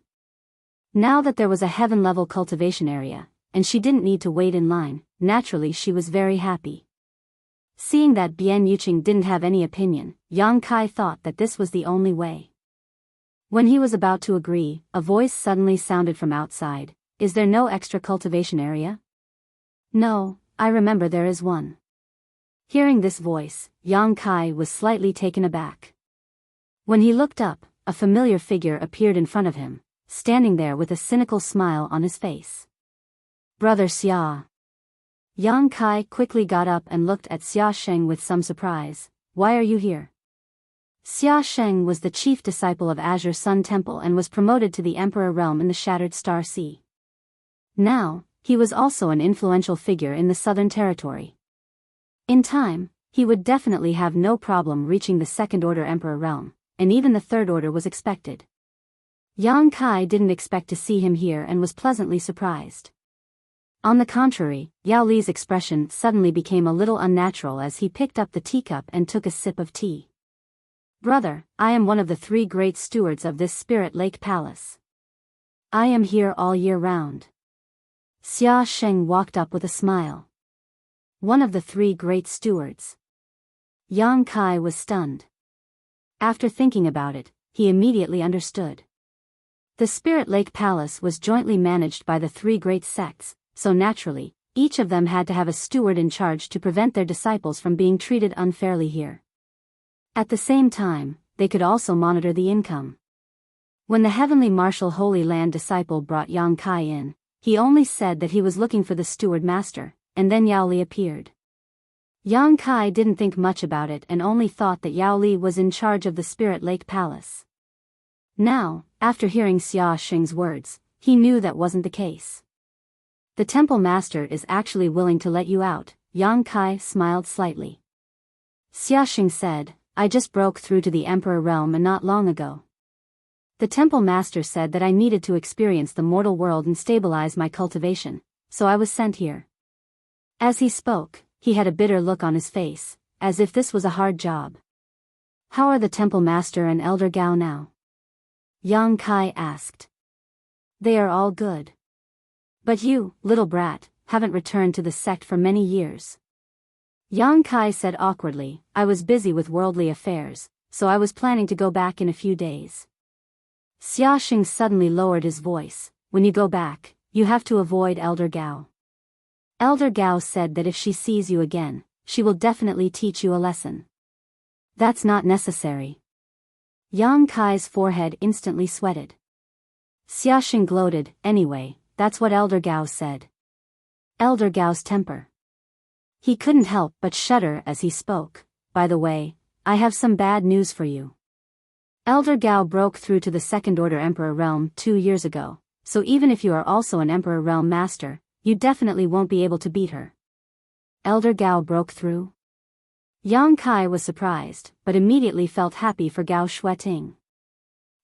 Now that there was a heaven-level cultivation area, and she didn't need to wait in line, naturally she was very happy. Seeing that Bian Yuqing didn't have any opinion, Yang Kai thought that this was the only way. When he was about to agree, a voice suddenly sounded from outside. "Is there no extra cultivation area?" "No, I remember there is one." Hearing this voice, Yang Kai was slightly taken aback. When he looked up, a familiar figure appeared in front of him, standing there with a cynical smile on his face. "Brother Xia." Yang Kai quickly got up and looked at Xia Sheng with some surprise. "Why are you here?" Xia Sheng was the chief disciple of Azure Sun Temple and was promoted to the Emperor realm in the Shattered Star Sea. Now, he was also an influential figure in the Southern Territory. In time, he would definitely have no problem reaching the Second Order Emperor realm, and even the Third Order was expected. Yang Kai didn't expect to see him here and was pleasantly surprised. On the contrary, Yao Li's expression suddenly became a little unnatural as he picked up the teacup and took a sip of tea. "Brother, I am one of the 3 great stewards of this Spirit Lake Palace. I am here all year round." Xia Sheng walked up with a smile. One of the 3 great stewards. Yang Kai was stunned. After thinking about it, he immediately understood. The Spirit Lake Palace was jointly managed by the 3 great sects, so naturally, each of them had to have a steward in charge to prevent their disciples from being treated unfairly here. At the same time, they could also monitor the income. When the Heavenly Marshal Holy Land disciple brought Yang Kai in, he only said that he was looking for the steward master, and then Yao Li appeared. Yang Kai didn't think much about it and only thought that Yao Li was in charge of the Spirit Lake Palace. Now, after hearing Xia Sheng's words, he knew that wasn't the case. "The temple master is actually willing to let you out," Yang Kai smiled slightly. Xia Sheng said, "I just broke through to the Emperor realm not long ago. The temple master said that I needed to experience the mortal world and stabilize my cultivation, so I was sent here." As he spoke, he had a bitter look on his face, as if this was a hard job. "How are the temple master and Elder Gao now?" Yang Kai asked. "They are all good. But you, little brat, haven't returned to the sect for many years." Yang Kai said awkwardly, "I was busy with worldly affairs, so I was planning to go back in a few days." Xia Sheng suddenly lowered his voice. "When you go back, you have to avoid Elder Gao. Elder Gao said that if she sees you again, she will definitely teach you a lesson." "That's not necessary." Yang Kai's forehead instantly sweated. Xia Sheng gloated, "Anyway, that's what Elder Gao said." Elder Gao's temper. He couldn't help but shudder as he spoke. "By the way, I have some bad news for you. Elder Gao broke through to the Second Order Emperor realm 2 years ago, so even if you are also an Emperor realm master, you definitely won't be able to beat her." Elder Gao broke through? Yang Kai was surprised, but immediately felt happy for Gao Shueting.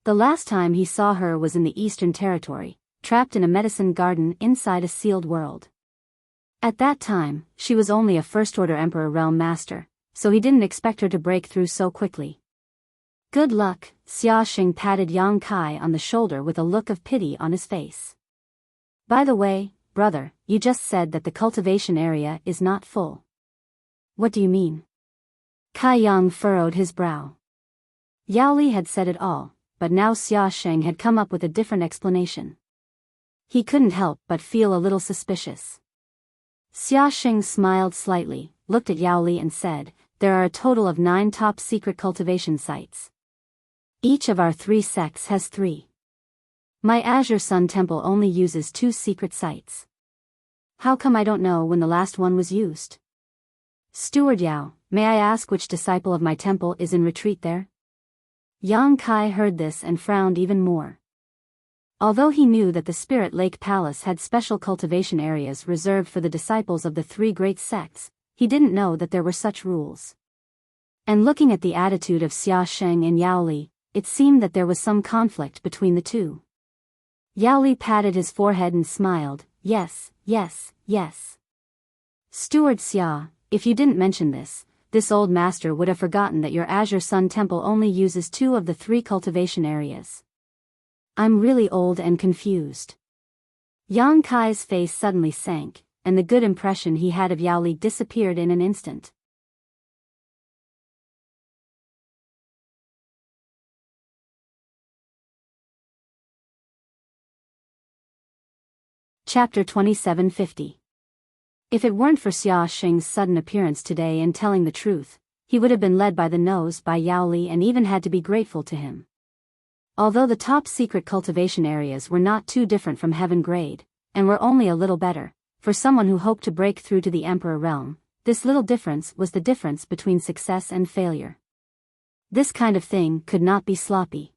The last time he saw her was in the Eastern Territory, trapped in a medicine garden inside a sealed world. At that time, she was only a First Order Emperor realm master, so he didn't expect her to break through so quickly. "Good luck," Xia Sheng patted Yang Kai on the shoulder with a look of pity on his face. "By the way, brother, you just said that the cultivation area is not full. What do you mean?" Kai Yang furrowed his brow. Yao Li had said it all, but now Xia Sheng had come up with a different explanation. He couldn't help but feel a little suspicious. Xia Sheng smiled slightly, looked at Yao Li and said, "There are a total of 9 top-secret cultivation sites. Each of our 3 sects has 3. My Azure Sun Temple only uses 2 secret sites. How come I don't know when the last one was used?" "Steward Yao, may I ask which disciple of my temple is in retreat there?" Yang Kai heard this and frowned even more. Although he knew that the Spirit Lake Palace had special cultivation areas reserved for the disciples of the 3 great sects, he didn't know that there were such rules. And looking at the attitude of Xia Sheng and Yao Li, it seemed that there was some conflict between the two. Yao Li patted his forehead and smiled, "Yes, yes, yes. Steward Xia, if you didn't mention this, this old master would have forgotten that your Azure Sun Temple only uses 2 of the 3 cultivation areas. I'm really old and confused. Yang Kai's face suddenly sank, and the good impression he had of Yao Li disappeared in an instant. Chapter 2750. If it weren't for Xia Xing's sudden appearance today and telling the truth, he would have been led by the nose by Yao Li and even had to be grateful to him. Although the top secret cultivation areas were not too different from heaven grade, and were only a little better, for someone who hoped to break through to the Emperor realm, this little difference was the difference between success and failure. This kind of thing could not be sloppy.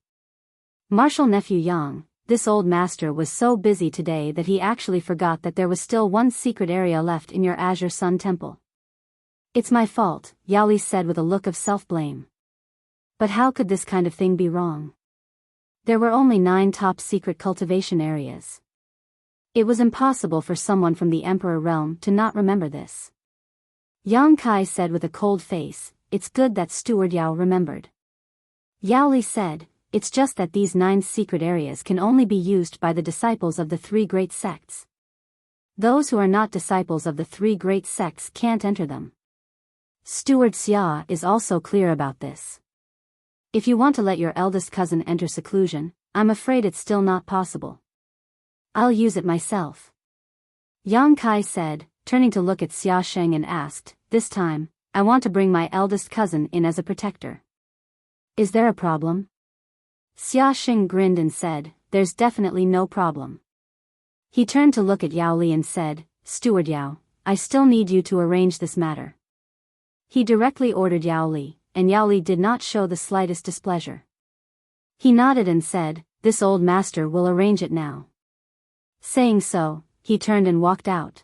Martial nephew Yang, this old master was so busy today that he actually forgot that there was still 1 secret area left in your Azure Sun Temple. It's my fault, Yao Li said with a look of self-blame. But how could this kind of thing be wrong? There were only 9 top secret cultivation areas. It was impossible for someone from the Emperor realm to not remember this. Yang Kai said with a cold face, it's good that Steward Yao remembered. Yao Li said, it's just that these 9 secret areas can only be used by the disciples of the 3 great sects. Those who are not disciples of the 3 great sects can't enter them. Steward Xia is also clear about this. If you want to let your eldest cousin enter seclusion, I'm afraid it's still not possible. I'll use it myself. Yang Kai said, turning to look at Xia Sheng and asked, this time, I want to bring my eldest cousin in as a protector. Is there a problem? Xia Sheng grinned and said, there's definitely no problem. He turned to look at Yao Li and said, Steward Yao, I still need you to arrange this matter. He directly ordered Yao Li, and Yao Li did not show the slightest displeasure. He nodded and said, this old master will arrange it now. Saying so, he turned and walked out.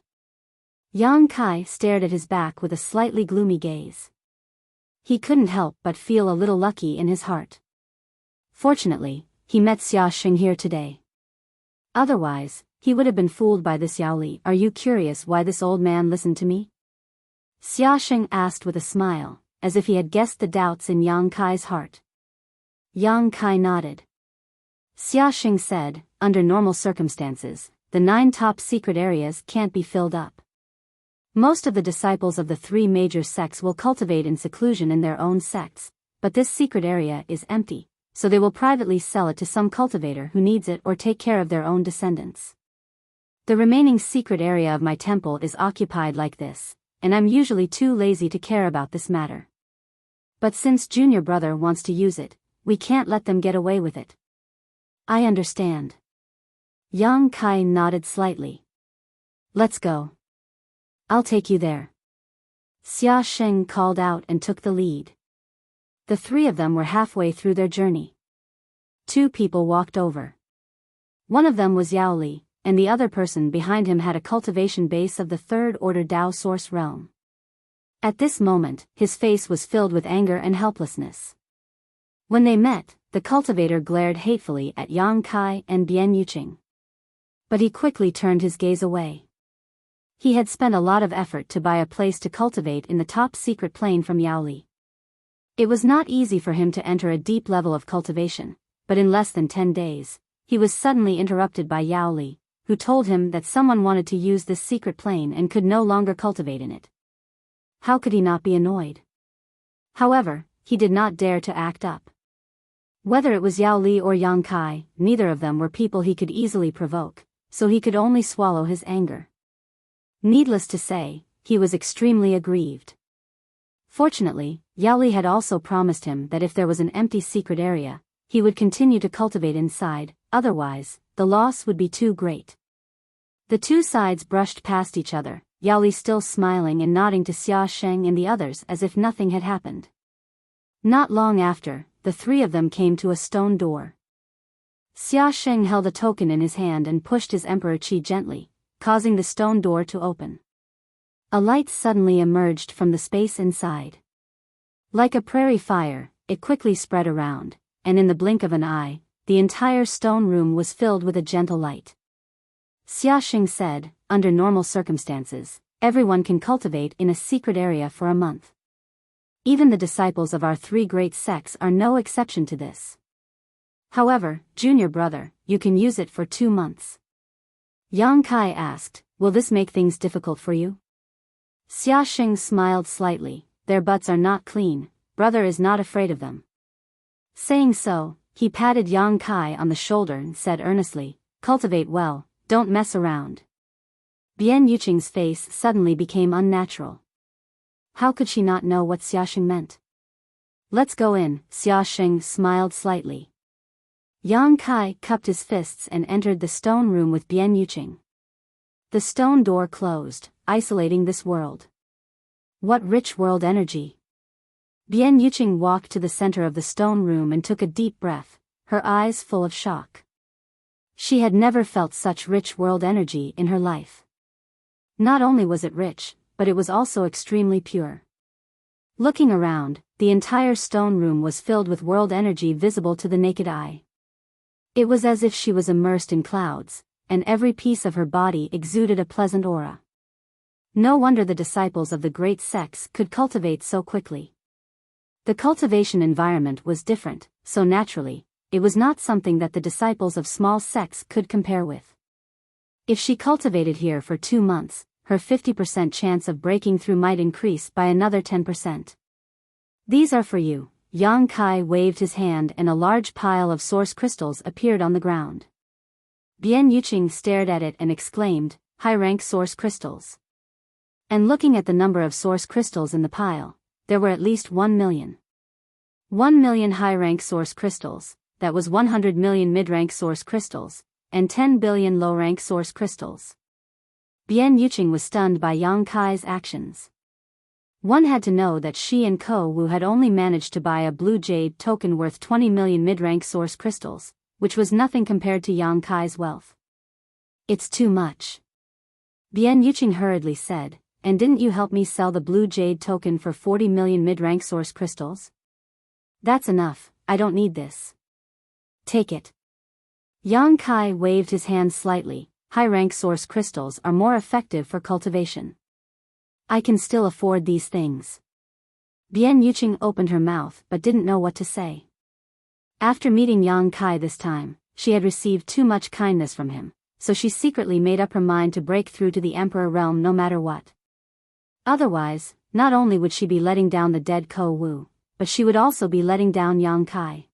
Yang Kai stared at his back with a slightly gloomy gaze. He couldn't help but feel a little lucky in his heart. Fortunately, he met Xia Xing here today. Otherwise, he would have been fooled by this Yao Li. Are you curious why this old man listened to me? Xia Xing asked with a smile, as if he had guessed the doubts in Yang Kai's heart. Yang Kai nodded. Xia Xing said, under normal circumstances, the 9 top secret areas can't be filled up. Most of the disciples of the 3 major sects will cultivate in seclusion in their own sects, but this secret area is empty, so they will privately sell it to some cultivator who needs it or take care of their own descendants. The remaining secret area of my temple is occupied like this, and I'm usually too lazy to care about this matter. But since junior brother wants to use it, we can't let them get away with it. I understand. Yang Kai nodded slightly. Let's go. I'll take you there. Xia Sheng called out and took the lead. The 3 of them were halfway through their journey. 2 people walked over. One of them was Yao Li, and the other person behind him had a cultivation base of the 3rd order Dao source realm. At this moment, his face was filled with anger and helplessness. When they met, the cultivator glared hatefully at Yang Kai and Bian Yuqing. But he quickly turned his gaze away. He had spent a lot of effort to buy a place to cultivate in the top secret plane from Yao Li. It was not easy for him to enter a deep level of cultivation, but in less than 10 days, he was suddenly interrupted by Yao Li, who told him that someone wanted to use this secret plane and could no longer cultivate in it. How could he not be annoyed? However, he did not dare to act up. Whether it was Yao Li or Yang Kai, neither of them were people he could easily provoke, so he could only swallow his anger. Needless to say, he was extremely aggrieved. Fortunately, Yao Li had also promised him that if there was an empty secret area, he would continue to cultivate inside, otherwise, the loss would be too great. The 2 sides brushed past each other, Yao Li still smiling and nodding to Xia Sheng and the others as if nothing had happened. Not long after, the 3 of them came to a stone door. Xia Sheng held a token in his hand and pushed his emperor qi gently, causing the stone door to open. A light suddenly emerged from the space inside. Like a prairie fire, it quickly spread around, and in the blink of an eye, the entire stone room was filled with a gentle light. Xia Xing said, under normal circumstances, everyone can cultivate in a secret area for a month. Even the disciples of our three great sects are no exception to this. However, junior brother, you can use it for 2 months. Yang Kai asked, will this make things difficult for you? Xia Xing smiled slightly, their butts are not clean, brother is not afraid of them. Saying so, he patted Yang Kai on the shoulder and said earnestly, cultivate well, don't mess around. Bian Yuqing's face suddenly became unnatural. How could she not know what Xia Xing meant? Let's go in, Xia Xing smiled slightly. Yang Kai cupped his fists and entered the stone room with Bian Yuqing. The stone door closed, isolating this world. What rich world energy! Bian Yuqing walked to the center of the stone room and took a deep breath, her eyes full of shock. She had never felt such rich world energy in her life. Not only was it rich, but it was also extremely pure. Looking around, the entire stone room was filled with world energy visible to the naked eye. It was as if she was immersed in clouds, and every piece of her body exuded a pleasant aura. No wonder the disciples of the great sects could cultivate so quickly. The cultivation environment was different, so naturally, it was not something that the disciples of small sects could compare with. If she cultivated here for 2 months, her 50% chance of breaking through might increase by another 10%. These are for you. Yang Kai waved his hand and a large pile of source crystals appeared on the ground. Bian Yuqing stared at it and exclaimed, high-rank source crystals. And looking at the number of source crystals in the pile, there were at least 1 million. 1 million high-rank source crystals, that was 100 million mid-rank source crystals, and 10 billion low-rank source crystals. Bian Yuqing was stunned by Yang Kai's actions. One had to know that she and Ko Wu had only managed to buy a blue jade token worth 20 million mid-rank source crystals, which was nothing compared to Yang Kai's wealth. It's too much. Bian Yuqing hurriedly said, and didn't you help me sell the blue jade token for 40 million mid-rank source crystals? That's enough, I don't need this. Take it. Yang Kai waved his hand slightly, high-rank source crystals are more effective for cultivation. I can still afford these things. Bian Yuqing opened her mouth but didn't know what to say. After meeting Yang Kai this time, she had received too much kindness from him, so she secretly made up her mind to break through to the Emperor realm no matter what. Otherwise, not only would she be letting down the dead Ko Wu, but she would also be letting down Yang Kai.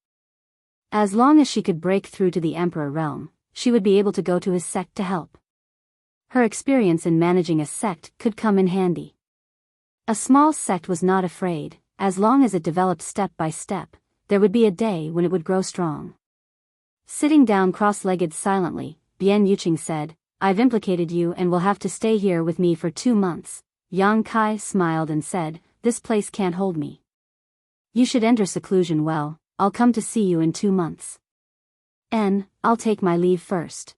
As long as she could break through to the Emperor realm, she would be able to go to his sect to help. Her experience in managing a sect could come in handy. A small sect was not afraid, as long as it developed step by step, there would be a day when it would grow strong. Sitting down cross-legged silently, Bian Yuqing said, I've implicated you and will have to stay here with me for 2 months. Yang Kai smiled and said, this place can't hold me. You should enter seclusion well, I'll come to see you in 2 months. I'll take my leave first.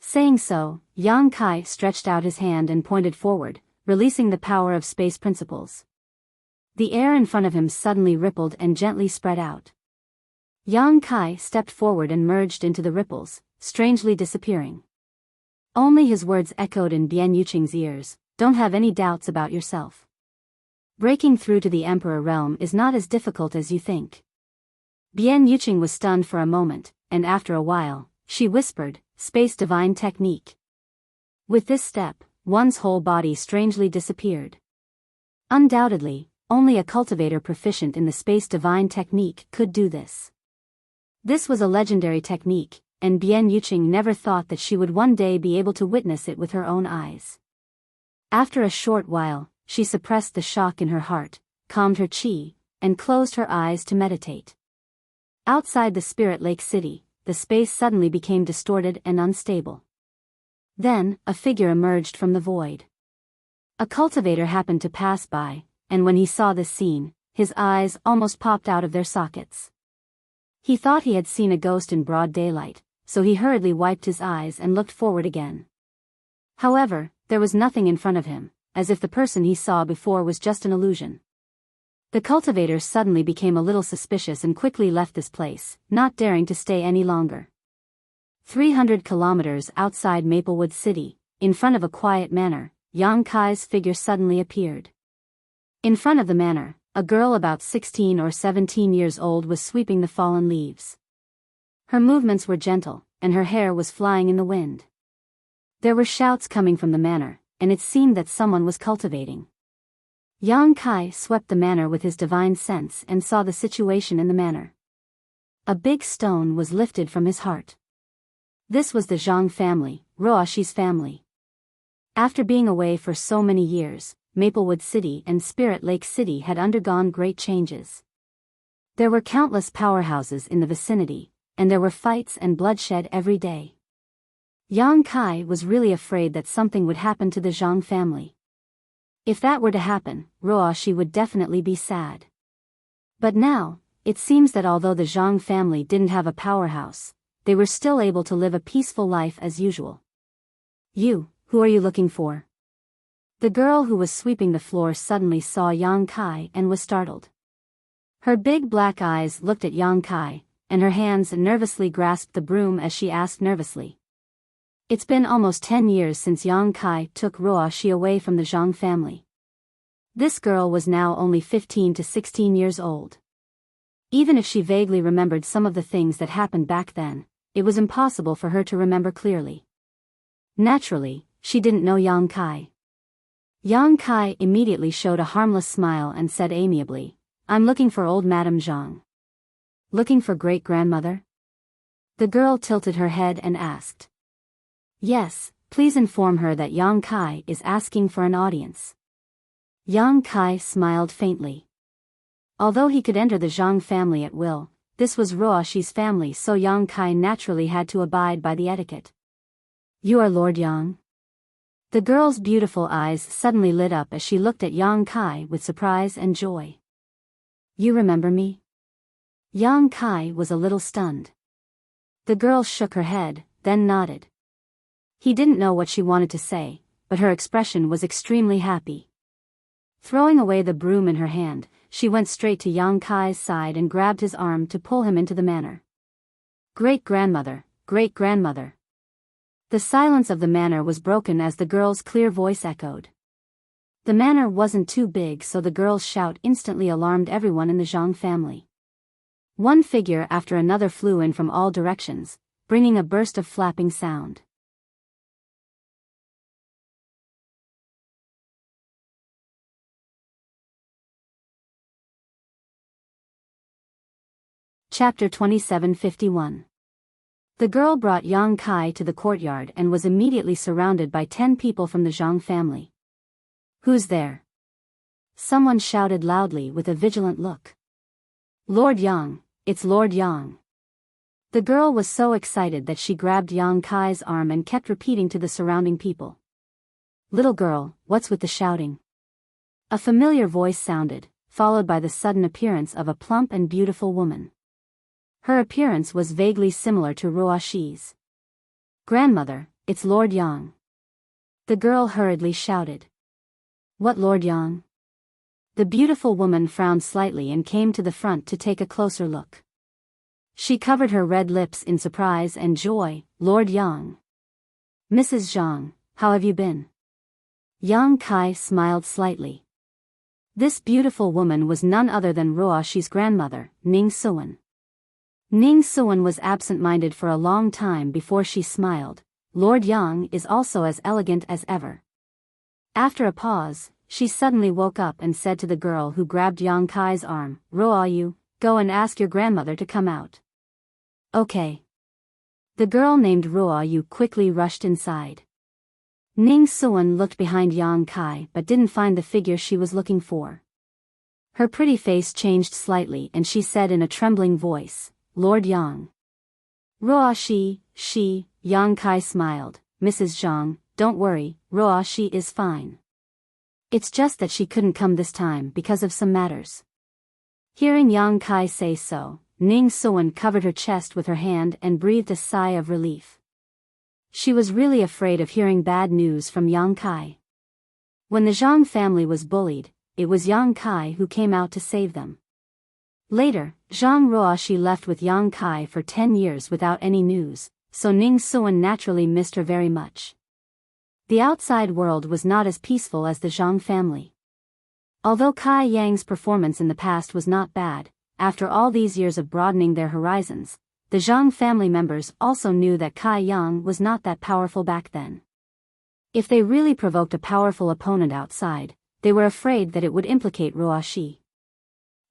Saying so, Yang Kai stretched out his hand and pointed forward, releasing the power of space principles. The air in front of him suddenly rippled and gently spread out. Yang Kai stepped forward and merged into the ripples, strangely disappearing. Only his words echoed in Bian Yuqing's ears, don't have any doubts about yourself. Breaking through to the Emperor realm is not as difficult as you think. Bian Yuqing was stunned for a moment, and after a while, she whispered, Space Divine Technique. With this step, one's whole body strangely disappeared. Undoubtedly, only a cultivator proficient in the Space Divine Technique could do this. This was a legendary technique, and Bian Yuqing never thought that she would one day be able to witness it with her own eyes. After a short while, she suppressed the shock in her heart, calmed her chi, and closed her eyes to meditate. Outside the Spirit Lake City, the space suddenly became distorted and unstable. Then, a figure emerged from the void. A cultivator happened to pass by, and when he saw this scene, his eyes almost popped out of their sockets. He thought he had seen a ghost in broad daylight, so he hurriedly wiped his eyes and looked forward again. However, there was nothing in front of him, as if the person he saw before was just an illusion. The cultivator suddenly became a little suspicious and quickly left this place, not daring to stay any longer. 300 kilometers outside Maplewood City, in front of a quiet manor, Yang Kai's figure suddenly appeared. In front of the manor, a girl about 16 or 17 years old was sweeping the fallen leaves. Her movements were gentle, and her hair was flying in the wind. There were shouts coming from the manor, and it seemed that someone was cultivating. Yang Kai swept the manor with his divine sense and saw the situation in the manor. A big stone was lifted from his heart. This was the Zhang family, Ruoshi's family. After being away for so many years, Maplewood City and Spirit Lake City had undergone great changes. There were countless powerhouses in the vicinity, and there were fights and bloodshed every day. Yang Kai was really afraid that something would happen to the Zhang family. If that were to happen, Ruoshi would definitely be sad. But now, it seems that although the Zhang family didn't have a powerhouse, they were still able to live a peaceful life as usual. "You, who are you looking for?" The girl who was sweeping the floor suddenly saw Yang Kai and was startled. Her big black eyes looked at Yang Kai, and her hands nervously grasped the broom as she asked nervously. It's been almost 10 years since Yang Kai took Ruoshi away from the Zhang family. This girl was now only 15 to 16 years old. Even if she vaguely remembered some of the things that happened back then, it was impossible for her to remember clearly. Naturally, she didn't know Yang Kai. Yang Kai immediately showed a harmless smile and said amiably, "I'm looking for old Madame Zhang." "Looking for great-grandmother?" The girl tilted her head and asked. "Yes, please inform her that Yang Kai is asking for an audience." Yang Kai smiled faintly. Although he could enter the Zhang family at will, this was Ruoshi's family, so Yang Kai naturally had to abide by the etiquette. "You are Lord Yang?" The girl's beautiful eyes suddenly lit up as she looked at Yang Kai with surprise and joy. "You remember me?" Yang Kai was a little stunned. The girl shook her head, then nodded. He didn't know what she wanted to say, but her expression was extremely happy. Throwing away the broom in her hand, she went straight to Yang Kai's side and grabbed his arm to pull him into the manor. "Great-grandmother, great-grandmother." The silence of the manor was broken as the girl's clear voice echoed. The manor wasn't too big, so the girl's shout instantly alarmed everyone in the Zhang family. One figure after another flew in from all directions, bringing a burst of flapping sound. Chapter 2751. The girl brought Yang Kai to the courtyard and was immediately surrounded by 10 people from the Zhang family. "Who's there?" Someone shouted loudly with a vigilant look. "Lord Yang, it's Lord Yang." The girl was so excited that she grabbed Yang Kai's arm and kept repeating to the surrounding people. "Little girl, what's with the shouting?" A familiar voice sounded, followed by the sudden appearance of a plump and beautiful woman. Her appearance was vaguely similar to Ruoshi's. "Grandmother, it's Lord Yang." The girl hurriedly shouted. "What Lord Yang?" The beautiful woman frowned slightly and came to the front to take a closer look. She covered her red lips in surprise and joy. "Lord Yang." "Mrs. Zhang, how have you been?" Yang Kai smiled slightly. This beautiful woman was none other than Ruoshi's grandmother, Ning Suan. Ning Suan was absent-minded for a long time before she smiled. "Lord Yang is also as elegant as ever." After a pause, she suddenly woke up and said to the girl who grabbed Yang Kai's arm, "Ruoyu, go and ask your grandmother to come out." "Okay." The girl named Ruoyu quickly rushed inside. Ning Suan looked behind Yang Kai but didn't find the figure she was looking for. Her pretty face changed slightly and she said in a trembling voice, "Lord Yang." "Ruoshi, Yang Kai smiled. "Mrs. Zhang, don't worry, Ruoshi is fine. It's just that she couldn't come this time because of some matters." Hearing Yang Kai say so, Ning Suan covered her chest with her hand and breathed a sigh of relief. She was really afraid of hearing bad news from Yang Kai. When the Zhang family was bullied, it was Yang Kai who came out to save them. Later, Zhang Ruoshi left with Yang Kai for 10 years without any news, so Ning Suan naturally missed her very much. The outside world was not as peaceful as the Zhang family. Although Kai Yang's performance in the past was not bad, after all these years of broadening their horizons, the Zhang family members also knew that Kai Yang was not that powerful back then. If they really provoked a powerful opponent outside, they were afraid that it would implicate Ruo Shi.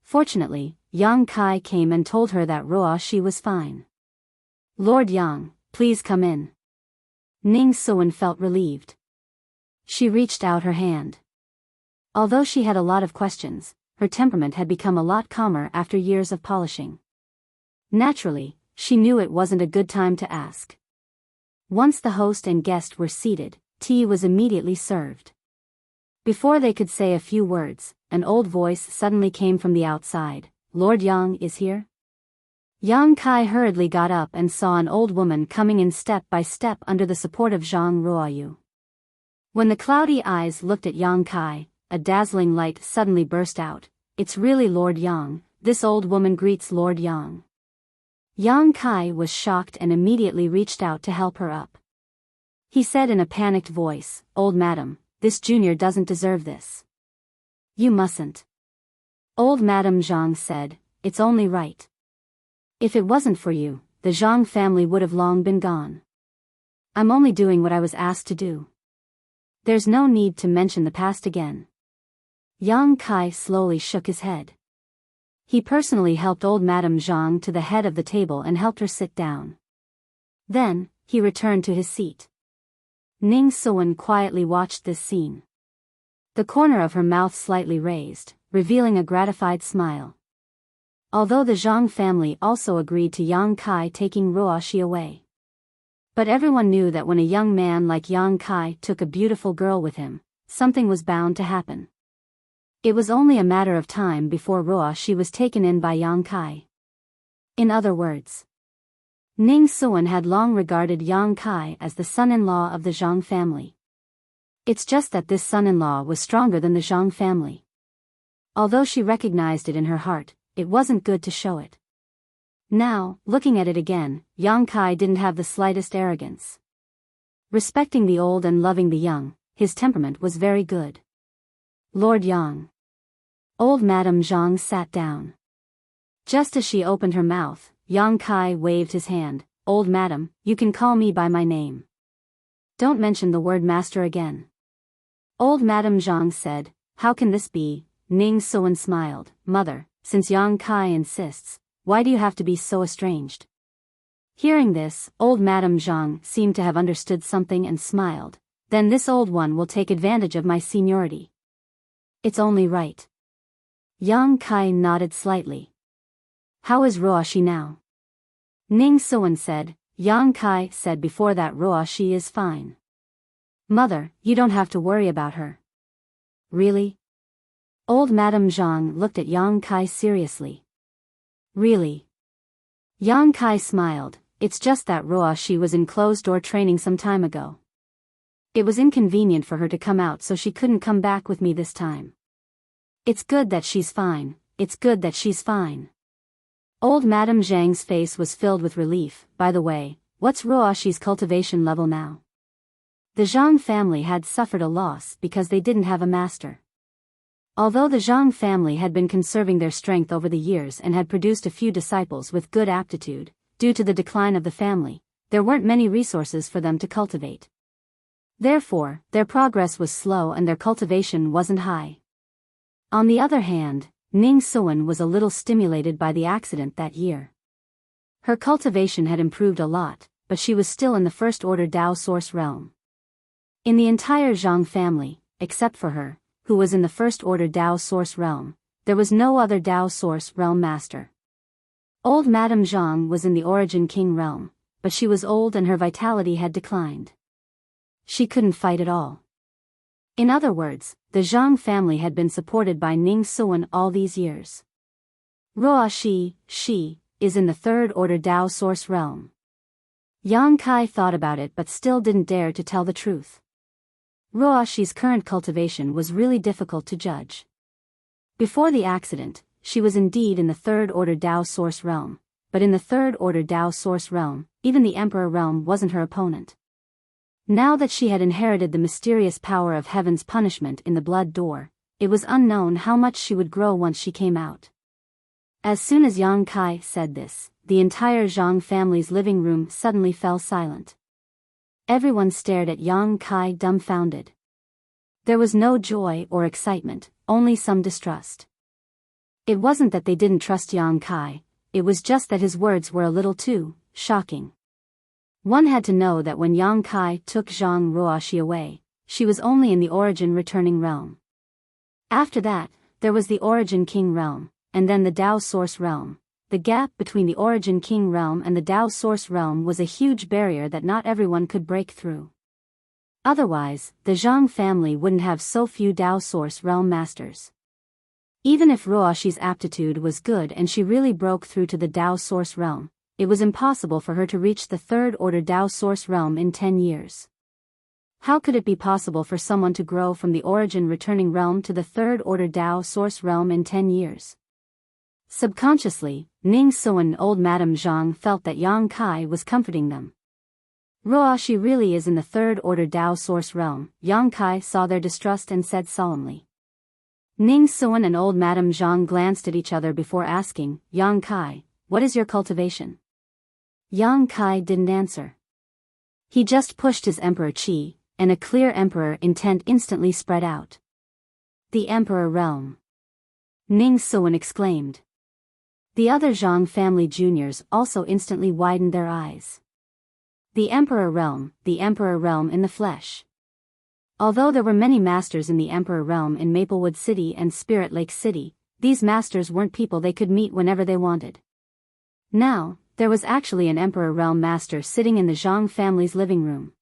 Fortunately, Yang Kai came and told her that Ruo Shi was fine. "Lord Yang, please come in." Ning Suan felt relieved. She reached out her hand. Although she had a lot of questions, her temperament had become a lot calmer after years of polishing. Naturally, she knew it wasn't a good time to ask. Once the host and guest were seated, tea was immediately served. Before they could say a few words, an old voice suddenly came from the outside. "Lord Yang is here?" Yang Kai hurriedly got up and saw an old woman coming in step by step under the support of Zhang Ruoyu. When the cloudy eyes looked at Yang Kai, a dazzling light suddenly burst out. "It's really Lord Yang, this old woman greets Lord Yang." Yang Kai was shocked and immediately reached out to help her up. He said in a panicked voice, "Old madam, this junior doesn't deserve this. You mustn't." Old Madam Zhang said, "It's only right. If it wasn't for you, the Zhang family would have long been gone. I'm only doing what I was asked to do. There's no need to mention the past again." Yang Kai slowly shook his head. He personally helped old Madam Zhang to the head of the table and helped her sit down. Then, he returned to his seat. Ning Suan quietly watched this scene. The corner of her mouth slightly raised, revealing a gratified smile. Although the Zhang family also agreed to Yang Kai taking Ruo Shi away. But everyone knew that when a young man like Yang Kai took a beautiful girl with him, something was bound to happen. It was only a matter of time before Ruo Shi was taken in by Yang Kai. In other words, Ning Suan had long regarded Yang Kai as the son-in-law of the Zhang family. It's just that this son-in-law was stronger than the Zhang family. Although she recognized it in her heart, it wasn't good to show it. Now, looking at it again, Yang Kai didn't have the slightest arrogance. Respecting the old and loving the young, his temperament was very good. "Lord Yang." Old Madam Zhang sat down. Just as she opened her mouth, Yang Kai waved his hand. "Old madam, you can call me by my name. Don't mention the word master again." Old Madam Zhang said, "How can this be?" Ning Suan smiled. "Mother, since Yang Kai insists, why do you have to be so estranged?" Hearing this, old Madam Zhang seemed to have understood something and smiled. "Then this old one will take advantage of my seniority. It's only right." Yang Kai nodded slightly. "How is Ruo Shi now?" Ning Suan said. Yang Kai said before that Ruo Shi is fine. "Mother, you don't have to worry about her." "Really?" Old Madam Zhang looked at Yang Kai seriously. "Really?" Yang Kai smiled. "It's just that Ruo Shi was in closed-door training some time ago. It was inconvenient for her to come out, so she couldn't come back with me this time. It's good that she's fine, it's good that she's fine." Old Madam Zhang's face was filled with relief. "By the way, what's Ruo Shi's cultivation level now?" The Zhang family had suffered a loss because they didn't have a master. Although the Zhang family had been conserving their strength over the years and had produced a few disciples with good aptitude, due to the decline of the family, there weren't many resources for them to cultivate. Therefore, their progress was slow and their cultivation wasn't high. On the other hand, Ning Suan was a little stimulated by the accident that year. Her cultivation had improved a lot, but she was still in the first-order Dao source realm. In the entire Zhang family, except for her, who was in the first-order Dao source realm, there was no other Dao source realm master. Old Madam Zhang was in the Origin King realm, but she was old and her vitality had declined. She couldn't fight at all. In other words, the Zhang family had been supported by Ning Suan all these years. Ruo Shi is in the third-order Dao source realm. Yang Kai thought about it but still didn't dare to tell the truth. Ruo Shi's current cultivation was really difficult to judge. Before the accident, she was indeed in the third-order Dao source realm, but in the third-order Dao source realm, even the Emperor realm wasn't her opponent. Now that she had inherited the mysterious power of heaven's punishment in the blood door, it was unknown how much she would grow once she came out. As soon as Yang Kai said this, the entire Zhang family's living room suddenly fell silent. Everyone stared at Yang Kai dumbfounded. There was no joy or excitement, only some distrust. It wasn't that they didn't trust Yang Kai, it was just that his words were a little too shocking. One had to know that when Yang Kai took Zhang Ruoxi away, she was only in the Origin Returning Realm. After that, there was the Origin King Realm, and then the Dao Source Realm. The gap between the Origin King Realm and the Dao Source Realm was a huge barrier that not everyone could break through. Otherwise, the Zhang family wouldn't have so few Dao Source Realm masters. Even if Ruoxi's aptitude was good and she really broke through to the Dao Source Realm, it was impossible for her to reach the Third Order Dao Source Realm in 10 years. How could it be possible for someone to grow from the Origin Returning Realm to the Third Order Dao Source Realm in 10 years? Subconsciously, Ning Suan and old Madame Zhang felt that Yang Kai was comforting them. Ruoxi really is in the Third Order Dao Source Realm. Yang Kai saw their distrust and said solemnly. Ning Suan and old Madame Zhang glanced at each other before asking, Yang Kai, what is your cultivation? Yang Kai didn't answer. He just pushed his Emperor Qi, and a clear Emperor intent instantly spread out. The Emperor Realm. Ning Suan exclaimed. The other Zhang family juniors also instantly widened their eyes. The Emperor Realm in the flesh. Although there were many masters in the Emperor Realm in Maplewood City and Spirit Lake City, these masters weren't people they could meet whenever they wanted. Now, there was actually an Emperor Realm master sitting in the Zhang family's living room.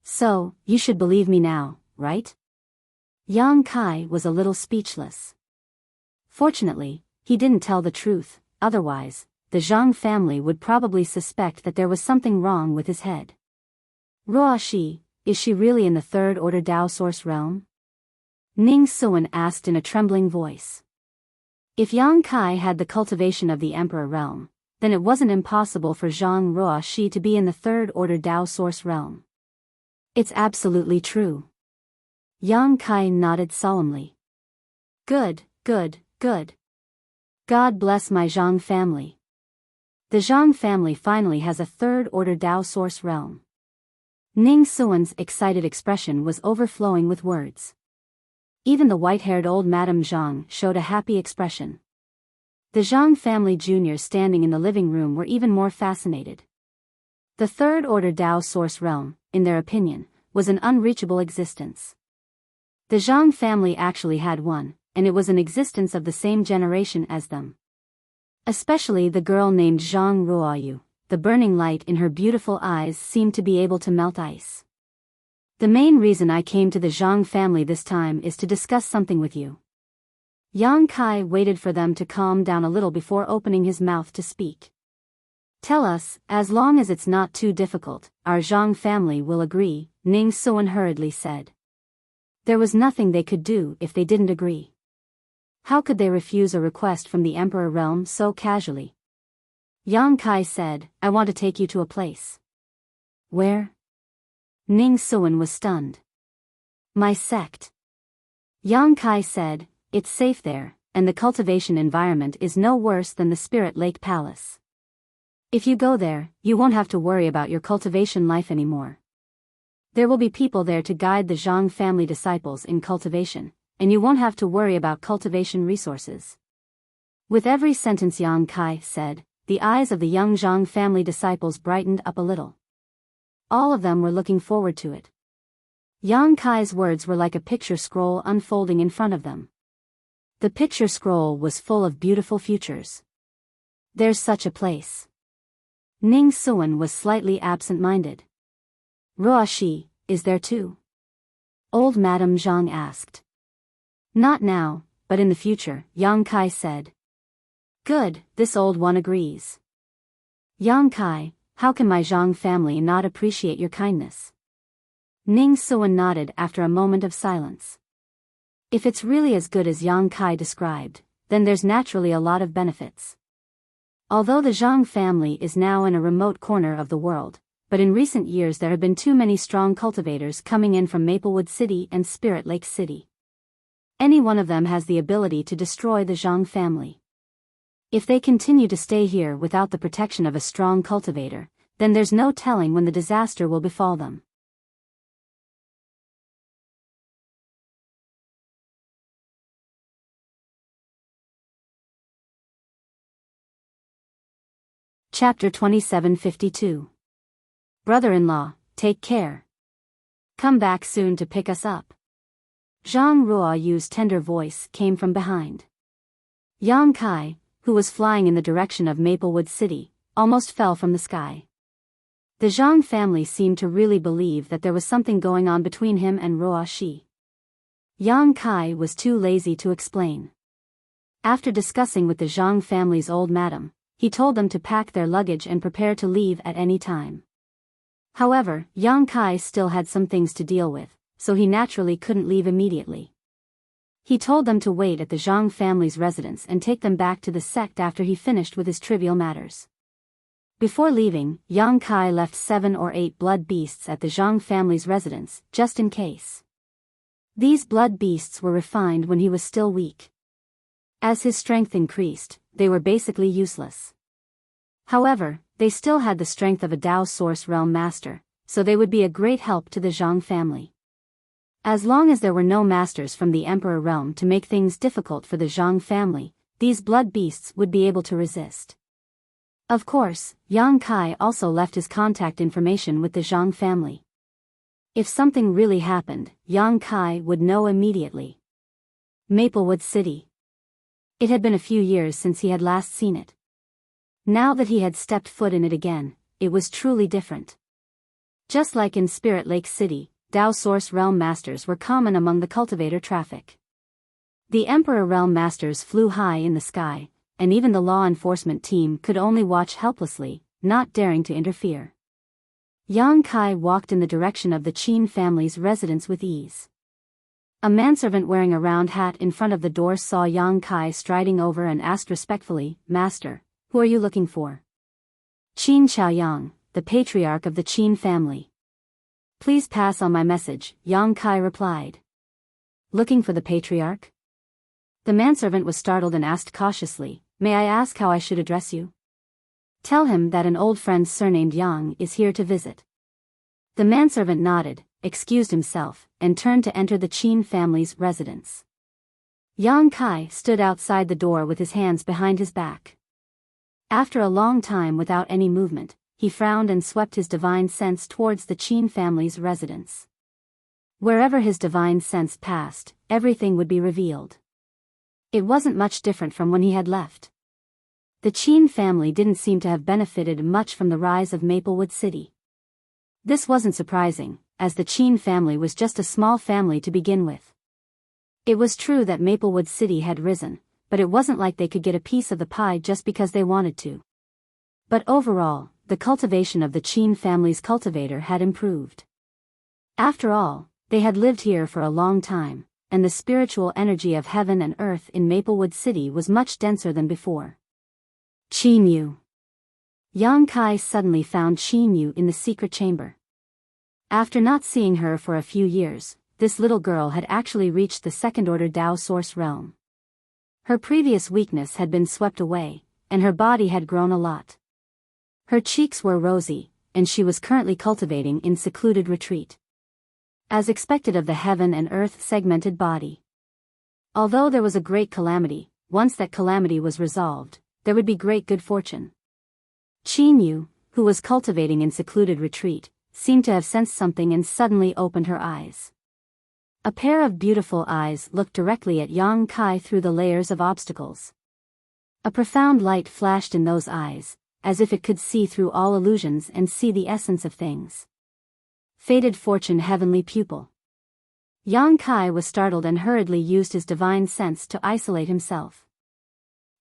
So, you should believe me now, right? Yang Kai was a little speechless. Fortunately, he didn't tell the truth, otherwise, the Zhang family would probably suspect that there was something wrong with his head. Ruoxi, is she really in the Third Order Dao Source Realm? Ning Suan asked in a trembling voice. If Yang Kai had the cultivation of the Emperor Realm, then it wasn't impossible for Zhang Ruoxi to be in the Third Order Dao Source Realm. It's absolutely true. Yang Kai nodded solemnly. Good, good, good. God bless my Zhang family. The Zhang family finally has a Third Order Dao Source Realm. Ning Suan's excited expression was overflowing with words. Even the white-haired old Madame Zhang showed a happy expression. The Zhang family juniors standing in the living room were even more fascinated. The Third Order Dao Source Realm, in their opinion, was an unreachable existence. The Zhang family actually had one, and it was an existence of the same generation as them. Especially the girl named Zhang Ruoyu. The burning light in her beautiful eyes seemed to be able to melt ice. The main reason I came to the Zhang family this time is to discuss something with you. Yang Kai waited for them to calm down a little before opening his mouth to speak. Tell us, as long as it's not too difficult, our Zhang family will agree, Ning Suan hurriedly said. There was nothing they could do if they didn't agree. How could they refuse a request from the Emperor Realm so casually? Yang Kai said, I want to take you to a place. Where? Ning Suan was stunned. My sect. Yang Kai said, it's safe there, and the cultivation environment is no worse than the Spirit Lake Palace. If you go there, you won't have to worry about your cultivation life anymore. There will be people there to guide the Zhang family disciples in cultivation, and you won't have to worry about cultivation resources. With every sentence Yang Kai said, the eyes of the young Zhang family disciples brightened up a little. All of them were looking forward to it. Yang Kai's words were like a picture scroll unfolding in front of them. The picture scroll was full of beautiful futures. There's such a place. Ning Suan was slightly absent-minded. Ruoxi, is there too? Old Madame Zhang asked. Not now, but in the future, Yang Kai said. Good, this old one agrees. Yang Kai, how can my Zhang family not appreciate your kindness? Ning Suan nodded after a moment of silence. If it's really as good as Yang Kai described, then there's naturally a lot of benefits. Although the Zhang family is now in a remote corner of the world, but in recent years there have been too many strong cultivators coming in from Maplewood City and Spirit Lake City. Any one of them has the ability to destroy the Zhang family. If they continue to stay here without the protection of a strong cultivator, then there's no telling when the disaster will befall them. Chapter 2752. Brother-in-law, take care. Come back soon to pick us up. Zhang Ruoyu's tender voice came from behind. Yang Kai, who was flying in the direction of Maplewood City, almost fell from the sky. The Zhang family seemed to really believe that there was something going on between him and Ruo Shi. Yang Kai was too lazy to explain. After discussing with the Zhang family's old madam, he told them to pack their luggage and prepare to leave at any time. However, Yang Kai still had some things to deal with, so he naturally couldn't leave immediately. He told them to wait at the Zhang family's residence and take them back to the sect after he finished with his trivial matters. Before leaving, Yang Kai left 7 or 8 blood beasts at the Zhang family's residence, just in case. These blood beasts were refined when he was still weak. As his strength increased, they were basically useless. However, they still had the strength of a Dao Source Realm Master, so they would be a great help to the Zhang family. As long as there were no masters from the Emperor Realm to make things difficult for the Zhang family, these blood beasts would be able to resist. Of course, Yang Kai also left his contact information with the Zhang family. If something really happened, Yang Kai would know immediately. Maplewood City. It had been a few years since he had last seen it. Now that he had stepped foot in it again, it was truly different. Just like in Spirit Lake City, Dao Source Realm Masters were common among the cultivator traffic. The Emperor Realm Masters flew high in the sky, and even the law enforcement team could only watch helplessly, not daring to interfere. Yang Kai walked in the direction of the Qin family's residence with ease. A manservant wearing a round hat in front of the door saw Yang Kai striding over and asked respectfully, "Master, who are you looking for?" "Qin Chaoyang, the patriarch of the Qin family." "Please pass on my message," Yang Kai replied. "Looking for the patriarch?" The manservant was startled and asked cautiously, "May I ask how I should address you?" "Tell him that an old friend surnamed Yang is here to visit." The manservant nodded, excused himself, and turned to enter the Qin family's residence. Yang Kai stood outside the door with his hands behind his back. After a long time without any movement, he frowned and swept his divine sense towards the Qin family's residence. Wherever his divine sense passed, everything would be revealed. It wasn't much different from when he had left. The Qin family didn't seem to have benefited much from the rise of Maplewood City. This wasn't surprising, as the Qin family was just a small family to begin with. It was true that Maplewood City had risen, but it wasn't like they could get a piece of the pie just because they wanted to. But overall, the cultivation of the Qin family's cultivator had improved. After all, they had lived here for a long time, and the spiritual energy of heaven and earth in Maplewood City was much denser than before. Qin Yu. Yang Kai suddenly found Qin Yu in the secret chamber. After not seeing her for a few years, this little girl had actually reached the second-order Dao Source realm. Her previous weakness had been swept away, and her body had grown a lot. Her cheeks were rosy, and she was currently cultivating in secluded retreat. As expected of the heaven and earth segmented body. Although there was a great calamity, once that calamity was resolved, there would be great good fortune. Qin Yu, who was cultivating in secluded retreat, seemed to have sensed something and suddenly opened her eyes. A pair of beautiful eyes looked directly at Yang Kai through the layers of obstacles. A profound light flashed in those eyes, as if it could see through all illusions and see the essence of things. Fated fortune, heavenly pupil. Yang Kai was startled and hurriedly used his divine sense to isolate himself.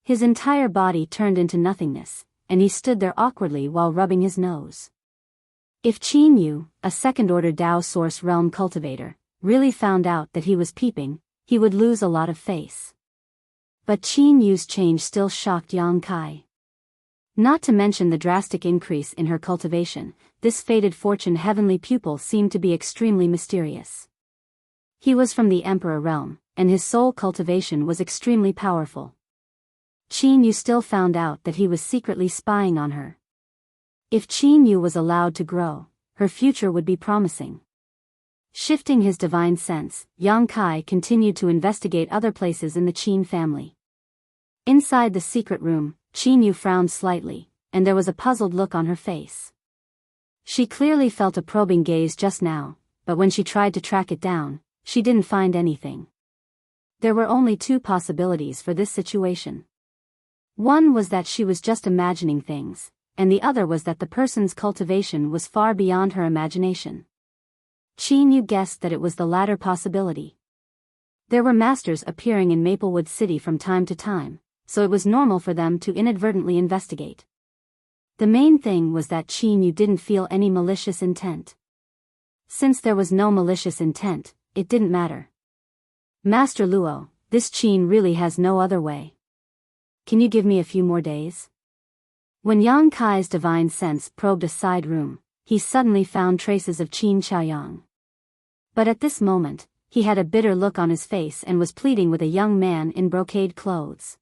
His entire body turned into nothingness, and he stood there awkwardly while rubbing his nose. If Qin Yu, a second-order Dao Source realm cultivator, really found out that he was peeping, he would lose a lot of face. But Qin Yu's change still shocked Yang Kai. Not to mention the drastic increase in her cultivation, this fated fortune heavenly pupil seemed to be extremely mysterious. He was from the Emperor realm, and his soul cultivation was extremely powerful. Qin Yu still found out that he was secretly spying on her. If Qin Yu was allowed to grow, her future would be promising. Shifting his divine sense, Yang Kai continued to investigate other places in the Qin family. Inside the secret room, Qin Yu frowned slightly, and there was a puzzled look on her face. She clearly felt a probing gaze just now, but when she tried to track it down, she didn't find anything. There were only two possibilities for this situation. One was that she was just imagining things, and the other was that the person's cultivation was far beyond her imagination. Qin Yu guessed that it was the latter possibility. There were masters appearing in Maplewood City from time to time, so it was normal for them to inadvertently investigate. The main thing was that Qin Yu didn't feel any malicious intent. Since there was no malicious intent, it didn't matter. Master Luo, this Qin really has no other way. Can you give me a few more days? When Yang Kai's divine sense probed a side room, he suddenly found traces of Qin Xiaoyang. But at this moment, he had a bitter look on his face and was pleading with a young man in brocade clothes.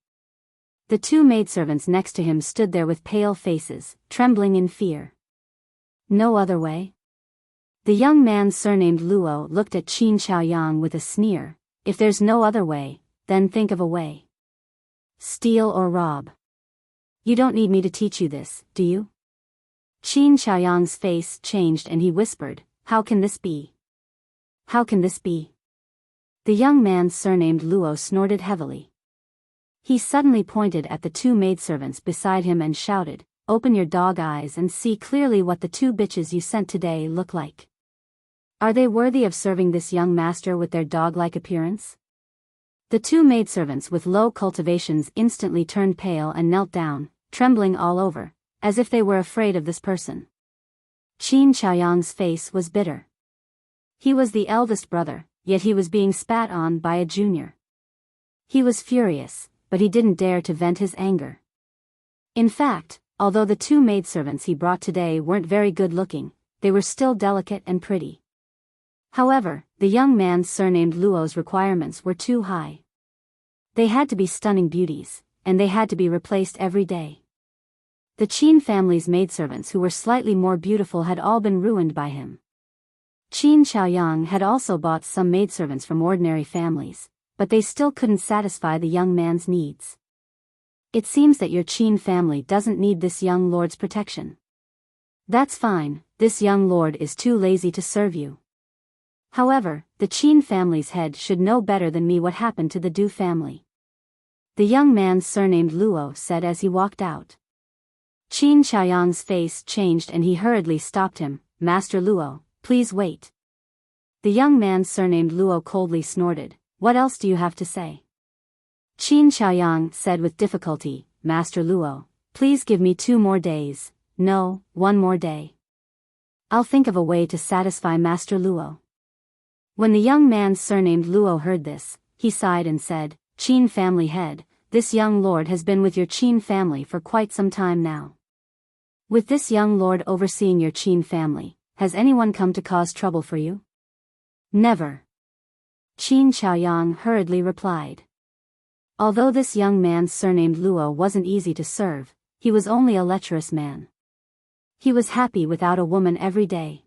The two maidservants next to him stood there with pale faces, trembling in fear. No other way? The young man surnamed Luo looked at Qin Xiaoyang with a sneer. If there's no other way, then think of a way. Steal or rob. You don't need me to teach you this, do you? Qin Xiaoyang's face changed and he whispered, how can this be? How can this be? The young man surnamed Luo snorted heavily. He suddenly pointed at the two maidservants beside him and shouted, open your dog eyes and see clearly what the two bitches you sent today look like. Are they worthy of serving this young master with their dog-like appearance? The two maidservants with low cultivations instantly turned pale and knelt down, trembling all over, as if they were afraid of this person. Qin Xiaoyang's face was bitter. He was the eldest brother, yet he was being spat on by a junior. He was furious, but he didn't dare to vent his anger. In fact, although the two maidservants he brought today weren't very good-looking, they were still delicate and pretty. However, the young man surnamed Luo's requirements were too high. They had to be stunning beauties, and they had to be replaced every day. The Qin family's maidservants who were slightly more beautiful had all been ruined by him. Qin Xiaoyang had also bought some maidservants from ordinary families, but they still couldn't satisfy the young man's needs. It seems that your Qin family doesn't need this young lord's protection. That's fine, this young lord is too lazy to serve you. However, the Qin family's head should know better than me what happened to the Du family. The young man surnamed Luo said as he walked out. Qin Xiaoyang's face changed and he hurriedly stopped him. Master Luo, please wait. The young man surnamed Luo coldly snorted. What else do you have to say? Qin Xiaoyang said with difficulty, Master Luo, please give me 2 more days. No, 1 more day. I'll think of a way to satisfy Master Luo. When the young man surnamed Luo heard this, he sighed and said, Qin family head, this young lord has been with your Qin family for quite some time now. With this young lord overseeing your Qin family, has anyone come to cause trouble for you? Never. Qin Xiaoyang hurriedly replied. Although this young man surnamed Luo wasn't easy to serve, he was only a lecherous man. He was happy without a woman every day.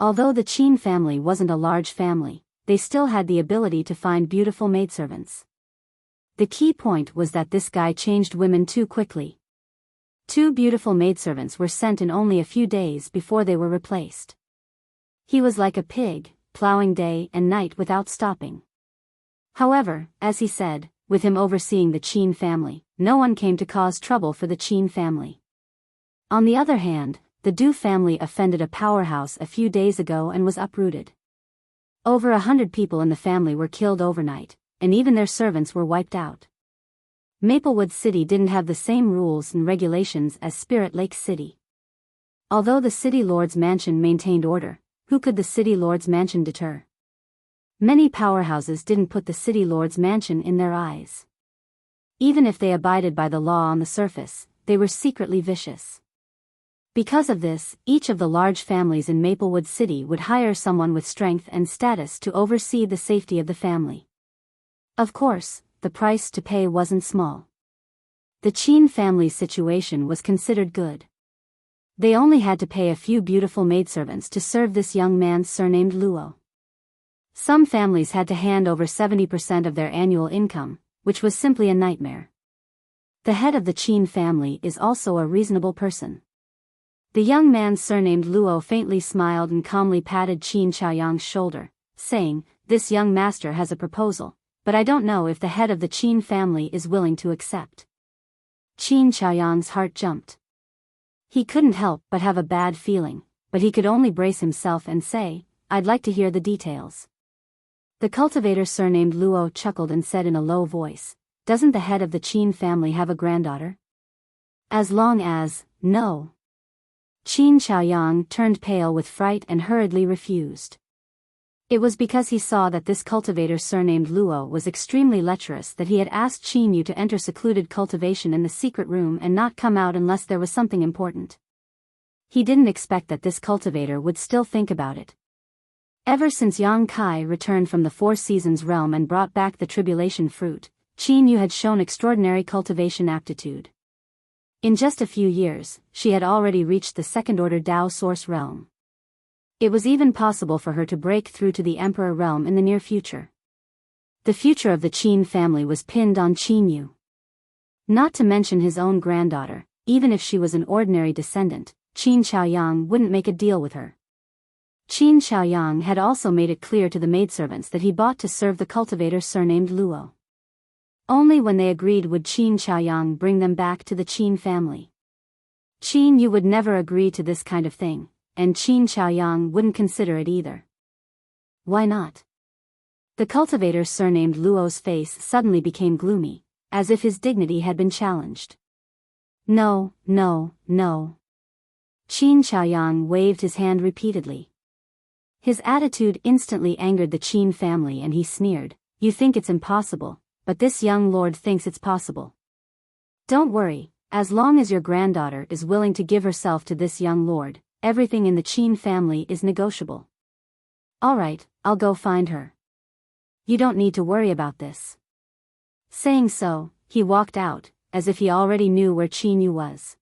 Although the Qin family wasn't a large family, they still had the ability to find beautiful maidservants. The key point was that this guy changed women too quickly. 2 beautiful maidservants were sent in only a few days before they were replaced. He was like a pig, plowing day and night without stopping. However, as he said, with him overseeing the Qin family, no one came to cause trouble for the Qin family. On the other hand, the Du family offended a powerhouse a few days ago and was uprooted. Over 100 people in the family were killed overnight, and even their servants were wiped out. Maplewood City didn't have the same rules and regulations as Spirit Lake City. Although the City Lord's mansion maintained order, who could the City Lord's mansion deter? Many powerhouses didn't put the City Lord's mansion in their eyes. Even if they abided by the law on the surface, they were secretly vicious. Because of this, each of the large families in Maplewood City would hire someone with strength and status to oversee the safety of the family. Of course, the price to pay wasn't small. The Qin family's situation was considered good. They only had to pay a few beautiful maidservants to serve this young man surnamed Luo. Some families had to hand over 70% of their annual income, which was simply a nightmare. The head of the Qin family is also a reasonable person. The young man surnamed Luo faintly smiled and calmly patted Qin Xiaoyang's shoulder, saying, "This young master has a proposal, but I don't know if the head of the Qin family is willing to accept." Qin Xiaoyang's heart jumped. He couldn't help but have a bad feeling, but he could only brace himself and say, "I'd like to hear the details." The cultivator surnamed Luo chuckled and said in a low voice, "Doesn't the head of the Qin family have a granddaughter?" "As long as, no." Qin Xiaoyang turned pale with fright and hurriedly refused. It was because he saw that this cultivator surnamed Luo was extremely lecherous that he had asked Qin Yu to enter secluded cultivation in the secret room and not come out unless there was something important. He didn't expect that this cultivator would still think about it. Ever since Yang Kai returned from the Four Seasons realm and brought back the tribulation fruit, Qin Yu had shown extraordinary cultivation aptitude. In just a few years, she had already reached the second-order Dao source realm. It was even possible for her to break through to the Emperor realm in the near future. The future of the Qin family was pinned on Qin Yu. Not to mention his own granddaughter, even if she was an ordinary descendant, Qin Xiaoyang wouldn't make a deal with her. Qin Xiaoyang had also made it clear to the maidservants that he bought to serve the cultivator surnamed Luo. Only when they agreed would Qin Xiaoyang bring them back to the Qin family. Qin Yu would never agree to this kind of thing, and Qin Xiaoyang wouldn't consider it either. Why not? The cultivator surnamed Luo's face suddenly became gloomy, as if his dignity had been challenged. No, no, no. Qin Xiaoyang waved his hand repeatedly. His attitude instantly angered the Qin family and he sneered, "You think it's impossible, but this young lord thinks it's possible. Don't worry, as long as your granddaughter is willing to give herself to this young lord, everything in the Qin family is negotiable." "All right, I'll go find her. You don't need to worry about this." Saying so, he walked out, as if he already knew where Qin Yu was.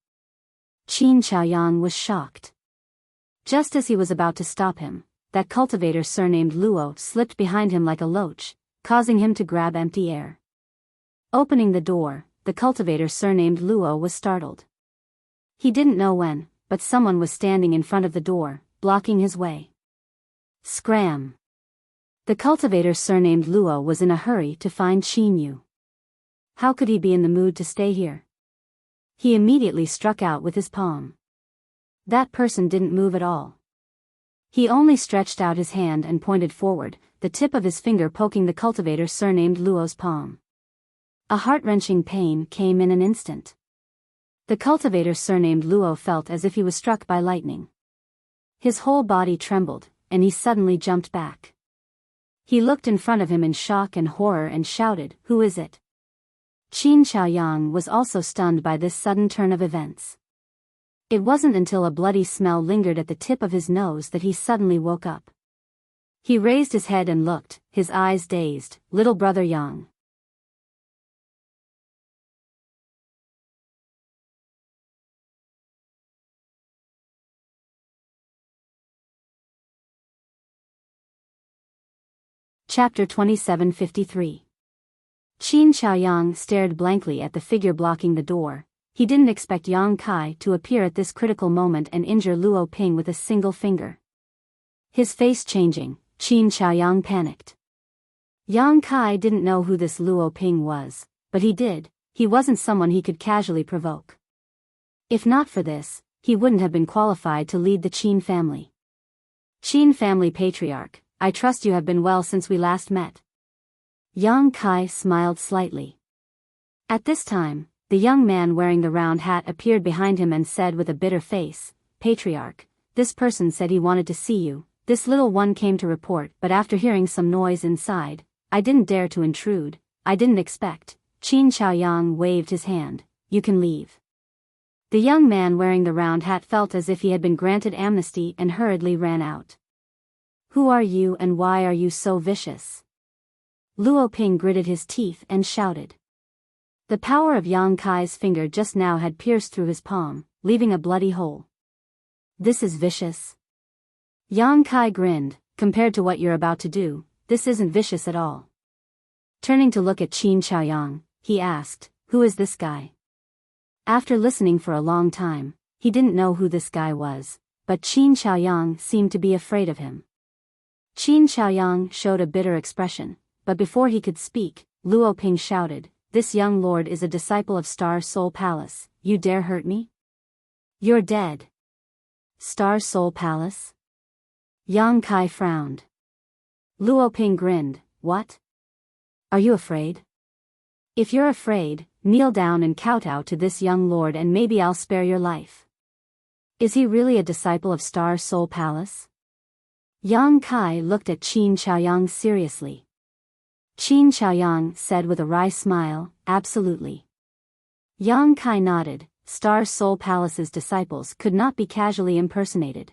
Qin Xiaoyang was shocked. Just as he was about to stop him, that cultivator surnamed Luo slipped behind him like a loach, causing him to grab empty air. Opening the door, the cultivator surnamed Luo was startled. He didn't know when, but someone was standing in front of the door, blocking his way. Scram! The cultivator surnamed Luo was in a hurry to find Qin Yu. How could he be in the mood to stay here? He immediately struck out with his palm. That person didn't move at all. He only stretched out his hand and pointed forward, the tip of his finger poking the cultivator surnamed Luo's palm. A heart-wrenching pain came in an instant. The cultivator surnamed Luo felt as if he was struck by lightning. His whole body trembled, and he suddenly jumped back. He looked in front of him in shock and horror and shouted, "Who is it?" Qin Xiaoyang was also stunned by this sudden turn of events. It wasn't until a bloody smell lingered at the tip of his nose that he suddenly woke up. He raised his head and looked, his eyes dazed. "Little brother Yang." Chapter 2753. Qin Xiaoyang stared blankly at the figure blocking the door. He didn't expect Yang Kai to appear at this critical moment and injure Luo Ping with a single finger. His face changing, Qin Xiaoyang panicked. Yang Kai didn't know who this Luo Ping was, but he did. He wasn't someone he could casually provoke. If not for this, he wouldn't have been qualified to lead the Qin family. "Qin family patriarch, I trust you have been well since we last met." Yang Kai smiled slightly. At this time, the young man wearing the round hat appeared behind him and said with a bitter face, "Patriarch, this person said he wanted to see you. This little one came to report, but after hearing some noise inside, I didn't dare to intrude. I didn't expect." Qin Xiaoyang waved his hand. "You can leave." The young man wearing the round hat felt as if he had been granted amnesty and hurriedly ran out. "Who are you and why are you so vicious?" Luo Ping gritted his teeth and shouted. The power of Yang Kai's finger just now had pierced through his palm, leaving a bloody hole. This is vicious. Yang Kai grinned. Compared to what you're about to do, this isn't vicious at all. Turning to look at Qin Chaoyang, he asked, who is this guy? After listening for a long time, he didn't know who this guy was, but Qin Chaoyang seemed to be afraid of him. Qin Chaoyang showed a bitter expression, but before he could speak, Luo Ping shouted, this young lord is a disciple of Star Soul Palace, you dare hurt me? You're dead. Star Soul Palace? Yang Kai frowned. Luo Ping grinned, what? Are you afraid? If you're afraid, kneel down and kowtow to this young lord and maybe I'll spare your life. Is he really a disciple of Star Soul Palace? Yang Kai looked at Qin Chaoyang seriously. Qin Chaoyang said with a wry smile, absolutely. Yang Kai nodded. Star Soul Palace's disciples could not be casually impersonated.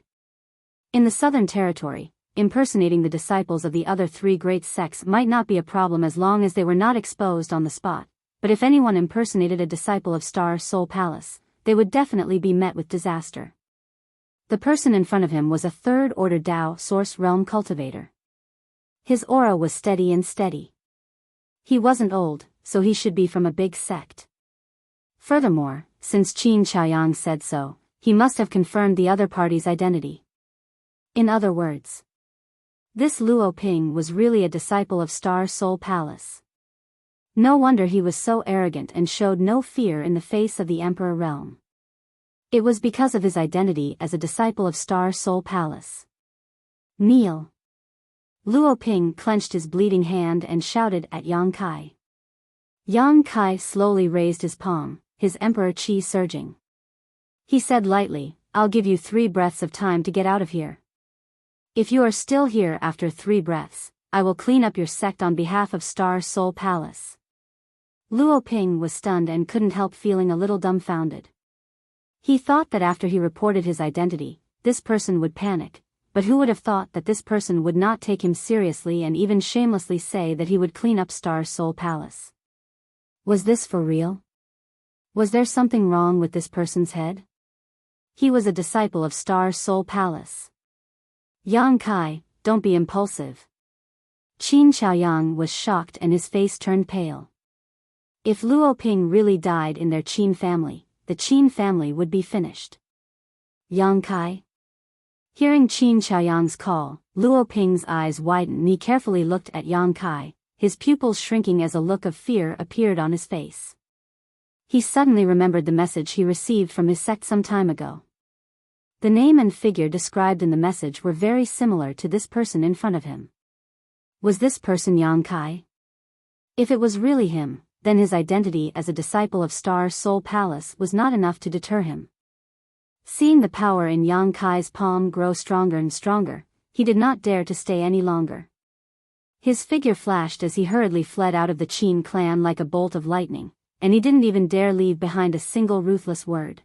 In the Southern Territory, impersonating the disciples of the other three great sects might not be a problem as long as they were not exposed on the spot, but if anyone impersonated a disciple of Star Soul Palace, they would definitely be met with disaster. The person in front of him was a third-order Dao Source Realm cultivator. His aura was steady and steady. He wasn't old, so he should be from a big sect. Furthermore, since Qin Chaoyang said so, he must have confirmed the other party's identity. In other words, this Luo Ping was really a disciple of Star Soul Palace. No wonder he was so arrogant and showed no fear in the face of the Emperor realm. It was because of his identity as a disciple of Star Soul Palace. Kneel. Luo Ping clenched his bleeding hand and shouted at Yang Kai. Yang Kai slowly raised his palm, his emperor chi surging. He said lightly, I'll give you 3 breaths of time to get out of here. If you are still here after 3 breaths, I will clean up your sect on behalf of Star Soul Palace. Luo Ping was stunned and couldn't help feeling a little dumbfounded. He thought that after he reported his identity, this person would panic, but who would have thought that this person would not take him seriously and even shamelessly say that he would clean up Star Soul Palace? Was this for real? Was there something wrong with this person's head? He was a disciple of Star Soul Palace. Yang Kai, don't be impulsive. Qin Chaoyang was shocked and his face turned pale. If Luo Ping really died in their Qin family, the Qin family would be finished. Yang Kai? Hearing Qin Chaoyang's call, Luo Ping's eyes widened and he carefully looked at Yang Kai, his pupils shrinking as a look of fear appeared on his face. He suddenly remembered the message he received from his sect some time ago. The name and figure described in the message were very similar to this person in front of him. Was this person Yang Kai? If it was really him, then his identity as a disciple of Star Soul Palace was not enough to deter him. Seeing the power in Yang Kai's palm grow stronger and stronger, he did not dare to stay any longer. His figure flashed as he hurriedly fled out of the Qin clan like a bolt of lightning, and he didn't even dare leave behind a single ruthless word.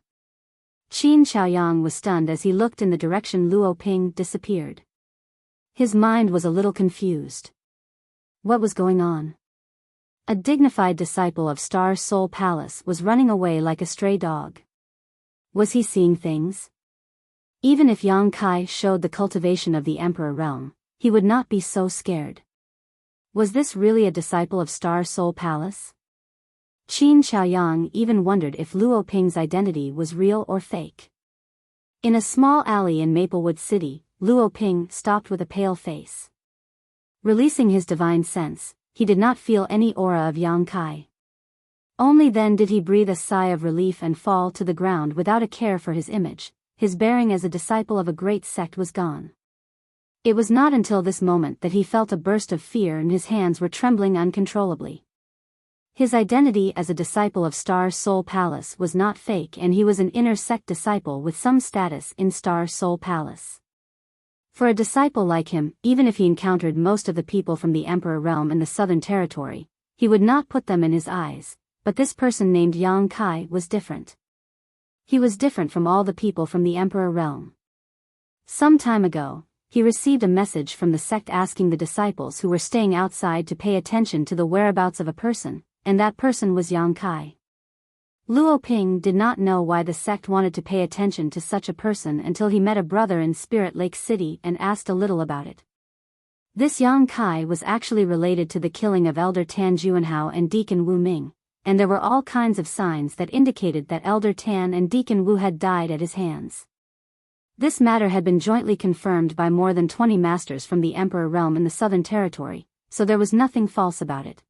Qin Chaoyang was stunned as he looked in the direction Luo Ping disappeared. His mind was a little confused. What was going on? A dignified disciple of Star Soul Palace was running away like a stray dog. Was he seeing things? Even if Yang Kai showed the cultivation of the Emperor realm, he would not be so scared. Was this really a disciple of Star Soul Palace? Qin Chaoyang even wondered if Luo Ping's identity was real or fake. In a small alley in Maplewood City, Luo Ping stopped with a pale face. Releasing his divine sense, he did not feel any aura of Yang Kai. Only then did he breathe a sigh of relief and fall to the ground without a care for his image. His bearing as a disciple of a great sect was gone. It was not until this moment that he felt a burst of fear and his hands were trembling uncontrollably. His identity as a disciple of Star Soul Palace was not fake and he was an inner sect disciple with some status in Star Soul Palace. For a disciple like him, even if he encountered most of the people from the Emperor realm in the Southern Territory, he would not put them in his eyes, but this person named Yang Kai was different. He was different from all the people from the Emperor realm. Some time ago, he received a message from the sect asking the disciples who were staying outside to pay attention to the whereabouts of a person, and that person was Yang Kai. Luo Ping did not know why the sect wanted to pay attention to such a person until he met a brother in Spirit Lake City and asked a little about it. This Yang Kai was actually related to the killing of Elder Tan Juanhao and Deacon Wu Ming, and there were all kinds of signs that indicated that Elder Tan and Deacon Wu had died at his hands. This matter had been jointly confirmed by more than 20 masters from the Emperor realm in the Southern Territory, so there was nothing false about it.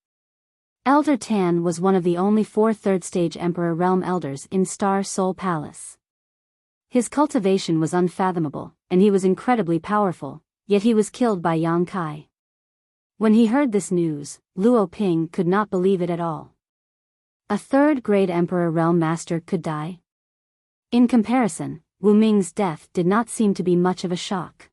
Elder Tan was one of the only 4 third-stage Emperor realm elders in Star Soul Palace. His cultivation was unfathomable, and he was incredibly powerful, yet he was killed by Yang Kai. When he heard this news, Luo Ping could not believe it at all. A third-grade Emperor realm master could die? In comparison, Wu Ming's death did not seem to be much of a shock.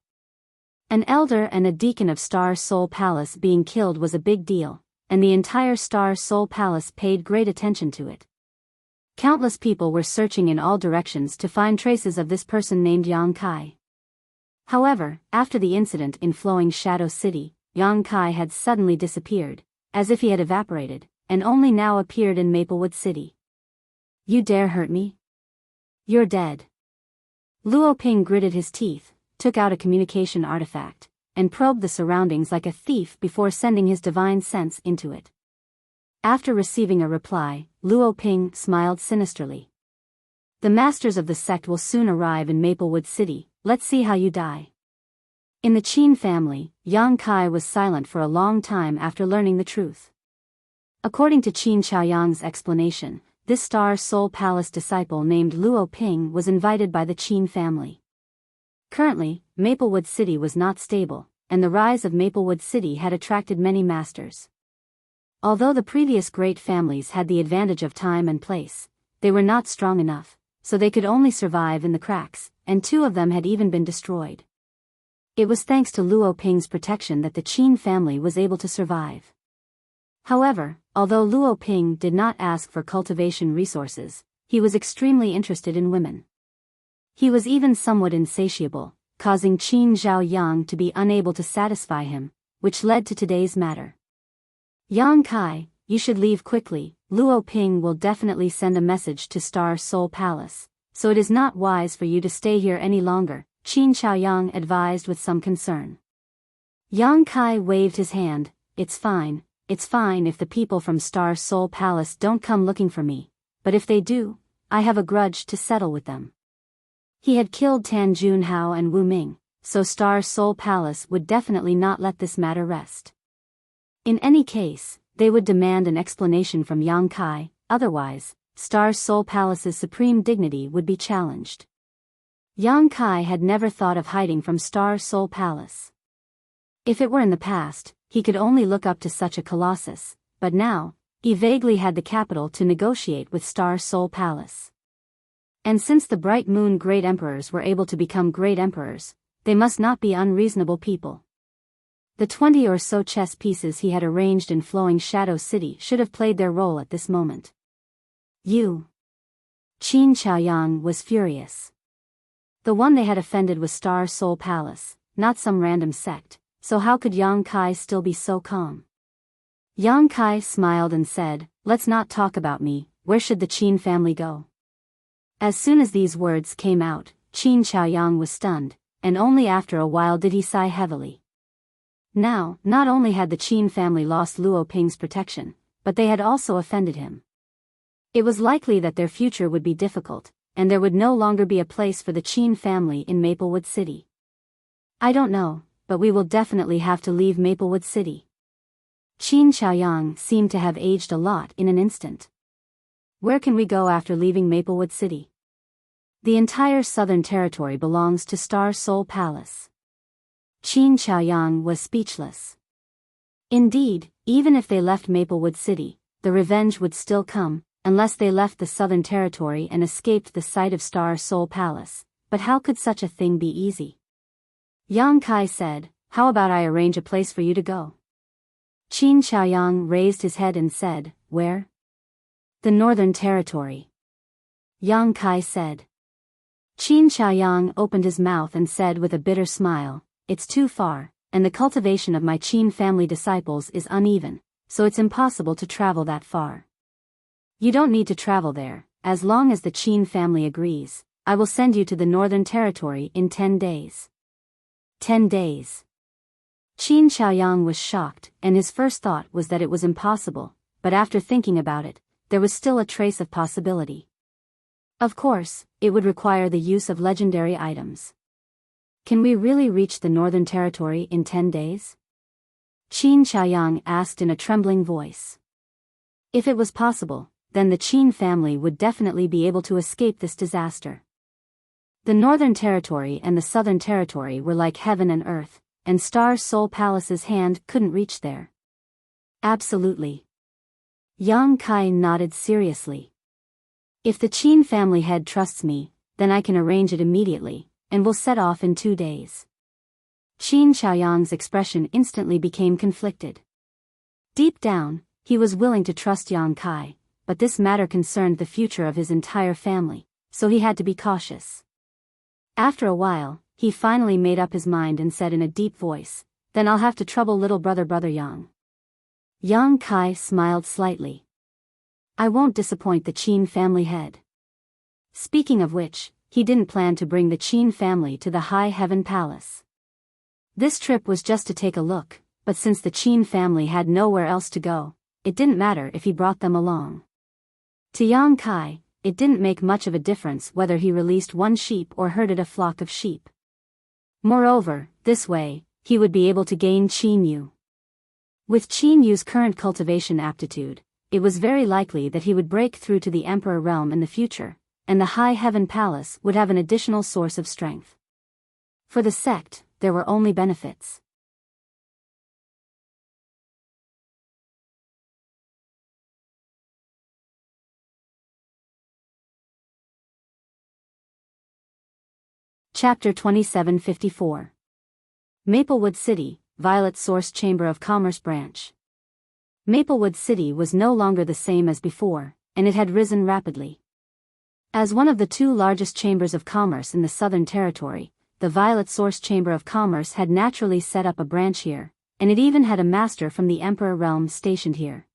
An elder and a deacon of Star Soul Palace being killed was a big deal, and the entire Star Soul Palace paid great attention to it. Countless people were searching in all directions to find traces of this person named Yang Kai. However, after the incident in Flowing Shadow City, Yang Kai had suddenly disappeared, as if he had evaporated, and only now appeared in Maplewood City. "You dare hurt me? You're dead." Luo Ping gritted his teeth, took out a communication artifact, and probed the surroundings like a thief before sending his divine sense into it. After receiving a reply, Luo Ping smiled sinisterly. "The masters of the sect will soon arrive in Maplewood City, let's see how you die." In the Qin family, Yang Kai was silent for a long time after learning the truth. According to Qin Chaoyang's explanation, this Star Soul Palace disciple named Luo Ping was invited by the Qin family. Currently, Maplewood City was not stable, and the rise of Maplewood City had attracted many masters. Although the previous great families had the advantage of time and place, they were not strong enough, so they could only survive in the cracks, and 2 of them had even been destroyed. It was thanks to Luo Ping's protection that the Qin family was able to survive. However, although Luo Ping did not ask for cultivation resources, he was extremely interested in women. He was even somewhat insatiable, causing Qin Zhaoyang to be unable to satisfy him, which led to today's matter. "Yang Kai, you should leave quickly. Luo Ping will definitely send a message to Star Soul Palace, so it is not wise for you to stay here any longer," Qin Chaoyang advised with some concern. Yang Kai waved his hand. It's fine if the people from Star Soul Palace don't come looking for me, but if they do, I have a grudge to settle with them." He had killed Tan Junhao and Wu Ming, so Star Soul Palace would definitely not let this matter rest. In any case, they would demand an explanation from Yang Kai, otherwise, Star Soul Palace's supreme dignity would be challenged. Yang Kai had never thought of hiding from Star Soul Palace. If it were in the past, he could only look up to such a colossus, but now, he vaguely had the capital to negotiate with Star Soul Palace. And since the Bright Moon Great Emperors were able to become Great Emperors, they must not be unreasonable people. The 20 or so chess pieces he had arranged in Flowing Shadow City should have played their role at this moment. "You." Qin Chaoyang was furious. The one they had offended was Star Soul Palace, not some random sect, so how could Yang Kai still be so calm? Yang Kai smiled and said, "Let's not talk about me, where should the Qin family go?" As soon as these words came out, Qin Chaoyang was stunned, and only after a while did he sigh heavily. Now, not only had the Qin family lost Luo Ping's protection, but they had also offended him. It was likely that their future would be difficult, and there would no longer be a place for the Qin family in Maplewood City. "I don't know, but we will definitely have to leave Maplewood City." Qin Chaoyang seemed to have aged a lot in an instant. "Where can we go after leaving Maplewood City?" The entire Southern Territory belongs to Star Soul Palace. Qin Chaoyang was speechless. Indeed, even if they left Maplewood City, the revenge would still come, unless they left the Southern Territory and escaped the sight of Star Soul Palace. But how could such a thing be easy? Yang Kai said, "How about I arrange a place for you to go?" Qin Chaoyang raised his head and said, "Where?" "The Northern Territory." Yang Kai said. Qin Chaoyang opened his mouth and said with a bitter smile, it's too far, and the cultivation of my Qin family disciples is uneven, so it's impossible to travel that far. You don't need to travel there, as long as the Qin family agrees. I will send you to the Northern Territory in 10 days. 10 days. Qin Xiaoyang was shocked, and his first thought was that it was impossible, but after thinking about it, there was still a trace of possibility. Of course, it would require the use of legendary items. Can we really reach the Northern Territory in 10 days? Qin Xiaoyang asked in a trembling voice. If it was possible, then the Qin family would definitely be able to escape this disaster. The Northern Territory and the Southern Territory were like heaven and earth, and Star Soul Palace's hand couldn't reach there. Absolutely. Yang Kai nodded seriously. If the Qin family head trusts me, then I can arrange it immediately, and will set off in 2 days. Qin Xiaoyang's expression instantly became conflicted. Deep down, he was willing to trust Yang Kai, but this matter concerned the future of his entire family, so he had to be cautious. After a while, he finally made up his mind and said in a deep voice, "Then I'll have to trouble little brother Yang." Yang Kai smiled slightly. "I won't disappoint the Qin family head." Speaking of which, he didn't plan to bring the Qin family to the High Heaven Palace. This trip was just to take a look, but since the Qin family had nowhere else to go, it didn't matter if he brought them along. To Yang Kai, it didn't make much of a difference whether he released one sheep or herded a flock of sheep. Moreover, this way, he would be able to gain Qin Yu. With Qin Yu's current cultivation aptitude, it was very likely that he would break through to the Emperor realm in the future, and the High Heaven Palace would have an additional source of strength. For the sect, there were only benefits. Chapter 2754. Maplewood City, Violet Source Chamber of Commerce Branch. Maplewood City was no longer the same as before, and it had risen rapidly. As one of the 2 largest chambers of commerce in the Southern Territory, the Violet Source Chamber of Commerce had naturally set up a branch here, and it even had a master from the Emperor realm stationed here.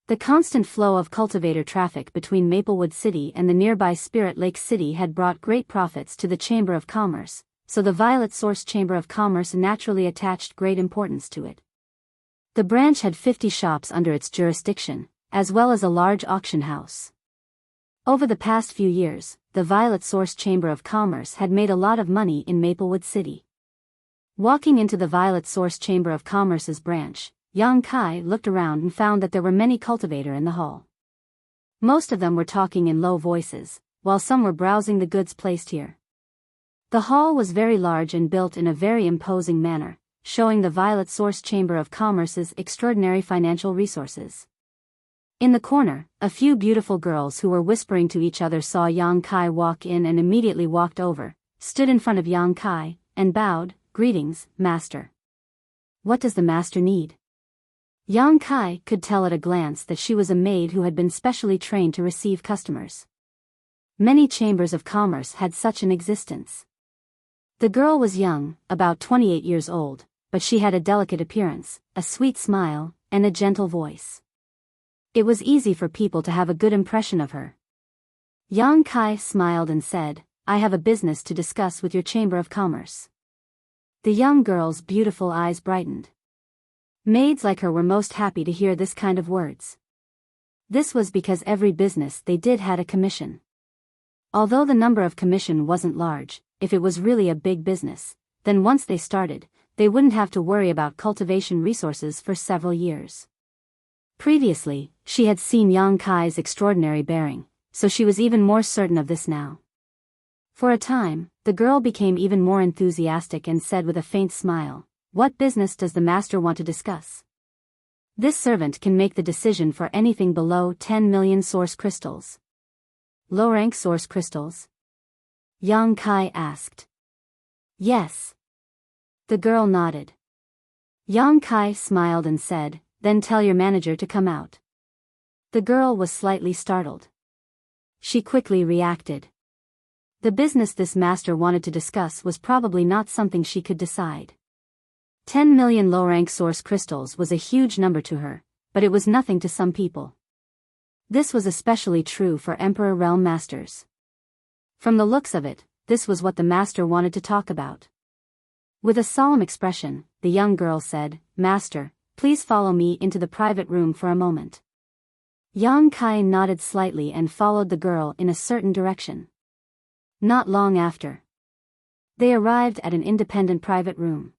The constant flow of cultivator traffic between Maplewood City and the nearby Spirit Lake City had brought great profits to the Chamber of Commerce, so the Violet Source Chamber of Commerce naturally attached great importance to it. The branch had 50 shops under its jurisdiction, as well as a large auction house. Over the past few years, the Violet Source Chamber of Commerce had made a lot of money in Maplewood City. Walking into the Violet Source Chamber of Commerce's branch, Yang Kai looked around and found that there were many cultivators in the hall. Most of them were talking in low voices, while some were browsing the goods placed here. The hall was very large and built in a very imposing manner, showing the Violet Source Chamber of Commerce's extraordinary financial resources. In the corner, a few beautiful girls who were whispering to each other saw Yang Kai walk in and immediately walked over, stood in front of Yang Kai, and bowed, "Greetings, Master." "What does the Master need?" Yang Kai could tell at a glance that she was a maid who had been specially trained to receive customers. Many chambers of commerce had such an existence. The girl was young, about 28 years old, but she had a delicate appearance, a sweet smile, and a gentle voice. It was easy for people to have a good impression of her. Yang Kai smiled and said, "I have a business to discuss with your Chamber of Commerce." The young girl's beautiful eyes brightened. Maids like her were most happy to hear this kind of words. This was because every business they did had a commission. Although the number of commission wasn't large, if it was really a big business, then once they started, they wouldn't have to worry about cultivation resources for several years. Previously, she had seen Yang Kai's extraordinary bearing, so she was even more certain of this now. For a time, the girl became even more enthusiastic and said with a faint smile, "What business does the Master want to discuss?" This servant can make the decision for anything below 10 million source crystals. Low-rank source crystals? Yang Kai asked. Yes. The girl nodded. Yang Kai smiled and said, "Then tell your manager to come out." The girl was slightly startled. She quickly reacted. The business this master wanted to discuss was probably not something she could decide. 10 million low-rank source crystals was a huge number to her, but it was nothing to some people. This was especially true for Emperor Realm Masters. From the looks of it, this was what the master wanted to talk about. With a solemn expression, the young girl said, "Master, please follow me into the private room for a moment." Yang Kai nodded slightly and followed the girl in a certain direction. Not long after, they arrived at an independent private room.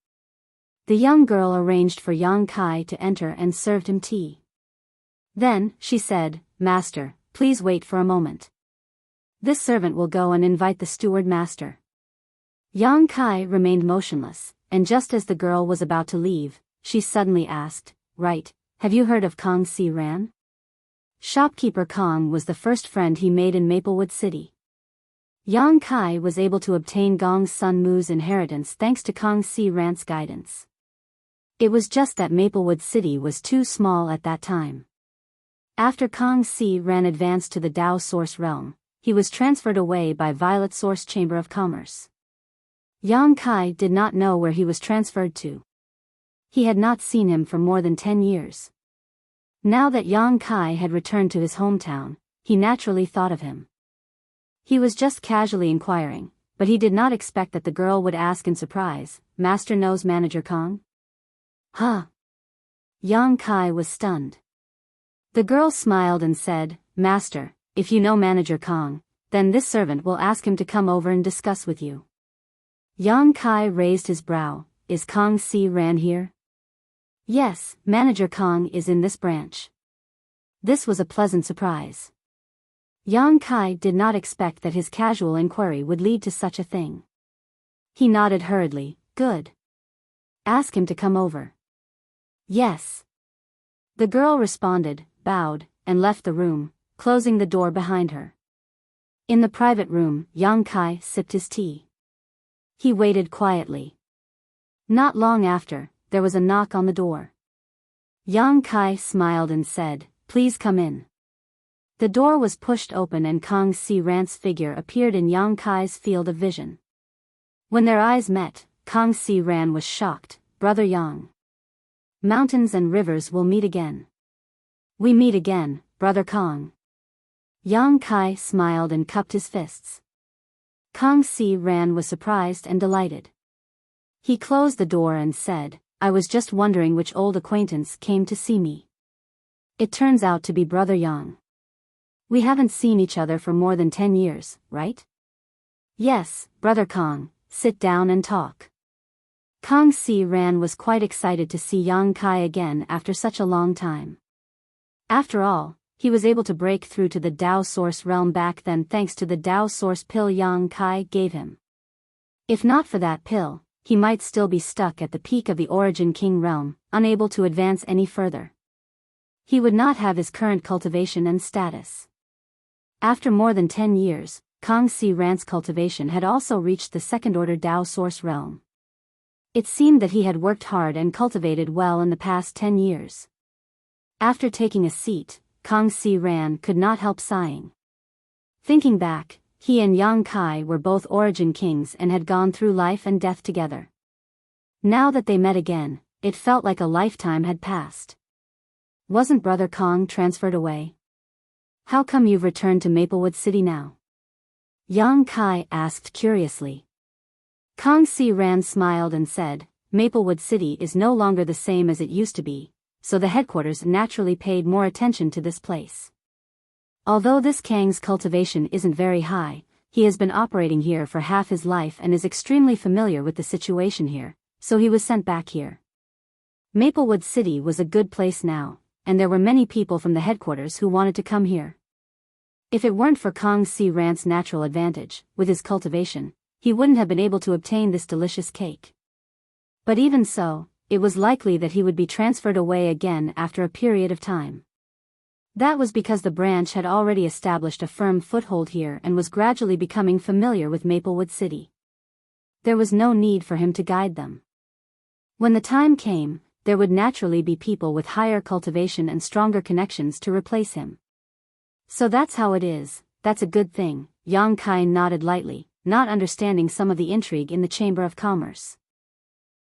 The young girl arranged for Yang Kai to enter and served him tea. Then, she said, "Master, please wait for a moment. This servant will go and invite the steward master." Yang Kai remained motionless, and just as the girl was about to leave, she suddenly asked, "Right, have you heard of Kong Si Ran?" Shopkeeper Kong was the first friend he made in Maplewood City. Yang Kai was able to obtain Gong's son Mu's inheritance thanks to Kong Si Ran's guidance. It was just that Maplewood City was too small at that time. After Kong Si Ran advanced to the Dao Source Realm, he was transferred away by Violet Source Chamber of Commerce. Yang Kai did not know where he was transferred to. He had not seen him for more than 10 years. Now that Yang Kai had returned to his hometown, he naturally thought of him. He was just casually inquiring, but he did not expect that the girl would ask in surprise, "Master knows Manager Kong?" Huh? Yang Kai was stunned. The girl smiled and said, "Master, if you know Manager Kong, then this servant will ask him to come over and discuss with you." Yang Kai raised his brow. "Is Kong Si Ran here?" "Yes, Manager Kong is in this branch." This was a pleasant surprise. Yang Kai did not expect that his casual inquiry would lead to such a thing. He nodded hurriedly. "Good. Ask him to come over." "Yes." The girl responded, bowed, and left the room, closing the door behind her. In the private room, Yang Kai sipped his tea. He waited quietly. Not long after, there was a knock on the door. Yang Kai smiled and said, "Please come in." The door was pushed open and Kong Si Ran's figure appeared in Yang Kai's field of vision. When their eyes met, Kong Si Ran was shocked. "Brother Yang. Mountains and rivers will meet again. We meet again, Brother Kong." Yang Kai smiled and cupped his fists. Kong Si Ran was surprised and delighted. He closed the door and said, "I was just wondering which old acquaintance came to see me. It turns out to be Brother Yang. We haven't seen each other for more than 10 years, right?" "Yes, Brother Kong, sit down and talk." Kong Si Ran was quite excited to see Yang Kai again after such a long time. After all, he was able to break through to the Dao Source realm back then thanks to the Dao Source pill Yang Kai gave him. If not for that pill, he might still be stuck at the peak of the Origin King realm, unable to advance any further. He would not have his current cultivation and status. After more than 10 years, Kong Si Ran's cultivation had also reached the second-order Dao Source realm. It seemed that he had worked hard and cultivated well in the past 10 years. After taking a seat, Kong Si Ran could not help sighing. Thinking back, he and Yang Kai were both Origin Kings and had gone through life and death together. Now that they met again, it felt like a lifetime had passed. Wasn't Brother Kong transferred away? How come you've returned to Maplewood City now? Yang Kai asked curiously. Kong Si Ran smiled and said, "Maplewood City is no longer the same as it used to be, so the headquarters naturally paid more attention to this place. Although this Kang's cultivation isn't very high, he has been operating here for half his life and is extremely familiar with the situation here, so he was sent back here." Maplewood City was a good place now, and there were many people from the headquarters who wanted to come here. If it weren't for Kong Si Ran's natural advantage, with his cultivation, he wouldn't have been able to obtain this delicious cake. But even so, it was likely that he would be transferred away again after a period of time. That was because the branch had already established a firm foothold here and was gradually becoming familiar with Maplewood City. There was no need for him to guide them. When the time came, there would naturally be people with higher cultivation and stronger connections to replace him. "So that's how it is, that's a good thing," Yang Kai nodded lightly. not understanding some of the intrigue in the Chamber of Commerce.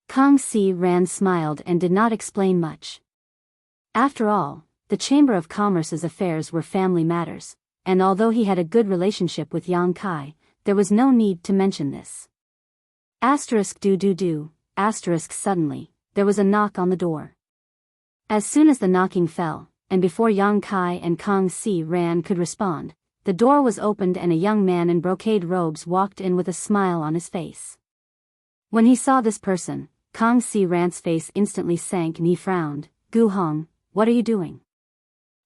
Kang Si-ran smiled and did not explain much. After all, the Chamber of Commerce's affairs were family matters, and although he had a good relationship with Yang Kai, there was no need to mention this. Suddenly, there was a knock on the door. As soon as the knocking fell, and before Yang Kai and Kang Si-ran could respond, the door was opened and a young man in brocade robes walked in with a smile on his face. When he saw this person, Kang Si-ran's face instantly sank and he frowned. "Gu Hong, what are you doing?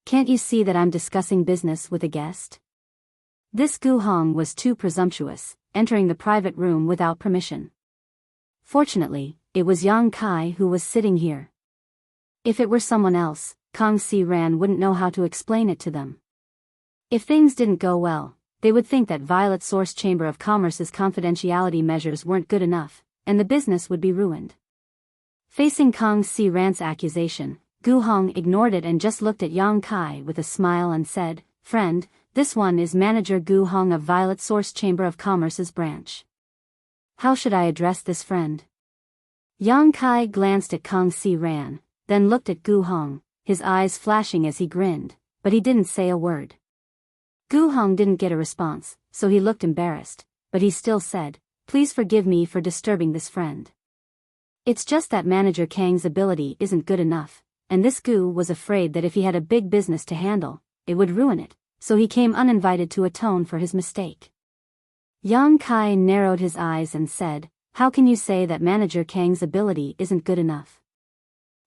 Can't you see that I'm discussing business with a guest?" This Gu Hong was too presumptuous, entering the private room without permission. Fortunately, it was Yang Kai who was sitting here. If it were someone else, Kang Si-ran wouldn't know how to explain it to them. If things didn't go well, they would think that Violet Source Chamber of Commerce's confidentiality measures weren't good enough, and the business would be ruined. Facing Kang Si-ran's accusation, Gu Hong ignored it and just looked at Yang Kai with a smile and said, "Friend, this one is Manager Gu Hong of Violet Source Chamber of Commerce's branch. How should I address this friend?" Yang Kai glanced at Kang Si-ran, then looked at Gu Hong, his eyes flashing as he grinned, but he didn't say a word. Gu Hong didn't get a response, so he looked embarrassed, but he still said, "Please forgive me for disturbing this friend. It's just that Manager Kang's ability isn't good enough, and this Gu was afraid that if he had a big business to handle, it would ruin it, so he came uninvited to atone for his mistake." Yang Kai narrowed his eyes and said, "How can you say that Manager Kang's ability isn't good enough?"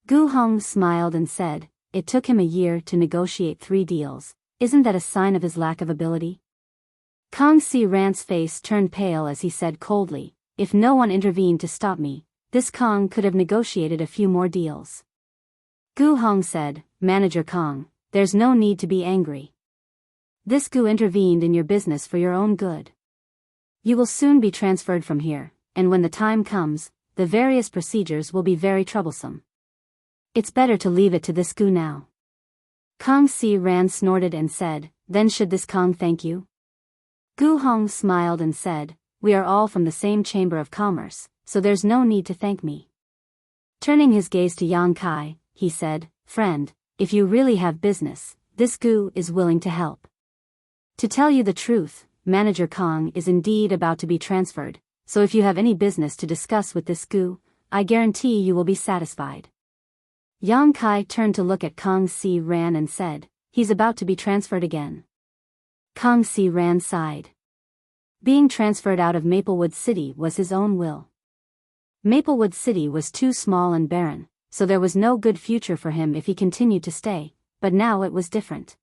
Gu Hong smiled and said, "It took him a year to negotiate 3 deals. Isn't that a sign of his lack of ability?" Kang Si-ran's face turned pale as he said coldly, "If no one intervened to stop me, this Kang could have negotiated a few more deals." Gu Hong said, "Manager Kang, there's no need to be angry. This Gu intervened in your business for your own good. You will soon be transferred from here, and when the time comes, the various procedures will be very troublesome. It's better to leave it to this Gu now." Kang Si-ran snorted and said, "Then should this Kang thank you?" Gu Hong smiled and said, "We are all from the same Chamber of Commerce, so there's no need to thank me." Turning his gaze to Yang Kai, he said, "Friend, if you really have business, this Gu is willing to help. To tell you the truth, Manager Kang is indeed about to be transferred, so if you have any business to discuss with this Gu, I guarantee you will be satisfied." Yang Kai turned to look at Kang Si-ran and said, "He's about to be transferred again." Kang Si-ran sighed. Being transferred out of Maplewood City was his own will. Maplewood City was too small and barren, so there was no good future for him if he continued to stay, but now it was different.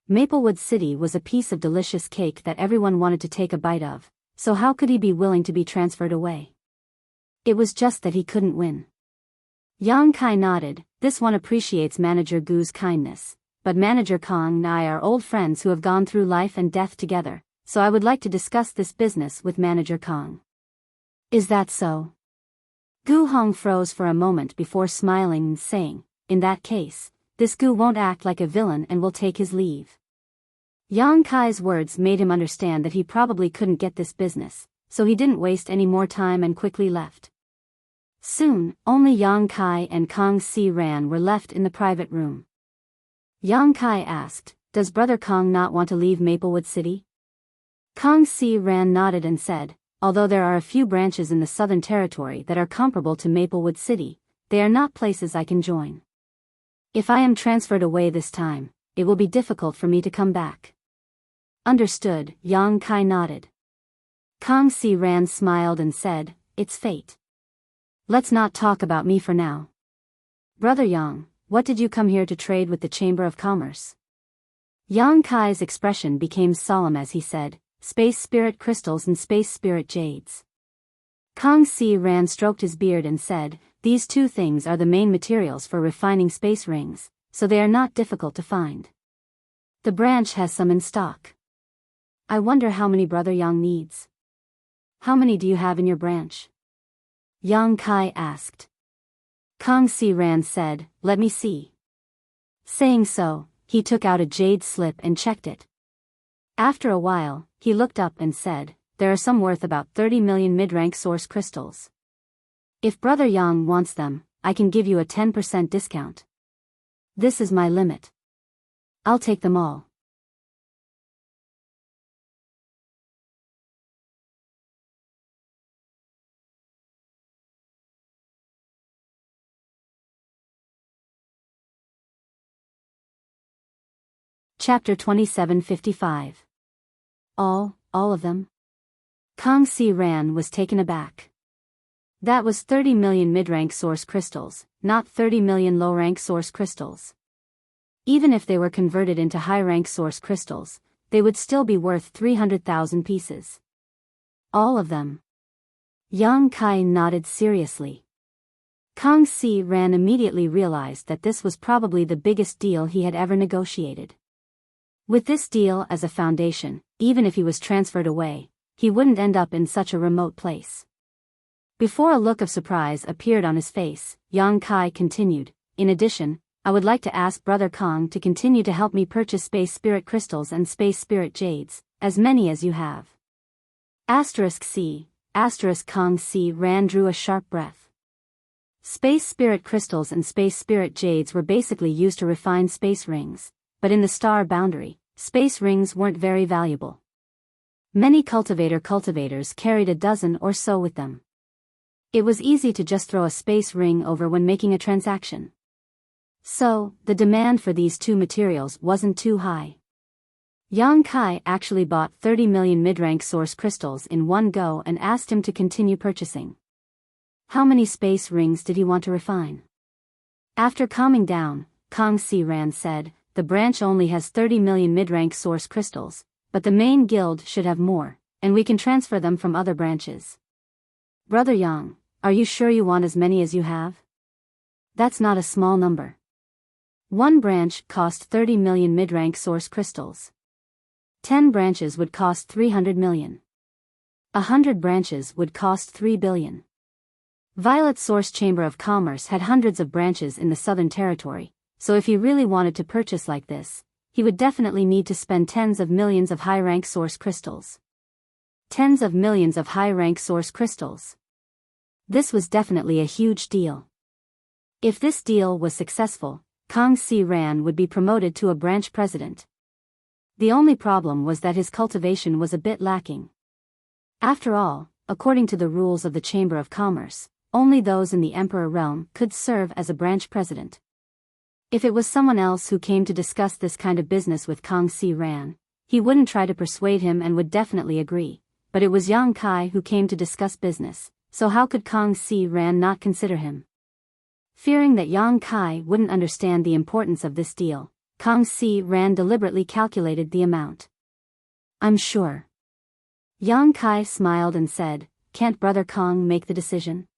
Maplewood City was a piece of delicious cake that everyone wanted to take a bite of, so how could he be willing to be transferred away? It was just that he couldn't win. Yang Kai nodded. "This one appreciates Manager Gu's kindness, but Manager Kang and I are old friends who have gone through life and death together, so I would like to discuss this business with Manager Kang." "Is that so?" Gu Hong froze for a moment before smiling and saying, "In that case, this Gu won't act like a villain and will take his leave." Yang Kai's words made him understand that he probably couldn't get this business, so he didn't waste any more time and quickly left. Soon, only Yang Kai and Kang Si-ran were left in the private room. Yang Kai asked, "Does Brother Kang not want to leave Maplewood City?" Kang Si-ran nodded and said, "Although there are a few branches in the Southern Territory that are comparable to Maplewood City, they are not places I can join. If I am transferred away this time, it will be difficult for me to come back." "Understood," Yang Kai nodded. Kang Si-ran smiled and said, "It's fate. Let's not talk about me for now. Brother Yang, what did you come here to trade with the Chamber of Commerce?" Yang Kai's expression became solemn as he said, "Space Spirit Crystals and Space Spirit Jades." Kang Si-ran stroked his beard and said, "These 2 things are the main materials for refining space rings, so they are not difficult to find. The branch has some in stock. I wonder how many Brother Yang needs. How many do you have in your branch?" Yang Kai asked. Kang Si-ran said, "Let me see." Saying so, he took out a jade slip and checked it. After a while, he looked up and said, there are some worth about 30 million mid-rank source crystals. If Brother Yang wants them, I can give you a 10% discount. This is my limit. I'll take them all. Chapter 2755. All of them? Kang Si Ran was taken aback. That was 30 million mid-rank source crystals, not 30 million low-rank source crystals. Even if they were converted into high-rank source crystals, they would still be worth 300,000 pieces. All of them. Yang Kai nodded seriously. Kang Si Ran immediately realized that this was probably the biggest deal he had ever negotiated. With this deal as a foundation, even if he was transferred away, he wouldn't end up in such a remote place. Before a look of surprise appeared on his face, Yang Kai continued, in addition, I would like to ask Brother Kong to continue to help me purchase space spirit crystals and space spirit jades, as many as you have. Kang Si Ran drew a sharp breath. Space spirit crystals and space spirit jades were basically used to refine space rings, but in the star boundary, space rings weren't very valuable. Many cultivators carried a dozen or so with them. It was easy to just throw a space ring over when making a transaction. So, the demand for these two materials wasn't too high. Yang Kai actually bought 30 million mid-rank source crystals in one go and asked him to continue purchasing. How many space rings did he want to refine? After calming down, Kang Si Ran said, the branch only has 30 million mid-rank source crystals, but the main guild should have more, and we can transfer them from other branches. Brother Yang, are you sure you want as many as you have? That's not a small number. One branch cost 30 million mid-rank source crystals. 10 branches would cost 300 million. 100 branches would cost 3 billion. Violet Source Chamber of Commerce had hundreds of branches in the Southern Territory, so if he really wanted to purchase like this, he would definitely need to spend tens of millions of high-rank source crystals. Tens of millions of high-rank source crystals. This was definitely a huge deal. If this deal was successful, Kang Si Ran would be promoted to a branch president. The only problem was that his cultivation was a bit lacking. After all, according to the rules of the Chamber of Commerce, only those in the Emperor realm could serve as a branch president. If it was someone else who came to discuss this kind of business with Kang Si Ran, he wouldn't try to persuade him and would definitely agree, but it was Yang Kai who came to discuss business, so how could Kang Si Ran not consider him? Fearing that Yang Kai wouldn't understand the importance of this deal, Kang Si Ran deliberately calculated the amount. I'm sure. Yang Kai smiled and said, can't Brother Kong make the decision?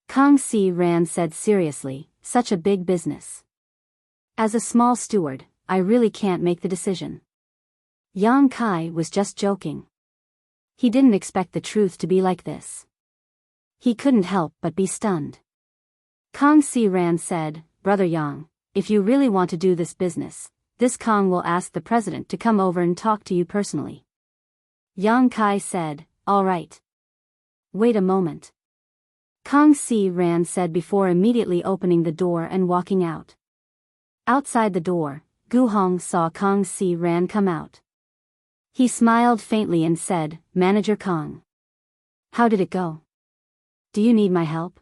Kang Si Ran said seriously, such a big business. As a small steward, I really can't make the decision. Yang Kai was just joking. He didn't expect the truth to be like this. He couldn't help but be stunned. Kang Si Ran said, Brother Yang, if you really want to do this business, this Kong will ask the president to come over and talk to you personally. Yang Kai said, all right. Wait a moment. Kang Si Ran said before immediately opening the door and walking out. Outside the door, Gu Hong saw Kang Si Ran come out. He smiled faintly and said, Manager Kong. How did it go? Do you need my help?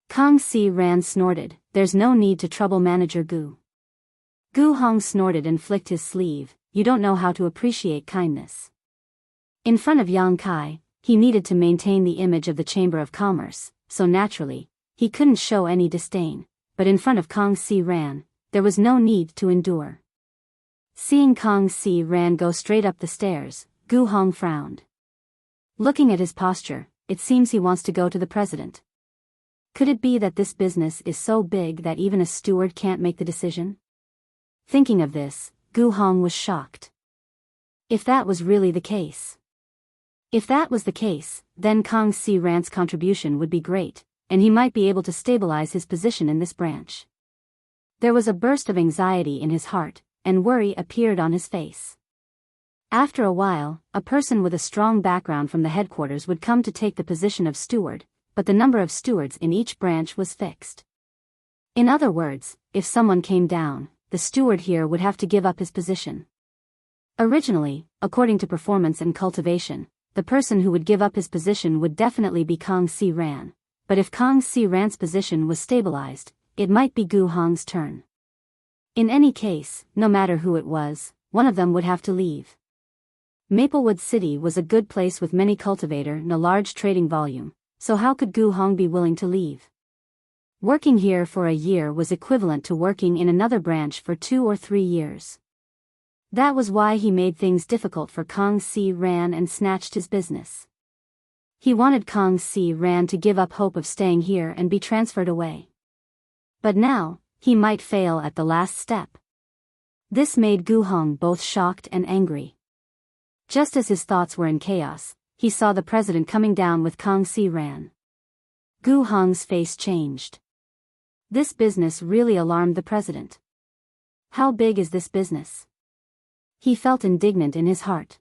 Kang Si Ran snorted, there's no need to trouble Manager Gu. Gu Hong snorted and flicked his sleeve, you don't know how to appreciate kindness. In front of Yang Kai, he needed to maintain the image of the Chamber of Commerce, so naturally, he couldn't show any disdain, but in front of Kang Si Ran, there was no need to endure. Seeing Kang Si Ran go straight up the stairs, Gu Hong frowned. Looking at his posture, it seems he wants to go to the president. Could it be that this business is so big that even a steward can't make the decision? Thinking of this, Gu Hong was shocked. If that was really the case. If that was the case, then Kang Si Ran's contribution would be great, and he might be able to stabilize his position in this branch. There was a burst of anxiety in his heart, and worry appeared on his face. After a while, a person with a strong background from the headquarters would come to take the position of steward, but the number of stewards in each branch was fixed. In other words, if someone came down, the steward here would have to give up his position. Originally, according to performance and cultivation, the person who would give up his position would definitely be Kang Si Ran, but if Kang Si Ran's position was stabilized, it might be Gu Hong's turn. In any case, no matter who it was, one of them would have to leave. Maplewood City was a good place with many cultivator and a large trading volume, so how could Gu Hong be willing to leave? Working here for a year was equivalent to working in another branch for 2 or 3 years. That was why he made things difficult for Kang Si Ran and snatched his business. He wanted Kang Si Ran to give up hope of staying here and be transferred away. But now, he might fail at the last step. This made Gu Hong both shocked and angry. Just as his thoughts were in chaos, he saw the president coming down with Kang Si Ran. Gu Hong's face changed. This business really alarmed the president. How big is this business? He felt indignant in his heart.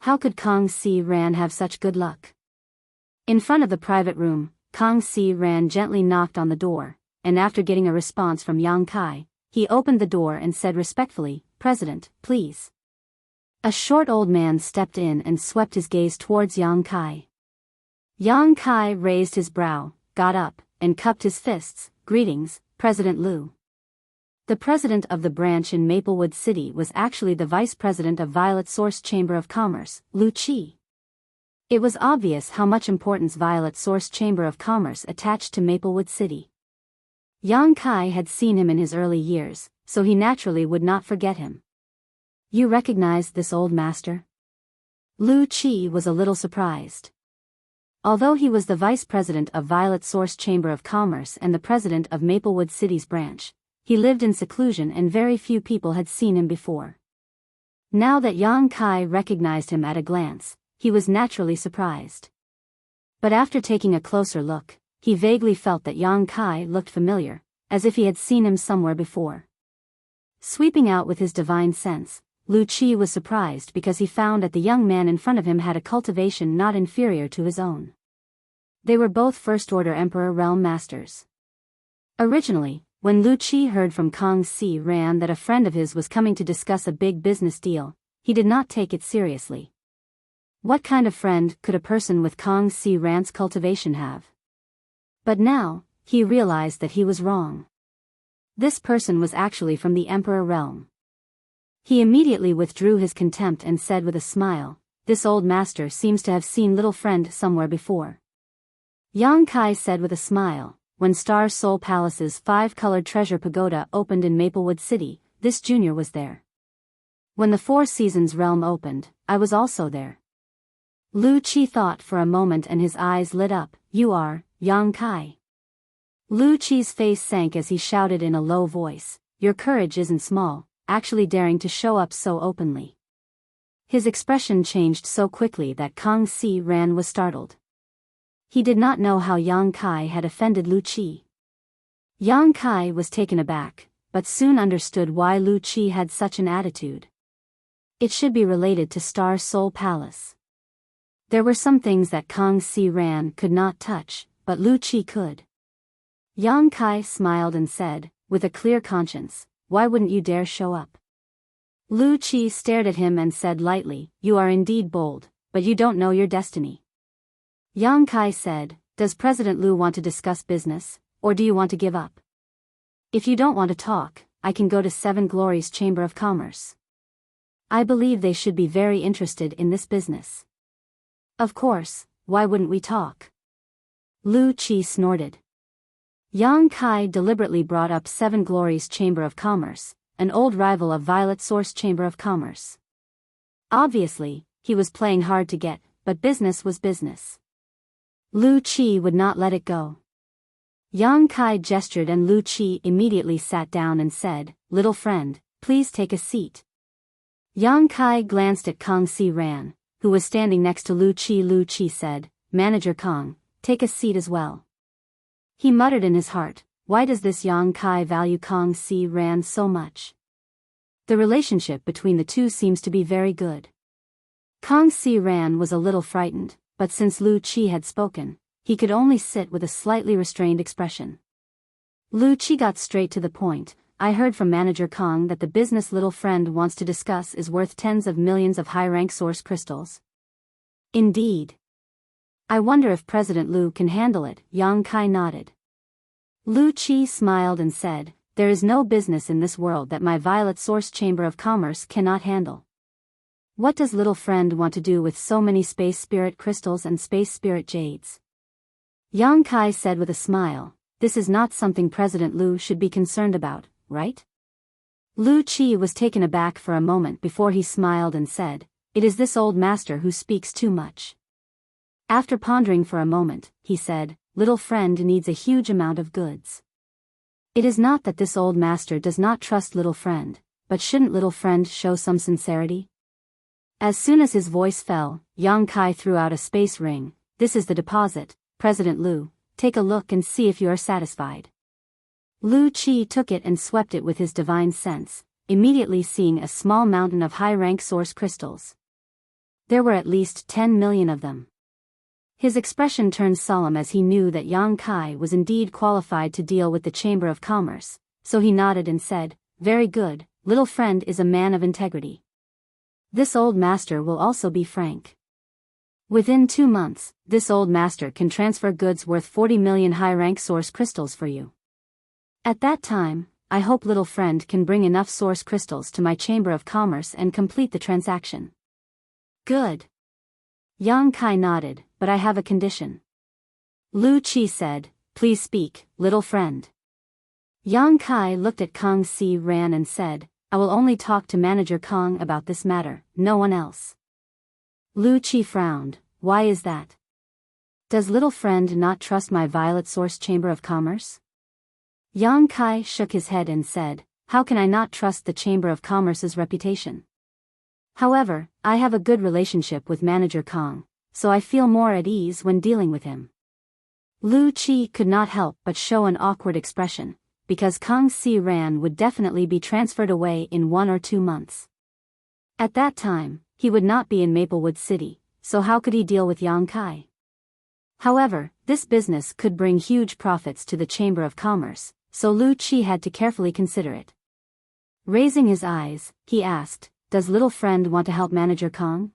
How could Kang Si Ran have such good luck? In front of the private room, Kang Si Ran gently knocked on the door, and after getting a response from Yang Kai, he opened the door and said respectfully, "President, please." A short old man stepped in and swept his gaze towards Yang Kai. Yang Kai raised his brow, got up, and cupped his fists. "Greetings, President Liu." The president of the branch in Maplewood City was actually the vice president of Violet Source Chamber of Commerce, Liu Qi. It was obvious how much importance Violet Source Chamber of Commerce attached to Maplewood City. Yang Kai had seen him in his early years, so he naturally would not forget him. "You recognize this old master?" Liu Qi was a little surprised. Although he was the vice president of Violet Source Chamber of Commerce and the president of Maplewood City's branch, he lived in seclusion and very few people had seen him before. Now that Yang Kai recognized him at a glance, he was naturally surprised. But after taking a closer look, he vaguely felt that Yang Kai looked familiar, as if he had seen him somewhere before. Sweeping out with his divine sense, Liu Qi was surprised because he found that the young man in front of him had a cultivation not inferior to his own. They were both first-order Emperor Realm Masters. Originally, when Liu Qi heard from Kang Si Ran that a friend of his was coming to discuss a big business deal, he did not take it seriously. What kind of friend could a person with Kang Si Ran's cultivation have? But now, he realized that he was wrong. This person was actually from the Emperor Realm. He immediately withdrew his contempt and said with a smile, "This old master seems to have seen little friend somewhere before." Yang Kai said with a smile, "When Star Soul Palace's 5-colored treasure pagoda opened in Maplewood City, this junior was there. When the Four Seasons realm opened, I was also there." Liu Qi thought for a moment and his eyes lit up. "You are Yang Kai." Liu Qi's face sank as he shouted in a low voice, "Your courage isn't small, actually daring to show up so openly." His expression changed so quickly that Kang Si Ran was startled. He did not know how Yang Kai had offended Liu Qi. Yang Kai was taken aback, but soon understood why Liu Qi had such an attitude. It should be related to Star Soul Palace. There were some things that Kang Si Ran could not touch, but Liu Qi could. Yang Kai smiled and said, with a clear conscience, "Why wouldn't you dare show up?" Liu Qi stared at him and said lightly, "You are indeed bold, but you don't know your destiny." Yang Kai said, "Does President Liu want to discuss business, or do you want to give up? If you don't want to talk, I can go to Seven Glories Chamber of Commerce. I believe they should be very interested in this business." "Of course, why wouldn't we talk?" Liu Qi snorted. Yang Kai deliberately brought up Seven Glories Chamber of Commerce, an old rival of Violet Source Chamber of Commerce. Obviously, he was playing hard to get, but business was business. Liu Qi would not let it go. Yang Kai gestured and Liu Qi immediately sat down and said, "Little friend, please take a seat." Yang Kai glanced at Kang Si Ran, who was standing next to Liu Qi. Liu Qi said, "Manager Kang, take a seat as well." He muttered in his heart, "Why does this Yang Kai value Kang Si Ran so much?" The relationship between the two seems to be very good. Kang Si Ran was a little frightened, but since Lu Qi had spoken, he could only sit with a slightly restrained expression. Lu Qi got straight to the point. I heard from Manager Kang that the business little friend wants to discuss is worth tens of millions of high-rank source crystals. Indeed. I wonder if President Lu can handle it. Yang Kai nodded. Lu Qi smiled and said, there is no business in this world that my Violet Source Chamber of Commerce cannot handle. What does little friend want to do with so many space spirit crystals and space spirit jades? Yang Kai said with a smile, this is not something President Lu should be concerned about, right? Lu Qi was taken aback for a moment before he smiled and said, it is this old master who speaks too much. After pondering for a moment, he said, little friend needs a huge amount of goods. It is not that this old master does not trust little friend, but shouldn't little friend show some sincerity? As soon as his voice fell, Yang Kai threw out a space ring. This is the deposit, President Lu, take a look and see if you are satisfied. Lu Qi took it and swept it with his divine sense, immediately seeing a small mountain of high-rank source crystals. There were at least 10 million of them. His expression turned solemn as he knew that Yang Kai was indeed qualified to deal with the Chamber of Commerce, so he nodded and said, very good, little friend is a man of integrity. This old master will also be frank. Within 2 months, this old master can transfer goods worth 40 million high-rank source crystals for you. At that time, I hope little friend can bring enough source crystals to my Chamber of Commerce and complete the transaction. Good. Yang Kai nodded, but I have a condition. Lu Qi said, please speak, little friend. Yang Kai looked at Kang Si Ran and said, I will only talk to Manager Kang about this matter, no one else. Lu Qi frowned, why is that? Does little friend not trust my Violet Source Chamber of Commerce? Yang Kai shook his head and said, how can I not trust the Chamber of Commerce's reputation? However, I have a good relationship with Manager Kang, so I feel more at ease when dealing with him. Lu Qi could not help but show an awkward expression, because Kang Si Ran would definitely be transferred away in 1 or 2 months. At that time, he would not be in Maplewood City, so how could he deal with Yang Kai? However, this business could bring huge profits to the Chamber of Commerce, so Lu Qi had to carefully consider it. Raising his eyes, he asked, does little friend want to help Manager Kang?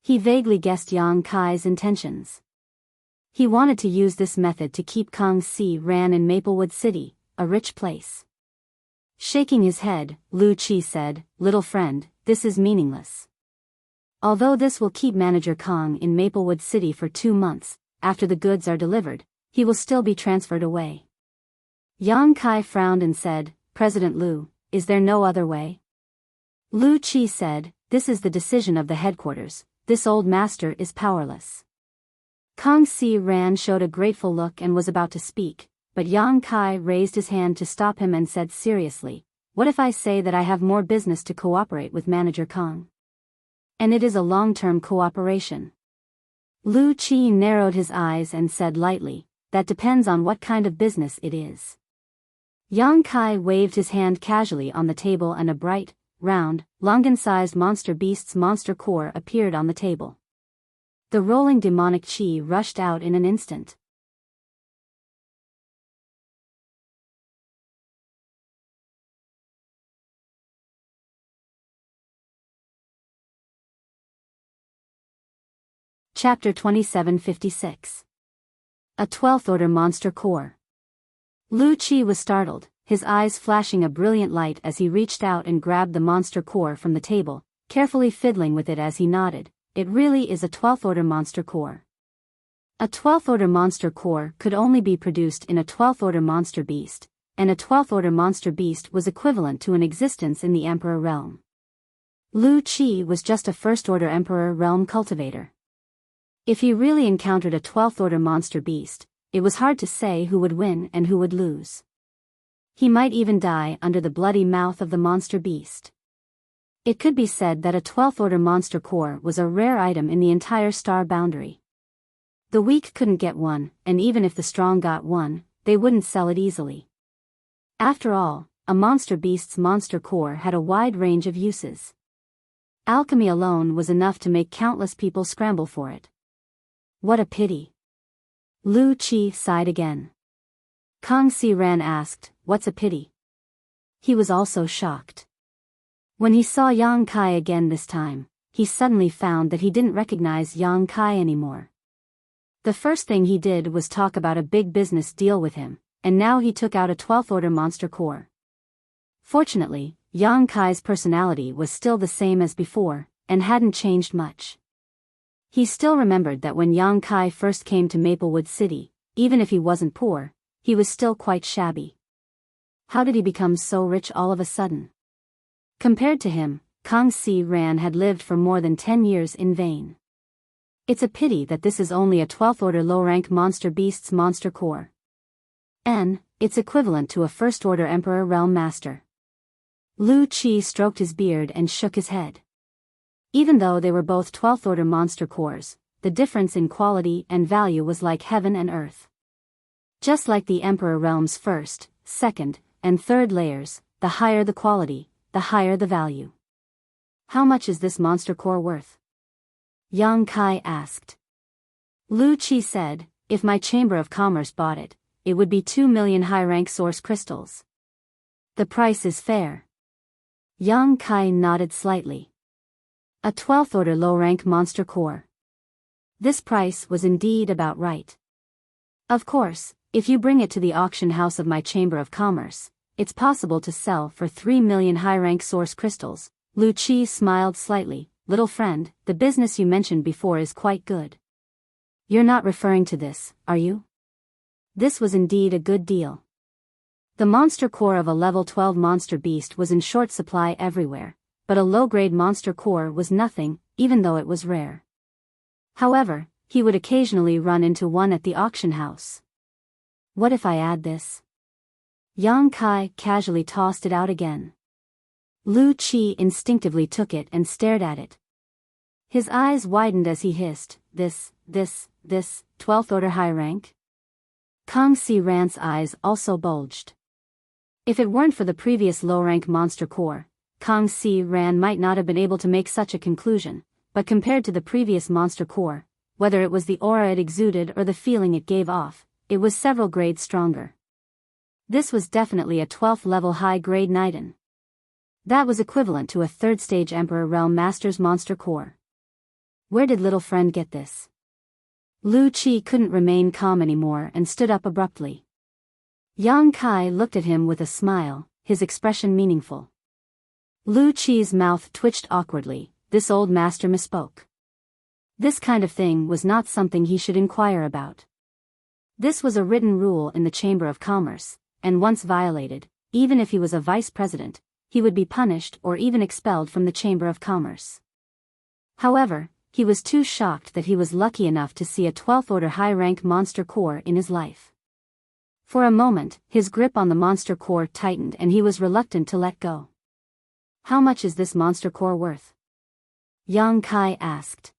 He vaguely guessed Yang Kai's intentions. He wanted to use this method to keep Kang Si Ran in Maplewood City, a rich place. Shaking his head, Lu Qi said, little friend, this is meaningless. Although this will keep Manager Kang in Maplewood City for 2 months, after the goods are delivered, he will still be transferred away. Yang Kai frowned and said, President Lu, is there no other way? Lu Qi said, this is the decision of the headquarters, this old master is powerless. Kang Si Ran showed a grateful look and was about to speak, but Yang Kai raised his hand to stop him and said seriously, what if I say that I have more business to cooperate with Manager Kang? And it is a long-term cooperation. Lu Qi narrowed his eyes and said lightly, that depends on what kind of business it is. Yang Kai waved his hand casually on the table and a bright, round, Longan-sized monster beast's monster core appeared on the table. The rolling demonic chi rushed out in an instant. Chapter 2756. A 12th Order Monster Core. Lu Qi was startled, his eyes flashing a brilliant light as he reached out and grabbed the monster core from the table, carefully fiddling with it as he nodded. It really is a 12th Order Monster Core. A 12th Order Monster Core could only be produced in a 12th Order Monster Beast, and a 12th Order Monster Beast was equivalent to an existence in the Emperor Realm. Lu Qi was just a First Order Emperor Realm cultivator. If he really encountered a 12th Order Monster Beast, it was hard to say who would win and who would lose. He might even die under the bloody mouth of the monster beast. It could be said that a 12th Order Monster Core was a rare item in the entire star boundary. The weak couldn't get one, and even if the strong got one, they wouldn't sell it easily. After all, a monster beast's monster core had a wide range of uses. Alchemy alone was enough to make countless people scramble for it. What a pity. Lu Qi sighed again. Kang Si Ran asked, "What's a pity?" He was also shocked. When he saw Yang Kai again this time, he suddenly found that he didn't recognize Yang Kai anymore. The first thing he did was talk about a big business deal with him, and now he took out a 12th order monster core. Fortunately, Yang Kai's personality was still the same as before, and hadn't changed much. He still remembered that when Yang Kai first came to Maplewood City, even if he wasn't poor, he was still quite shabby. How did he become so rich all of a sudden? Compared to him, Kang Si Ran had lived for more than 10 years in vain. It's a pity that this is only a 12th order low-rank monster beast's monster core. It's equivalent to a 1st order Emperor Realm Master. Lu Qi stroked his beard and shook his head. Even though they were both 12th order monster cores, the difference in quality and value was like heaven and earth. Just like the Emperor Realm's 1st, 2nd, and 3rd layers, the higher the quality, the higher the value. How much is this monster core worth? Yang Kai asked. Lu Qi said, "If my Chamber of Commerce bought it, it would be 2 million high-rank source crystals. The price is fair." Yang Kai nodded slightly. A 12th order low-rank monster core. This price was indeed about right. Of course, if you bring it to the auction house of my Chamber of Commerce, it's possible to sell for 3 million high-rank source crystals. Lu Qi smiled slightly. "Little friend, the business you mentioned before is quite good. You're not referring to this, are you?" This was indeed a good deal. The monster core of a level 12 monster beast was in short supply everywhere, but a low-grade monster core was nothing, even though it was rare. However, he would occasionally run into one at the auction house. What if I add this? Yang Kai casually tossed it out again. Lu Qi instinctively took it and stared at it. His eyes widened as he hissed, This, 12th order high rank? Kang Si Ran's eyes also bulged. If it weren't for the previous low-rank monster core, Kang Si Ran might not have been able to make such a conclusion, but compared to the previous monster core, whether it was the aura it exuded or the feeling it gave off, it was several grades stronger. This was definitely a 12th level high-grade Niden. That was equivalent to a 3rd stage Emperor Realm Master's monster core. Where did little friend get this? Lu Qi couldn't remain calm anymore and stood up abruptly. Yang Kai looked at him with a smile, his expression meaningful. Lu Qi's mouth twitched awkwardly. This old master misspoke. This kind of thing was not something he should inquire about. This was a written rule in the Chamber of Commerce, and once violated, even if he was a vice president, he would be punished or even expelled from the Chamber of Commerce. However, he was too shocked that he was lucky enough to see a 12th order high-rank monster core in his life. For a moment, his grip on the monster core tightened and he was reluctant to let go. How much is this monster core worth? Yang Kai asked.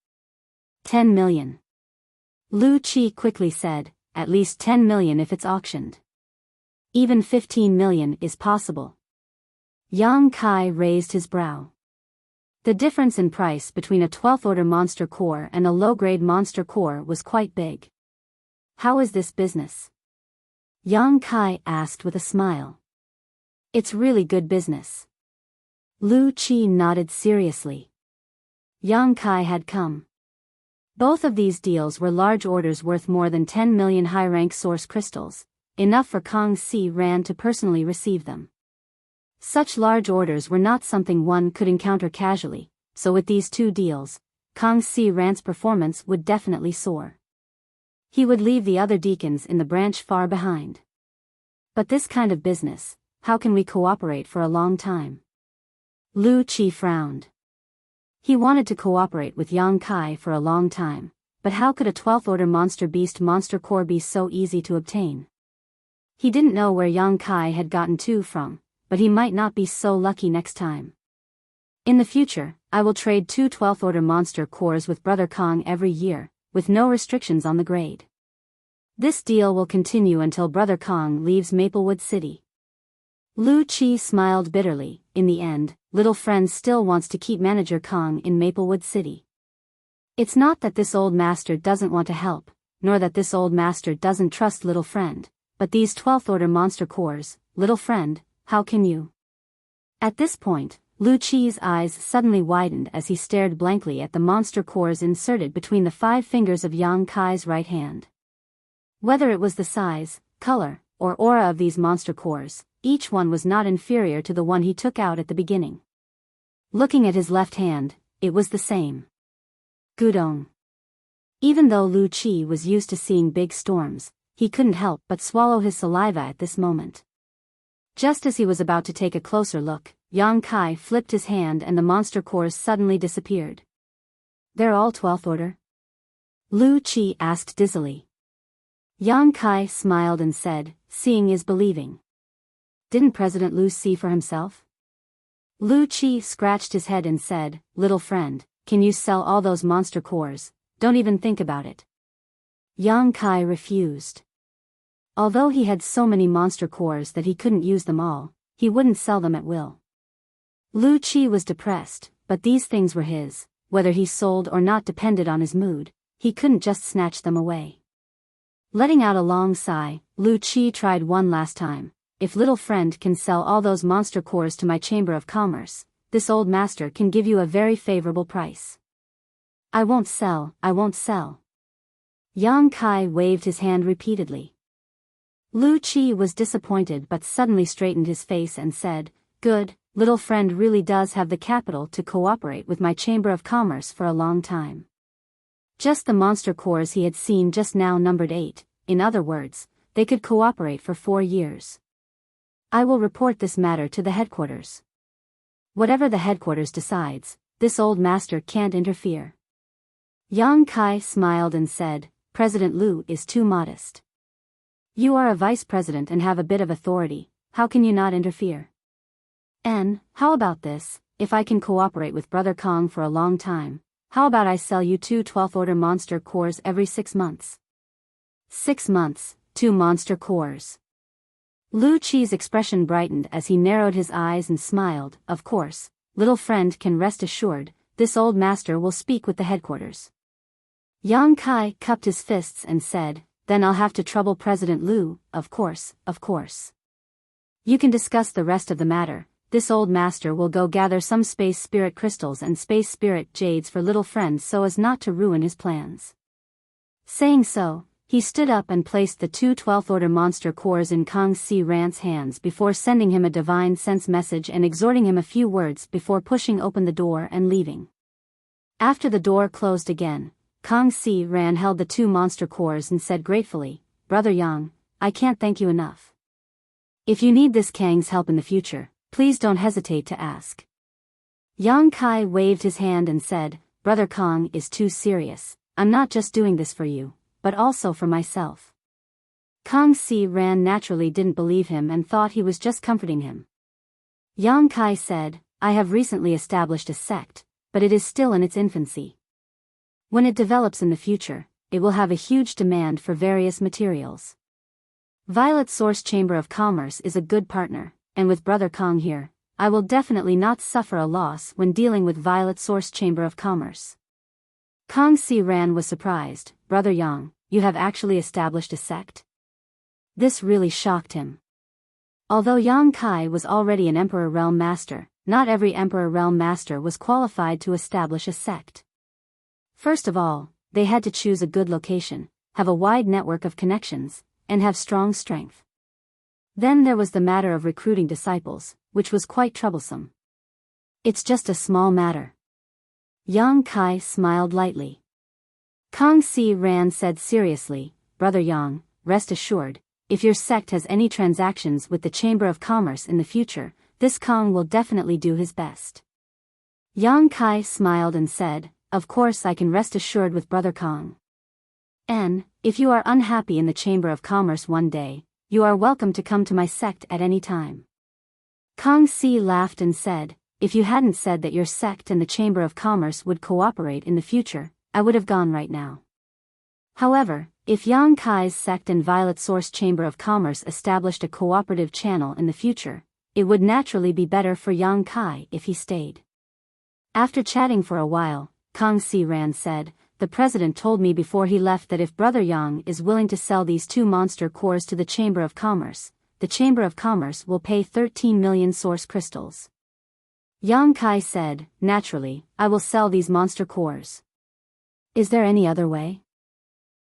10 million. Lu Qi quickly said, at least 10 million if it's auctioned. Even 15 million is possible. Yang Kai raised his brow. The difference in price between a 12th order monster core and a low-grade monster core was quite big. How is this business? Yang Kai asked with a smile. It's really good business. Lu Qi nodded seriously. Yang Kai had come. Both of these deals were large orders worth more than 10 million high-rank source crystals, enough for Kang Si Ran to personally receive them. Such large orders were not something one could encounter casually, so with these two deals, Kang Si Ran's performance would definitely soar. He would leave the other deacons in the branch far behind. But this kind of business, how can we cooperate for a long time? Lu Qi frowned. He wanted to cooperate with Yang Kai for a long time, but how could a 12th order monster beast monster core be so easy to obtain? He didn't know where Yang Kai had gotten to from, but he might not be so lucky next time. In the future, I will trade 2 12th order monster cores with Brother Kong every year, with no restrictions on the grade. This deal will continue until Brother Kong leaves Maplewood City. Lu Qi smiled bitterly. In the end, little friend still wants to keep Manager Kong in Maplewood City. It's not that this old master doesn't want to help, nor that this old master doesn't trust little friend, but these 12th order monster cores, little friend, how can you? At this point, Lu Qi's eyes suddenly widened as he stared blankly at the monster cores inserted between the 5 fingers of Yang Kai's right hand. Whether it was the size, color, or aura of these monster cores, each one was not inferior to the one he took out at the beginning. Looking at his left hand, it was the same. Gudong. Even though Lu Qi was used to seeing big storms, he couldn't help but swallow his saliva at this moment. Just as he was about to take a closer look, Yang Kai flipped his hand and the monster cores suddenly disappeared. They're all 12th order? Lu Qi asked dizzily. Yang Kai smiled and said, seeing is believing. Didn't President Lu see for himself? Lu Qi scratched his head and said, little friend, can you sell all those monster cores? Don't even think about it. Yang Kai refused. Although he had so many monster cores that he couldn't use them all, he wouldn't sell them at will. Lu Qi was depressed, but these things were his, whether he sold or not depended on his mood, he couldn't just snatch them away. Letting out a long sigh, Lu Qi tried one last time. If little friend can sell all those monster cores to my Chamber of Commerce, this old master can give you a very favorable price. I won't sell, I won't sell. Yang Kai waved his hand repeatedly. Lu Qi was disappointed but suddenly straightened his face and said, good, little friend really does have the capital to cooperate with my Chamber of Commerce for a long time. Just the monster cores he had seen just now numbered 8, in other words, they could cooperate for 4 years. I will report this matter to the headquarters. Whatever the headquarters decides, this old master can't interfere. Yang Kai smiled and said, President Lu is too modest. You are a vice president and have a bit of authority, how can you not interfere? And, how about this, if I can cooperate with Brother Kong for a long time, how about I sell you 2 12th order monster cores every 6 months? 6 months, 2 monster cores. Lu Qi's expression brightened as he narrowed his eyes and smiled. Of course, little friend can rest assured, this old master will speak with the headquarters. Yang Kai cupped his fists and said, then I'll have to trouble President Lu, of course, of course. You can discuss the rest of the matter, this old master will go gather some space spirit crystals and space spirit jades for little friend so as not to ruin his plans. Saying so, he stood up and placed the 2 12th order monster cores in Kong Si Ran's hands before sending him a divine sense message and exhorting him a few words before pushing open the door and leaving. After the door closed again, Kong Si Ran held the 2 monster cores and said gratefully, Brother Yang, I can't thank you enough. If you need this Kang's help in the future, please don't hesitate to ask. Yang Kai waved his hand and said, Brother Kong is too serious, I'm not just doing this for you, but also for myself. Kong Si Ran naturally didn't believe him and thought he was just comforting him. Yang Kai said, I have recently established a sect, but it is still in its infancy. When it develops in the future, it will have a huge demand for various materials. Violet Source Chamber of Commerce is a good partner, and with Brother Kong here, I will definitely not suffer a loss when dealing with Violet Source Chamber of Commerce. Kong Si Ran was surprised, Brother Yang, you have actually established a sect? This really shocked him. Although Yang Kai was already an Emperor Realm Master, not every Emperor Realm Master was qualified to establish a sect. First of all, they had to choose a good location, have a wide network of connections, and have strong strength. Then there was the matter of recruiting disciples, which was quite troublesome. It's just a small matter. Yang Kai smiled lightly. Kong Si Ran said seriously, Brother Yang, rest assured, if your sect has any transactions with the Chamber of Commerce in the future, this Kong will definitely do his best. Yang Kai smiled and said, of course I can rest assured with Brother Kong. And, if you are unhappy in the Chamber of Commerce one day, you are welcome to come to my sect at any time. Kong Si laughed and said, if you hadn't said that your sect and the Chamber of Commerce would cooperate in the future, I would have gone right now. However, if Yang Kai's sect and Violet Source Chamber of Commerce established a cooperative channel in the future, it would naturally be better for Yang Kai if he stayed. After chatting for a while, Kang Si-ran said, "The president told me before he left that if Brother Yang is willing to sell these 2 monster cores to the Chamber of Commerce, the Chamber of Commerce will pay 13 million source crystals." Yang Kai said, "Naturally, I will sell these monster cores. Is there any other way?"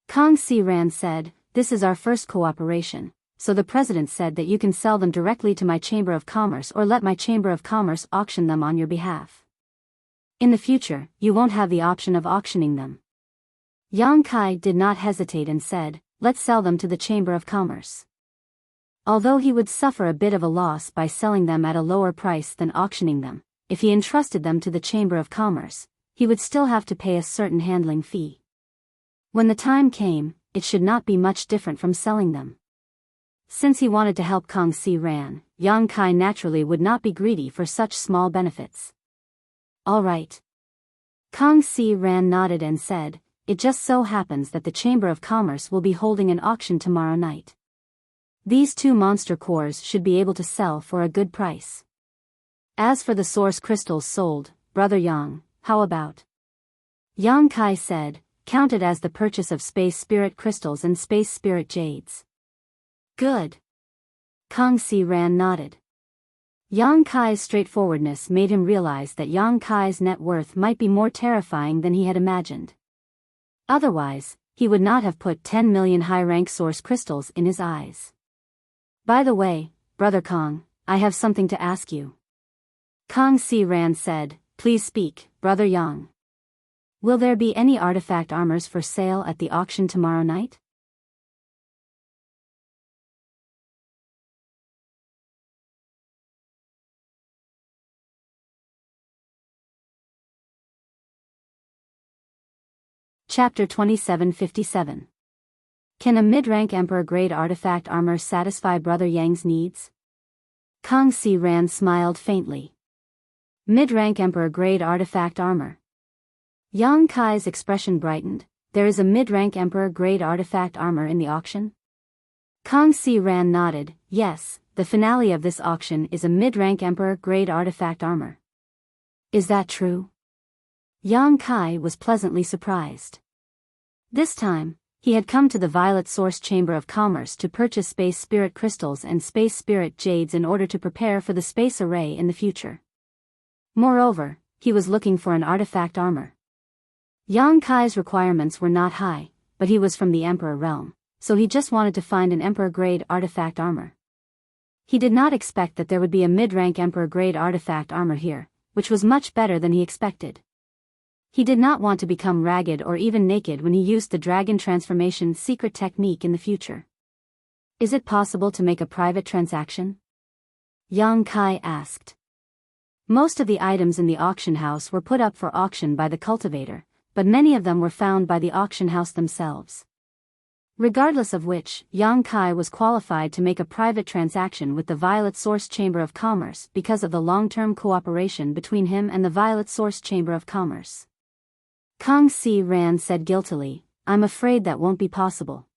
Kang Si-ran said, "This is our first cooperation, so the president said that you can sell them directly to my Chamber of Commerce or let my Chamber of Commerce auction them on your behalf. In the future, you won't have the option of auctioning them." Yang Kai did not hesitate and said, "Let's sell them to the Chamber of Commerce." Although he would suffer a bit of a loss by selling them at a lower price than auctioning them, if he entrusted them to the Chamber of Commerce, he would still have to pay a certain handling fee. When the time came, it should not be much different from selling them. Since he wanted to help Kang Si-ran, Yang Kai naturally would not be greedy for such small benefits. "All right." Kang Si-ran nodded and said, "It just so happens that the Chamber of Commerce will be holding an auction tomorrow night. These 2 monster cores should be able to sell for a good price. As for the source crystals sold, Brother Yang, how about?" Yang Kai said, "Count it as the purchase of space spirit crystals and space spirit jades." "Good." Kang Si-ran nodded. Yang Kai's straightforwardness made him realize that Yang Kai's net worth might be more terrifying than he had imagined. Otherwise, he would not have put 10 million high-rank source crystals in his eyes. "By the way, Brother Kang, I have something to ask you." Kang Si-ran said, "Please speak, Brother Yang. Will there be any artifact armors for sale at the auction tomorrow night?" Chapter 2757. Can a mid-rank Emperor-grade artifact armor satisfy Brother Yang's needs? Kang Si-ran smiled faintly. Mid-rank Emperor-grade artifact armor. Yang Kai's expression brightened. "There is a mid-rank Emperor-grade artifact armor in the auction?" Kang Si-ran nodded. "Yes, the finale of this auction is a mid-rank Emperor-grade artifact armor." "Is that true?" Yang Kai was pleasantly surprised. This time, he had come to the Violet Source Chamber of Commerce to purchase space spirit crystals and space spirit jades in order to prepare for the space array in the future. Moreover, he was looking for an artifact armor. Yang Kai's requirements were not high, but he was from the Emperor realm, so he just wanted to find an Emperor-grade artifact armor. He did not expect that there would be a mid-rank Emperor-grade artifact armor here, which was much better than he expected. He did not want to become ragged or even naked when he used the dragon transformation secret technique in the future. "Is it possible to make a private transaction?" Yang Kai asked. Most of the items in the auction house were put up for auction by the cultivator, but many of them were found by the auction house themselves. Regardless of which, Yang Kai was qualified to make a private transaction with the Violet Source Chamber of Commerce because of the long-term cooperation between him and the Violet Source Chamber of Commerce. Kang Si-ran said guiltily, "I'm afraid that won't be possible.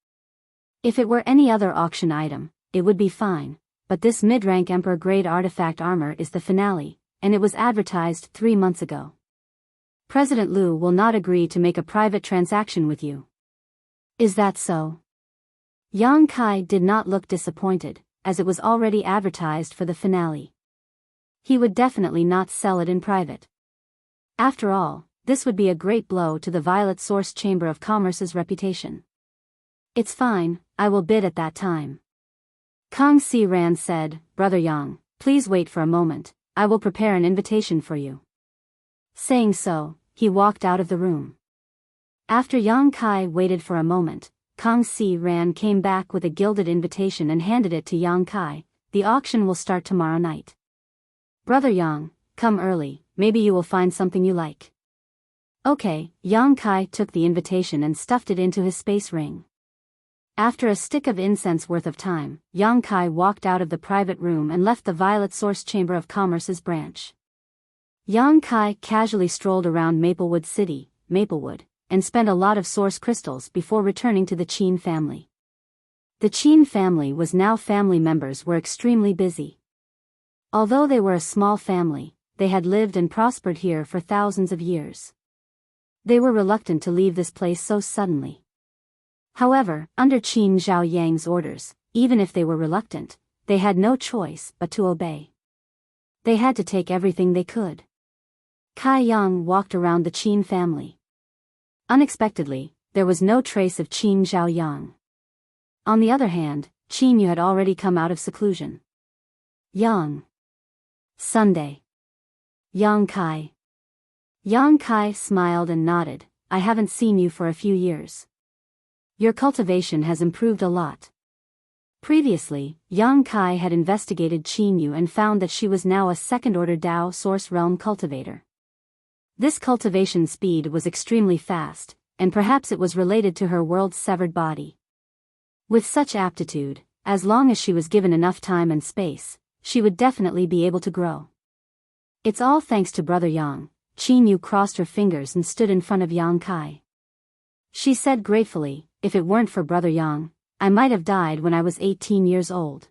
If it were any other auction item, it would be fine, but this mid-rank Emperor-grade artifact armor is the finale, and it was advertised 3 months ago. President Liu will not agree to make a private transaction with you." "Is that so?" Yang Kai did not look disappointed, as it was already advertised for the finale. He would definitely not sell it in private. After all, this would be a great blow to the Violet Source Chamber of Commerce's reputation. "It's fine, I will bid at that time." Kang Si-ran said, "Brother Yang, please wait for a moment, I will prepare an invitation for you." Saying so, he walked out of the room. After Yang Kai waited for a moment, Kang Si-ran came back with a gilded invitation and handed it to Yang Kai. "The auction will start tomorrow night. Brother Yang, come early, maybe you will find something you like." "Okay." Yang Kai took the invitation and stuffed it into his space ring. After a stick of incense worth of time, Yang Kai walked out of the private room and left the Violet Source Chamber of Commerce's branch. Yang Kai casually strolled around Maplewood City, Maplewood, and spent a lot of source crystals before returning to the Qin family. The Qin family was now family members were extremely busy. Although they were a small family, they had lived and prospered here for thousands of years. They were reluctant to leave this place so suddenly. However, under Qin Zhao Yang's orders, even if they were reluctant, they had no choice but to obey. They had to take everything they could. Kai Yang walked around the Qin family. Unexpectedly, there was no trace of Qin Zhao Yang. On the other hand, Qin Yu had already come out of seclusion. Yang. Sunday. Yang Kai. Yang Kai smiled and nodded. I haven't seen you for a few years. Your cultivation has improved a lot. Previously, Yang Kai had investigated Qin Yu and found that she was now a second-order Dao Source Realm cultivator. This cultivation speed was extremely fast, and perhaps it was related to her world's severed body. With such aptitude, as long as she was given enough time and space, she would definitely be able to grow. It's all thanks to Brother Yang. Qin Yu crossed her fingers and stood in front of Yang Kai. She said gratefully, if it weren't for Brother Yang, I might have died when I was 18 years old.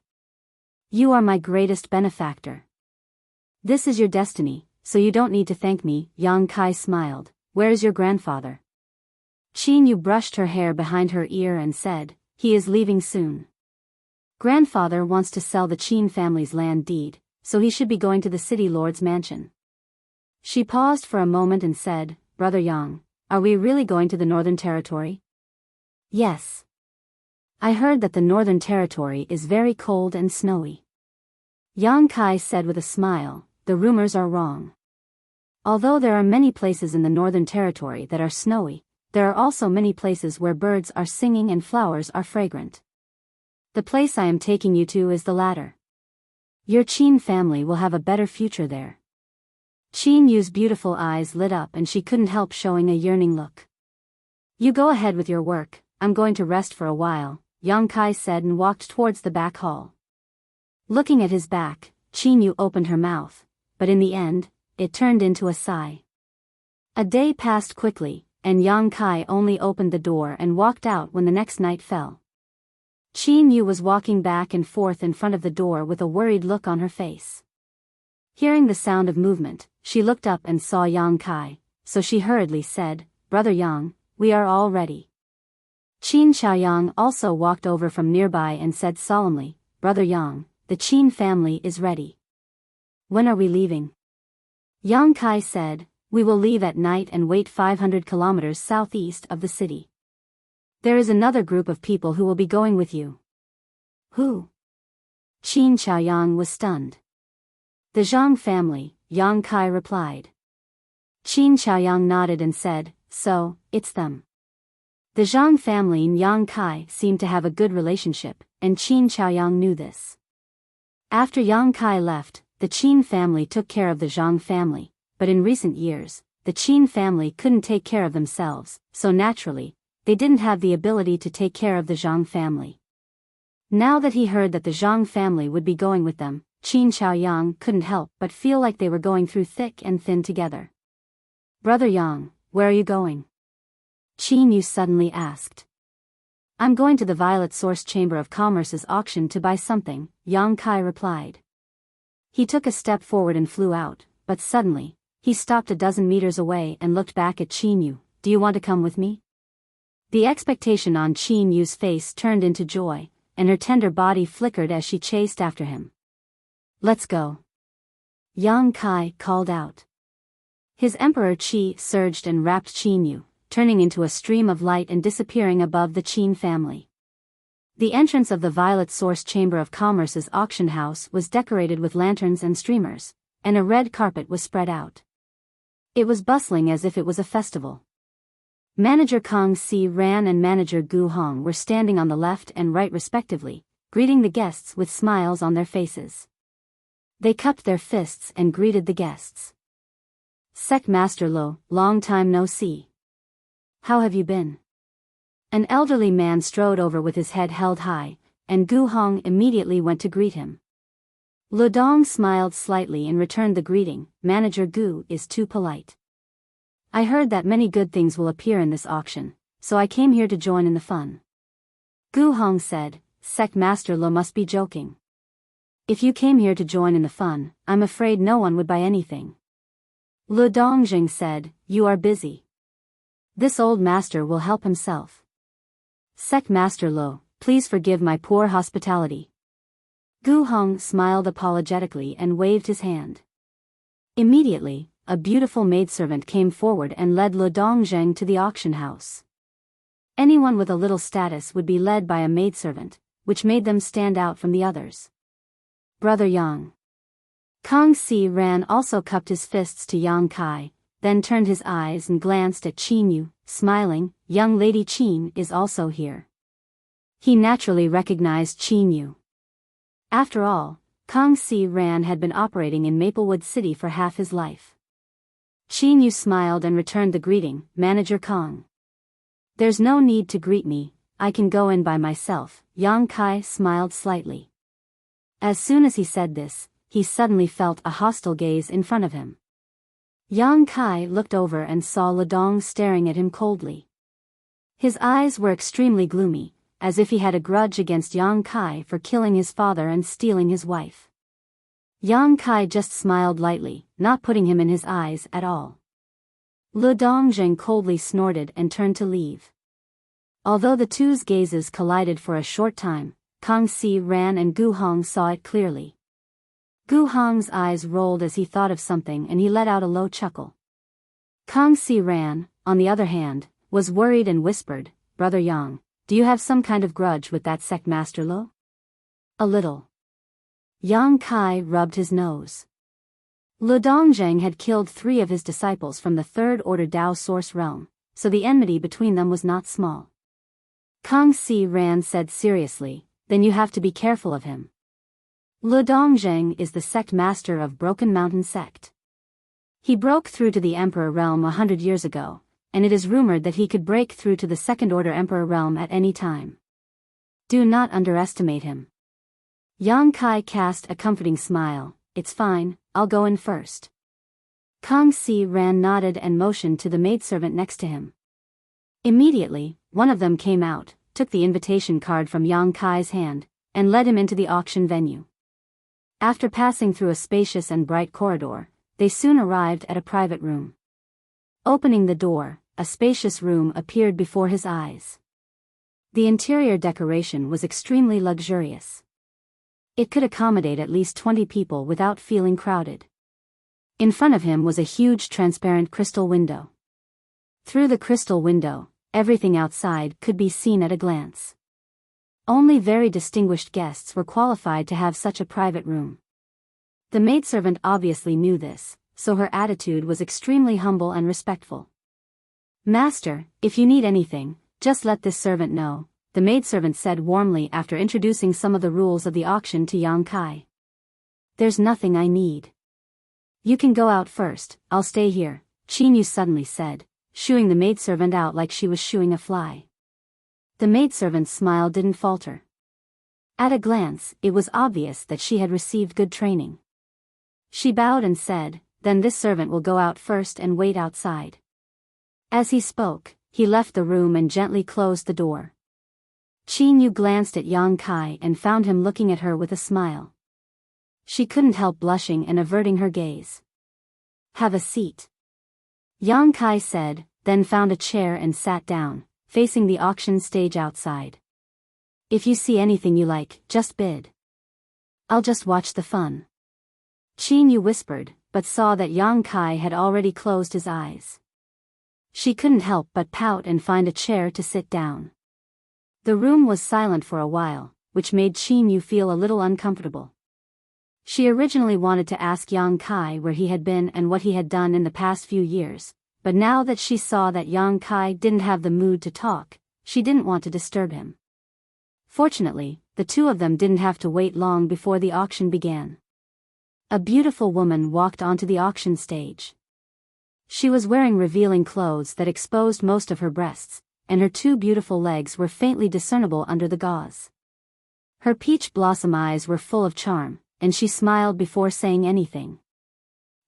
You are my greatest benefactor. This is your destiny, so you don't need to thank me. Yang Kai smiled. Where is your grandfather? Qin Yu brushed her hair behind her ear and said, he is leaving soon. Grandfather wants to sell the Qin family's land deed, so he should be going to the city lord's mansion. She paused for a moment and said, Brother Yang, are we really going to the Northern Territory? Yes. I heard that the Northern Territory is very cold and snowy. Yang Kai said with a smile, the rumors are wrong. Although there are many places in the Northern Territory that are snowy, there are also many places where birds are singing and flowers are fragrant. The place I am taking you to is the latter. Your Qin family will have a better future there. Qin Yu's beautiful eyes lit up and she couldn't help showing a yearning look. You go ahead with your work, I'm going to rest for a while, Yang Kai said and walked towards the back hall. Looking at his back, Qin Yu opened her mouth, but in the end, it turned into a sigh. A day passed quickly, and Yang Kai only opened the door and walked out when the next night fell. Qin Yu was walking back and forth in front of the door with a worried look on her face. Hearing the sound of movement, she looked up and saw Yang Kai, so she hurriedly said, Brother Yang, we are all ready. Qin Xiaoyang also walked over from nearby and said solemnly, Brother Yang, the Qin family is ready. When are we leaving? Yang Kai said, we will leave at night and wait 500 kilometers southeast of the city. There is another group of people who will be going with you. Who? Qin Xiaoyang was stunned. The Zhang family, Yang Kai replied. Qin Xiaoyang nodded and said, so, it's them. The Zhang family and Yang Kai seemed to have a good relationship, and Qin Xiaoyang knew this. After Yang Kai left, the Qin family took care of the Zhang family, but in recent years, the Qin family couldn't take care of themselves, so naturally, they didn't have the ability to take care of the Zhang family. Now that he heard that the Zhang family would be going with them, Qin Xiaoyang couldn't help but feel like they were going through thick and thin together. Brother Yang, where are you going? Qin Yu suddenly asked. I'm going to the Violet Source Chamber of Commerce's auction to buy something, Yang Kai replied. He took a step forward and flew out, but suddenly, he stopped a dozen meters away and looked back at Qin Yu. Do you want to come with me? The expectation on Qin Yu's face turned into joy, and her tender body flickered as she chased after him. Let's go. Yang Kai called out. His emperor Qi surged and wrapped Qin Yu, turning into a stream of light and disappearing above the Qin family. The entrance of the Violet Source Chamber of Commerce's auction house was decorated with lanterns and streamers, and a red carpet was spread out. It was bustling as if it was a festival. Manager Kang Si Ran and Manager Gu Hong were standing on the left and right respectively, greeting the guests with smiles on their faces. They cupped their fists and greeted the guests. Sec Master Lo, long time no see. How have you been? An elderly man strode over with his head held high, and Gu Hong immediately went to greet him. Lu Dong smiled slightly and returned the greeting. Manager Gu is too polite. I heard that many good things will appear in this auction, so I came here to join in the fun. Gu Hong said, Sec Master Lo must be joking. If you came here to join in the fun, I'm afraid no one would buy anything. Lu Dongjing said, you are busy. This old master will help himself. Sect Master Lo, please forgive my poor hospitality. Gu Hong smiled apologetically and waved his hand. Immediately, a beautiful maidservant came forward and led Lu Dongjing to the auction house. Anyone with a little status would be led by a maidservant, which made them stand out from the others. Brother Yang. Kang Si Ran also cupped his fists to Yang Kai, then turned his eyes and glanced at Qin Yu, smiling. Young Lady Qin is also here. He naturally recognized Qin Yu. After all, Kang Si Ran had been operating in Maplewood City for half his life. Qin Yu smiled and returned the greeting, Manager Kang. There's no need to greet me, I can go in by myself. Yang Kai smiled slightly. As soon as he said this, he suddenly felt a hostile gaze in front of him. Yang Kai looked over and saw Ledong staring at him coldly. His eyes were extremely gloomy, as if he had a grudge against Yang Kai for killing his father and stealing his wife. Yang Kai just smiled lightly, not putting him in his eyes at all. Lu Dongjing coldly snorted and turned to leave. Although the two's gazes collided for a short time, Kang Si Ran and Gu Hong saw it clearly. Gu Hong's eyes rolled as he thought of something and he let out a low chuckle. Kang Si Ran, on the other hand, was worried and whispered, Brother Yang, do you have some kind of grudge with that sect Master Lo? A little. Yang Kai rubbed his nose. Lu Dongjing had killed 3 of his disciples from the Third Order Dao Source Realm, so the enmity between them was not small. Kang Si Ran said seriously, then you have to be careful of him. Lu Dongjing is the sect master of Broken Mountain Sect. He broke through to the Emperor Realm 100 years ago, and it is rumored that he could break through to the Second Order Emperor Realm at any time. Do not underestimate him. Yang Kai cast a comforting smile, it's fine, I'll go in first. Kang Si Ran nodded and motioned to the maidservant next to him. Immediately, one of them came out, took the invitation card from Yang Kai's hand, and led him into the auction venue. After passing through a spacious and bright corridor, they soon arrived at a private room. Opening the door, a spacious room appeared before his eyes. The interior decoration was extremely luxurious. It could accommodate at least 20 people without feeling crowded. In front of him was a huge transparent crystal window. Through the crystal window, everything outside could be seen at a glance. Only very distinguished guests were qualified to have such a private room. The maidservant obviously knew this, so her attitude was extremely humble and respectful. Master, if you need anything, just let this servant know, the maidservant said warmly after introducing some of the rules of the auction to Yang Kai. There's nothing I need. You can go out first, I'll stay here, Qin Yu suddenly said, shooing the maidservant out like she was shooing a fly. The maidservant's smile didn't falter. At a glance, it was obvious that she had received good training. She bowed and said, then this servant will go out first and wait outside. As he spoke, he left the room and gently closed the door. Qin Yu glanced at Yang Kai and found him looking at her with a smile. She couldn't help blushing and averting her gaze. Have a seat. Yang Kai said, then found a chair and sat down, facing the auction stage outside. If you see anything you like, just bid. I'll just watch the fun. Qin Yu whispered, but saw that Yang Kai had already closed his eyes. She couldn't help but pout and find a chair to sit down. The room was silent for a while, which made Qin Yu feel a little uncomfortable. She originally wanted to ask Yang Kai where he had been and what he had done in the past few years, but now that she saw that Yang Kai didn't have the mood to talk, she didn't want to disturb him. Fortunately, the two of them didn't have to wait long before the auction began. A beautiful woman walked onto the auction stage. She was wearing revealing clothes that exposed most of her breasts, and her 2 beautiful legs were faintly discernible under the gauze. Her peach blossom eyes were full of charm, and she smiled before saying anything.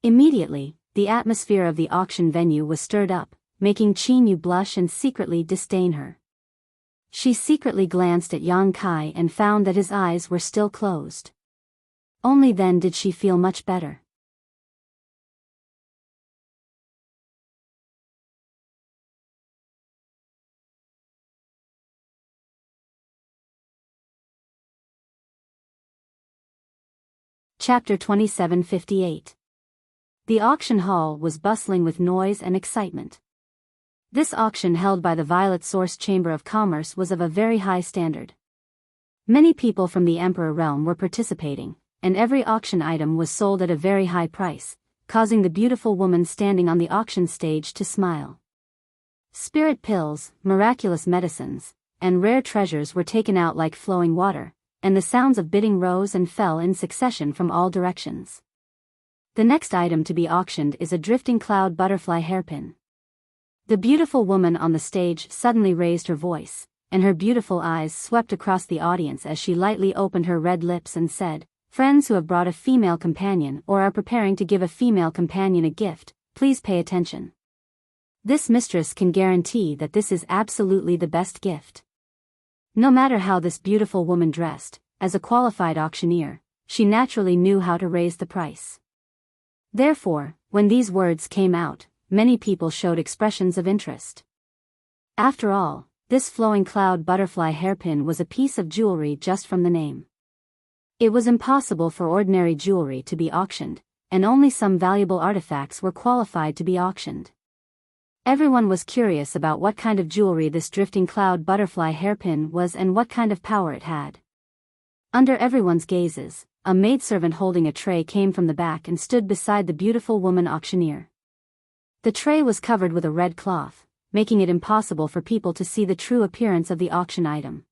Immediately, the atmosphere of the auction venue was stirred up, making Qin Yu blush and secretly disdain her. She secretly glanced at Yang Kai and found that his eyes were still closed. Only then did she feel much better. Chapter 2758. The auction hall was bustling with noise and excitement. This auction held by the Violet Source Chamber of Commerce was of a very high standard. Many people from the Emperor realm were participating, and every auction item was sold at a very high price, causing the beautiful woman standing on the auction stage to smile. Spirit pills, miraculous medicines, and rare treasures were taken out like flowing water, and the sounds of bidding rose and fell in succession from all directions. The next item to be auctioned is a drifting cloud butterfly hairpin. The beautiful woman on the stage suddenly raised her voice, and her beautiful eyes swept across the audience as she lightly opened her red lips and said, "Friends who have brought a female companion or are preparing to give a female companion a gift, please pay attention. This mistress can guarantee that this is absolutely the best gift." No matter how this beautiful woman dressed, as a qualified auctioneer, she naturally knew how to raise the price. Therefore, when these words came out, many people showed expressions of interest. After all, this flowing cloud butterfly hairpin was a piece of jewelry just from the name. It was impossible for ordinary jewelry to be auctioned, and only some valuable artifacts were qualified to be auctioned. Everyone was curious about what kind of jewelry this drifting cloud butterfly hairpin was and what kind of power it had. Under everyone's gazes, a maidservant holding a tray came from the back and stood beside the beautiful woman auctioneer. The tray was covered with a red cloth, making it impossible for people to see the true appearance of the auction item.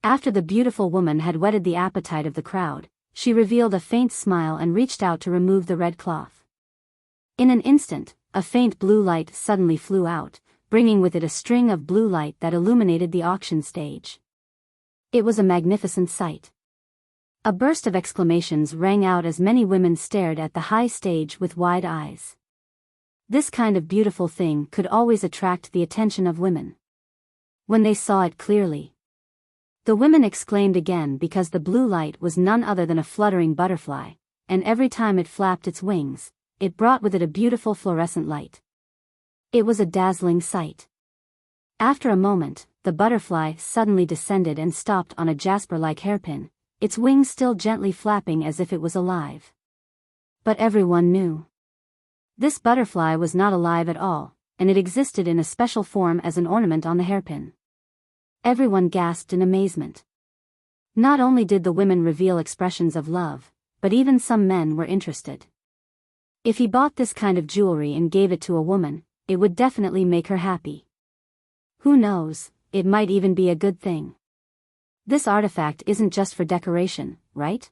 After the beautiful woman had whetted the appetite of the crowd, she revealed a faint smile and reached out to remove the red cloth. In an instant, a faint blue light suddenly flew out, bringing with it a string of blue light that illuminated the auction stage. It was a magnificent sight. A burst of exclamations rang out as many women stared at the high stage with wide eyes. This kind of beautiful thing could always attract the attention of women. When they saw it clearly, the women exclaimed again because the blue light was none other than a fluttering butterfly, and every time it flapped its wings, it brought with it a beautiful fluorescent light. It was a dazzling sight. After a moment, the butterfly suddenly descended and stopped on a jasper-like hairpin, its wings still gently flapping as if it was alive. But everyone knew this butterfly was not alive at all, and it existed in a special form as an ornament on the hairpin. Everyone gasped in amazement. Not only did the women reveal expressions of love, but even some men were interested. If he bought this kind of jewelry and gave it to a woman, it would definitely make her happy. Who knows, it might even be a good thing. This artifact isn't just for decoration, right?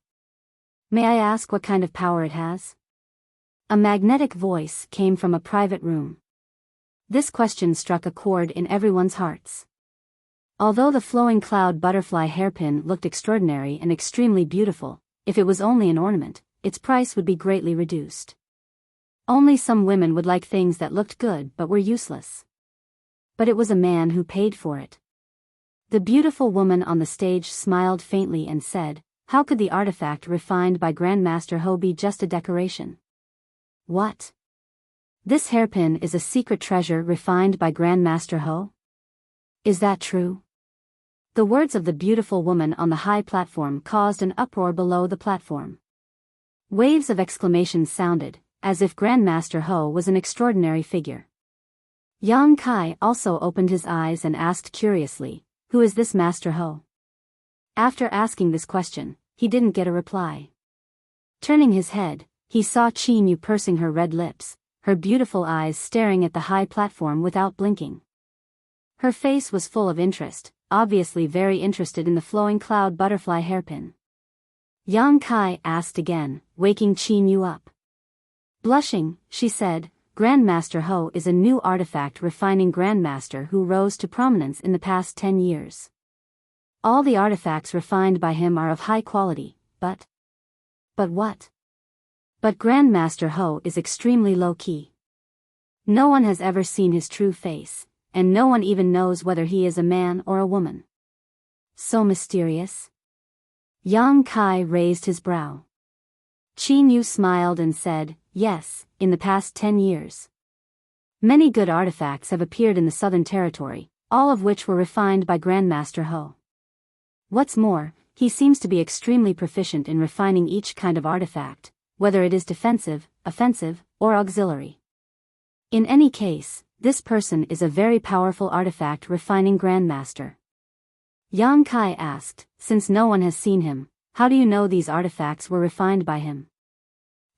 May I ask what kind of power it has? A magnetic voice came from a private room. This question struck a chord in everyone's hearts. Although the flowing cloud butterfly hairpin looked extraordinary and extremely beautiful, if it was only an ornament, its price would be greatly reduced. Only some women would like things that looked good but were useless. But it was a man who paid for it. The beautiful woman on the stage smiled faintly and said, "How could the artifact refined by Grandmaster Ho be just a decoration?" "What? This hairpin is a secret treasure refined by Grandmaster Ho? Is that true?" The words of the beautiful woman on the high platform caused an uproar below the platform. Waves of exclamations sounded, as if Grandmaster Ho was an extraordinary figure. Yang Kai also opened his eyes and asked curiously, "Who is this Master Ho?" After asking this question, he didn't get a reply. Turning his head, he saw Qin Yu pursing her red lips, her beautiful eyes staring at the high platform without blinking. Her face was full of interest, obviously very interested in the flowing cloud butterfly hairpin. Yang Kai asked again, waking Qin Yu up. Blushing, she said, "Grandmaster Ho is a new artifact refining grandmaster who rose to prominence in the past 10 years. All the artifacts refined by him are of high quality, but what? But Grandmaster Ho is extremely low-key. No one has ever seen his true face, and no one even knows whether he is a man or a woman. So mysterious." Yang Kai raised his brow. Qin Yu smiled and said, yes, in the past 10 years. Many good artifacts have appeared in the Southern Territory, all of which were refined by Grandmaster Ho. What's more, he seems to be extremely proficient in refining each kind of artifact, whether it is defensive, offensive, or auxiliary. In any case, this person is a very powerful artifact refining Grandmaster. Yang Kai asked, since no one has seen him, how do you know these artifacts were refined by him?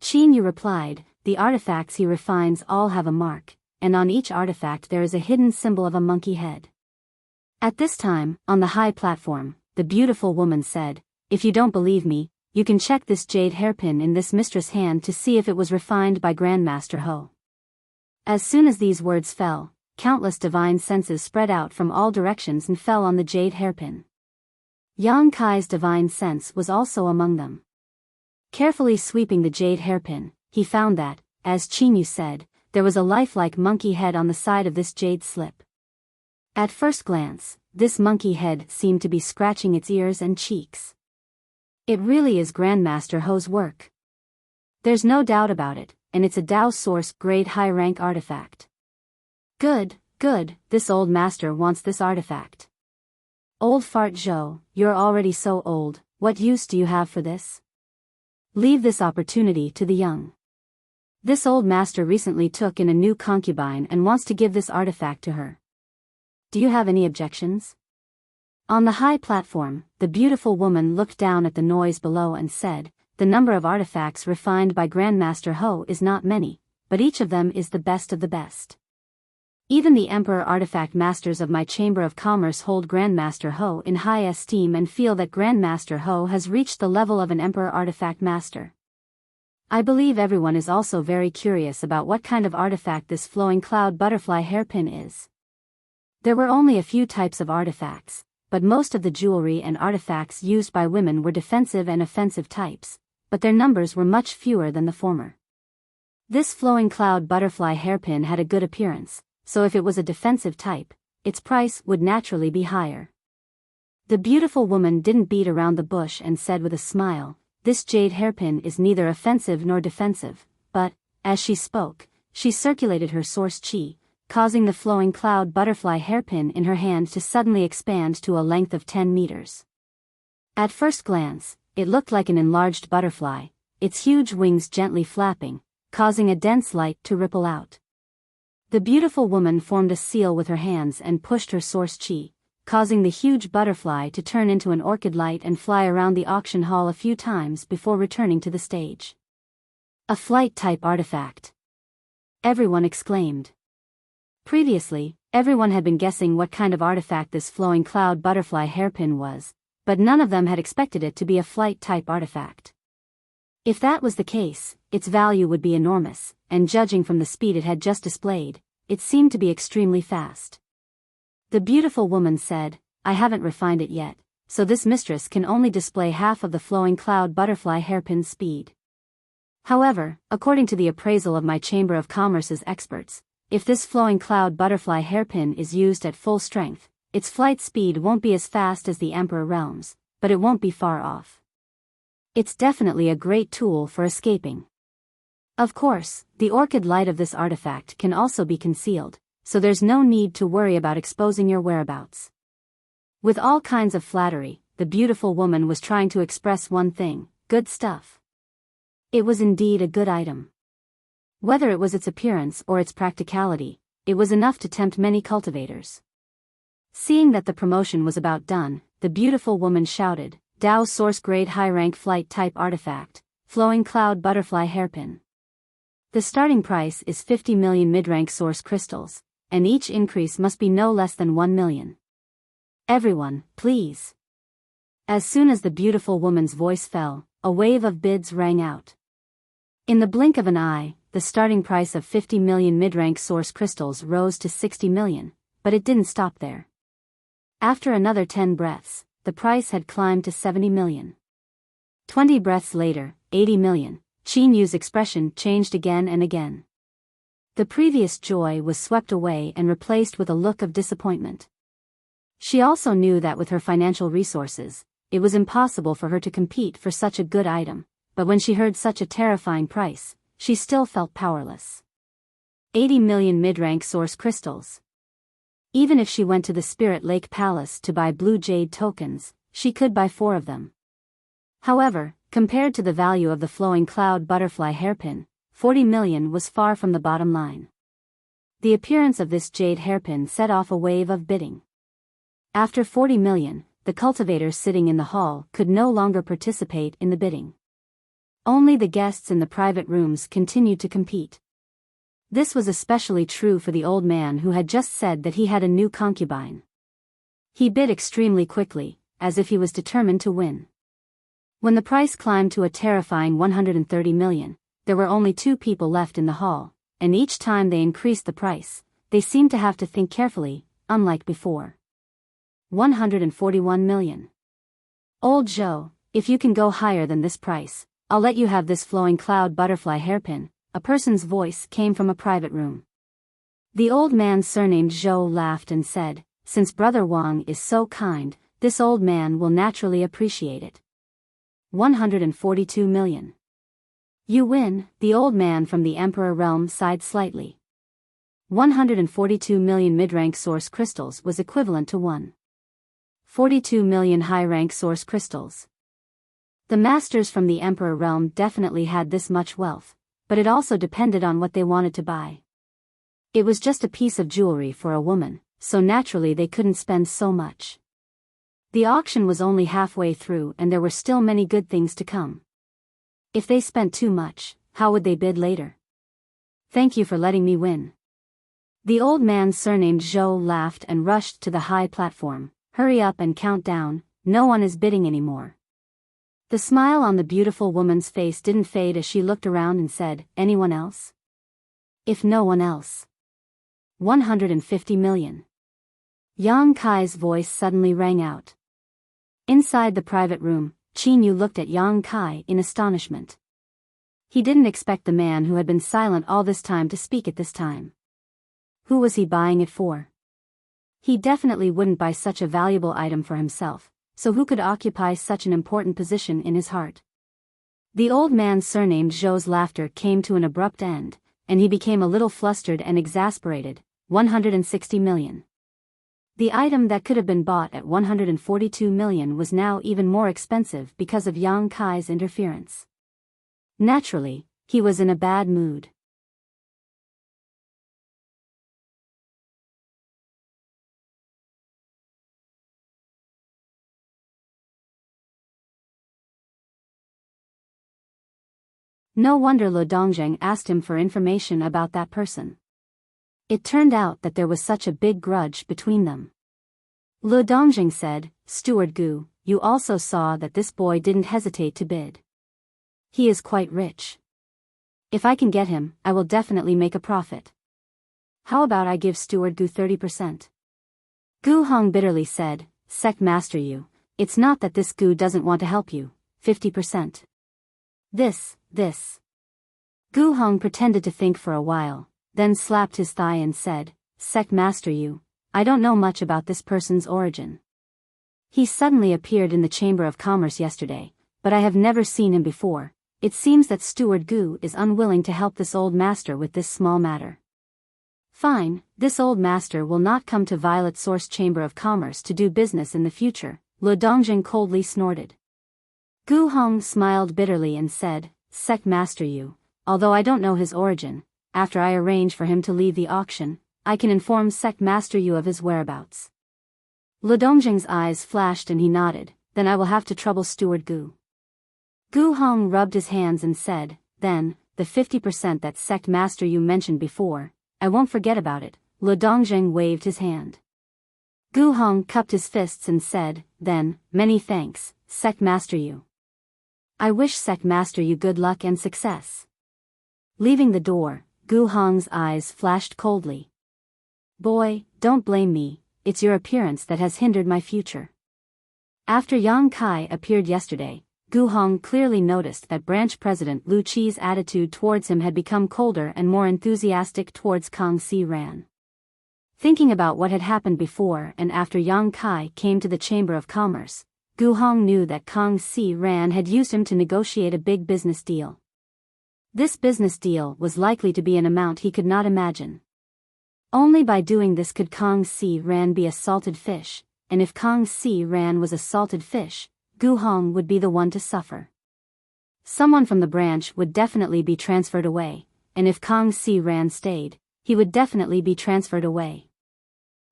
Qin Yu replied, the artifacts he refines all have a mark, and on each artifact there is a hidden symbol of a monkey head. At this time, on the high platform, the beautiful woman said, if you don't believe me, you can check this jade hairpin in this mistress' hand to see if it was refined by Grandmaster Ho. As soon as these words fell, countless divine senses spread out from all directions and fell on the jade hairpin. Yang Kai's divine sense was also among them. Carefully sweeping the jade hairpin, he found that, as Qin Yu said, there was a lifelike monkey head on the side of this jade slip. At first glance, this monkey head seemed to be scratching its ears and cheeks. It really is Grandmaster Ho's work. There's no doubt about it, and it's a Dao Source grade high rank artifact. Good, this old master wants this artifact. Old fart Zhou, you're already so old, what use do you have for this? Leave this opportunity to the young. This old master recently took in a new concubine and wants to give this artifact to her. Do you have any objections? On the high platform, the beautiful woman looked down at the noise below and said, the number of artifacts refined by Grandmaster Ho is not many, but each of them is the best of the best. Even the Emperor Artifact Masters of my Chamber of Commerce hold Grandmaster Ho in high esteem and feel that Grandmaster Ho has reached the level of an Emperor Artifact Master. I believe everyone is also very curious about what kind of artifact this flowing cloud butterfly hairpin is. There were only a few types of artifacts, but most of the jewelry and artifacts used by women were defensive and offensive types, but their numbers were much fewer than the former. This flowing cloud butterfly hairpin had a good appearance, so if it was a defensive type, its price would naturally be higher. The beautiful woman didn't beat around the bush and said with a smile, this jade hairpin is neither offensive nor defensive, but, as she spoke, she circulated her source chi, causing the flowing cloud butterfly hairpin in her hand to suddenly expand to a length of 10 meters. At first glance, it looked like an enlarged butterfly, its huge wings gently flapping, causing a dense light to ripple out. The beautiful woman formed a seal with her hands and pushed her source chi, causing the huge butterfly to turn into an orchid light and fly around the auction hall a few times before returning to the stage. A flight-type artifact. Everyone exclaimed. Previously, everyone had been guessing what kind of artifact this flowing cloud butterfly hairpin was, but none of them had expected it to be a flight-type artifact. If that was the case, its value would be enormous, and judging from the speed it had just displayed, it seemed to be extremely fast. The beautiful woman said, I haven't refined it yet, so this mistress can only display half of the flowing cloud butterfly hairpin's speed. However, according to the appraisal of my Chamber of Commerce's experts, if this flowing cloud butterfly hairpin is used at full strength, its flight speed won't be as fast as the Emperor Realms, but it won't be far off. It's definitely a great tool for escaping. Of course, the orchid light of this artifact can also be concealed, so there's no need to worry about exposing your whereabouts. With all kinds of flattery, the beautiful woman was trying to express one thing, good stuff. It was indeed a good item. Whether it was its appearance or its practicality, it was enough to tempt many cultivators. Seeing that the promotion was about done, the beautiful woman shouted, Dao Source Grade High Rank Flight Type Artifact, Flowing Cloud Butterfly Hairpin. The starting price is 50 million mid-rank source crystals, and each increase must be no less than 1 million. Everyone, please. As soon as the beautiful woman's voice fell, a wave of bids rang out. In the blink of an eye, the starting price of 50 million mid-rank source crystals rose to 60 million, but it didn't stop there. After another 10 breaths, the price had climbed to 70 million. 20 breaths later, 80 million, Qin Yu's expression changed again and again. The previous joy was swept away and replaced with a look of disappointment. She also knew that with her financial resources, it was impossible for her to compete for such a good item, but when she heard such a terrifying price, she still felt powerless. 80 million mid-rank source crystals. Even if she went to the Spirit Lake Palace to buy blue jade tokens, she could buy 4 of them. However, compared to the value of the flowing cloud butterfly hairpin, 40 million was far from the bottom line. The appearance of this jade hairpin set off a wave of bidding. After 40 million, the cultivators sitting in the hall could no longer participate in the bidding. Only the guests in the private rooms continued to compete. This was especially true for the old man who had just said that he had a new concubine. He bid extremely quickly, as if he was determined to win. When the price climbed to a terrifying 130 million, there were only 2 people left in the hall, and each time they increased the price, they seemed to have to think carefully, unlike before. 141 million. Old Zhou, if you can go higher than this price, I'll let you have this flowing cloud butterfly hairpin, a person's voice came from a private room. The old man surnamed Zhou laughed and said, since Brother Wang is so kind, this old man will naturally appreciate it. 142 million. You win, the old man from the Emperor realm sighed slightly. 142 million mid-rank source crystals was equivalent to 142 million high-rank source crystals. The masters from the Emperor realm definitely had this much wealth, but it also depended on what they wanted to buy. It was just a piece of jewelry for a woman, so naturally they couldn't spend so much. The auction was only halfway through and there were still many good things to come. If they spent too much, how would they bid later? Thank you for letting me win. The old man surnamed Zhou laughed and rushed to the high platform. Hurry up and count down, no one is bidding anymore. The smile on the beautiful woman's face didn't fade as she looked around and said, anyone else? If no one else. 150 million. Yang Kai's voice suddenly rang out. Inside the private room, Qin Yu looked at Yang Kai in astonishment. He didn't expect the man who had been silent all this time to speak at this time. Who was he buying it for? He definitely wouldn't buy such a valuable item for himself, so who could occupy such an important position in his heart? The old man surnamed Zhou's laughter came to an abrupt end, and he became a little flustered and exasperated. 160 million. The item that could have been bought at 142 million was now even more expensive because of Yang Kai's interference. Naturally, he was in a bad mood. No wonder Lu Dongjing asked him for information about that person. It turned out that there was such a big grudge between them. Lu Dongjing said, Steward Gu, you also saw that this boy didn't hesitate to bid. He is quite rich. If I can get him, I will definitely make a profit. How about I give Steward Gu 30%? Gu Hong bitterly said, Sect Master Yu, it's not that this Gu doesn't want to help you. 50%. This. Gu Hong pretended to think for a while, then slapped his thigh and said, Sect Master Yu, I don't know much about this person's origin. He suddenly appeared in the Chamber of Commerce yesterday, but I have never seen him before. It seems that Steward Gu is unwilling to help this old master with this small matter. Fine, this old master will not come to Violet Source Chamber of Commerce to do business in the future, Lu Dongjing coldly snorted. Gu Hong smiled bitterly and said, Sect Master Yu, although I don't know his origin, after I arrange for him to leave the auction, I can inform Sect Master Yu of his whereabouts. Lu Dongjing's eyes flashed and he nodded, then I will have to trouble Steward Gu. Gu Hong rubbed his hands and said, then, the 50% that Sect Master Yu mentioned before, I won't forget about it. Lu Dongjing waved his hand. Gu Hong cupped his fists and said, then, many thanks, Sect Master Yu. I wish Sect Master Yu good luck and success. Leaving the door, Gu Hong's eyes flashed coldly. Boy, don't blame me, it's your appearance that has hindered my future. After Yang Kai appeared yesterday, Gu Hong clearly noticed that Branch President Lu Qi's attitude towards him had become colder and more enthusiastic towards Kang Si Ran. Thinking about what had happened before and after Yang Kai came to the Chamber of Commerce, Gu Hong knew that Kang Si Ran had used him to negotiate a big business deal. This business deal was likely to be an amount he could not imagine. Only by doing this could Kang Si Ran be a salted fish, and if Kang Si Ran was a salted fish, Gu Hong would be the one to suffer. Someone from the branch would definitely be transferred away, and if Kang Si Ran stayed, he would definitely be transferred away.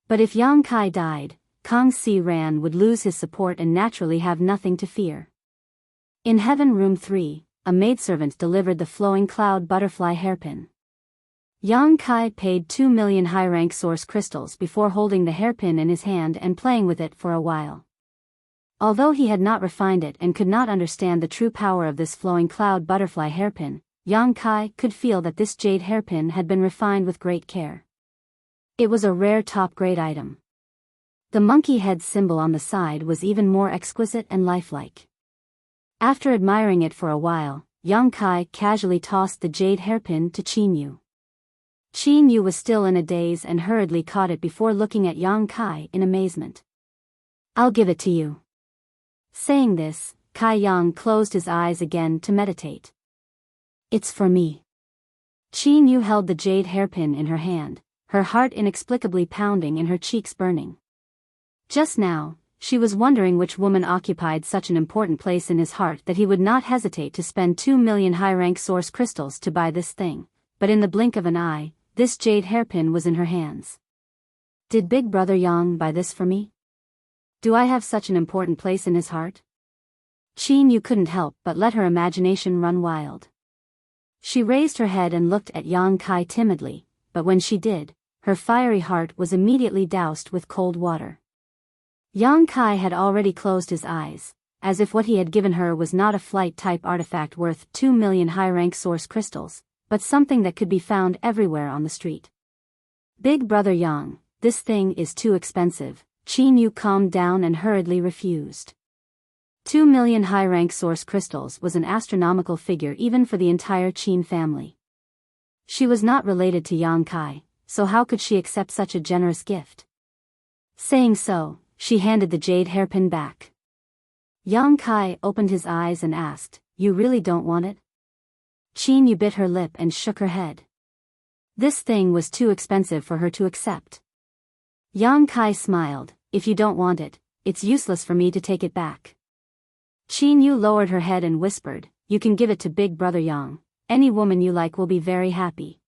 But if Yang Kai died, Kang Si Ran would lose his support and naturally have nothing to fear. In Heaven Room 3, a maidservant delivered the flowing cloud butterfly hairpin. Yang Kai paid 2 million high-rank source crystals before holding the hairpin in his hand and playing with it for a while. Although he had not refined it and could not understand the true power of this flowing cloud butterfly hairpin, Yang Kai could feel that this jade hairpin had been refined with great care. It was a rare top-grade item. The monkey head symbol on the side was even more exquisite and lifelike. After admiring it for a while, Yang Kai casually tossed the jade hairpin to Qin Yu. Qin Yu was still in a daze and hurriedly caught it before looking at Yang Kai in amazement. "I'll give it to you." Saying this, Kai Yang closed his eyes again to meditate. "It's for me." Qin Yu held the jade hairpin in her hand, her heart inexplicably pounding and her cheeks burning. Just now, she was wondering which woman occupied such an important place in his heart that he would not hesitate to spend 2 million high-rank source crystals to buy this thing, but in the blink of an eye, this jade hairpin was in her hands. Did Big Brother Yang buy this for me? Do I have such an important place in his heart? Qin Yu couldn't help but let her imagination run wild. She raised her head and looked at Yang Kai timidly, but when she did, her fiery heart was immediately doused with cold water. Yang Kai had already closed his eyes, as if what he had given her was not a flight-type artifact worth 2 million high-rank source crystals, but something that could be found everywhere on the street. "Big Brother Yang, this thing is too expensive," Qin Yu calmed down and hurriedly refused. 2 million high-rank source crystals was an astronomical figure even for the entire Qin family. She was not related to Yang Kai, so how could she accept such a generous gift? Saying so, she handed the jade hairpin back. Yang Kai opened his eyes and asked, "You really don't want it?" Qin Yu bit her lip and shook her head. This thing was too expensive for her to accept. Yang Kai smiled, "If you don't want it, it's useless for me to take it back." Qin Yu lowered her head and whispered, "You can give it to Big Brother Yang. Any woman you like will be very happy."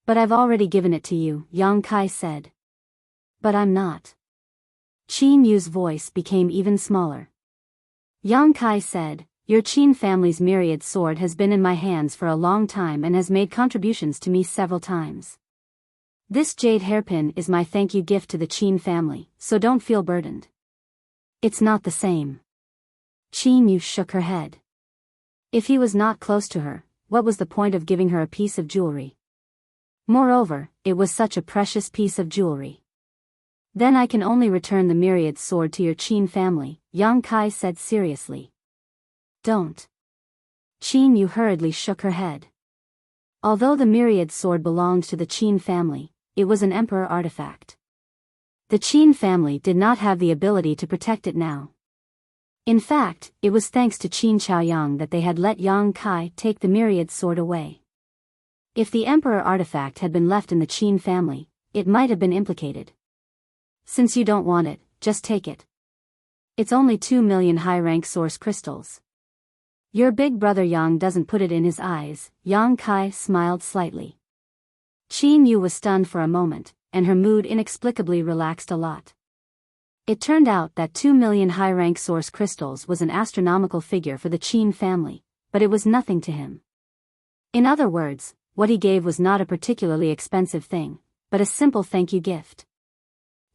"But I've already given it to you," Yang Kai said. "But I'm not." Qin Yu's voice became even smaller. Yang Kai said, "Your Qin family's myriad sword has been in my hands for a long time and has made contributions to me several times. This jade hairpin is my thank you gift to the Qin family, so don't feel burdened." "It's not the same." Qin Yu shook her head. If he was not close to her, what was the point of giving her a piece of jewelry? Moreover, it was such a precious piece of jewelry. "Then I can only return the myriad sword to your Qin family," Yang Kai said seriously. "Don't." Qin Yu hurriedly shook her head. Although the myriad sword belonged to the Qin family, it was an emperor artifact. The Qin family did not have the ability to protect it now. In fact, it was thanks to Qin Chaoyang that they had let Yang Kai take the myriad sword away. If the emperor artifact had been left in the Qin family, it might have been implicated. "Since you don't want it, just take it. It's only 2 million high-rank source crystals. Your Big Brother Yang doesn't put it in his eyes." Yang Kai smiled slightly. Qin Yu was stunned for a moment, and her mood inexplicably relaxed a lot. It turned out that 2 million high-rank source crystals was an astronomical figure for the Qin family, but it was nothing to him. In other words, what he gave was not a particularly expensive thing, but a simple thank you gift.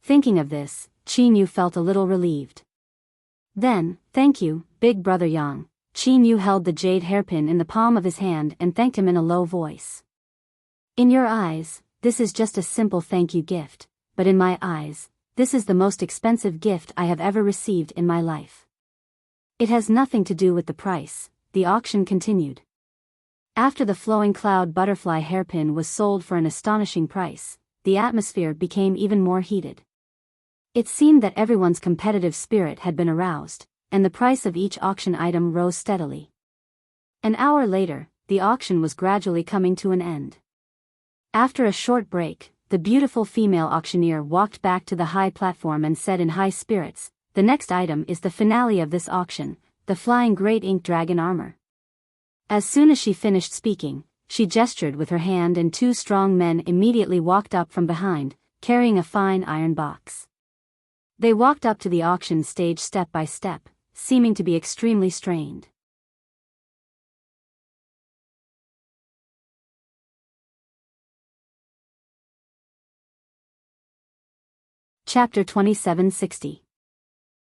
Thinking of this, Qin Yu felt a little relieved. Then, "Thank you, Big Brother Yang." Qin Yu held the jade hairpin in the palm of his hand and thanked him in a low voice. "In your eyes, this is just a simple thank you gift, but in my eyes, this is the most expensive gift I have ever received in my life." "It has nothing to do with the price," the auction continued. After the flowing cloud butterfly hairpin was sold for an astonishing price, the atmosphere became even more heated. It seemed that everyone's competitive spirit had been aroused, and the price of each auction item rose steadily. An hour later, the auction was gradually coming to an end. After a short break, the beautiful female auctioneer walked back to the high platform and said in high spirits, "The next item is the finale of this auction, the flying great ink dragon armor." As soon as she finished speaking, she gestured with her hand and two strong men immediately walked up from behind, carrying a fine iron box. They walked up to the auction stage step by step, seeming to be extremely strained. Chapter 2760.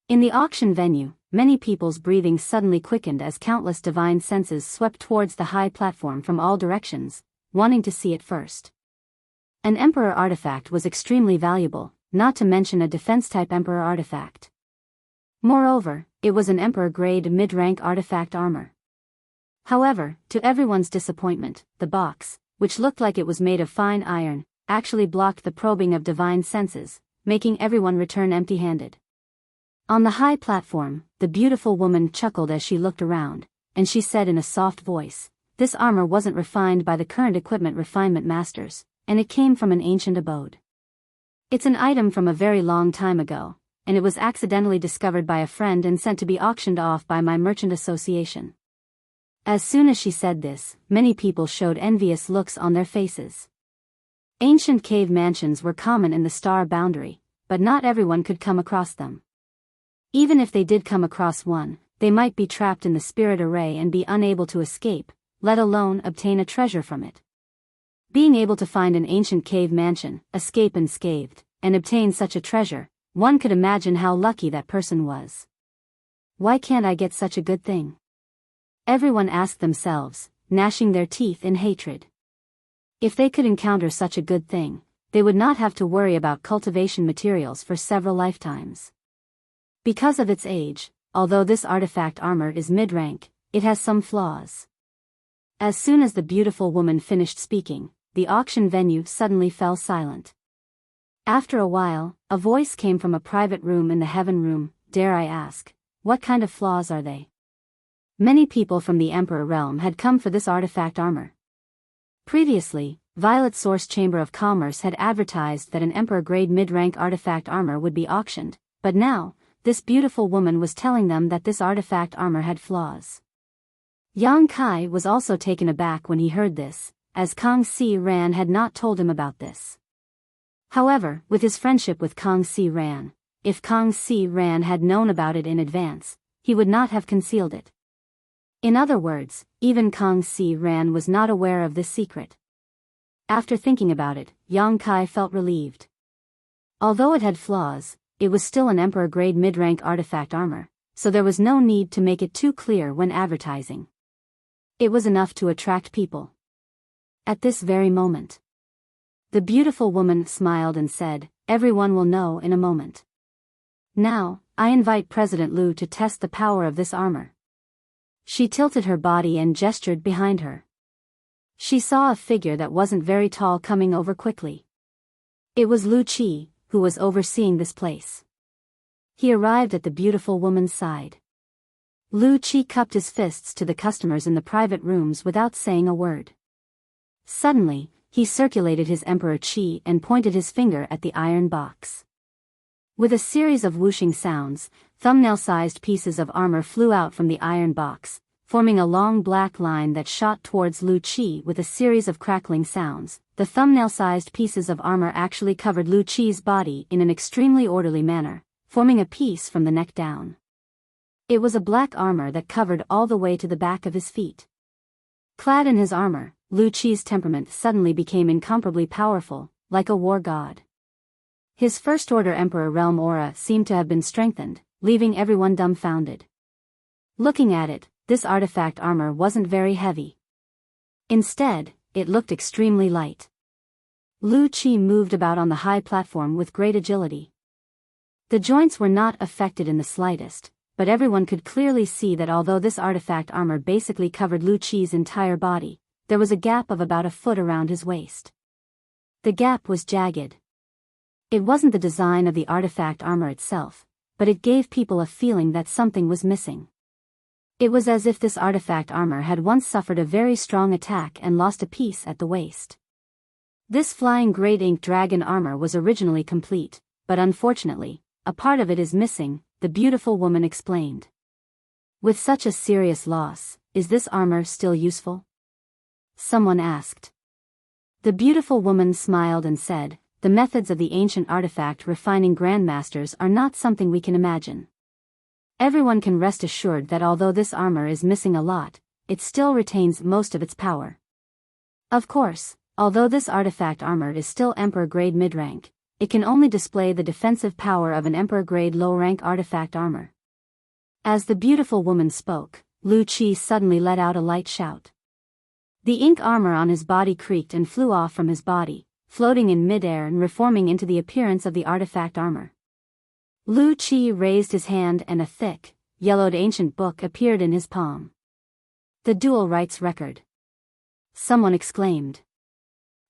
In the auction venue, many people's breathing suddenly quickened as countless divine senses swept towards the high platform from all directions, wanting to see it first. An emperor artifact was extremely valuable, not to mention a defense-type emperor artifact. Moreover, it was an emperor-grade mid-rank artifact armor. However, to everyone's disappointment, the box, which looked like it was made of fine iron, actually blocked the probing of divine senses, making everyone return empty-handed. On the high platform, the beautiful woman chuckled as she looked around, and she said in a soft voice, "This armor wasn't refined by the current equipment refinement masters, and it came from an ancient abode. It's an item from a very long time ago, and it was accidentally discovered by a friend and sent to be auctioned off by my merchant association." As soon as she said this, many people showed envious looks on their faces. Ancient cave mansions were common in the star boundary, but not everyone could come across them. Even if they did come across one, they might be trapped in the spirit array and be unable to escape, let alone obtain a treasure from it. Being able to find an ancient cave mansion, escape unscathed, and obtain such a treasure, one could imagine how lucky that person was. Why can't I get such a good thing? Everyone asked themselves, gnashing their teeth in hatred. If they could encounter such a good thing, they would not have to worry about cultivation materials for several lifetimes. Because of its age, although this artifact armor is mid-rank, it has some flaws. As soon as the beautiful woman finished speaking, the auction venue suddenly fell silent. After a while, a voice came from a private room in the heaven room. "Dare I ask, what kind of flaws are they?" Many people from the Emperor realm had come for this artifact armor. Previously, Violet Source Chamber of Commerce had advertised that an Emperor-grade mid-rank artifact armor would be auctioned, but now, this beautiful woman was telling them that this artifact armor had flaws. Yang Kai was also taken aback when he heard this, as Kang Si Ran had not told him about this. However, with his friendship with Kang Si Ran, if Kang Si Ran had known about it in advance, he would not have concealed it. In other words, even Kang Si Ran was not aware of this secret. After thinking about it, Yang Kai felt relieved. Although it had flaws, it was still an Emperor-grade mid-rank artifact armor, so there was no need to make it too clear when advertising. It was enough to attract people. At this very moment, the beautiful woman smiled and said, "Everyone will know in a moment. Now, I invite President Liu to test the power of this armor." She tilted her body and gestured behind her. She saw a figure that wasn't very tall coming over quickly. It was Lu Qi, who was overseeing this place. He arrived at the beautiful woman's side. Lu Qi cupped his fists to the customers in the private rooms without saying a word. Suddenly, he circulated his Emperor Qi and pointed his finger at the iron box. With a series of whooshing sounds, thumbnail-sized pieces of armor flew out from the iron box, forming a long black line that shot towards Lu Qi with a series of crackling sounds. The thumbnail-sized pieces of armor actually covered Lu Qi's body in an extremely orderly manner, forming a piece from the neck down. It was a black armor that covered all the way to the back of his feet. Clad in his armor, Lu Qi's temperament suddenly became incomparably powerful, like a war god. His first-order Emperor realm aura seemed to have been strengthened, leaving everyone dumbfounded. Looking at it, this artifact armor wasn't very heavy. Instead, it looked extremely light. Lu Qi moved about on the high platform with great agility. The joints were not affected in the slightest, but everyone could clearly see that although this artifact armor basically covered Lu Qi's entire body, there was a gap of about a foot around his waist. The gap was jagged. It wasn't the design of the artifact armor itself, but it gave people a feeling that something was missing. It was as if this artifact armor had once suffered a very strong attack and lost a piece at the waist. This flying great ink dragon armor was originally complete, but unfortunately, a part of it is missing, the beautiful woman explained. With such a serious loss, is this armor still useful? Someone asked. The beautiful woman smiled and said, the methods of the ancient artifact refining grandmasters are not something we can imagine. Everyone can rest assured that although this armor is missing a lot, it still retains most of its power. Of course, although this artifact armor is still Emperor-grade mid-rank, it can only display the defensive power of an Emperor-grade low-rank artifact armor. As the beautiful woman spoke, Lu Qi suddenly let out a light shout. The ink armor on his body creaked and flew off from his body, floating in mid-air and reforming into the appearance of the artifact armor. Lu Qi raised his hand and a thick, yellowed ancient book appeared in his palm. The dual rights record. Someone exclaimed.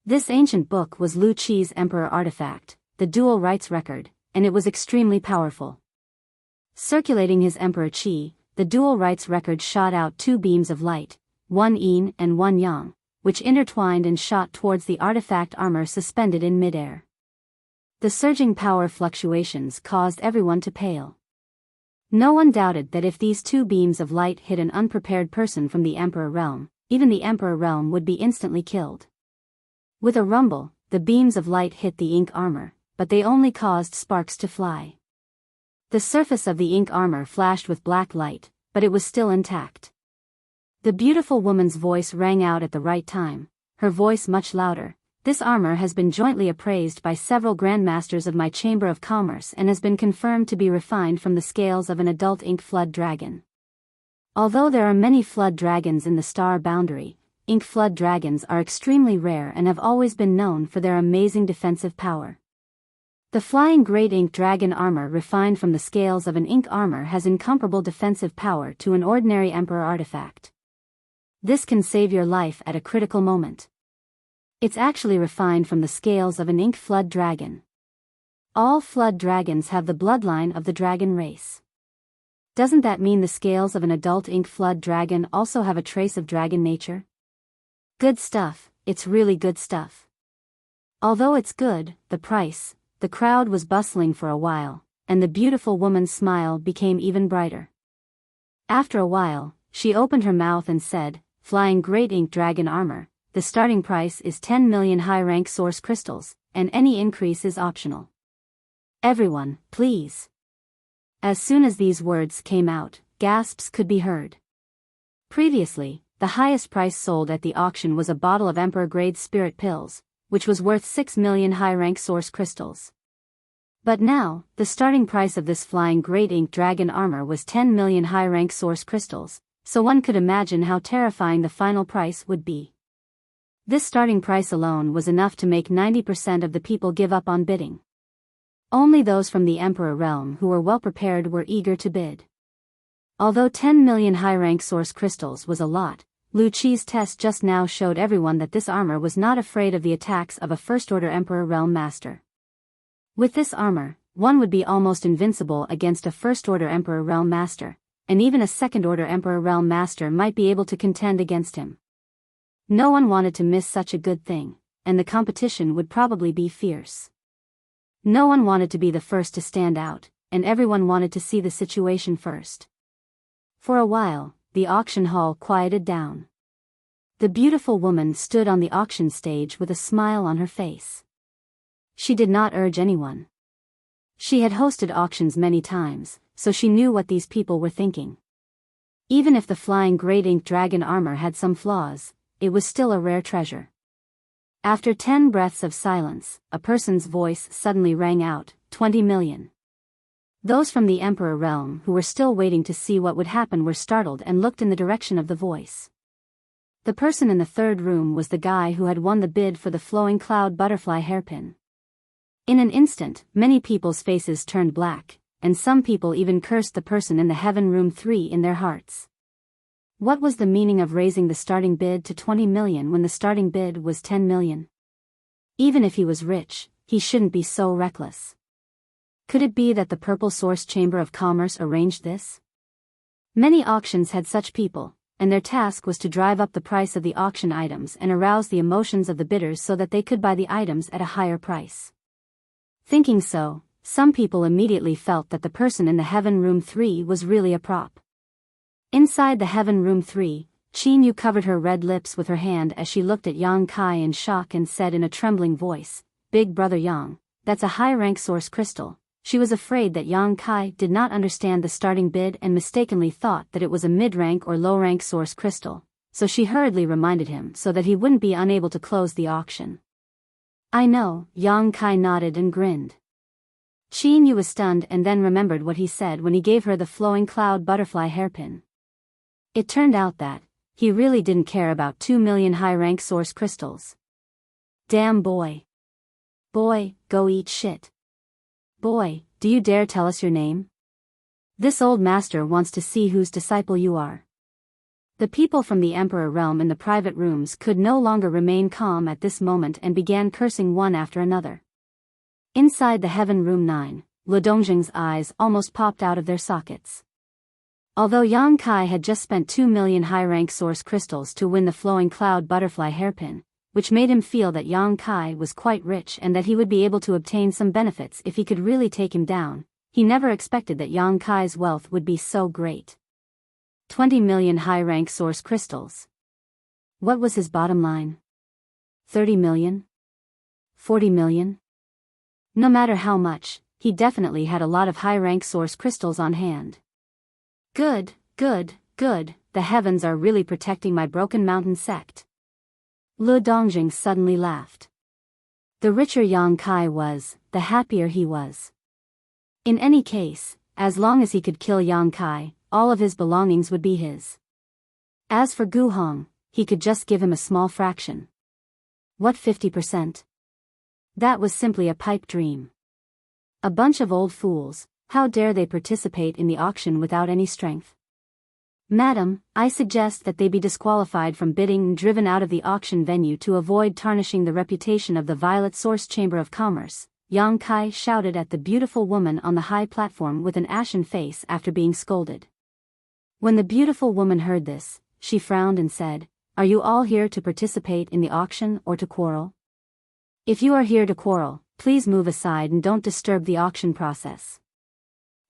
This ancient book was Lu Qi's emperor artifact, the dual rights record, and it was extremely powerful. Circulating his emperor qi, the dual rights record shot out two beams of light, one yin and one yang, which intertwined and shot towards the artifact armor suspended in midair. The surging power fluctuations caused everyone to pale. No one doubted that if these two beams of light hit an unprepared person from the Emperor realm, even the Emperor realm would be instantly killed. With a rumble, the beams of light hit the ink armor, but they only caused sparks to fly. The surface of the ink armor flashed with black light, but it was still intact. The beautiful woman's voice rang out at the right time, her voice much louder. This armor has been jointly appraised by several grandmasters of my Chamber of Commerce and has been confirmed to be refined from the scales of an adult ink flood dragon. Although there are many flood dragons in the star boundary, ink flood dragons are extremely rare and have always been known for their amazing defensive power. The flying great ink dragon armor refined from the scales of an ink armor has incomparable defensive power to an ordinary emperor artifact. This can save your life at a critical moment. It's actually refined from the scales of an ink flood dragon. All flood dragons have the bloodline of the dragon race. Doesn't that mean the scales of an adult ink flood dragon also have a trace of dragon nature? Good stuff, it's really good stuff. Although it's good, the price, the crowd was bustling for a while, and the beautiful woman's smile became even brighter. After a while, she opened her mouth and said, flying great ink dragon armor. The starting price is 10 million high-rank source crystals, and any increase is optional. Everyone, please. As soon as these words came out, gasps could be heard. Previously, the highest price sold at the auction was a bottle of Emperor-grade spirit pills, which was worth 6 million high-rank source crystals. But now, the starting price of this flying great ink dragon armor was 10 million high-rank source crystals, so one could imagine how terrifying the final price would be. This starting price alone was enough to make 90% of the people give up on bidding. Only those from the Emperor realm who were well prepared were eager to bid. Although 10 million high-rank source crystals was a lot, Lu Qi's test just now showed everyone that this armor was not afraid of the attacks of a first-order Emperor realm master. With this armor, one would be almost invincible against a first-order Emperor realm master, and even a second-order Emperor realm master might be able to contend against him. No one wanted to miss such a good thing, and the competition would probably be fierce. No one wanted to be the first to stand out, and everyone wanted to see the situation first. For a while, the auction hall quieted down. The beautiful woman stood on the auction stage with a smile on her face. She did not urge anyone. She had hosted auctions many times, so she knew what these people were thinking. Even if the flying great ink dragon armor had some flaws, it was still a rare treasure. After 10 breaths of silence, a person's voice suddenly rang out, 20 million. Those from the Emperor realm who were still waiting to see what would happen were startled and looked in the direction of the voice. The person in the third room was the guy who had won the bid for the flowing cloud butterfly hairpin. In an instant, many people's faces turned black, and some people even cursed the person in the heaven room 3 in their hearts. What was the meaning of raising the starting bid to 20 million when the starting bid was 10 million? Even if he was rich, he shouldn't be so reckless. Could it be that the Purple Source Chamber of Commerce arranged this? Many auctions had such people, and their task was to drive up the price of the auction items and arouse the emotions of the bidders so that they could buy the items at a higher price. Thinking so, some people immediately felt that the person in the Heaven Room 3 was really a prop. Inside the Heaven Room 3, Qin Yu covered her red lips with her hand as she looked at Yang Kai in shock and said in a trembling voice, "Big brother Yang, that's a high-rank source crystal." She was afraid that Yang Kai did not understand the starting bid and mistakenly thought that it was a mid-rank or low-rank source crystal, so she hurriedly reminded him so that he wouldn't be unable to close the auction. "I know," Yang Kai nodded and grinned. Qin Yu was stunned and then remembered what he said when he gave her the flowing cloud butterfly hairpin. It turned out that he really didn't care about 2 million high-rank source crystals. Damn boy. Boy, go eat shit. Boy, do you dare tell us your name? This old master wants to see whose disciple you are. The people from the Emperor realm in the private rooms could no longer remain calm at this moment and began cursing one after another. Inside the Heaven Room 9, Lu Dongjing's eyes almost popped out of their sockets. Although Yang Kai had just spent 2 million high-rank source crystals to win the flowing cloud butterfly hairpin, which made him feel that Yang Kai was quite rich and that he would be able to obtain some benefits if he could really take him down, he never expected that Yang Kai's wealth would be so great. 20 million high-rank source crystals. What was his bottom line? 30 million? 40 million? No matter how much, he definitely had a lot of high-rank source crystals on hand. Good, good, good, the heavens are really protecting my Broken Mountain sect. Lu Dongjing suddenly laughed. The richer Yang Kai was, the happier he was. In any case, as long as he could kill Yang Kai, all of his belongings would be his. As for Gu Hong, he could just give him a small fraction. What 50%? That was simply a pipe dream. A bunch of old fools, how dare they participate in the auction without any strength? Madam, I suggest that they be disqualified from bidding and driven out of the auction venue to avoid tarnishing the reputation of the Violet Source Chamber of Commerce, Yang Kai shouted at the beautiful woman on the high platform with an ashen face after being scolded. When the beautiful woman heard this, she frowned and said, "Are you all here to participate in the auction or to quarrel? If you are here to quarrel, please move aside and don't disturb the auction process."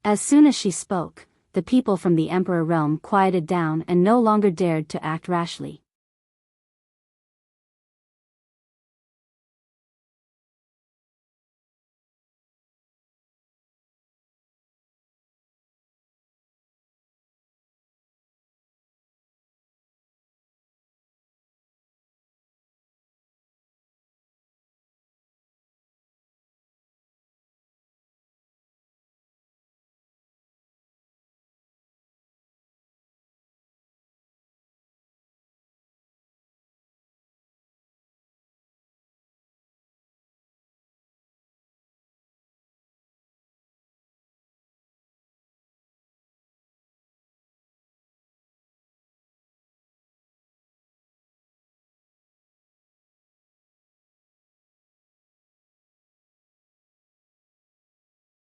As soon as she spoke, the people from the Emperor realm quieted down and no longer dared to act rashly.